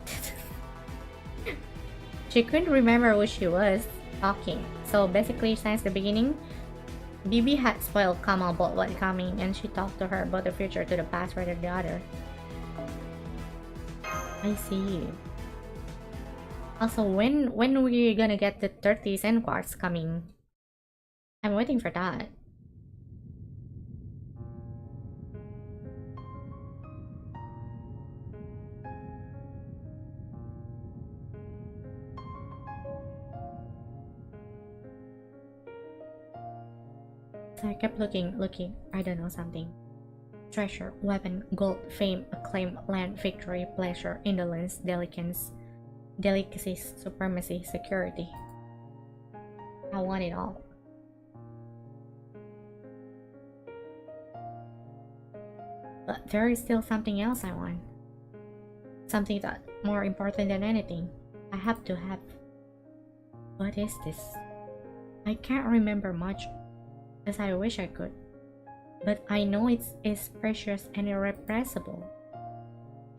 [SPEAKER 1] She couldn't remember who she was talking. So basically, since the beginning, Bibi had spoiled Kama about what's coming, and she talked to her about the future to the past rather than the other. I see. Also, when we gonna get the 30 Zen quartz coming? I'm waiting for that. So I kept looking, I don't know, something. Treasure, weapon, gold, fame, acclaim, land, victory, pleasure, indolence, delicacies, supremacy, security. I want it all. But there is still something else I want. Something that's more important than anything. I have to have. What is this? I can't remember much, as I wish I could. But I know it's precious and irrepressible.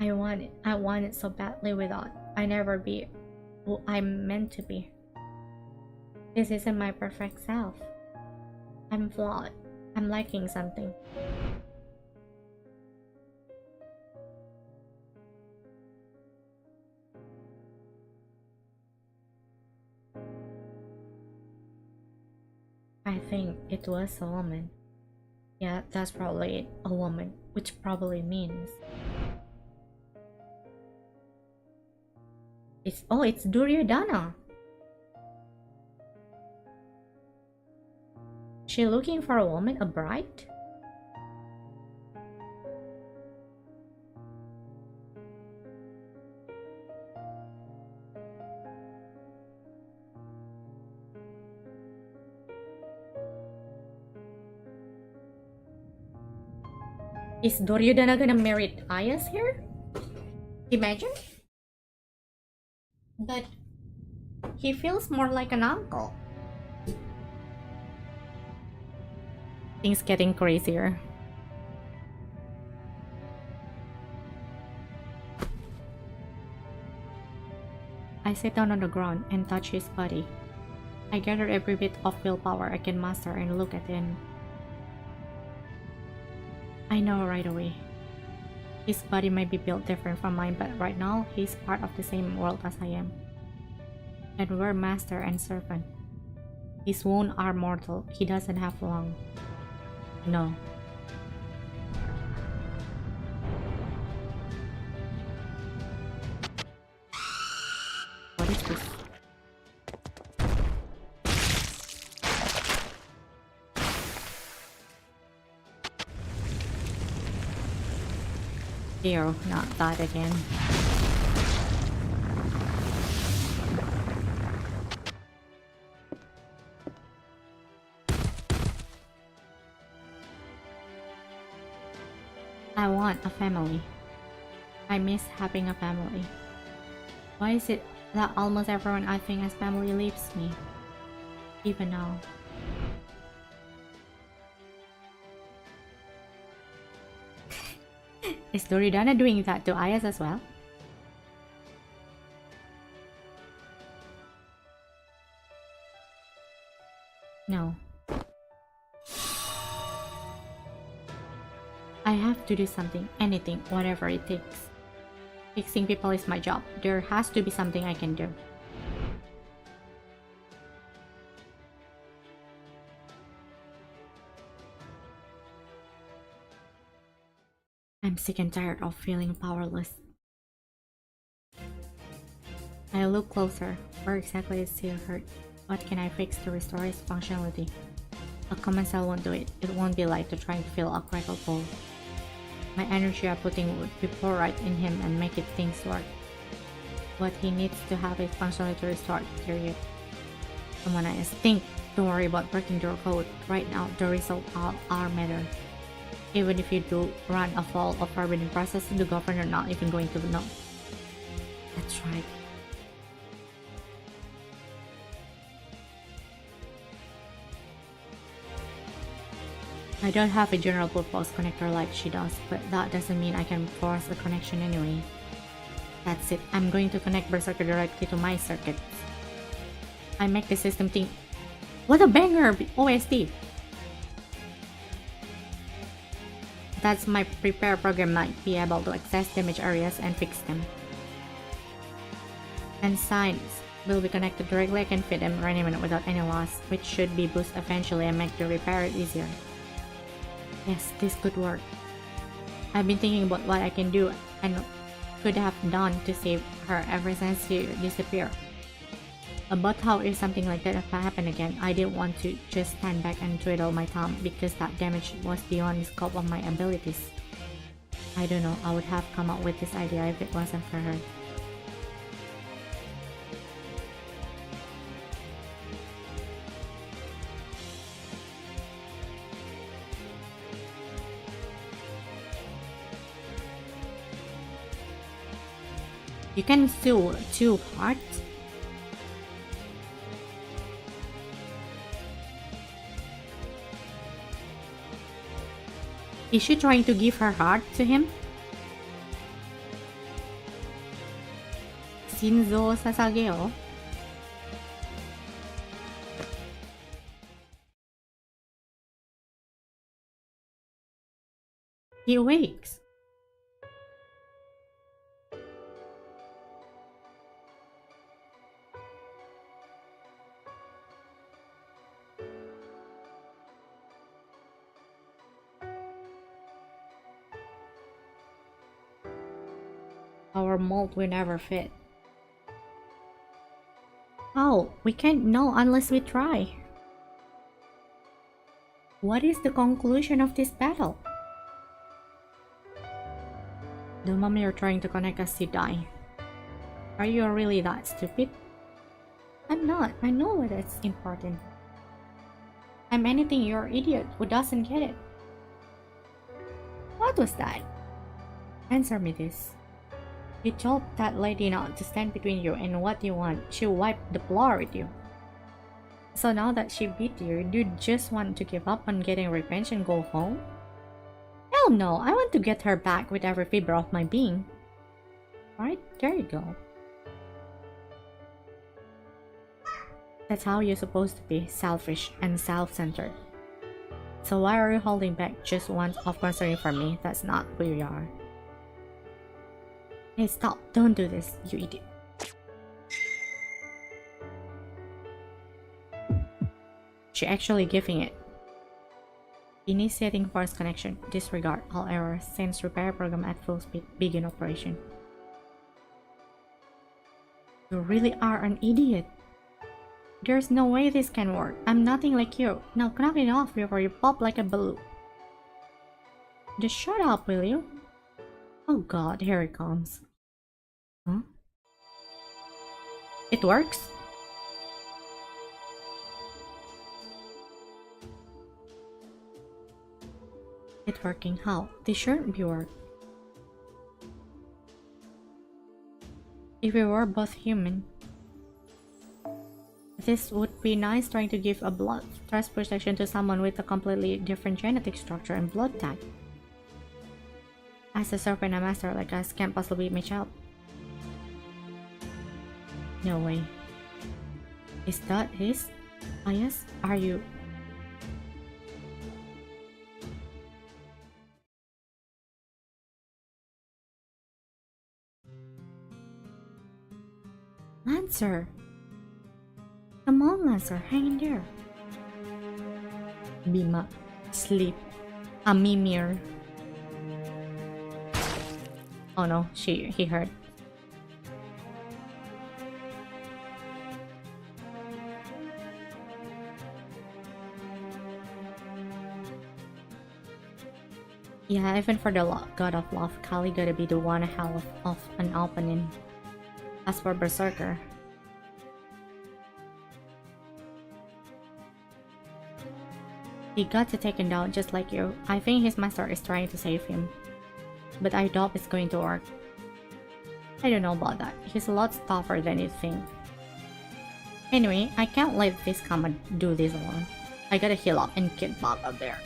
[SPEAKER 1] I want it so badly without I never be who I'm meant to be. This isn't my perfect self. I'm flawed. I'm lacking something. I think it was a woman. Yeah, that's probably it. A woman, which probably means it's Duryodhana. She looking for a woman, a bride? Is Duryodhana gonna marry Ayas here? Imagine? But he feels more like an uncle. Things getting crazier. I sit down on the ground and touch his body. I gather every bit of willpower I can muster and look at him. I know right away. His body might be built different from mine, but right now, he's part of the same world as I am. And we're master and servant. His wounds are mortal. He doesn't have lung. No. What is this? Ew, not that again. I want a family. I miss having a family. Why is it that almost everyone I think as family leaves me? Even now. Is Doridana doing that to Ayas as well? No. I have to do something, anything, whatever it takes. Fixing people is my job. There has to be something I can do. I'm sick and tired of feeling powerless. I look closer. Where exactly is he hurt? What can I fix to restore his functionality? A common cell won't do it. It won't be like to try and fill a crackled bowl. My energy I'm putting would be pour right in him and make it things work. What he needs to have is functionality restored, period. Come on, I think. Don't worry about breaking your code. Right now, the results are matter. Even if you do run a fall of forbidden process, the governor not even going to know. That's right. I don't have a general purpose connector like she does, but that doesn't mean I can force a connection anyway. That's it. I'm going to connect Berserker directly to my circuits. I make the system think. What a banger OST! That's my prepare program might be able to access damaged areas and fix them. And signs will be connected directly. I can fit them reanimate without any loss, which should be boost eventually and make the repair it easier. Yes, this could work. I've been thinking about what I can do and could have done to save her ever since she disappeared. About how if something like that happened again, I didn't want to just stand back and twiddle my thumb because that damage was beyond the scope of my abilities. I don't know, I would have come up with this idea if it wasn't for her. You can steal 2 hearts? Is she trying to give her heart to him? Shinzo Sasageo? He awakes. Our mold will never fit. Oh, we can't know unless we try. What is the conclusion of this battle? The moment you're trying to connect us, you die. Are you really that stupid? I'm not. I know what is important. I'm anything you're an idiot who doesn't get it. What was that? Answer me this. You told that lady not to stand between you and what you want. She wiped the floor with you. So now that she beat you, do you just want to give up on getting revenge and go home? Hell no, I want to get her back with every fiber of my being. Right, there you go. That's how you're supposed to be, selfish and self-centered. So why are you holding back just one of concern for me? That's not who you are. Hey, stop. Don't do this, you idiot. She actually giving it. Initiating force connection. Disregard all errors. Sense repair program at full speed. Begin operation. You really are an idiot. There's no way this can work. I'm nothing like you. Now knock it off before you pop like a balloon. Just shut up, will you? Oh god, here it comes. Huh? It works? It's working. How? This shouldn't be work. If we were both human. This would be nice trying to give a blood transfusion to someone with a completely different genetic structure and blood type. As a servant and master like us can't possibly match up. No way. Is that his? Ah yes, are you? Lancer! Come on, Lancer, hang in there. Bima, sleep. A mimir. Oh no, he heard. Yeah, even for the god of love, Kali gotta be the one hell of an opening. As for Berserker, he got taken down just like you. I think his master is trying to save him, but I doubt it's going to work. I don't know about that. He's a lot tougher than you think. Anyway, I can't let this come and do this alone. I gotta heal up and get back up there.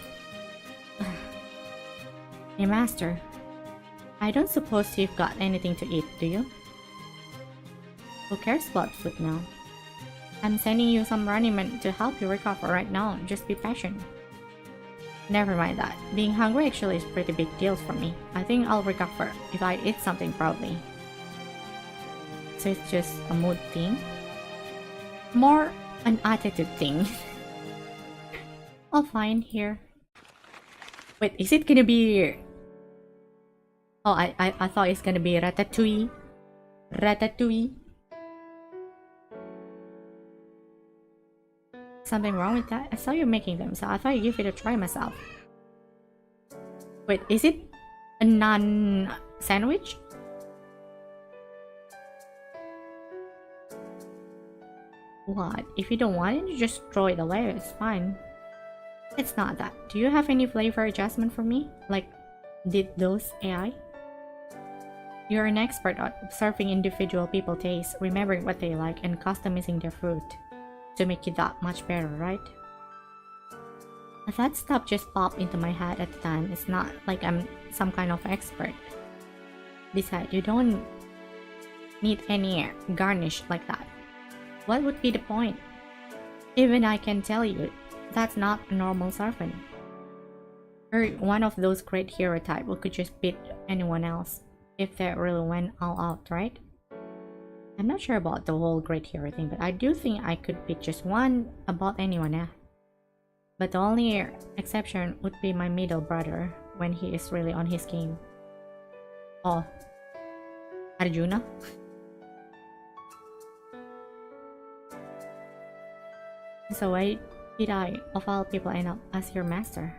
[SPEAKER 1] Hey master, I don't suppose you've got anything to eat, do you? Who cares about food now? I'm sending you some raiment to help you recover right now. Just be patient. Never mind that. Being hungry actually is a pretty big deal for me. I think I'll recover if I eat something properly. So it's just a mood thing? More an attitude thing. I'll find here. Wait, is it gonna be... Oh, I thought it's gonna be ratatouille. Ratatouille. Something wrong with that? I saw you making them, so I thought you'd give it a try myself. Wait, is it a non-sandwich? What? If you don't want it, you just throw it away, it's fine. It's not that. Do you have any flavor adjustment for me? Like, did those AI? You're an expert at observing individual people's tastes, remembering what they like, and customizing their food. To make it that much better, right? That stuff just popped into my head at the time. It's not like I'm some kind of expert. Besides, you don't need any garnish like that. What would be the point? Even I can tell you, that's not a normal servant. You're one of those great hero type who could just beat anyone else if they really went all out, right? I'm not sure about the whole great hero thing, but I do think I could pick just one about anyone, yeah. But the only exception would be my middle brother when he is really on his game. Oh, Arjuna? So why did I, of all people, end up as your master?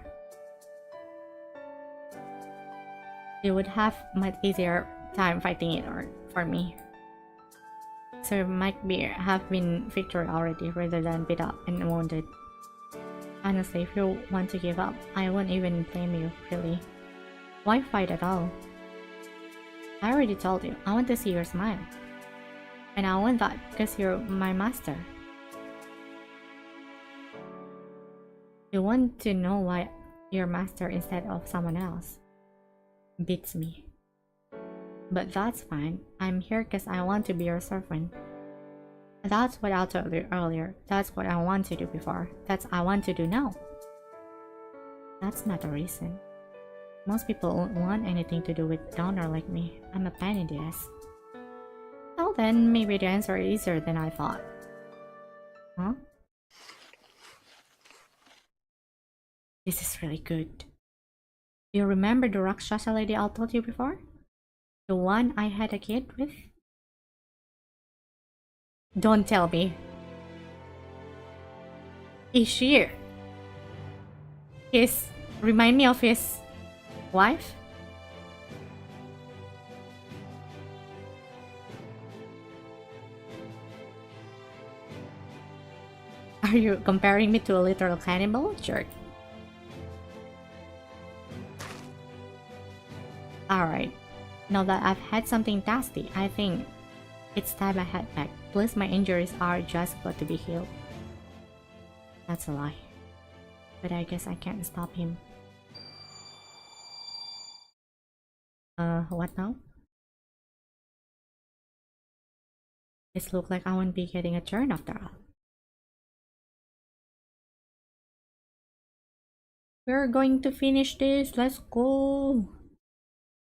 [SPEAKER 1] It would have much easier time fighting it for me. So it might have been victory already rather than beat up and wounded. Honestly, if you want to give up, I won't even blame you, really. Why fight at all? I already told you, I want to see your smile. And I want that because you're my master. You want to know why you're master instead of someone else. Beats me. But that's fine. I'm here because I want to be your servant. That's what I told you earlier. That's what I want to do before. That's what I want to do now. That's not a reason. Most people won't want anything to do with downer like me. I'm a pain in the ass. Well then, maybe the answer is easier than I thought. Huh? This is really good. You remember the Rakshasa lady I told you before? The one I had a kid with? Don't tell me. Is she... remind me of his wife? Are you comparing me to a literal cannibal? Jerk. Alright. Now that I've had something tasty, I think it's time I head back. Plus my injuries are just about to be healed. That's a lie. But I guess I can't stop him. What now? This looks like I won't be getting a turn after all. We're going to finish this. Let's go.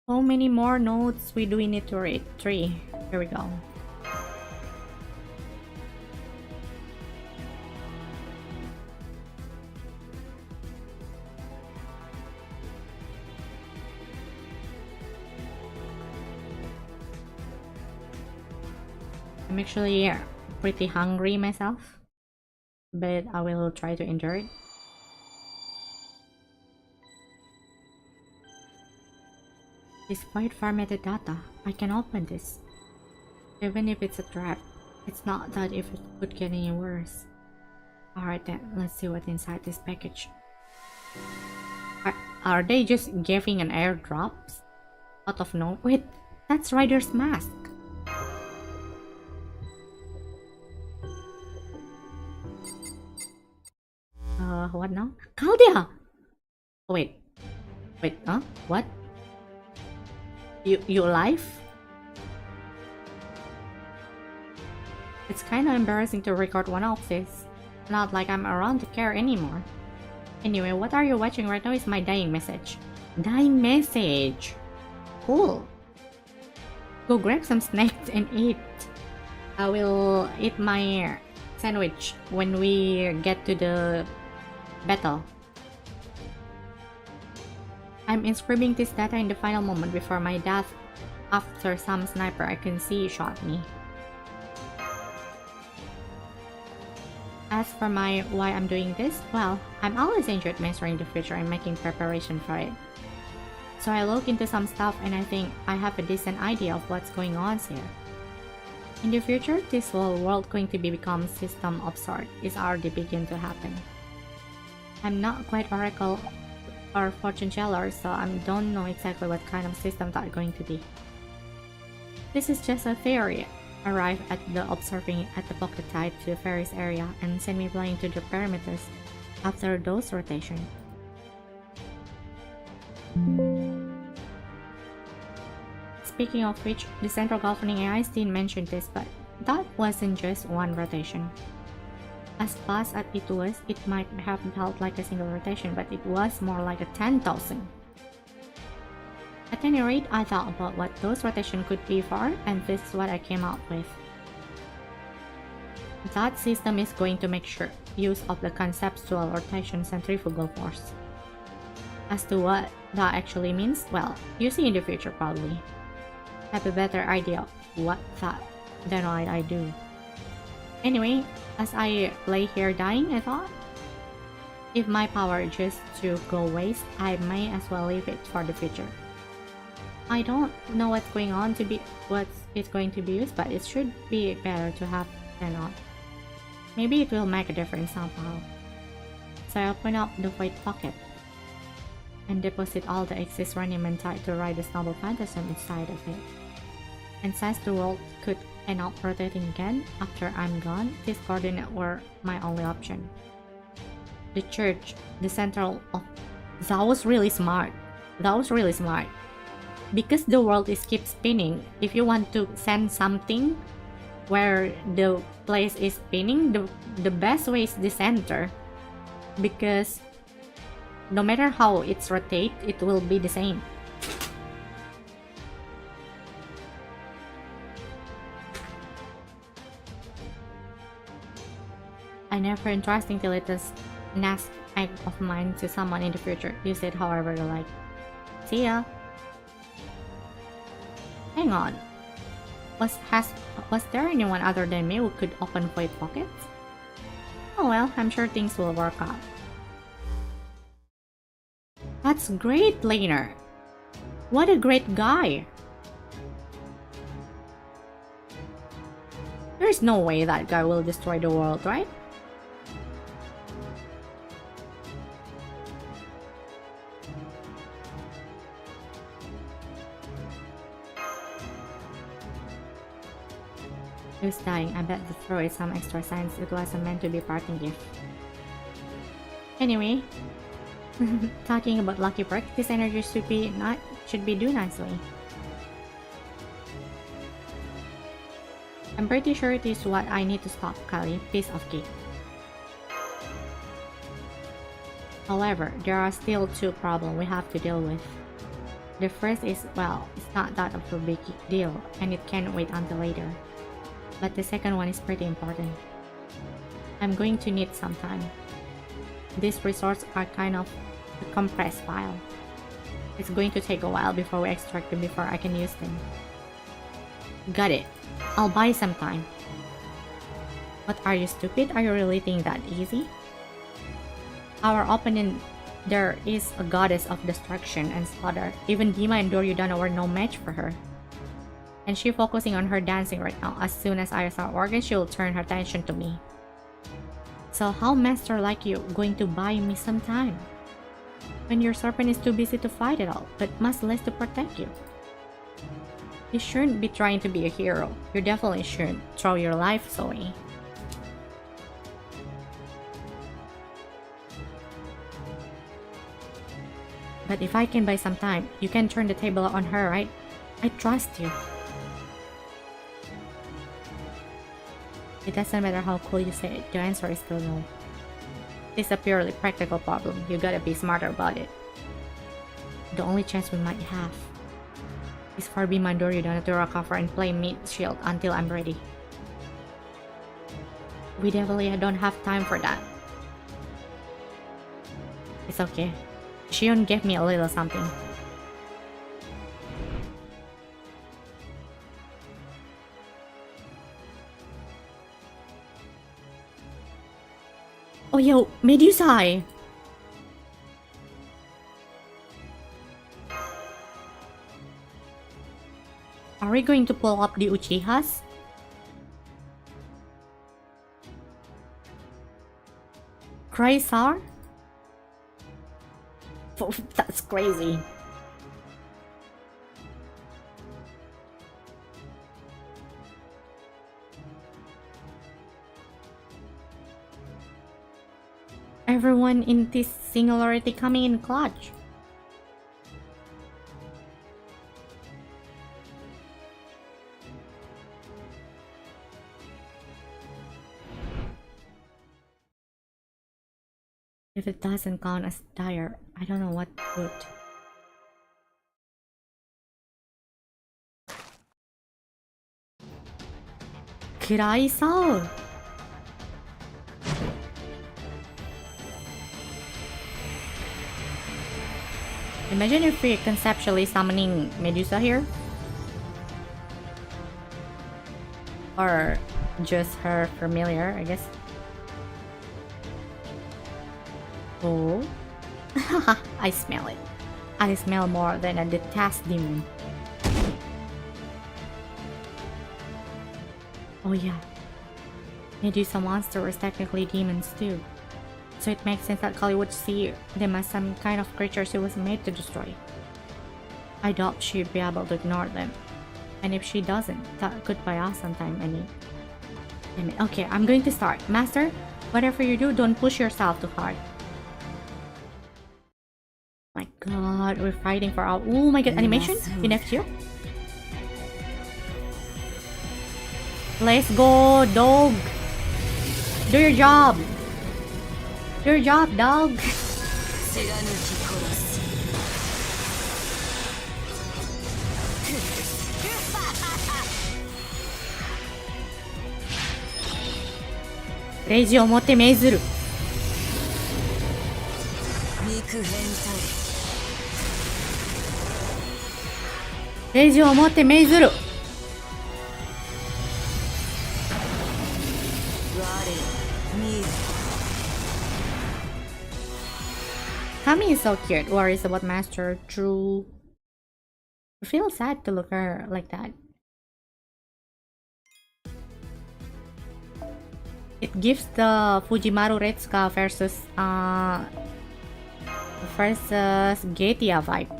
[SPEAKER 1] How many more notes we do we need to read? 3. Here we go. I'm actually pretty hungry myself, but I will try to endure it. Despite far metadata, I can open this. Even if it's a trap, it's not that if it could get any worse. Alright then, let's see what's inside this package. Are they just giving an airdrops? Out of no— wait, that's Ryder's mask! What now? Kaede! Oh, wait, huh? What? You alive? It's kinda embarrassing to record one of this. Not like I'm around to care anymore. Anyway, what are you watching right now is my dying message. Dying message! Cool! Go grab some snacks and eat. I will eat my sandwich when we get to the battle. I'm inscribing this data in the final moment before my death after some sniper I can see shot me. As for my why I'm doing this, well, I'm always enjoyed measuring the future and making preparation for it. So I look into some stuff and I think I have a decent idea of what's going on here. In the future, this whole world going to become system of sort is already beginning to happen. I'm not quite oracle or fortune teller, so I don't know exactly what kind of system that's going to be. This is just a theory. Arrive at the observing at the pocket tied to the Ferris area and send me flying to the perimeters after those rotation. Speaking of which, the central governing AIs didn't mention this, but that wasn't just one rotation. As fast as it was, it might have felt like a single rotation, but it was more like a 10,000. At any rate, I thought about what those rotations could be for, and this is what I came up with. That system is going to make sure use of the conceptual rotation centrifugal force. As to what that actually means, well, you see in the future probably. Have a better idea of what that than what I do. Anyway, as I lay here dying, I thought, if my power just to go waste, I may as well leave it for the future. I don't know what's going to be used, but it should be better to have than not. Maybe it will make a difference somehow. So I open up the void pocket and deposit all the excess uranium tied to Ryder's noble phantasm inside of it. And since the world could end up rotating again after I'm gone, these coordinates were my only option. The church, the central of— that was really smart. Because the world is keep spinning, if you want to send something where the place is spinning, the best way is the center. Because No matter how it's rotate, it will be the same. I never interesting till it is next egg of mine to someone in the future. Use it however you like. See ya. Hang on. Was there anyone other than me who could open void pockets? Oh well, I'm sure things will work out. That's great, laner. What a great guy. There's no way that guy will destroy the world, right? Who's dying? I bet the throw is some extra science. It wasn't meant to be parting gift. Anyway, talking about lucky perk, this energy should be do nicely. I'm pretty sure it is what I need to stop Kali. Piece of cake. However, there are still two problems we have to deal with. The first is, well, it's not that of a big deal, and it can wait until later. But the second one is pretty important. I'm going to need some time. These resources are kind of a compressed file. It's going to take a while before we extract them before I can use them. Got it. I'll buy some time. What, are you stupid? Are you really think that easy? Our opponent there is a goddess of destruction and slaughter. Even Dima and Duryodhana were no match for her. And she's focusing on her dancing right now. As soon as I start working, she'll turn her attention to me. So how master like you going to buy me some time? When your serpent is too busy to fight at all, but much less to protect you. You shouldn't be trying to be a hero. You definitely shouldn't throw your life away. But if I can buy some time, you can turn the table on her, right? I trust you. It doesn't matter how cool you say it, the answer is still no. It's a purely practical problem. You gotta be smarter about it. The only chance we might have is for Bhima and Duryodhana to recover and play mid-shield until I'm ready. We definitely don't have time for that. It's okay. Shion gave me a little something. Oh yo, Medusa! Are we going to pull up the Uchihas? Kraisar? Oh, that's crazy. Everyone in this singularity coming in clutch. If it doesn't count as dire, I don't know what would. Kiraisao! Imagine if we're conceptually summoning Medusa here. Or just her familiar, I guess. Oh. I smell it. I smell more than a detest demon. Oh yeah. Medusa monster is technically demons too. So it makes sense that Kali would see them as some kind of creature she was made to destroy. I doubt she'd be able to ignore them. And if she doesn't, that could buy us some time, I mean. Okay, I'm going to start. Master, whatever you do, don't push yourself too hard. My god, we're fighting for our... Oh my god, animation? In F2? Let's go, dog! Do your job! Do your job, dog!
[SPEAKER 2] す
[SPEAKER 1] レイジをもって命ずる。
[SPEAKER 2] 肉片さ
[SPEAKER 1] レイジをもって命ずる。
[SPEAKER 2] れ我見る
[SPEAKER 1] Kami is so cute. Worries about Master. True. I feel sad to look at her like that. It gives the Fujimaru Retsuka versus Getia vibe.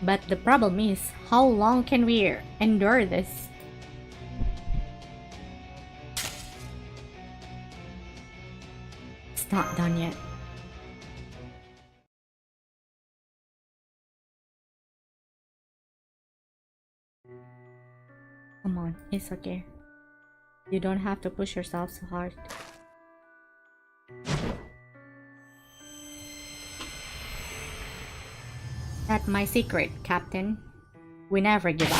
[SPEAKER 1] But the problem is, how long can we endure this? It's not done yet. Come on, it's okay. You don't have to push yourself so hard. That's my secret, Captain. We never give up.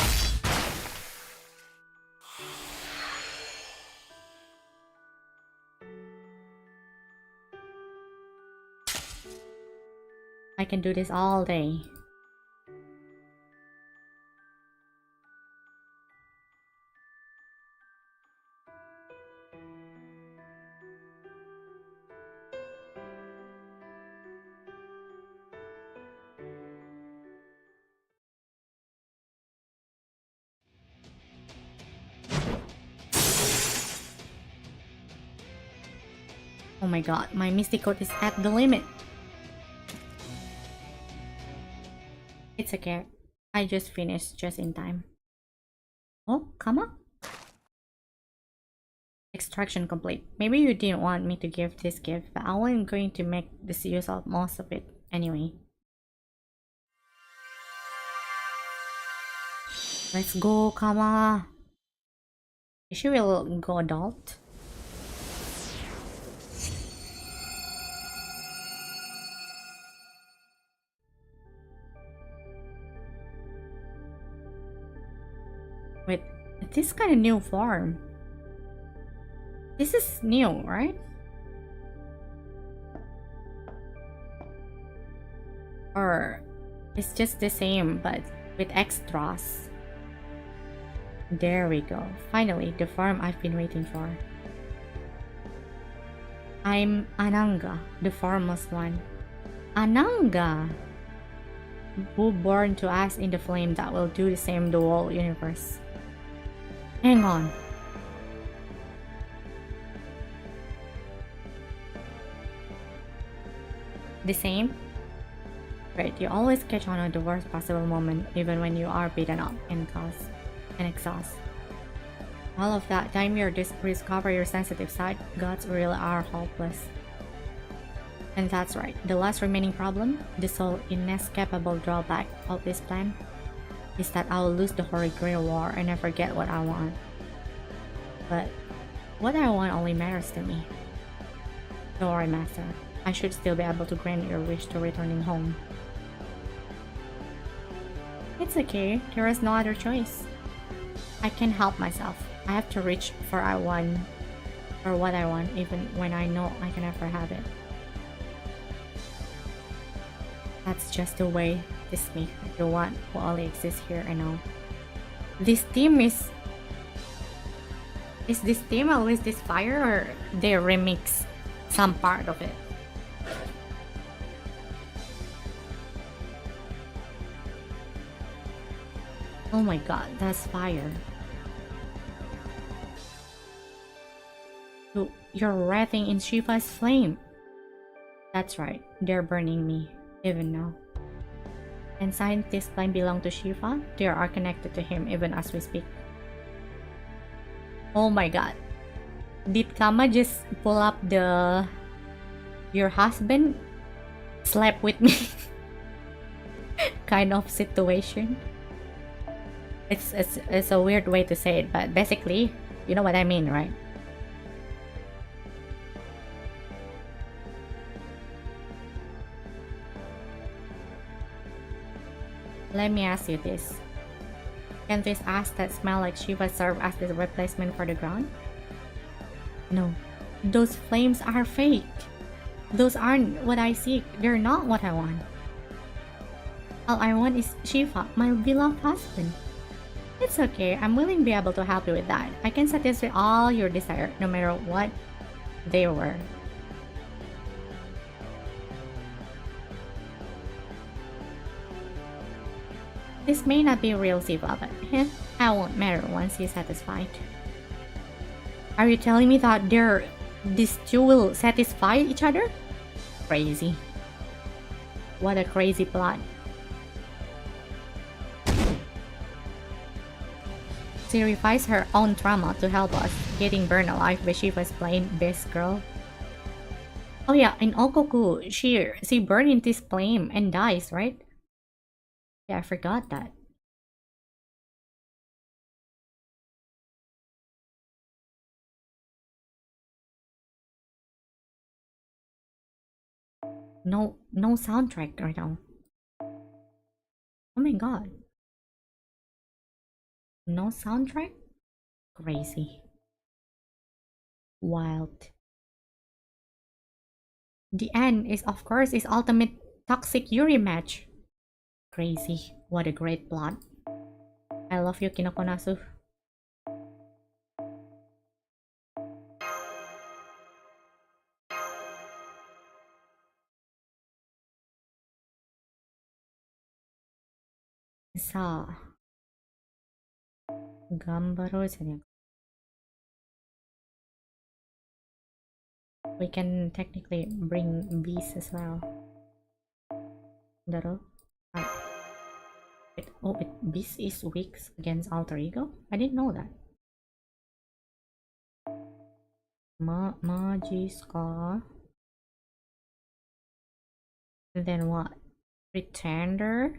[SPEAKER 1] I can do this all day. Oh my god, my Mystic Code is at the limit. It's okay. I just finished just in time. Oh, come on. Extraction complete. Maybe you didn't want me to give this gift, but I wasn't going to make this use of most of it anyway. Let's go, Kama. She will go adult. Wait, this kind of new form. This is new, right? Or it's just the same but with extras. There we go. Finally, the form I've been waiting for. I'm Ananga, the formless one. Ananga! Who born to us in the flame that will do the same the whole universe. Hang on. The same? Right, you always catch on at the worst possible moment, even when you are beaten up and exhausted. All of that time you discover your sensitive side, gods really are hopeless. And that's right, the last remaining problem, the sole inescapable drawback of this plan, is that I will lose the Holy Grail War and never get what I want. But what I want only matters to me. Don't worry, Master. I should still be able to grant your wish to returning home. It's okay, there is no other choice. I can't help myself. I have to reach for what I want, even when I know I can never have it. That's just the way this me, the one who only exists here and now. This team is this team always this fire, or they remix some part of it? Oh my god, that's fire. You're writhing in Shiva's flame. That's right, they're burning me, even now. And scientists claim belong to Shiva. They are connected to him even as we speak. Oh my god. Did Kama just pull up the your husband slept with me kind of situation? It's a weird way to say it, but basically, you know what I mean, right? Let me ask you this. Can this ash that smell like Shiva serve as the replacement for the ground? No. Those flames are fake. Those aren't what I seek. They're not what I want. All I want is Shiva, my beloved husband. It's okay. I'm willing to be able to help you with that. I can satisfy all your desire, no matter what they were. This may not be real Shiva, but I won't matter once he's satisfied. Are you telling me that these two will satisfy each other? Crazy. What a crazy plot. She revives her own trauma to help us, getting burned alive by Shiva's plain best girl. Oh yeah, in Okoku, she burned in this flame and dies, right? Yeah, I forgot that. No soundtrack right now. Oh my god. No soundtrack? Crazy. Wild. The end is, of course, is ultimate toxic Yuri match. Crazy. What a great plot. I love you, Kinoko Nasu. Sa Gambaroじゃねえか. We can technically bring bees as well. Daro? Wait, beast is weak against alter ego? I didn't know that. Majiska. And then what? Pretender?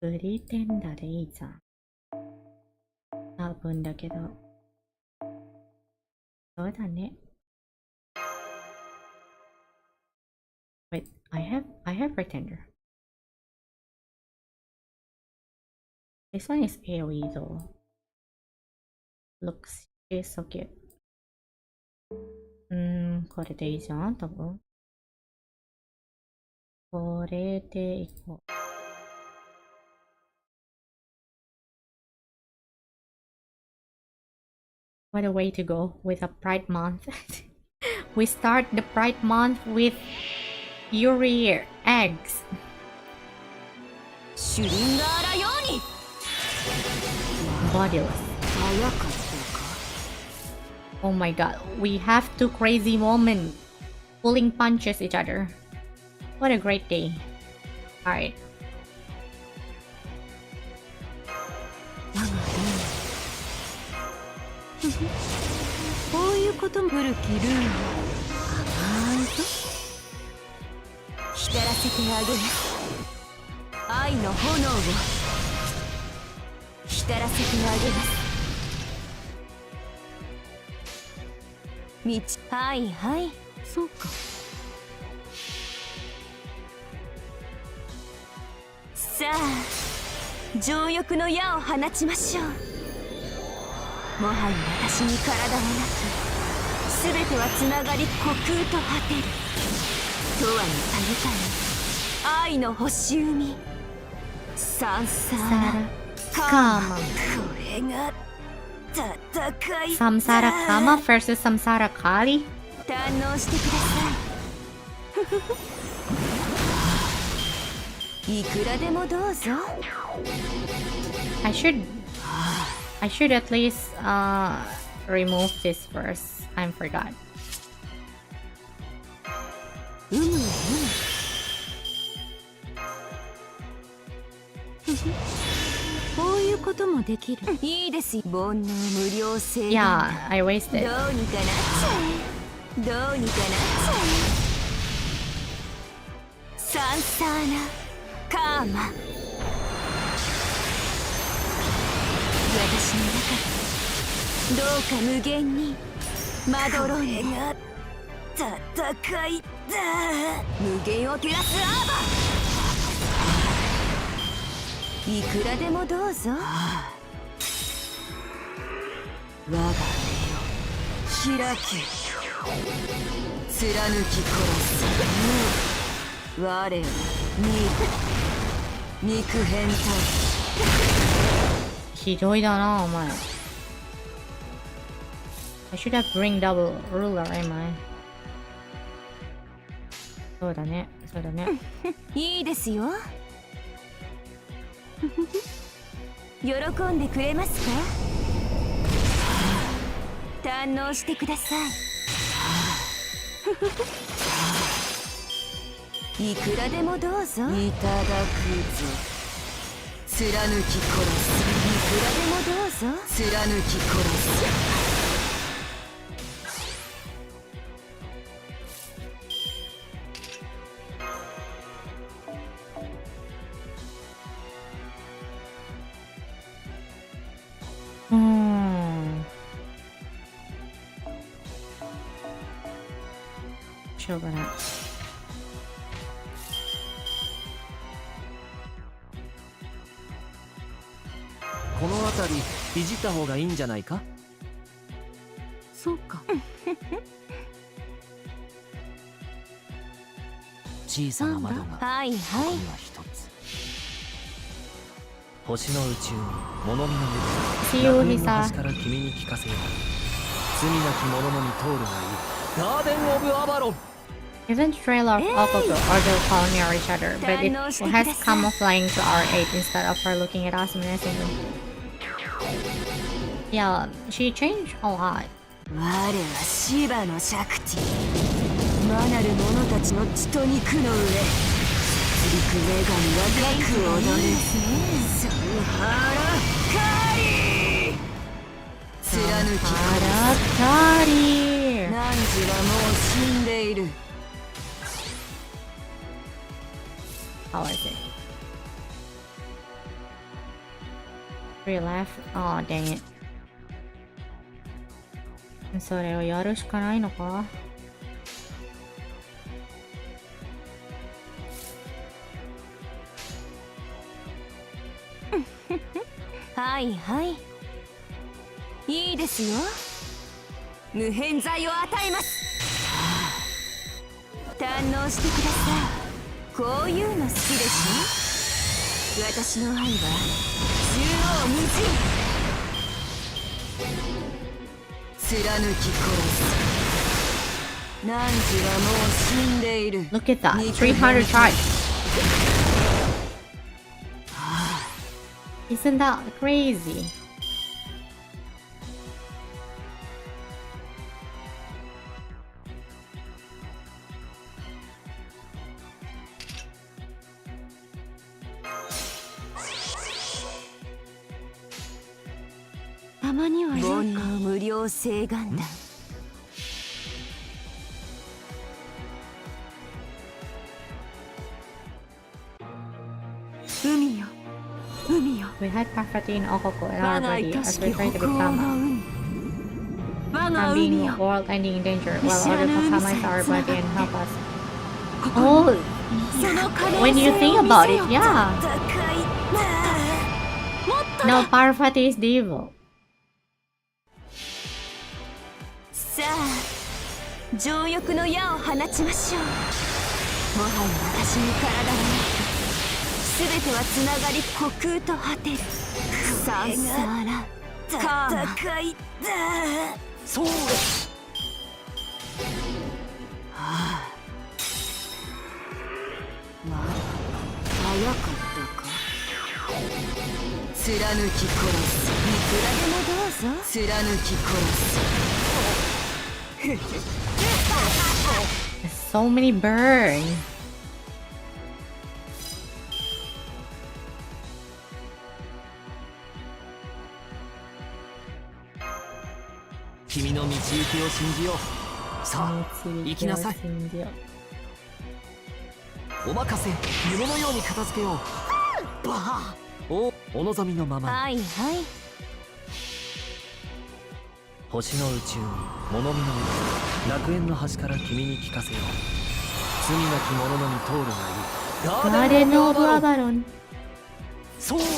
[SPEAKER 1] Pretender でいいじゃん。多分だけど。そうだね。Wait, I have pretender. This one is AoE though. Looks, she's so cute. これでいいじゃん、多分。これでいこう。What a way to go with a Pride Month. We start the Pride Month with Yuri eggs. Bodiless. Oh my god, we have two crazy women pulling punches each other. What a great day. Alright. Samsara Kama versus Samsara Kali.
[SPEAKER 2] いくらでもどうぞ。
[SPEAKER 1] I should at least remove this first. I forgot.
[SPEAKER 2] うむうむ。こういうこともできる。いいですよ。煩悩無料制。
[SPEAKER 1] Yeah, I
[SPEAKER 2] どう
[SPEAKER 1] wasted.
[SPEAKER 2] にかなっちゃえ。どうにかなっちゃえ。サンサーナカーマ。私の中でどうか無限にまどろんで。戦いだ。無限を照らすアーバー。いくらでもどうぞ。我が目を開け。貫き殺す。我を肉変態。
[SPEAKER 1] ひどいだな、お前。I should have bring double ruler, am I? そうだね、そうだね。
[SPEAKER 2] いいですよ。喜んでくれますか。堪能してください。いくらでもどうぞ。いただくぞ。貫き殺す。いくらでもどうぞ。貫き殺す。
[SPEAKER 1] しょうがない。
[SPEAKER 4] この辺りいじった方がいいんじゃないか。
[SPEAKER 2] そうか。
[SPEAKER 4] 小さな窓が
[SPEAKER 2] はいはい。
[SPEAKER 4] ここには一つ。星の宇宙に物見の
[SPEAKER 1] See
[SPEAKER 4] 目
[SPEAKER 1] you,
[SPEAKER 4] 楽園の
[SPEAKER 1] Lisa.
[SPEAKER 4] 端から君に聞かせよう。罪なき者のみ通るがいい。ガーデン・オブ・アバロン。
[SPEAKER 1] Even the trailer of Okoko Ordeal calling near each other, but it has come flying to our aid instead of her looking at us menacingly. Yeah, she changed a lot.
[SPEAKER 2] 我はシバのシャクティ。魔なる者たちの血と肉の上。陸女神は核を踊る。サンハラカリー。貫き殺す。
[SPEAKER 1] Karakari!
[SPEAKER 2] 汝はもう死んでいる。
[SPEAKER 1] How is it? 3 left? Oh, dang it. それをやるしかないのか。
[SPEAKER 2] はいはい。いいですよ。無偏罪を与えます。堪能してください。こういうの好きでしょ。私の愛は縦横無尽。貫き殺す。汝はもう死んでいる。
[SPEAKER 1] Look at that. 300 charge. Isn't that crazy?
[SPEAKER 2] 「煩悩無料請願だ。海よ海よ。
[SPEAKER 1] We had Parvati and Okoko in our
[SPEAKER 2] 我が
[SPEAKER 1] body
[SPEAKER 2] 愛
[SPEAKER 1] as
[SPEAKER 2] し
[SPEAKER 1] we
[SPEAKER 2] き
[SPEAKER 1] try to
[SPEAKER 2] 北欧
[SPEAKER 1] become
[SPEAKER 2] の
[SPEAKER 1] a
[SPEAKER 2] 海。我が
[SPEAKER 1] from
[SPEAKER 2] 海
[SPEAKER 1] being
[SPEAKER 2] よ。
[SPEAKER 1] world ending in danger while
[SPEAKER 2] 見知ら
[SPEAKER 1] other
[SPEAKER 2] ぬ海
[SPEAKER 1] Pakamas
[SPEAKER 2] さえ
[SPEAKER 1] our
[SPEAKER 2] 繋が
[SPEAKER 1] body and help us.
[SPEAKER 2] ここに
[SPEAKER 1] Oh,
[SPEAKER 2] その可能
[SPEAKER 1] when you
[SPEAKER 2] 性
[SPEAKER 1] think
[SPEAKER 2] を見
[SPEAKER 1] about
[SPEAKER 2] せ
[SPEAKER 1] it,
[SPEAKER 2] よ。
[SPEAKER 1] yeah.
[SPEAKER 2] もっと
[SPEAKER 1] No, Parvati is the evil.
[SPEAKER 2] さあ情欲の矢を放ちましょう。もはや私に体はなく、全てはつながり虚空と果てる。サンサーラカーマ。戦いだ。
[SPEAKER 4] そうです。
[SPEAKER 2] まだ早く貫き殺す。いくらでもどうぞ。貫き殺す。
[SPEAKER 1] So many burn.
[SPEAKER 4] 君の道行きを信じよう。さあ行きなさい。お任せ。夢のように片付けよう。バーお望みのままに。
[SPEAKER 3] はいはい。
[SPEAKER 4] 星の宇宙に物見の海、楽園の端から君に聞かせよう。罪なき者のみ通るがいい。
[SPEAKER 1] ガーデンオブアバロン。
[SPEAKER 4] そうです。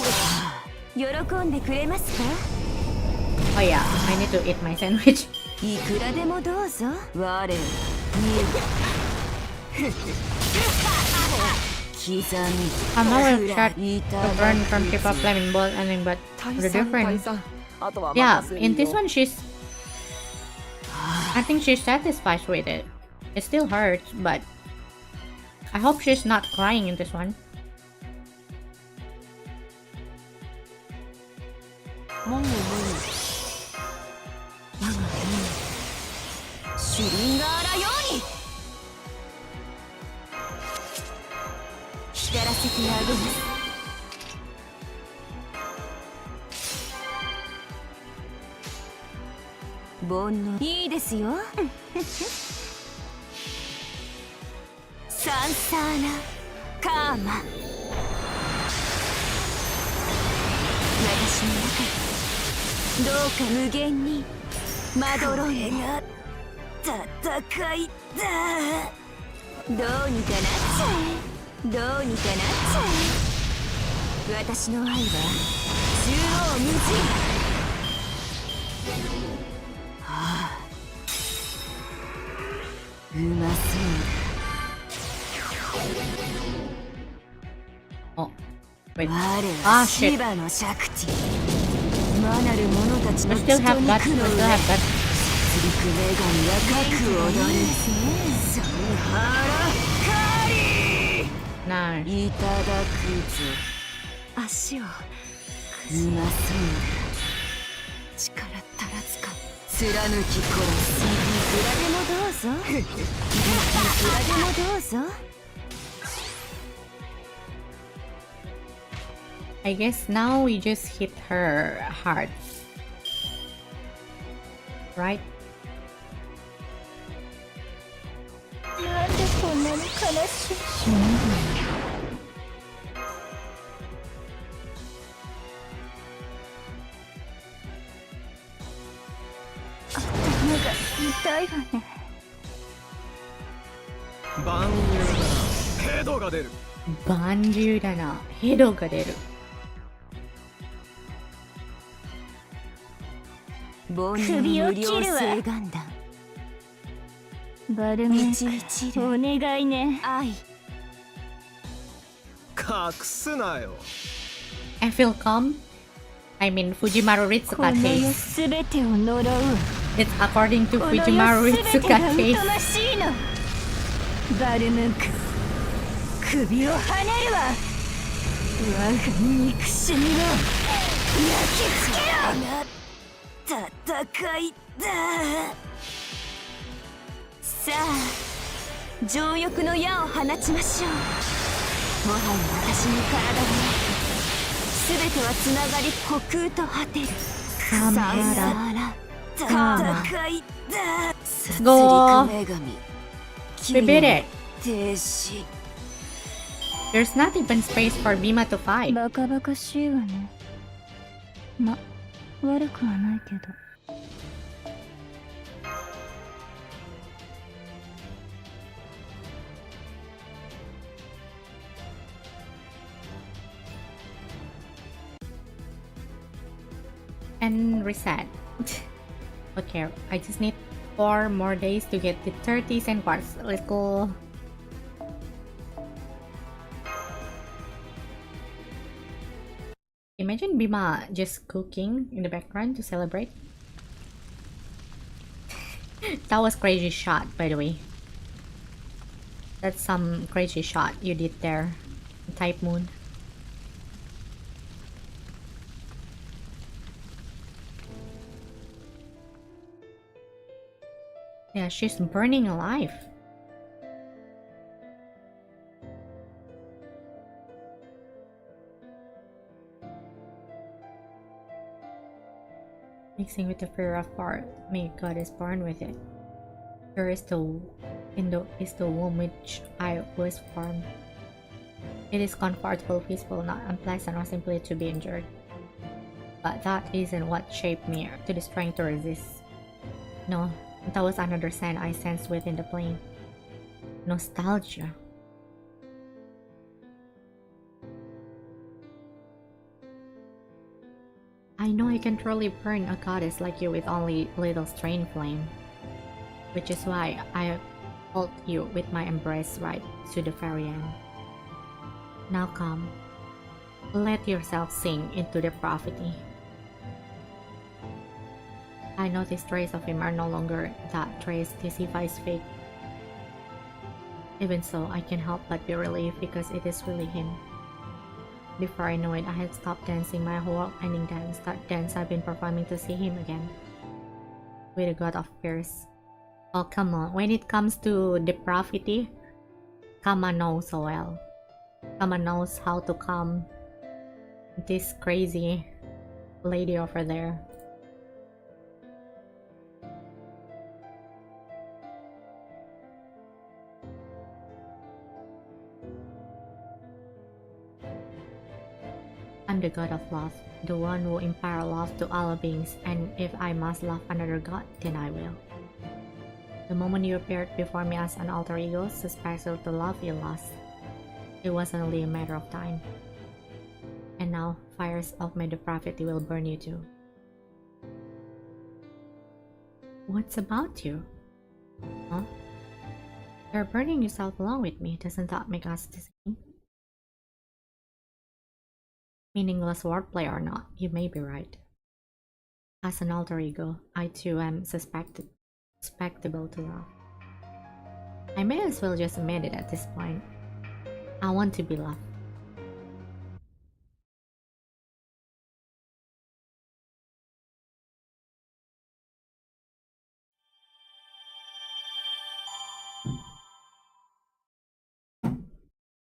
[SPEAKER 3] 喜んでくれますか？
[SPEAKER 1] Oh yeah, I need to eat my sandwich.
[SPEAKER 2] いくらでもどうぞ。我に刻み
[SPEAKER 1] I'm not really sure different from people playing both ending, but the difference. Yeah, in this one I think she's satisfied with it. It still hurts, but I hope she's not crying in this one.
[SPEAKER 2] シュリンガーラように光らせてあげます。煩悩いいですよ。サンサーナカーマ。私の中にどうか無限にまどろんで戦いだ。どうにかなっちゃえ。どうにかなっちゃえ。私の愛は縦横無尽。うまそうだ。
[SPEAKER 1] Oh, wait.
[SPEAKER 2] 我
[SPEAKER 1] Ah,
[SPEAKER 2] は
[SPEAKER 1] shit.
[SPEAKER 2] シバのシャクティ。魔なる者たち
[SPEAKER 1] We
[SPEAKER 2] の
[SPEAKER 1] still
[SPEAKER 2] 血
[SPEAKER 1] have
[SPEAKER 2] と
[SPEAKER 1] guts.
[SPEAKER 2] 肉
[SPEAKER 1] We
[SPEAKER 2] の
[SPEAKER 1] still
[SPEAKER 2] 上。
[SPEAKER 1] have guts.
[SPEAKER 2] 陸女神は核踊る。サンハラカリー。
[SPEAKER 1] Nice.
[SPEAKER 2] いただくぞ。足をうまそうだ。力足らずか。貫き殺す。いくらでもどうぞ。いくらでもどうぞ。
[SPEAKER 1] I guess now we just hit her heart. Right?
[SPEAKER 3] なんでこんなに悲しい？頭が痛いわね。
[SPEAKER 5] 万有だな。ヘドが出る。
[SPEAKER 1] 万獣だな。ヘドが出る。
[SPEAKER 2] 煩悩無料請願団。
[SPEAKER 3] バルメンク、
[SPEAKER 2] 110
[SPEAKER 3] お願いね。
[SPEAKER 2] 愛。
[SPEAKER 5] 隠すなよ。
[SPEAKER 1] I feel calm. I mean, Fujimaru
[SPEAKER 3] この
[SPEAKER 1] Ritsuka
[SPEAKER 3] 世
[SPEAKER 1] case.
[SPEAKER 3] すべてを呪う。
[SPEAKER 1] It's according to
[SPEAKER 3] この世
[SPEAKER 1] Fujimaru
[SPEAKER 3] すべてが
[SPEAKER 1] Ritsuka
[SPEAKER 3] 疎
[SPEAKER 1] case.
[SPEAKER 3] ましいの。バルムンク、首をはねるわ。我が憎しみを焼き付けろ。
[SPEAKER 2] 戦いだ。さあ情欲の矢を放ちましょう。もはや私に体がなく、全てはつながり虚空と果てる。
[SPEAKER 1] サンハラカーマ。
[SPEAKER 2] 戦いだ。
[SPEAKER 1] Let's go.
[SPEAKER 2] 女神
[SPEAKER 1] We beat it.
[SPEAKER 2] 停止。
[SPEAKER 1] There's not even space for Bima to fight.
[SPEAKER 3] バカバカしいわね。ま、悪くはないけど。
[SPEAKER 1] And reset. Okay, I just need 4 more days to get the 30 cent quartz. Let's go. Imagine Bima just cooking in the background to celebrate. That was crazy shot, by the way. That's some crazy shot you did there, Type Moon. Yeah, she's burning alive. Mixing with the fear of part, may God is born with it. There is the womb which I was formed. It is comfortable, peaceful, not unpleasant, or simply to be endured. But that isn't what shaped me to the strength to resist. No, that was another sign I sensed within the plane. Nostalgia. I know I can truly burn a goddess like you with only little strain flame. Which is why I hold you with my embrace right to the very end. Now come, let yourself sink into the prophecy. I know these traces of him are no longer that trace testifies fate. Even so, I can't help but be relieved because it is really him. Before I know it, I had stopped dancing my whole ending dance, that dance I've been performing to see him again. With a god of fears. Oh, come on. When it comes to the prophecy, Kama knows so well. Kama knows how to calm this crazy lady over there. I'm the god of love, the one who impart love to all beings, and if I must love another god, then I will. The moment you appeared before me as an alter ego, suspected the love you lost. It was only a matter of time. And now, fires of my prophecy will burn you too. What's about you? Huh? You're burning yourself along with me, doesn't that make us the same? Meaningless wordplay or not, you may be right. As an alter ego, I too am susceptible to love. I may as well just admit it at this point. I want to be loved.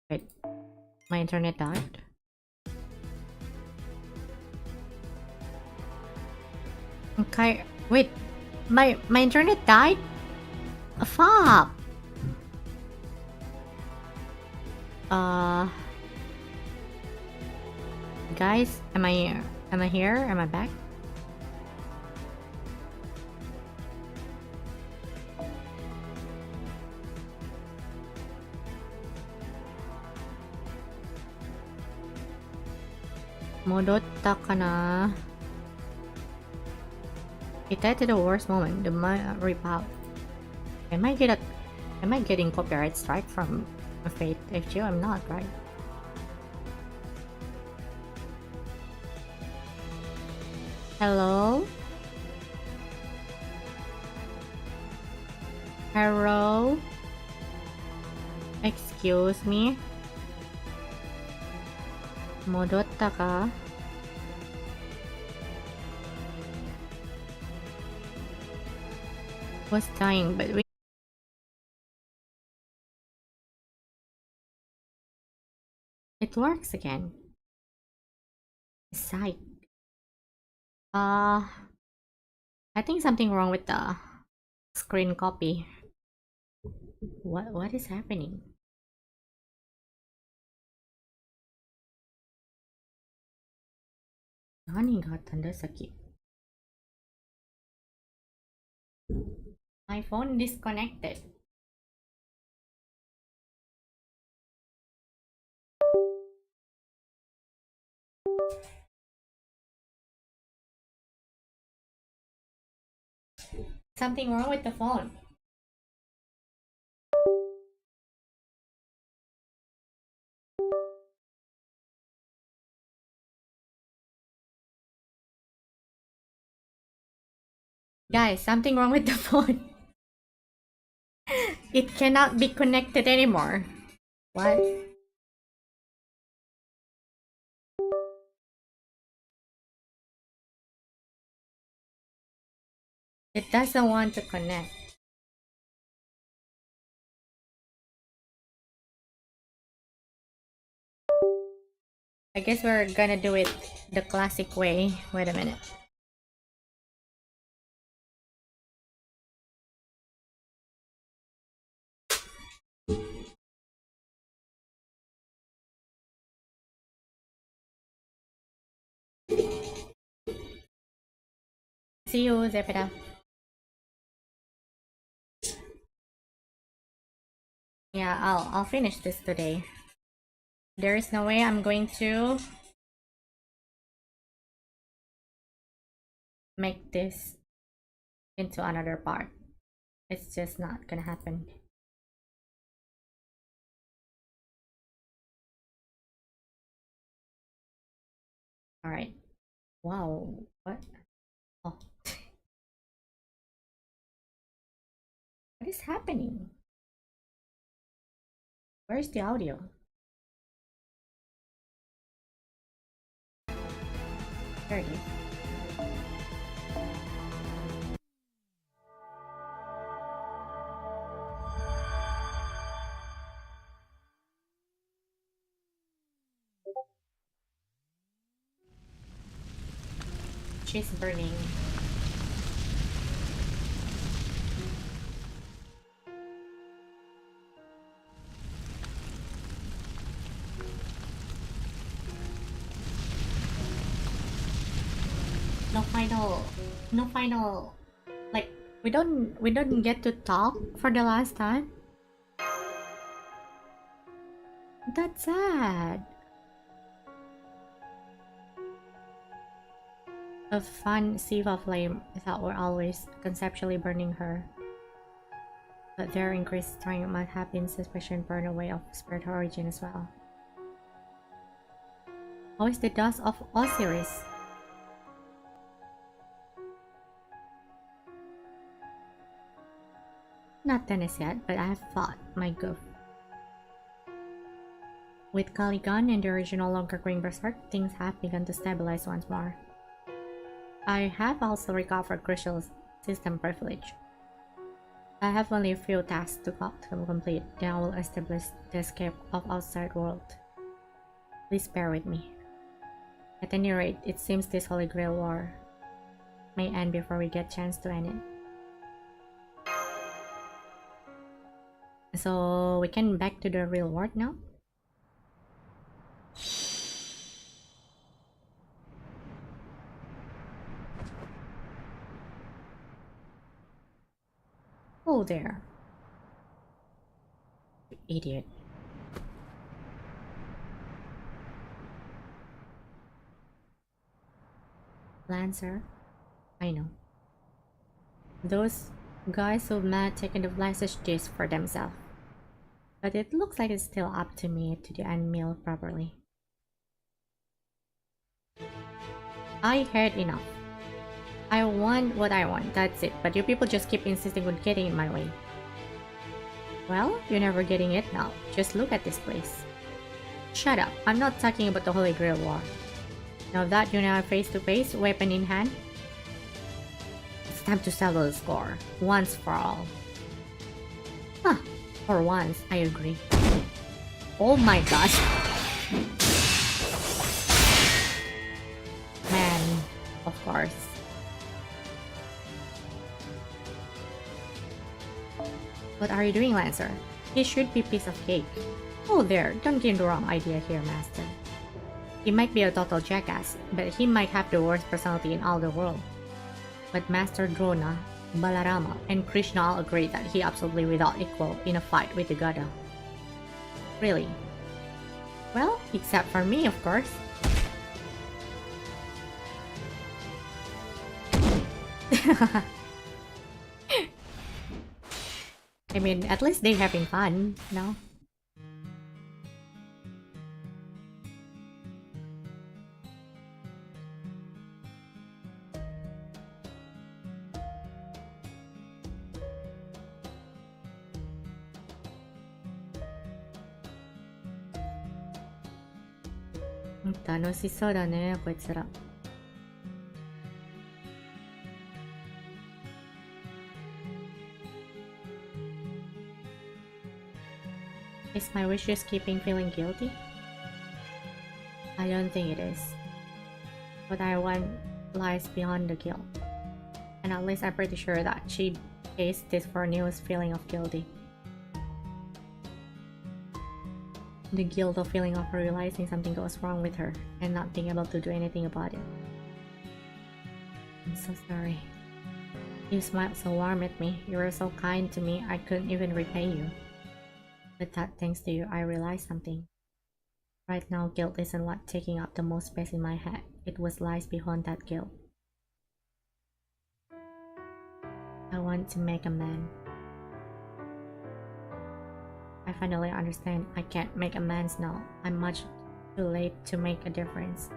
[SPEAKER 1] Wait, my internet died? Okay, wait, my internet died? Fuck! Guys, am I here? Am I back? Modotta ka na. It died at the worst moment, the rip out. Am I getting copyright strike from Fate HQ? I'm not, right? Hello? Hello? Excuse me? Modotta ka? Was dying, but it works again. Psych. I think something wrong with the screen copy. What is happening? My phone disconnected. Something wrong with the phone. Guys, something wrong with the phone. It cannot be connected anymore. What? It doesn't want to connect. I guess we're gonna do it the classic way. Wait a minute. See you, Zepeda. Yeah, I'll finish this today. There is no way I'm going to make this into another part. It's just not gonna happen. Alright. Wow. What? Oh. What is happening? Where's the audio? There it is. She's burning. No final, like we don't get to talk for the last time. That's sad. A fun Siva flame that we're always conceptually burning her. But their increased strength might have been suspicion burn away of spirit origin as well. How is the dust of Osiris? Not tennis yet, but I have thought, my goof. With Caligan and the original longer green berserk, things have begun to stabilize once more. I have also recovered crucial system privilege. I have only a few tasks to complete, then I will establish the escape of outside world. Please bear with me. At any rate, it seems this Holy Grail war may end before we get a chance to end it. So we can back to the real world now. Oh there. You idiot. Lancer? I know. Those guys who might taken the message disc for themselves. But it looks like it's still up to me to do end meal properly. I heard enough. I want what I want, that's it. But you people just keep insisting on getting in my way. Well, you're never getting it now. Just look at this place. Shut up, I'm not talking about the Holy Grail War. Now that you're now face to face, weapon in hand, it's time to settle the score, once for all. Huh, for once, I agree. Oh my gosh. Man, of course. What are you doing, Lancer? This should be a piece of cake. Oh there, don't get the wrong idea here, Master. He might be a total jackass, but he might have the worst personality in all the world. But Master Drona, Balarama, and Krishna all agree that he absolutely without equal in a fight with the Gada. Really? Well, except for me, of course. I mean, at least they're having fun, no?楽しそうだね、こいつら。Is my wish just keeping feeling guilty? I don't think it is. What I want lies beyond the guilt. And at least I'm pretty sure that she faced this for newest feeling of guilty. The guilt of feeling of realizing something goes wrong with her and not being able to do anything about it. I'm so sorry. You smiled so warm at me. You were so kind to me, I couldn't even repay you. But that thanks to you, I realized something. Right now, guilt isn't what taking up the most space in my head. It was lies behind that guilt. I want to make a man. I finally understand I can't make amends now. I'm much too late to make a difference.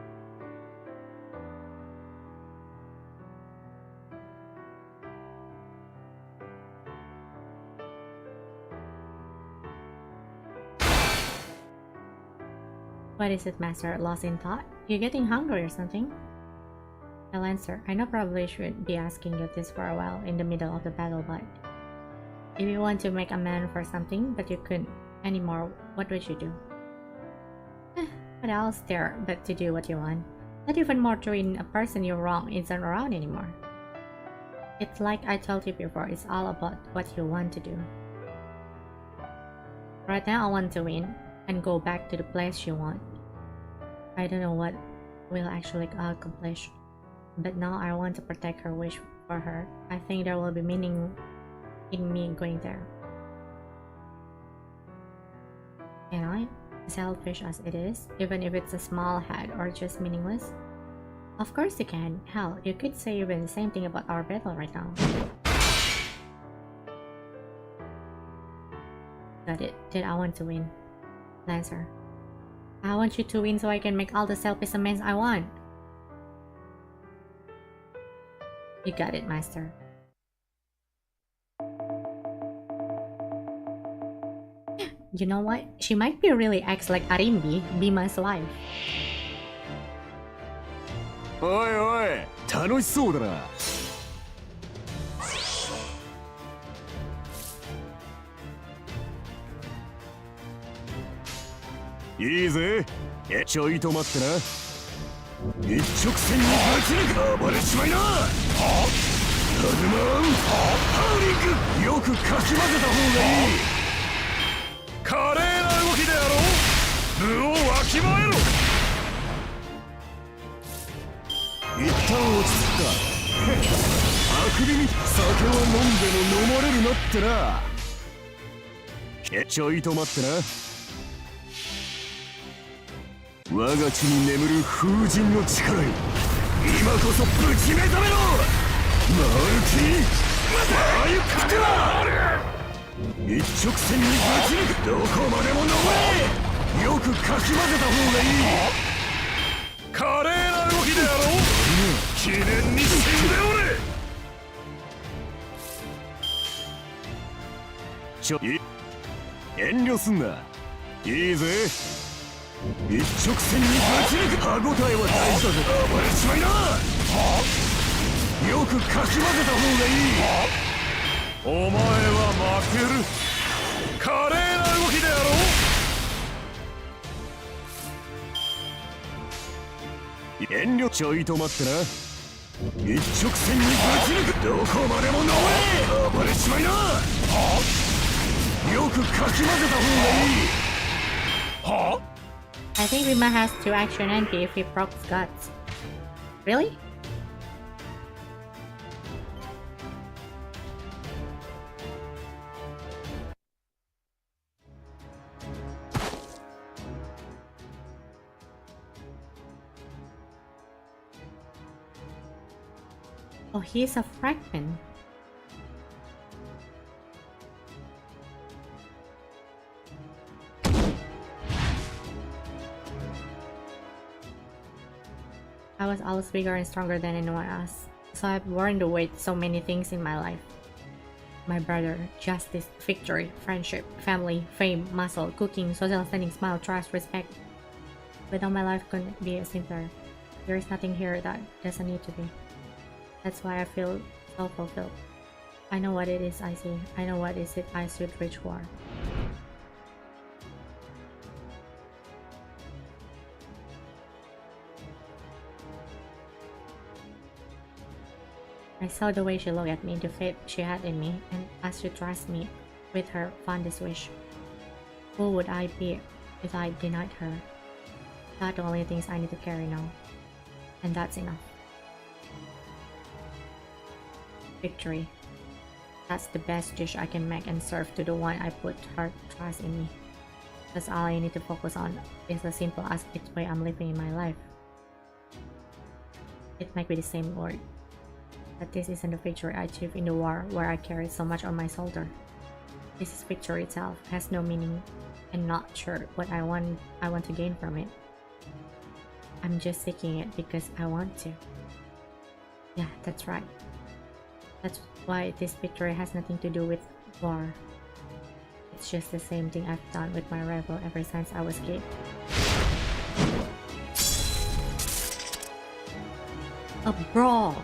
[SPEAKER 1] What is it, Master? Lost in thought? You getting hungry or something? I'll answer. I know probably should be asking you this for a while in the middle of the battle, but if you want to make a man for something but you couldn't anymore, what would you do? What else there but to do what you want? Not even more to when a person you wrong isn't around anymore. It's like I told you before, it's all about what you want to do. Right now I want to win and go back to the place you want. I don't know what we'll actually accomplish, but now I want to protect her wish for her. I think there will be meaning in me going there. Can I? Selfish as it is, even if it's a small head or just meaningless? Of course you can. Hell, you could say even the same thing about our battle right now. Got it. Did I want to win? Lancer. I want you to win so I can make all the selfish amends I want. You got it, Master. You know what? She might be really acts like Arimbi, Bima's life.
[SPEAKER 5] おいおい、楽しそうだな。いいぜ。ちょいと待ってな。一直線にぶち抜く。暴れちまいな。ハグマン、ハウリング、よくかき混ぜた方がいい。華麗な動きでやろう。部をわきまえろ。一旦落ち着くか。あくびに酒は飲んでも飲まれるなってな。ちょいと待ってな。我が地に眠る風神の力よ、今こそぶち目覚めろ。マルキーマユカク一直線にぶち抜く。どこまでも登れ。よくかき混ぜた方がいい。華麗な動きでやろう。記念に死んでおれ。遠慮すんな。いいぜ。一直線にぶち抜く。歯応えは大事だぜ。暴れちまいな。よくかき混ぜた方がいい。お前は負ける。華麗な動きでやろう。遠慮ちょいと待ってな。一直線にぶち抜く。どこまでも登れ。暴れちまいな。よくかき混ぜた方がいい。はあ
[SPEAKER 1] I think Bima has to action NP if he procs guts. Really? Oh, he's a fragment. I was always bigger and stronger than anyone else, so I've borne the weight so many things in my life. My brother, justice, victory, friendship, family, fame, muscle, cooking, social standing, smile, trust, respect. But all my life couldn't be simpler. There is nothing here that doesn't need to be. That's why I feel so fulfilled. I know what it is I see. I know what is it I should reach for. I saw the way she looked at me, the faith she had in me, and asked to trust me with her fondest wish. Who would I be if I denied her? That's the only things I need to carry now. And that's enough. Victory. That's the best dish I can make and serve to the one I put her trust in me. That's all I need to focus on. It's as simple as it's the way I'm living in my life. It might be the same word, but this isn't the victory I achieved in the war where I carried so much on my shoulder. This is victory itself, has no meaning, and not sure what I want to gain from it. I'm just seeking it because I want to. Yeah, that's right. That's why this victory has nothing to do with war. It's just the same thing I've done with my rival ever since I was a kid. A brawl!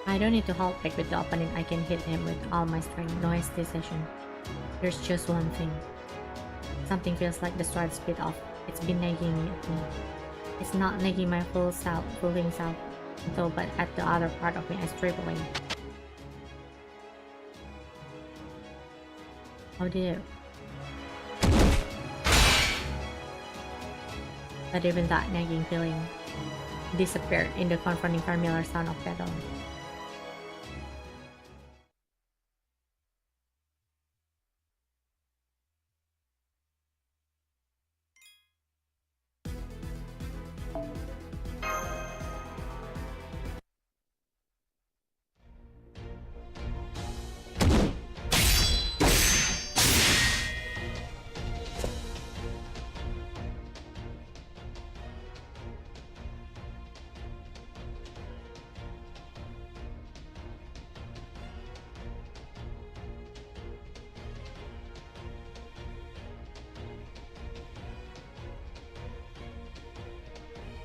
[SPEAKER 1] I don't need to hold back with the opponent. I can hit him with all my strength, no hesitation. There's just one thing. Something feels like the stride split off. It's been nagging at me. It's not nagging my full being self, though, but at the other part of me is tripling. Oh dear. But even that nagging feeling disappeared in the confronting familiar sound of battle.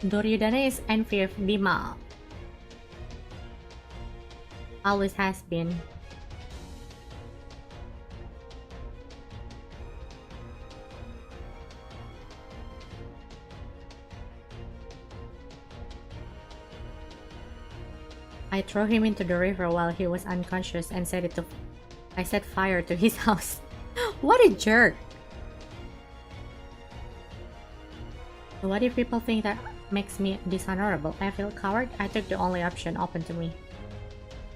[SPEAKER 1] Duryodhana is envy of Bhima. Always has been. I threw him into the river while he was unconscious and I set fire to his house. What a jerk! So what if people think that makes me dishonorable? I feel coward. I took the only option open to me.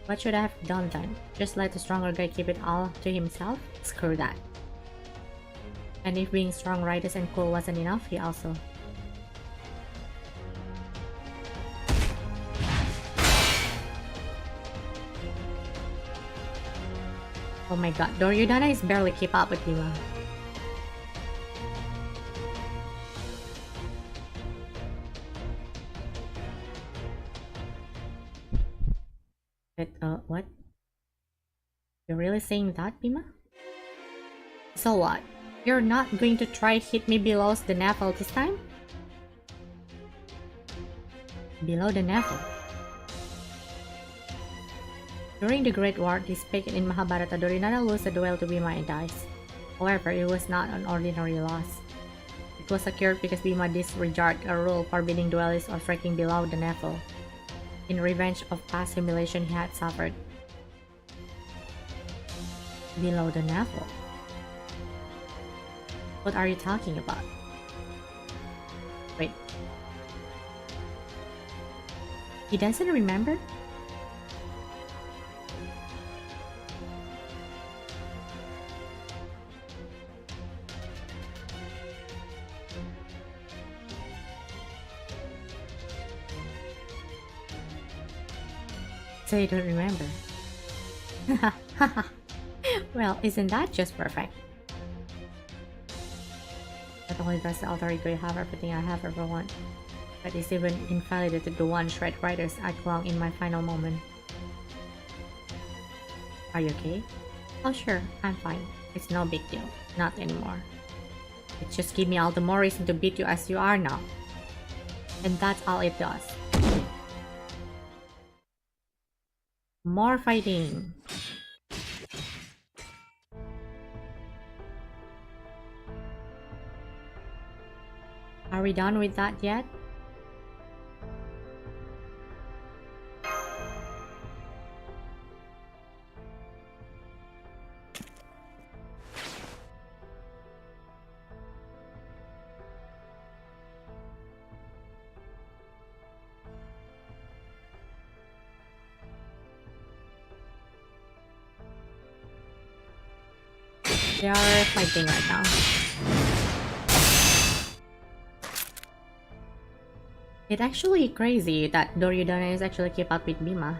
[SPEAKER 1] What should I have done then? Just let the stronger guy keep it all to himself? Screw that. And if being strong, righteous, and cool wasn't enough, he also... Oh my god, Duryodhana is barely keep up with Bhima. What? You're really saying that, Bhima? So what? You're not going to try hit me below the navel this time? Below the navel? During the Great War depicted in Mahabharata, Duryodhana lost a duel to Bhima and dies. However, it was not an ordinary loss. It was occurred because Bhima disregarded a rule forbidding duelists or striking below the navel, in revenge of past humiliation he had suffered. Below the navel? What are you talking about? Wait. He doesn't remember? So you don't remember? Well, isn't that just perfect? Not only does the alter ego have everything I have ever wanted, but it's even invalidated the one shred writers I clung in my final moment. Are you okay? Oh sure, I'm fine. It's no big deal. Not anymore. It just gives me all the more reason to beat you as you are now. And that's all it does. More fighting. Are we done with that yet? They are fighting right now. It's actually crazy that Duryodhana is actually keep up with Bhima.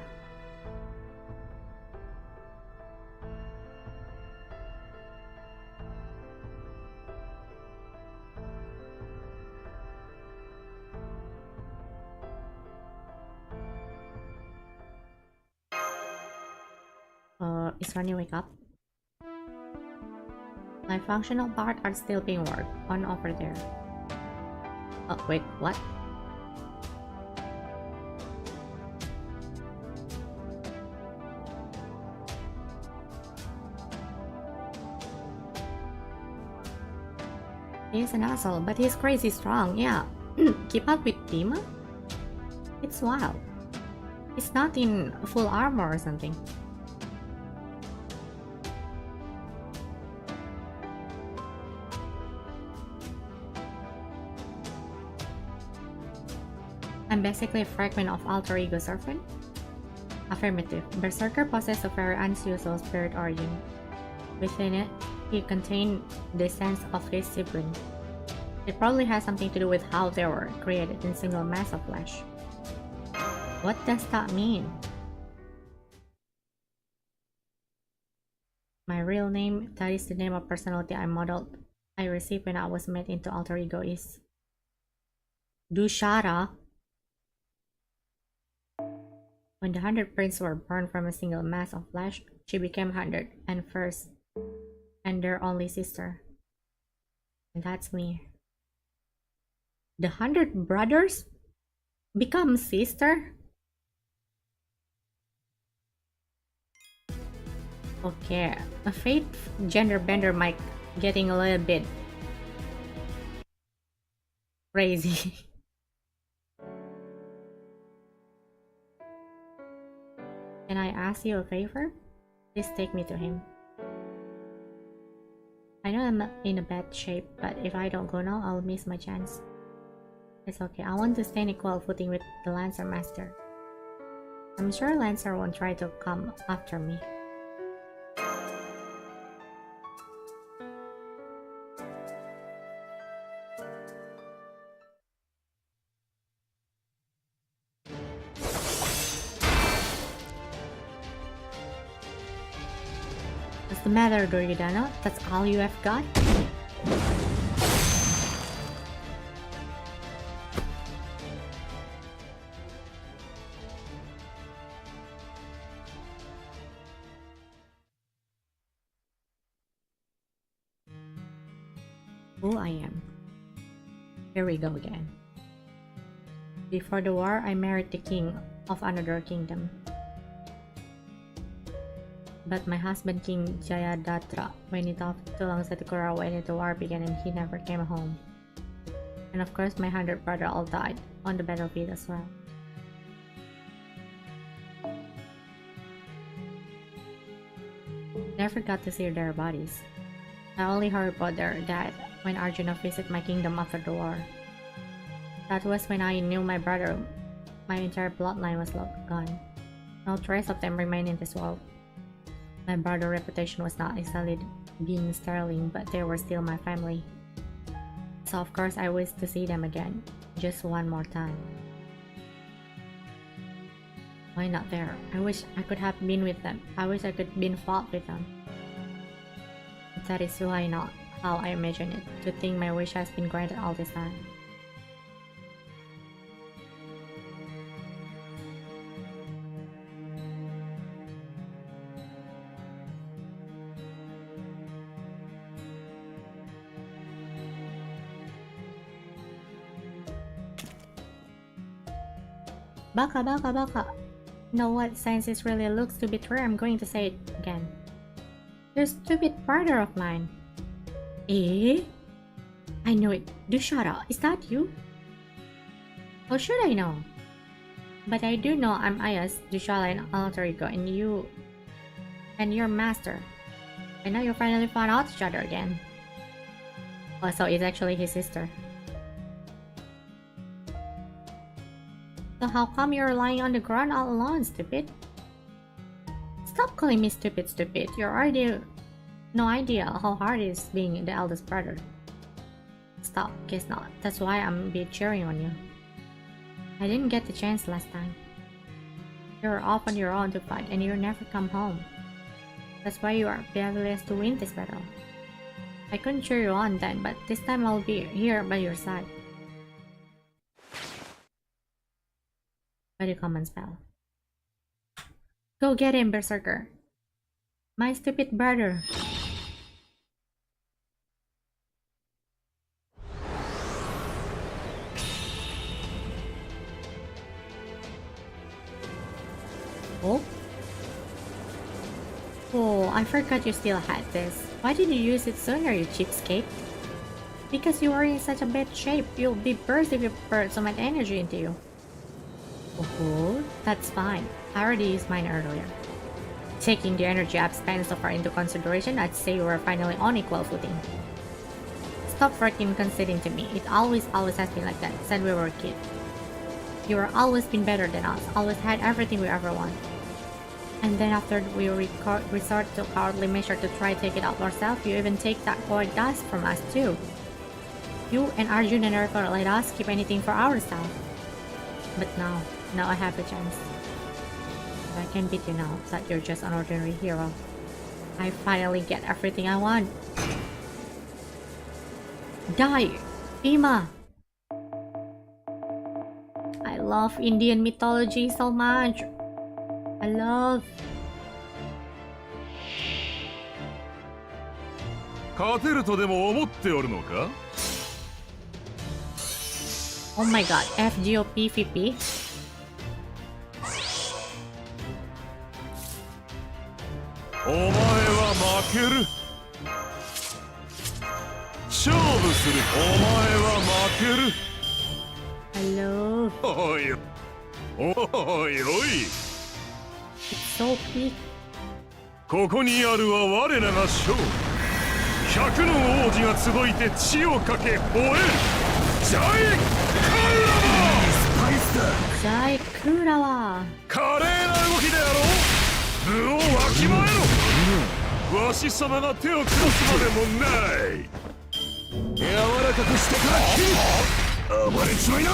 [SPEAKER 1] Is Rani wake up? My functional part are still being worked on over there. Oh wait, what? He's an asshole, but he's crazy strong, yeah. Keep up with Bhima? It's wild. He's not in full armor or something. I'm basically a fragment of alter ego serpent? Affirmative. Berserker possesses a very unusual spirit origin. Within it, he contained the sense of his sibling. It probably has something to do with how they were created in single mass of flesh. What does that mean? My real name, that is the name of personality I received when I was made into alter ego, is Dushara. When the 100 princes were born from a single mass of flesh, she became 100 and first, and their only sister. And that's me. The 100 brothers become sister? Okay, a fate gender bender might getting a little bit crazy. Can I ask you a favor? Please take me to him. I know I'm in a bad shape, but if I don't go now, I'll miss my chance. It's okay, I want to stay in equal footing with the Lancer Master. I'm sure Lancer won't try to come after me. What's the matter, Duryodhana? That's all you have got? Who I am. Here we go again. Before the war, I married the king of another kingdom. But my husband, King Jayadratha, when it off too long Sakura when the war began and he never came home. And of course my 100 brothers all died on the battlefield as well. Never got to see their bodies. I only heard about their death when Arjuna visited my kingdom after the war. That was when I knew my brother. My entire bloodline was gone. No trace of them remained in this world. My brother's reputation was not exactly being sterling, but they were still my family. So of course I wish to see them again, just one more time. Why not there? I wish I could have been with them. I wish I could have been fought with them. But that is why not how I imagine it, to think my wish has been granted all this time. Baka baka baka. You know what? Since it really looks to be true, I'm going to say it again. You're a stupid brother of mine. Eh? I knew it. Dushara, is that you? How should I know? But I do know I'm Aya's, Dushala, and alter ego, and you... and your master. And now you finally found out each other again. Oh, so it's actually his sister. So how come you're lying on the ground all alone, stupid? Stop calling me stupid. You're already... no idea how hard it is being the eldest brother. Stop, guess not. That's why I'm be cheering on you. I didn't get the chance last time. You're off on your own to fight and you never come home. That's why you are powerless to win this battle. I couldn't cheer you on then, but this time I'll be here by your side. What do you common spell? Go get him, Berserker. My stupid brother. Oh? Oh, I forgot you still had this. Why did you use it sooner, you cheapskate? Because you are in such a bad shape. You'll be burst if you put so much energy into you. Oh, that's fine. I already used mine earlier. Taking the energy I've spent so far into consideration, I'd say we're finally on equal footing. Stop freaking conceding to me. It always has been like that since we were a kid. You were always been better than us, always had everything we ever want. And then after we resort to cowardly measure to try to take it out ourselves, you even take that boy dust from us too. You and Arjuna never let us keep anything for ourselves. But now I have a chance. If I can beat you now, that you're just an ordinary hero. I finally get everything I want. Die, Bhima! I love Indian mythology so much. I love.
[SPEAKER 5] 勝てるとでも思っておるのか
[SPEAKER 1] Oh my god, FGOP VP.
[SPEAKER 5] お前は負ける勝負するお前は負ける
[SPEAKER 1] Hello.
[SPEAKER 5] おいおいおい
[SPEAKER 1] It's so big.
[SPEAKER 5] ここにあるは我らが将100の王子が集いて血をかけ吠えるジャイカルラバスパイスだ
[SPEAKER 1] Jai Kurawa.
[SPEAKER 5] 華麗な動きであろう部をわきまえろわし様が手を下すまでもない柔らかくしてから切る暴れちまいな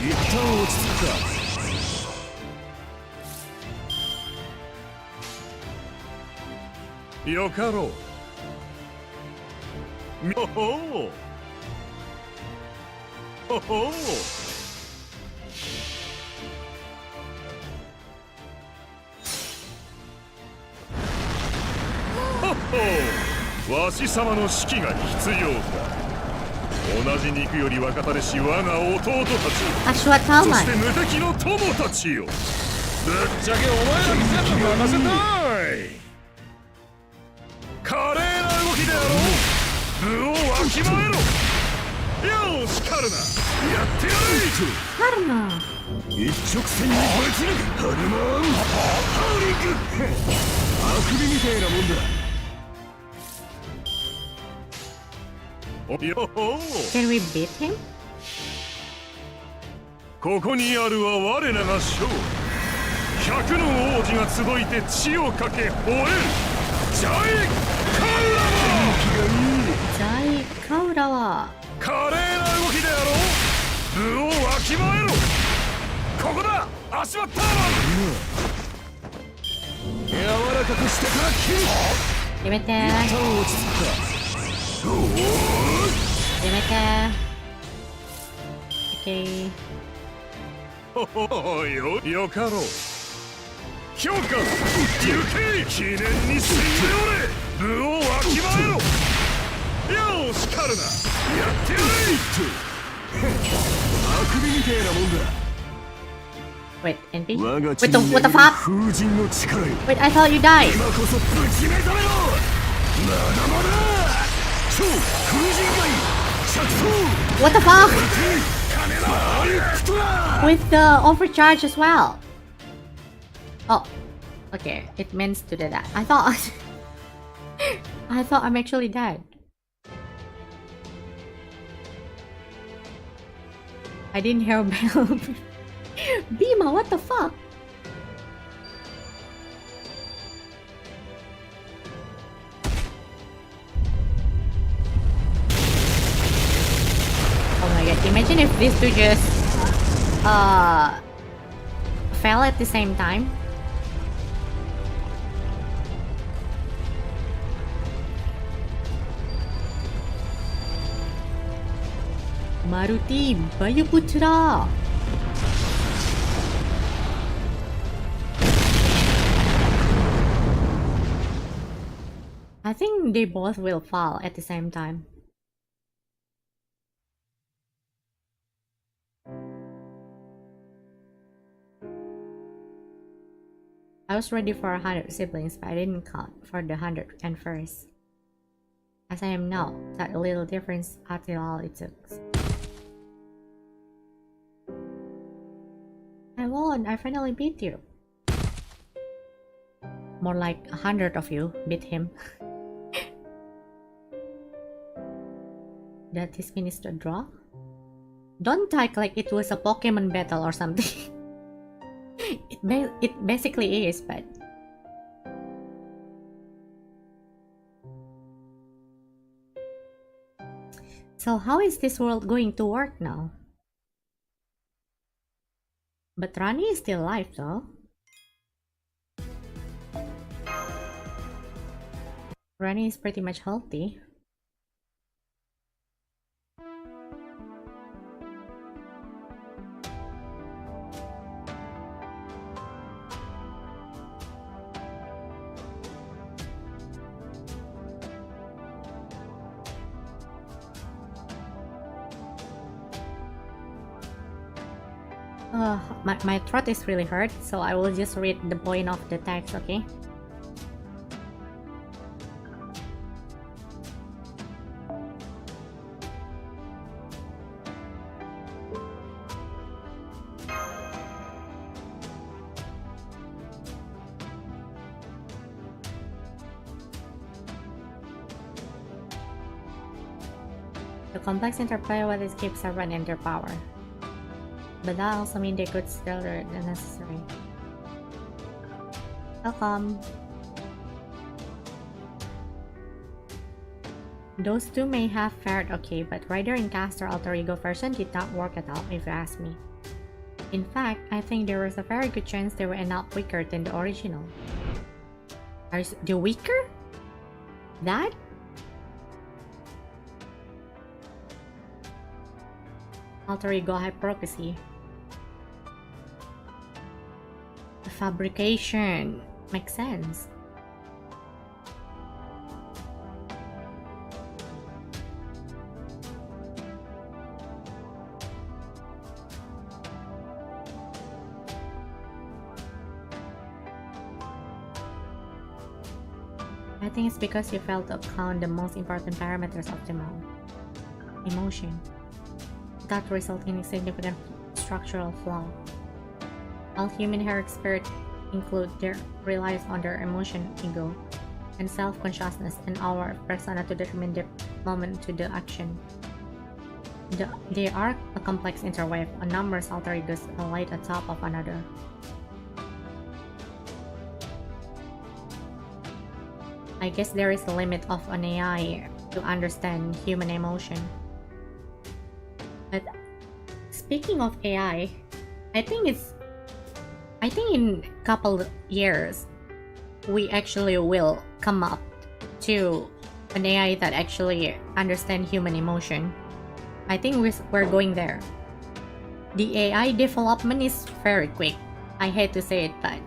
[SPEAKER 5] 一旦落ち着くかよかろうほほほほわし様の指揮が必要か同じ肉より若かれし我が弟たちそ
[SPEAKER 1] Ashwatthama.
[SPEAKER 5] して無敵の友たちよぶっちゃけお前らに全部任せたい華麗な動きであろう部をわきまえろよしカルナやってやれ
[SPEAKER 1] Karma.
[SPEAKER 5] 一直線にぶち抜くハルマンハリグあくびみてえなもんだ
[SPEAKER 1] Can we beat him?
[SPEAKER 5] ここにあるは我らが将100の王子が集いて血をかけ吠えるジャイカルラバ
[SPEAKER 1] Jai Kaurawa.
[SPEAKER 5] 華麗な動きであろう部をわきまえろここだ足はターマン柔らかくしてから切る
[SPEAKER 1] Limite.
[SPEAKER 5] 一旦落ち着くか
[SPEAKER 1] Limite. Okay.
[SPEAKER 5] おいよかろう評価行け記念に死んでおれ部をわきまえろよしカルナやってやれあくびみてえなもんだ
[SPEAKER 1] Wait, NP?
[SPEAKER 5] 我が
[SPEAKER 1] What the fuck?
[SPEAKER 5] 風神の力よ
[SPEAKER 1] Wait, I thought you died.
[SPEAKER 5] 今こそぶち目覚めろまだまだ貴勝風神外着想
[SPEAKER 1] What the fuck?
[SPEAKER 5] アリクトラ
[SPEAKER 1] With the overcharge as well. Oh, okay. It means to do that. I thought I thought I'm actually dead. I didn't hear a bell. Bima, what the fuck? Oh my god, imagine if these two just fell at the same time. Maruti Bayuputra. I think they both will fall at the same time. I was ready for 100 siblings, but I didn't count for the 101st. As I am now, that little difference after all it took. I won! I finally beat you! More like 100 of you beat him. That this finished the draw? Don't act like it was a Pokemon battle or something. It basically is, but... So how is this world going to work now? But Rani is still alive though. Rani is pretty much healthy. My throat is really hurt, so I will just read the point of the text, okay? The complex interplay with this keeps everyone in their power. But that also means they could still do the necessary. Welcome. Those two may have fared okay, but Rider and Caster alter ego version did not work at all, if you ask me. In fact, I think there was a very good chance they were enough weaker than the original. Are they weaker? That? Alter ego hypocrisy. The fabrication makes sense. I think it's because you failed to account the most important parameters of them all. Emotion. That result in a significant structural flaw. All human hero spirits include their relies on their emotion, ego, and self-consciousness and our persona to determine the moment to the action. They are a complex interwave of numerous alter egos laid atop of another. I guess there is a limit of an AI to understand human emotion. But speaking of AI, I think in a couple years we actually will come up to an AI that actually understand human emotion. I think we're going there. The AI development is very quick. I hate to say it, but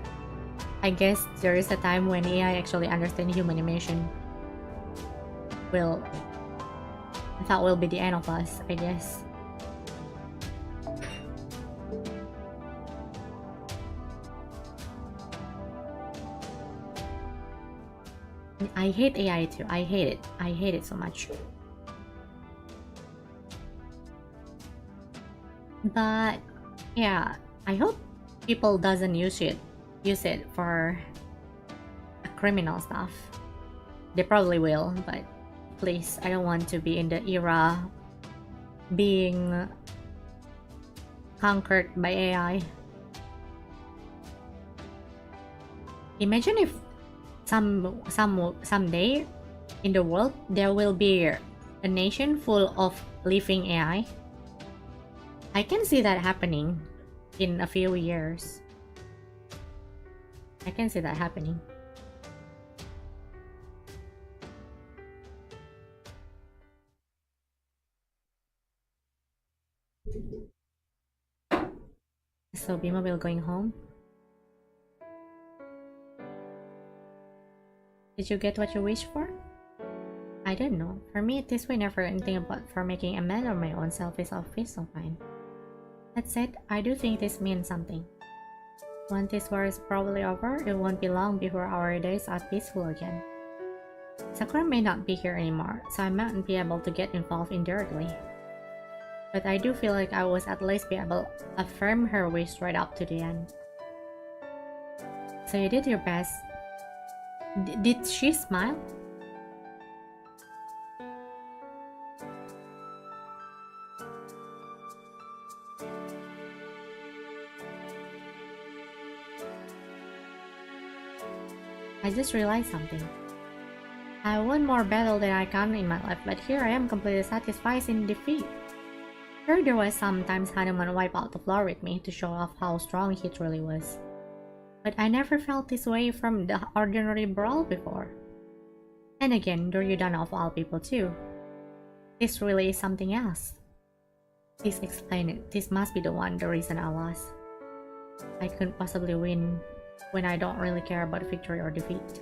[SPEAKER 1] I guess there is a time when AI actually understand human emotion. That will be the end of us, I guess. I hate AI too. I hate it. I hate it so much. But yeah, I hope people doesn't use it for criminal stuff. They probably will, but please, I don't want to be in the era being conquered by AI. Imagine if someday in the world there will be a nation full of living AI. I can see that happening in a few years. I can see that happening. So B-Mobile going home? Did you get what you wished for? I don't know. For me, this way never anything about for making a man of my own self is office so fine. That said, I do think this means something. Once this war is probably over, it won't be long before our days are peaceful again. Sakura may not be here anymore, so I might not be able to get involved indirectly. But I do feel like I was at least be able to affirm her wish right up to the end. So you did your best. Did she smile? I just realized something. I won more battle than I can in my life, but here I am completely satisfied in defeat. Sure, there was sometimes Hanuman wipe out the floor with me to show off how strong he truly was. But I never felt this way from the ordinary brawl before. And again, Duryodhana of all people too. This really is something else. Please explain it. This must be the reason I lost. I couldn't possibly win when I don't really care about victory or defeat.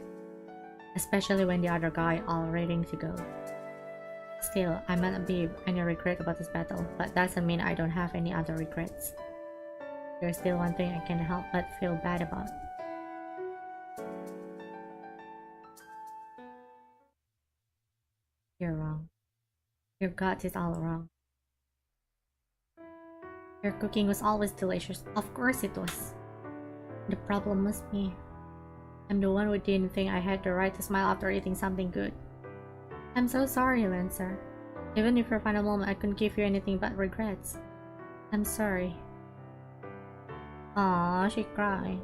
[SPEAKER 1] Especially when the other guy all ready to go. Still, I might not be any regret about this battle, but doesn't mean I don't have any other regrets. There's still one thing I can't help but feel bad about. You're wrong. Your gut is all wrong. Your cooking was always delicious. Of course it was. The problem was me. I'm the one who didn't think I had the right to smile after eating something good. I'm so sorry, Lancer. Even if for a final moment I couldn't give you anything but regrets. I'm sorry. Aww, she cried.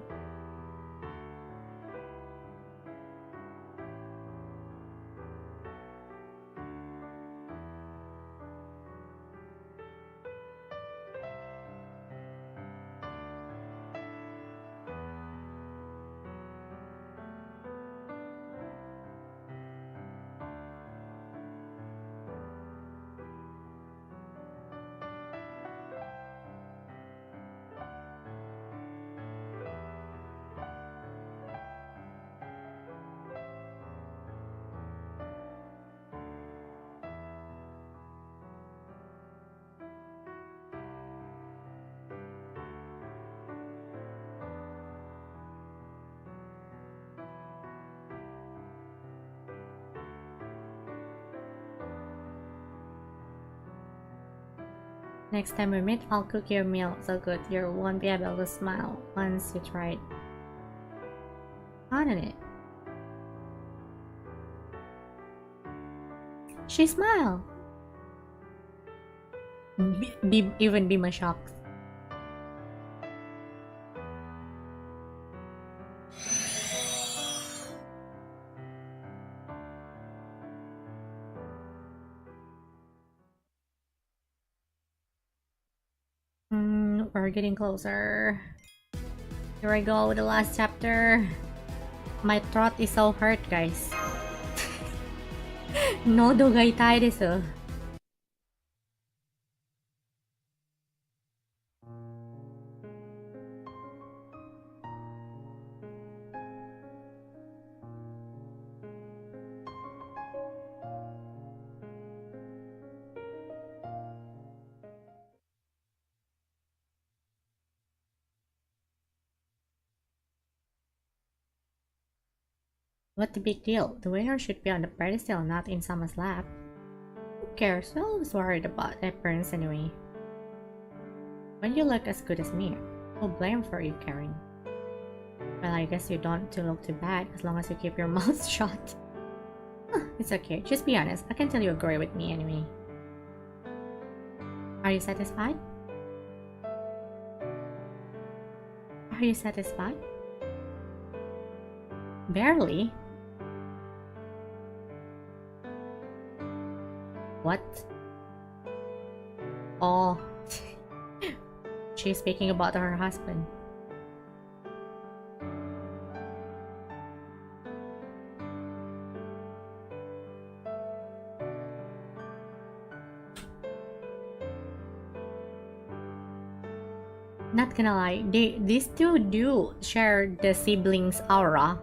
[SPEAKER 1] Next time we meet, I'll cook your meal so good you won't be able to smile once you try it. On it. She smiled. Even Bima shocked. We're getting closer. Here I go with the last chapter. My throat is so hurt, guys. Nodo ga itai desu. What the big deal? The winner should be on the pedestal, not in someone's lap. Who cares? I was worried about appearance anyway. When you look as good as me, no blame for you caring. Well, I guess you don't look too bad as long as you keep your mouth shut. It's okay, just be honest. I can tell you agree with me anyway. Are you satisfied? Are you satisfied? Barely. What? Oh. She's speaking about her husband. Not gonna lie, these two do share the siblings aura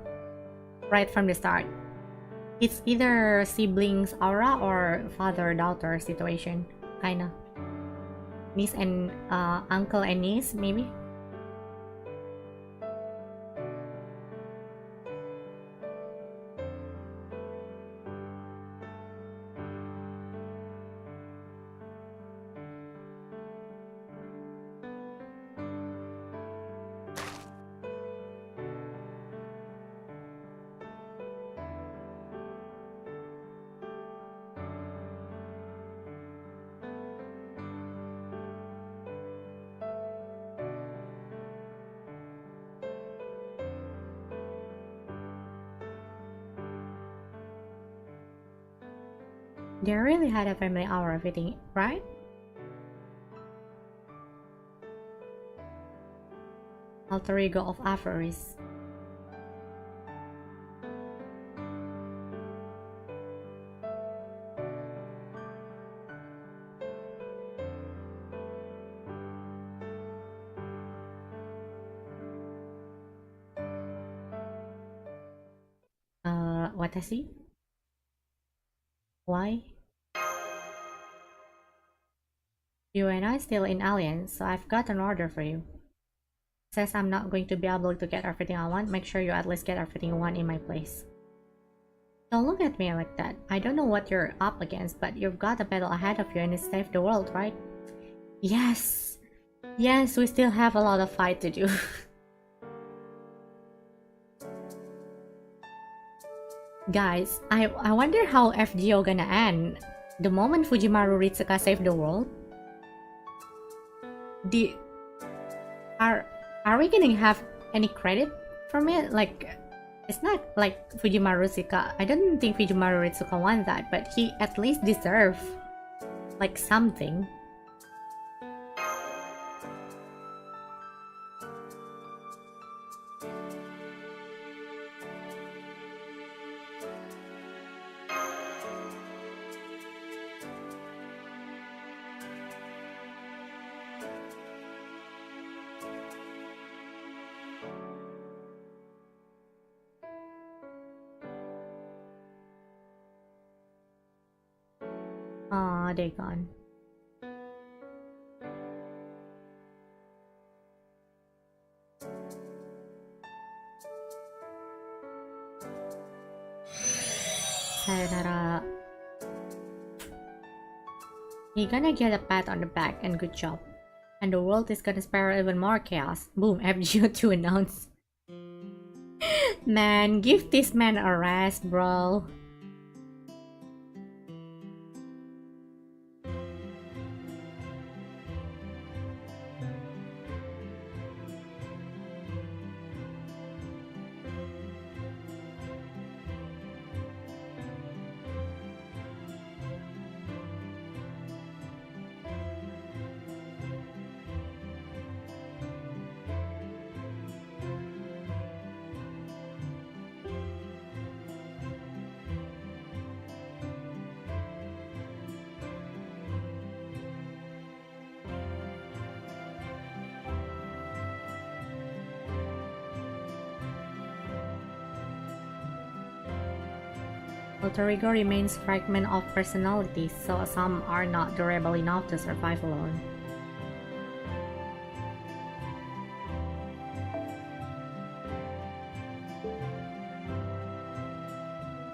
[SPEAKER 1] right from the start. It's either siblings aura or father-daughter situation, kinda. Niece and uncle and niece, maybe? They really had a family aura fitting, right? Alter ego of Avaris. What is he? Why? You and I still in alliance, so I've got an order for you. Says I'm not going to be able to get everything I want. Make sure you at least get everything you want in my place. Don't look at me like that. I don't know what you're up against, but you've got a battle ahead of you and it's save the world, right? Yes! Yes, we still have a lot of fight to do. Guys, I wonder how FGO gonna end. The moment Fujimaru Ritsuka saved the world? Are we gonna have any credit from it? Like, it's not like Fujimaru Ritsuka. I don't think Fujimaru Ritsuka won that, but he at least deserved like something. Aw, they're gone. Sayonara. You're gonna get a pat on the back and good job. And the world is gonna spiral even more chaos. Boom, FGO2 announced. Man, give this man a rest, bro. Alter ego remains fragment of personalities, so some are not durable enough to survive alone.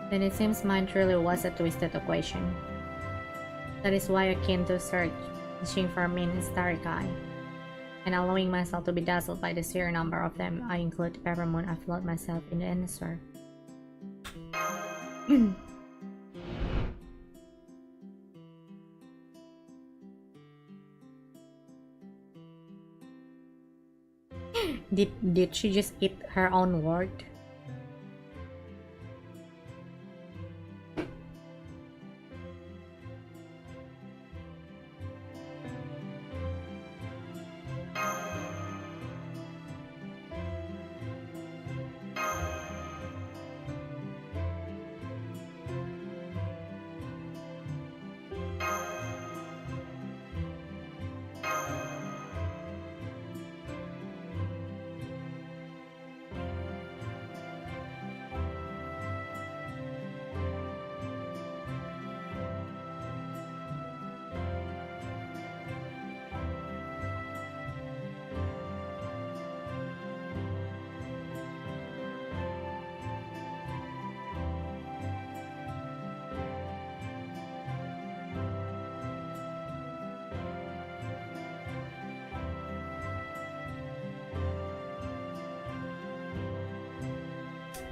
[SPEAKER 1] Then it seems mine truly was a twisted equation. That is why I came to searching for me in Starry Eye. and allowing myself to be dazzled by the sheer number of them. I include the peppermint. I float myself in the answer. Did she just eat her own word?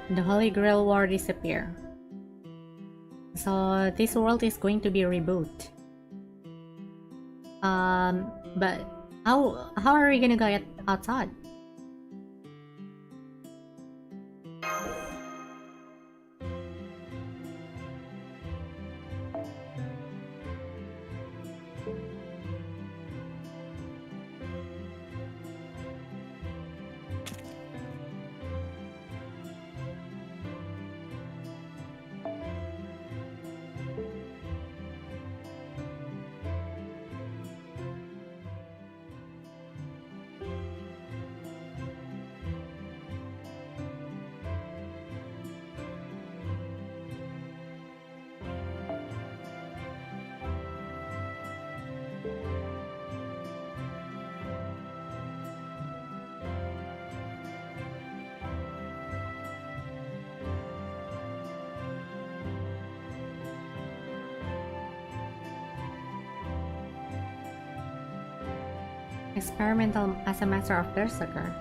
[SPEAKER 1] The Holy Grail War disappear. So this world is going to be reboot. But how are we gonna get outside? Experimental as a master of Berserker.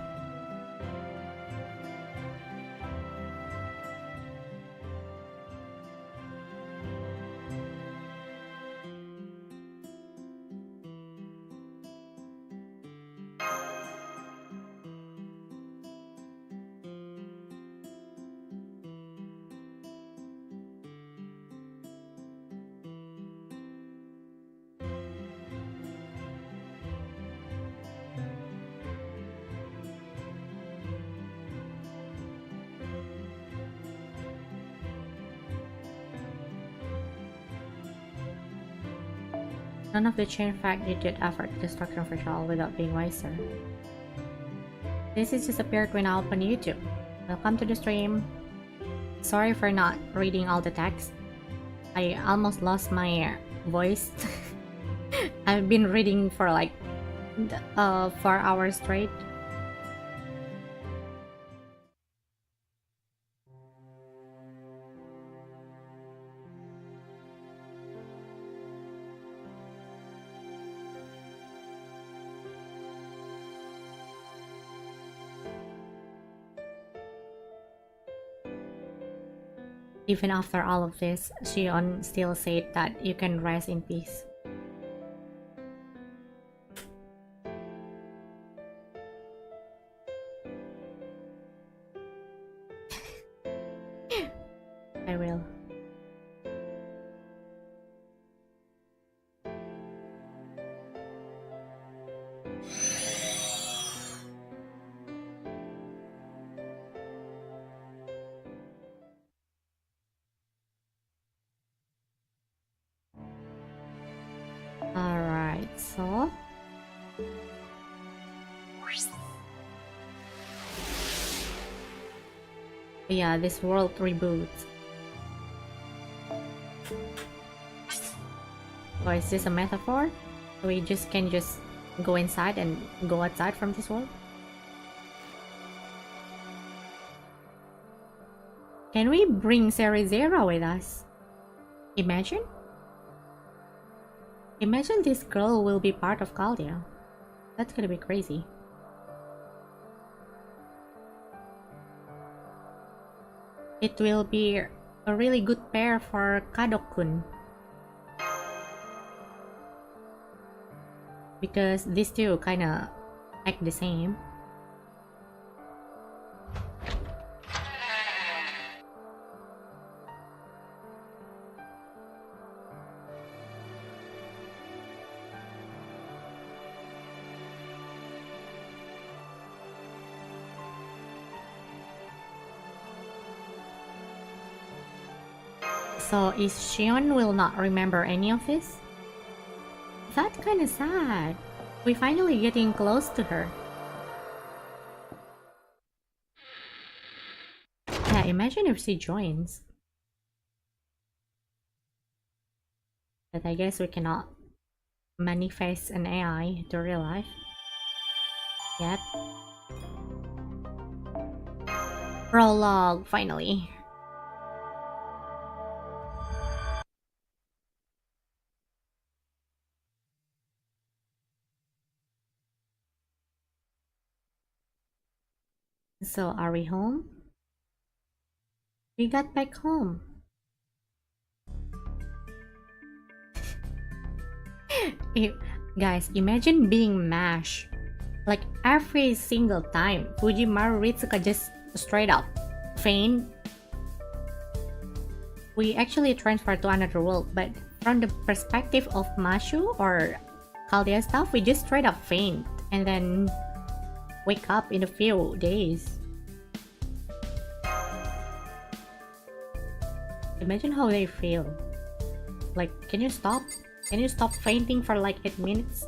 [SPEAKER 1] None of the chain fact did effort destruction for Shawl without being wiser. This is just appeared when I open YouTube. Welcome to the stream. Sorry for not reading all the text. I almost lost my voice. I've been reading for like 4 hours straight. Even after all of this, Shion still said that you can rest in peace. I will. Alright, so yeah, this world reboots. Or is this a metaphor? We just can just go inside and go outside from this world? Can we bring Cerizera with us? Imagine? Imagine this girl will be part of Caldia. That's gonna be crazy. It will be a really good pair for Kadokun. Because these two kinda act the same. So is Shion will not remember any of this? That's kinda sad. We finally getting close to her. Yeah, imagine if she joins. But I guess we cannot manifest an AI to real life yet. Prologue, finally. So, are we home? We got back home. Guys, imagine being mashed. Like every single time, Fujimaru Ritsuka just straight up faint. We actually transfer to another world, but from the perspective of Mashu or Caldea stuff, we just straight up faint and then wake up in a few days. Imagine how they feel. Like, can you stop? Can you stop fainting for like 8 minutes?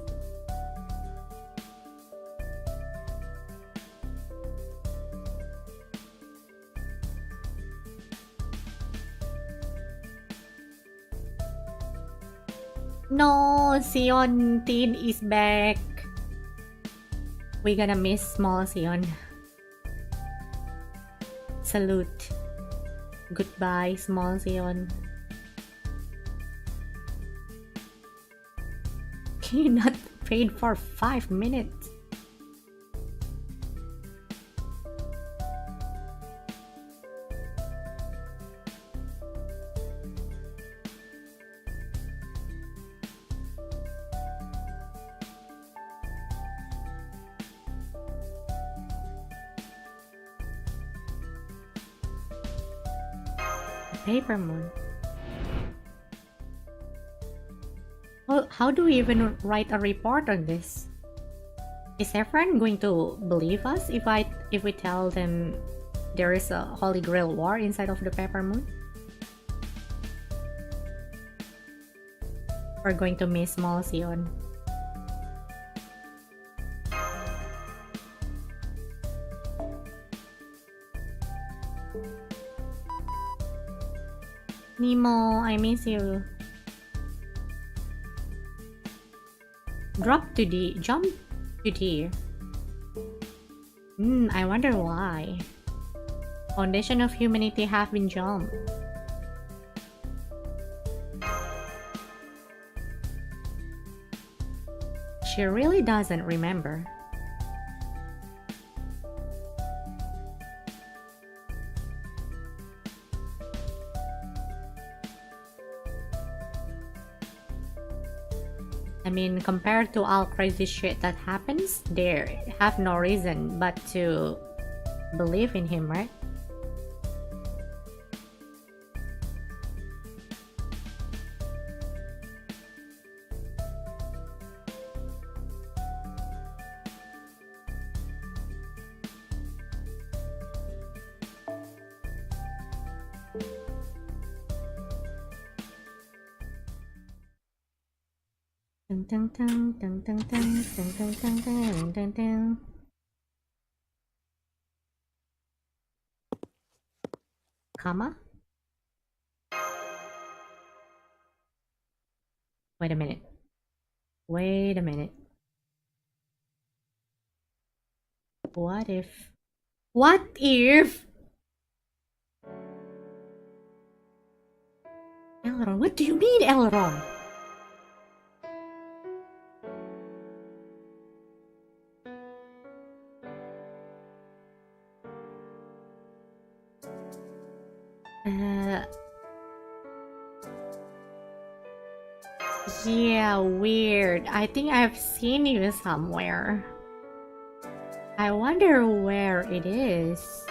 [SPEAKER 1] No, Sion Teen is back. We gonna miss small Sion. Salute. Goodbye, small Sion. Can you not fade for 5 minutes? Paper Moon. How do we even write a report on this? Is everyone going to believe us if we tell them there is a Holy Grail war inside of the Paper Moon? We're going to miss small Sion. Nemo, I miss you. Jump to D. I wonder why. Foundation of humanity have been jumped. She really doesn't remember. I mean, compared to all crazy shit that happens, they have no reason but to believe in him, right? Dun, dun, dun, dun, dun, dun, dun, dun, dun, dun, dun. Comma? Wait a minute. Wait a minute. What if... What if... Elron, what do you mean, Elron? Yeah, weird. I think I've seen you somewhere. I wonder where it is.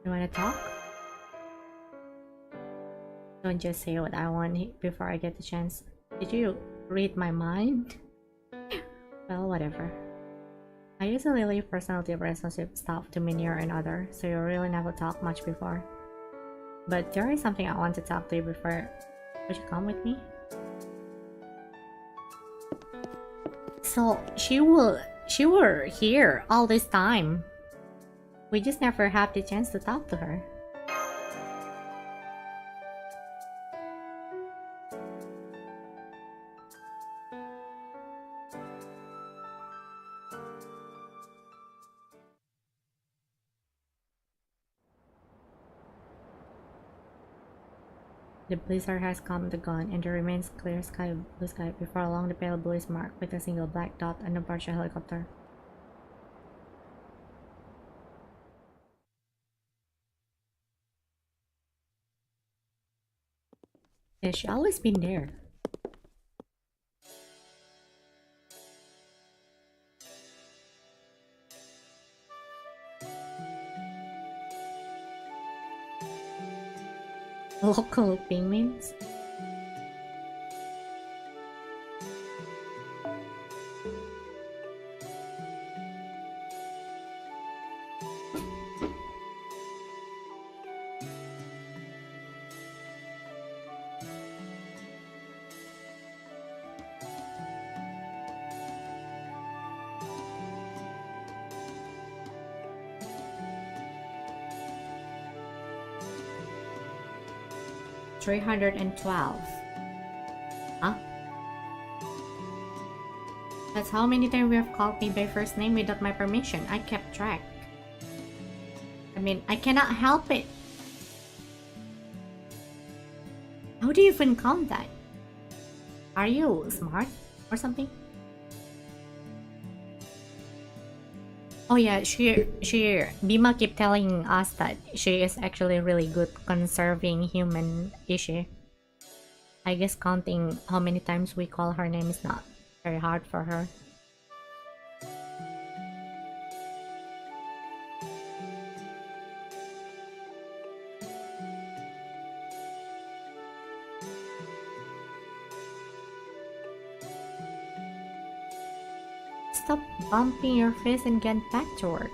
[SPEAKER 1] You wanna talk? Don't just say what I want before I get the chance. Did you read my mind? Well, whatever. I usually leave personality relationship stuff to Minir and other, so you really never talk much before. But there is something I want to talk to you before. Would you come with me? So she were here all this time. We just never have the chance to talk to her. The blizzard has come to gone, and there remains clear sky, blue sky. Before long, the pale blue is marked with a single black dot and a partial helicopter. Yeah, she always been there. Local penguins? $312. Huh? That's how many times you have called me by first name without my permission. I kept track. I mean, I cannot help it. How do you even count that? Are you smart or something? Oh yeah, Bima keep telling us that she is actually really good conserving human issue. I guess counting how many times we call her name is not very hard for her. Stop bumping your face and get back to work.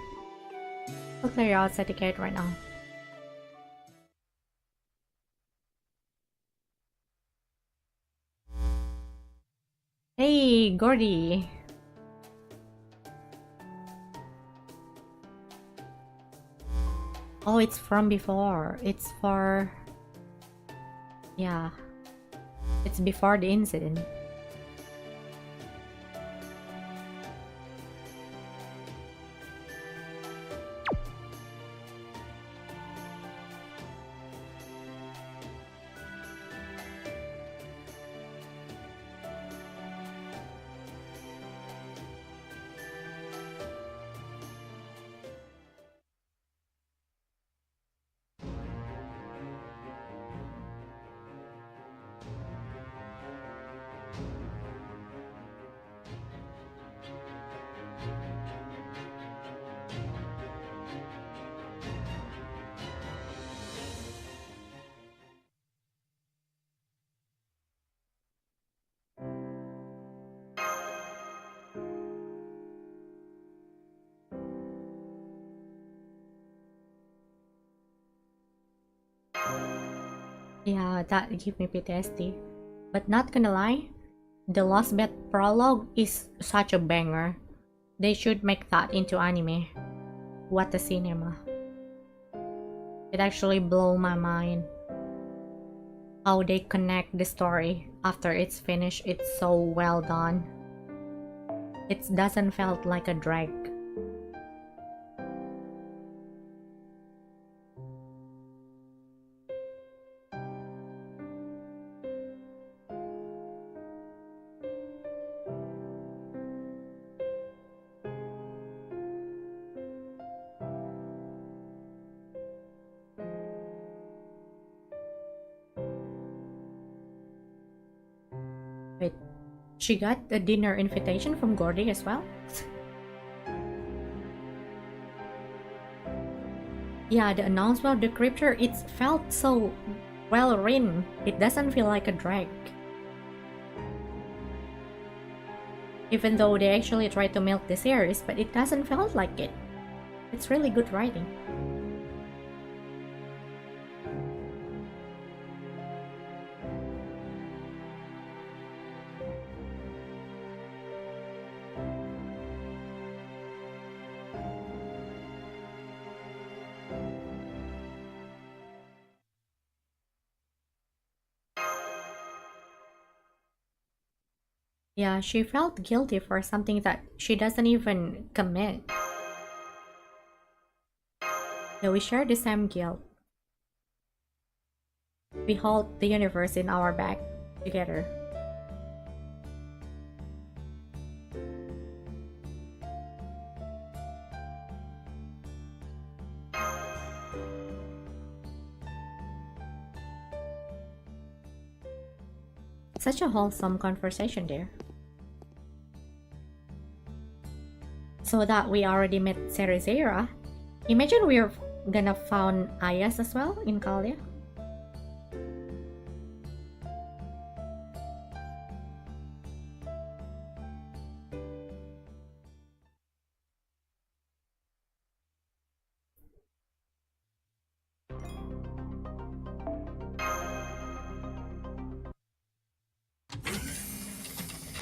[SPEAKER 1] I'll clear you outside the gate right now. Hey, Gordy. Oh, it's from before. It's for... Yeah. It's before the incident. Yeah, that give me PTSD. But not gonna lie, the Lost Bed prologue is such a banger. They should make that into anime. What a cinema. It actually blew my mind. how they connect the story after it's finished. It's so well done. It doesn't felt like a drag. Wait, she got a dinner invitation from Gordy as well? Yeah, the announcement of the crypture, it felt so well written. It doesn't feel like a drag. Even though they actually tried to milk the series, but it doesn't feel like it. It's really good writing. Yeah, she felt guilty for something that she doesn't even commit. Yeah, we share the same guilt. We hold the universe in our back together. Such a wholesome conversation there. So that we already met Cerizera. Imagine we're gonna found Ayas as well in Kalia.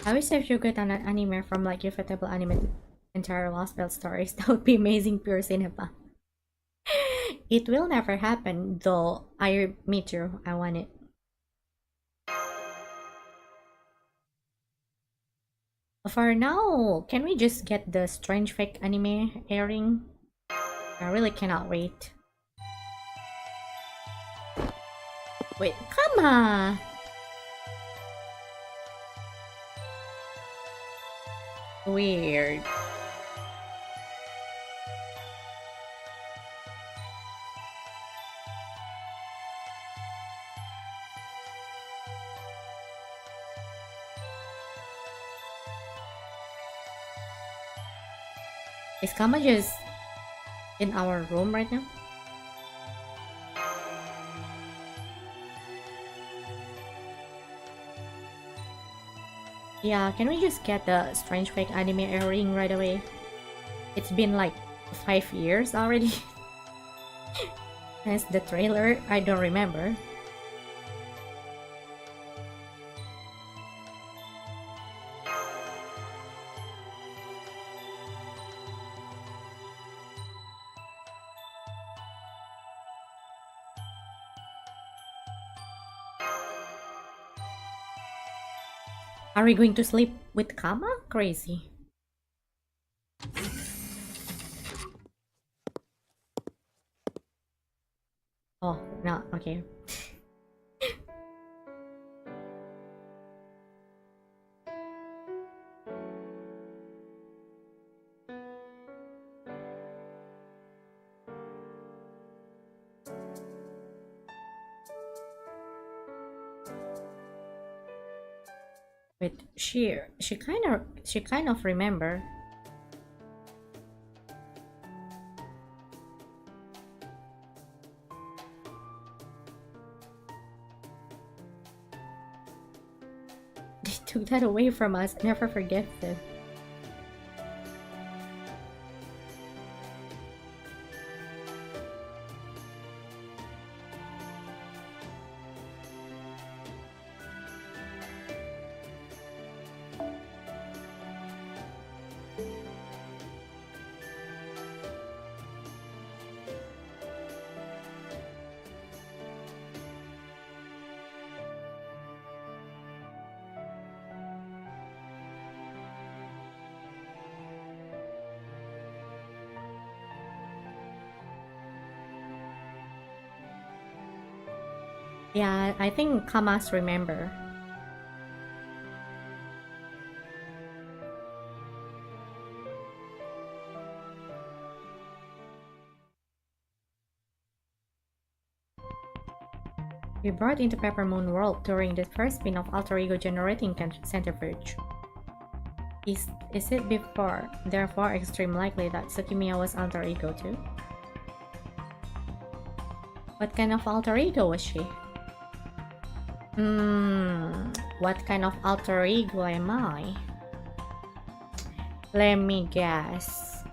[SPEAKER 1] I wish if you get an anime from like Ufotable Anime entire Lost Belt stories, that would be amazing pure cinema. It will never happen, though. Me too. I want it. For now, can we just get the Strange Fake anime airing? I really cannot wait. Wait, come on! Weird. Is Kama just in our room right now? Yeah, can we just get the Strange Fake anime airing right away? It's been like 5 years already. Since the trailer, I don't remember. Are we going to sleep with Kama? Crazy. Oh, no, okay. Wait, she kind of remember. They took that away from us. Never forget them. Yeah, I think Kamas remember. We brought into Peppermoon World during the first spin of alter ego generating centrifuge. Is it before, therefore extreme likely that Tsukimiya was alter ego too? What kind of alter ego was she? What kind of alter ego am I? Let me guess.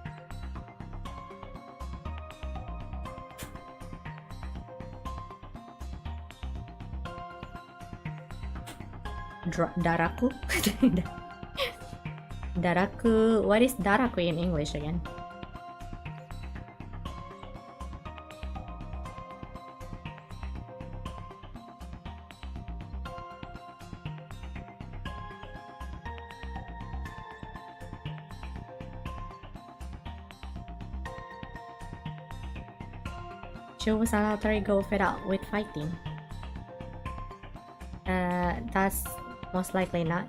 [SPEAKER 1] Daraku? Daraku. What is Daraku in English again? She was an alter ego fed up with fighting. That's most likely not.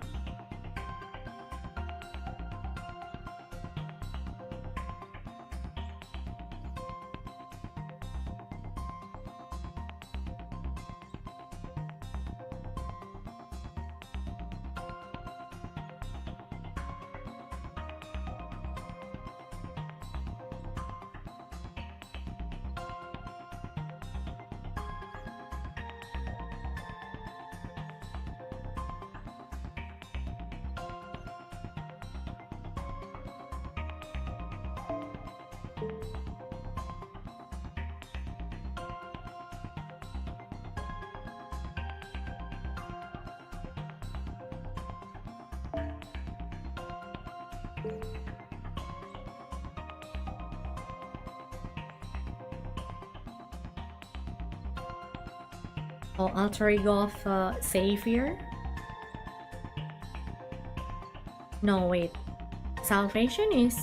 [SPEAKER 1] Oh, alter ego of Savior? No, wait. Salvation is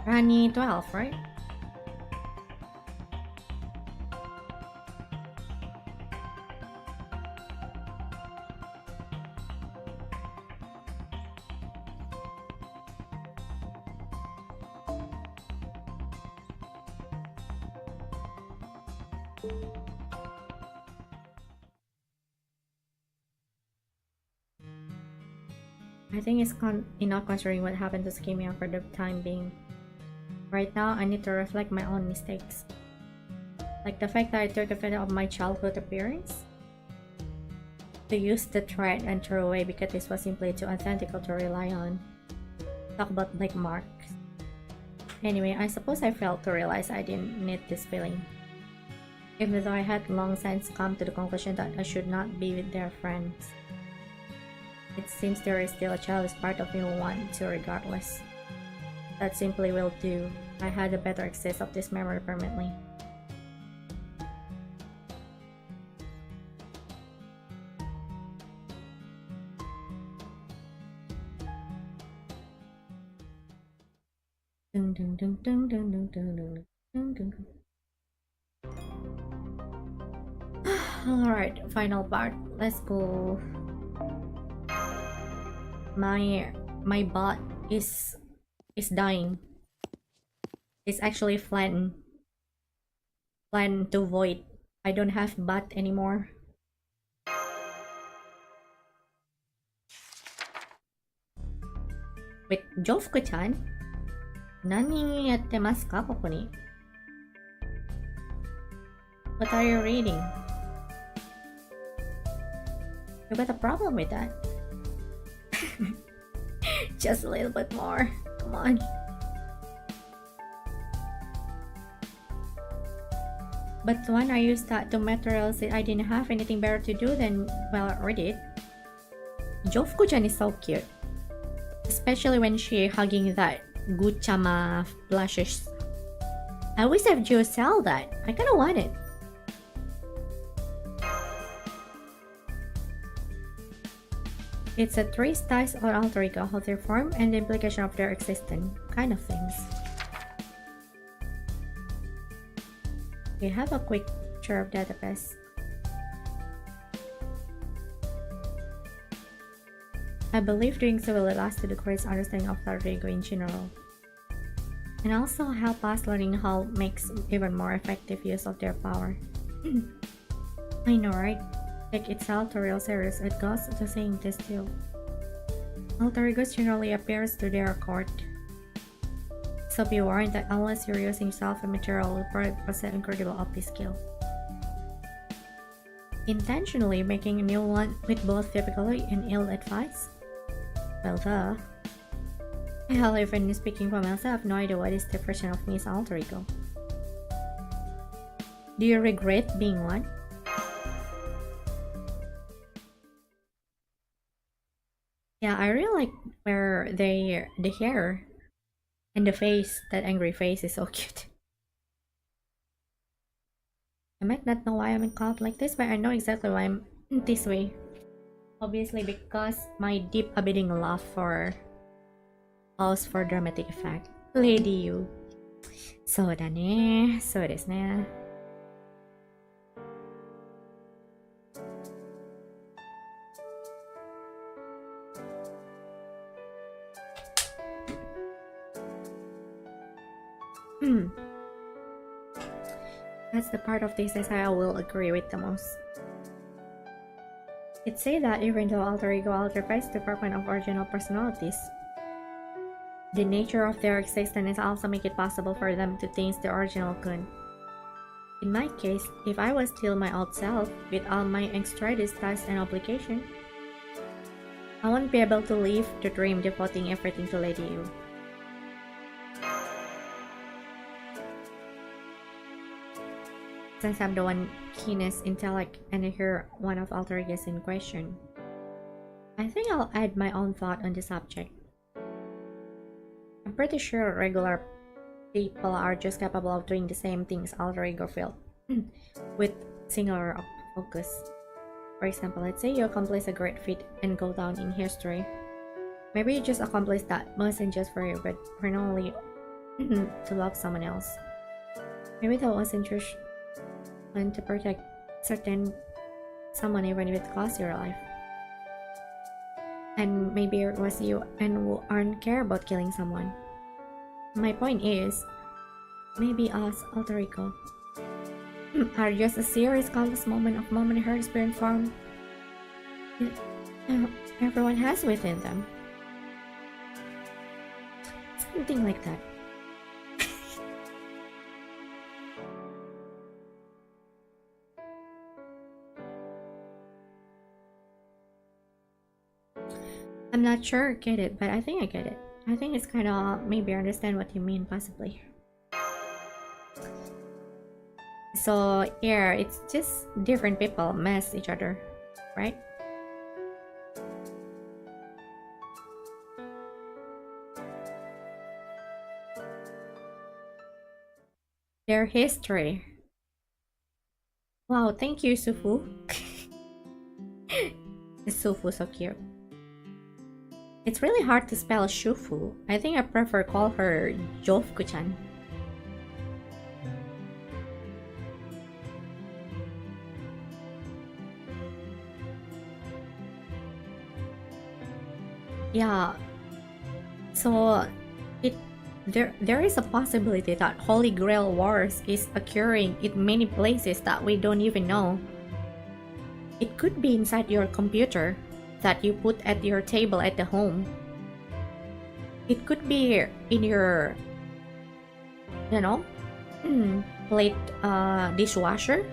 [SPEAKER 1] Rani 12, right? I think it's enough considering what happened to Tsukimiya for the time being. Right now, I need to reflect my own mistakes. Like the fact that I took advantage of my childhood appearance to use the thread and throw away because this was simply too authentical to rely on. Talk about like marks. Anyway, I suppose I failed to realize I didn't need this feeling. Even though I had long since come to the conclusion that I should not be with their friends. It seems there is still a childish part of me who want to regardless. That simply will do. I had a better access of this memory permanently. Alright, final part. Let's go. My bot is dying. It's actually flattened to void. I don't have bot anymore. Wait, Jofko-chan? Nani yattemasu ka, koko ni? What are you reading? You got a problem with that? Just a little bit more. Come on. But when I used that to materials that I didn't have anything better to do than, well, read it. Jofko-chan is so cute. Especially when she hugging that Guchama plushes. I wish if Joe sell that. I kinda want it. It's a three styles or alter ego, how they form, and the implication of their existence, kind of things. We have a quick picture of database. I believe doing so will lead us to the greatest understanding of alter ego in general, and also help us learning how makes even more effective use of their power. I know, right? Take itself to real serious. It goes to saying this too. Alter egos generally appears to their accord. So be warned that unless you're using self-material, you probably possess incredible OP skill. Intentionally making a new one with both typically and ill advice? Well, duh. Hell, even speaking for myself, I have no idea what is the version of me is alter ego. Do you regret being one? Yeah, I really like where the hair and the face, that angry face is so cute. I might not know why I'm in cult like this, but I know exactly why I'm this way. Obviously because my deep abiding love for pause for dramatic effect. Lady you. そうだね。そうですね。That's the part of this I will agree with the most. It say that even though alter ego alters the department of original personalities, the nature of their existence also make it possible for them to taste the original could. In my case, if I was still my old self, with all my anxieties, tasks, and obligation, I won't be able to live the dream devoting everything to Lady Yu. Since I'm the one keenest intellect and I hear one of alter egos in question, I think I'll add my own thought on the subject. I'm pretty sure regular people are just capable of doing the same things alter ego feel with singular focus. For example, let's say you accomplish a great feat and go down in history. Maybe you just accomplished that wasn't just for you, but primarily to love someone else. Maybe that wasn't just to protect certain someone even if it costs your life. And maybe it was you and who aren't care about killing someone. My point is, maybe us alter ego are just a series countless moment of momentary experience form everyone has within them. Something like that. I'm not sure I get it, but I think I get it. I think it's kind of maybe I understand what you mean, possibly. So yeah, it's just different people mess each other, right? Their history. Wow, thank you, Sufu. Sufu, so cute. It's really hard to spell Shufu. I think I prefer call her Jofku-chan. Yeah. So there is a possibility that Holy Grail Wars is occurring in many places that we don't even know. It could be inside your computer that you put at your table at the home. It could be in your, plate dishwasher.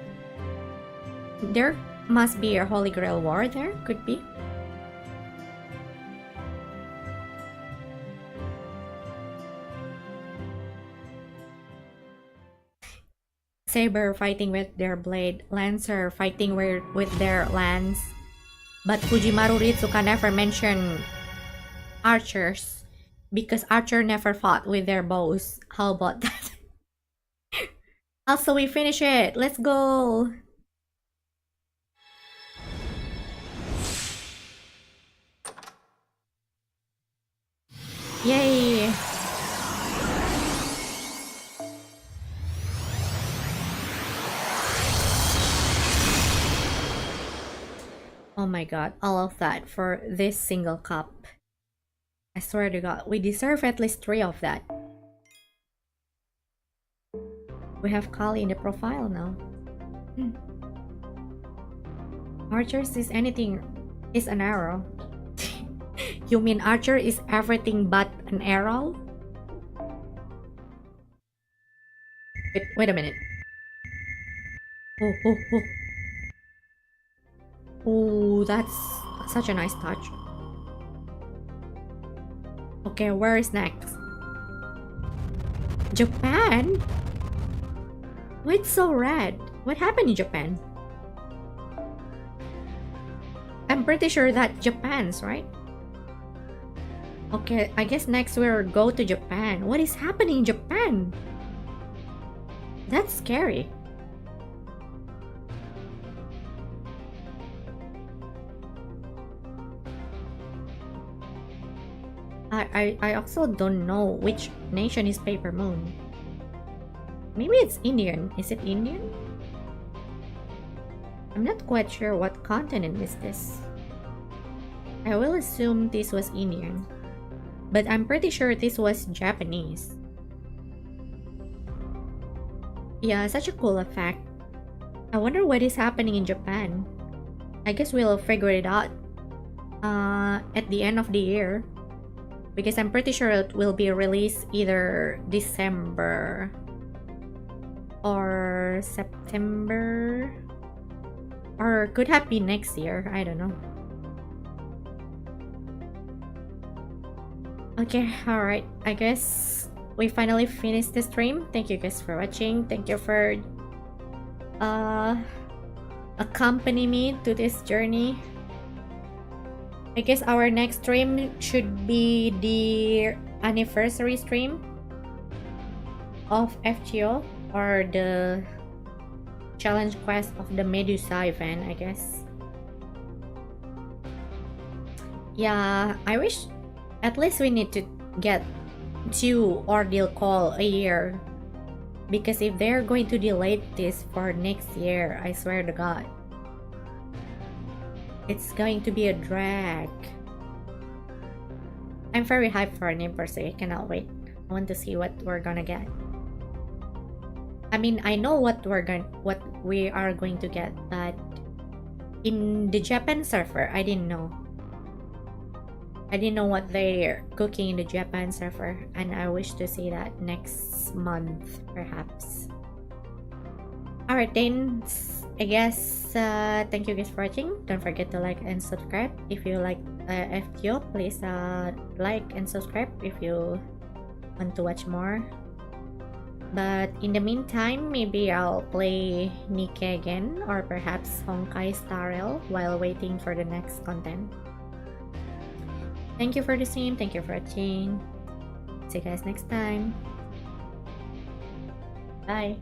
[SPEAKER 1] There must be a Holy Grail War there, could be. Saber fighting with their blade, Lancer fighting with their lance. But Fujimaru Ritsuka never mentioned archers because archer never fought with their bows. How about that? Also, we finish it. Let's go. Yay. Oh my god, all of that for this single cup. I swear to god, we deserve at least 3 of that. We have Kali in the profile now. Archers is anything is an arrow. You mean Archer is everything but an arrow? Wait a minute. Oh. Oh, that's such a nice touch. Okay, where is next? Japan? Why it's so red? What happened in Japan? I'm pretty sure that Japan's, right? Okay, I guess next we'll go to Japan. What is happening in Japan? That's scary. I also don't know which nation is Paper Moon. Maybe it's Indian. Is it Indian? I'm not quite sure what continent is this. I will assume this was Indian. But I'm pretty sure this was Japanese. Yeah, such a cool effect. I wonder what is happening in Japan. I guess we'll figure it out at the end of the year. Because I'm pretty sure it will be released either December or September, or could have been next year. I don't know. Okay, alright. I guess we finally finished the stream. Thank you guys for watching. Thank you for accompanying me to this journey. I guess our next stream should be the anniversary stream of FGO, or the challenge quest of the Medusa event, I guess. Yeah, I wish at least we need to get 2 Ordeal call a year, because if they're going to delay this for next year, I swear to god, it's going to be a drag. I'm very hyped for anniversary. I cannot wait. I want to see what we're gonna get. I mean, I know what we are going to get, but in the Japan server, I didn't know. I didn't know what they're cooking in the Japan server, and I wish to see that next month, perhaps. Alright then, I guess thank you guys for watching. Don't forget to like and subscribe. If you like FTO, please like and subscribe if you want to watch more. But in the meantime, maybe I'll play Nikke again, or perhaps Honkai Star Rail while waiting for the next content. Thank you for the stream. Thank you for watching. See you guys next time. Bye.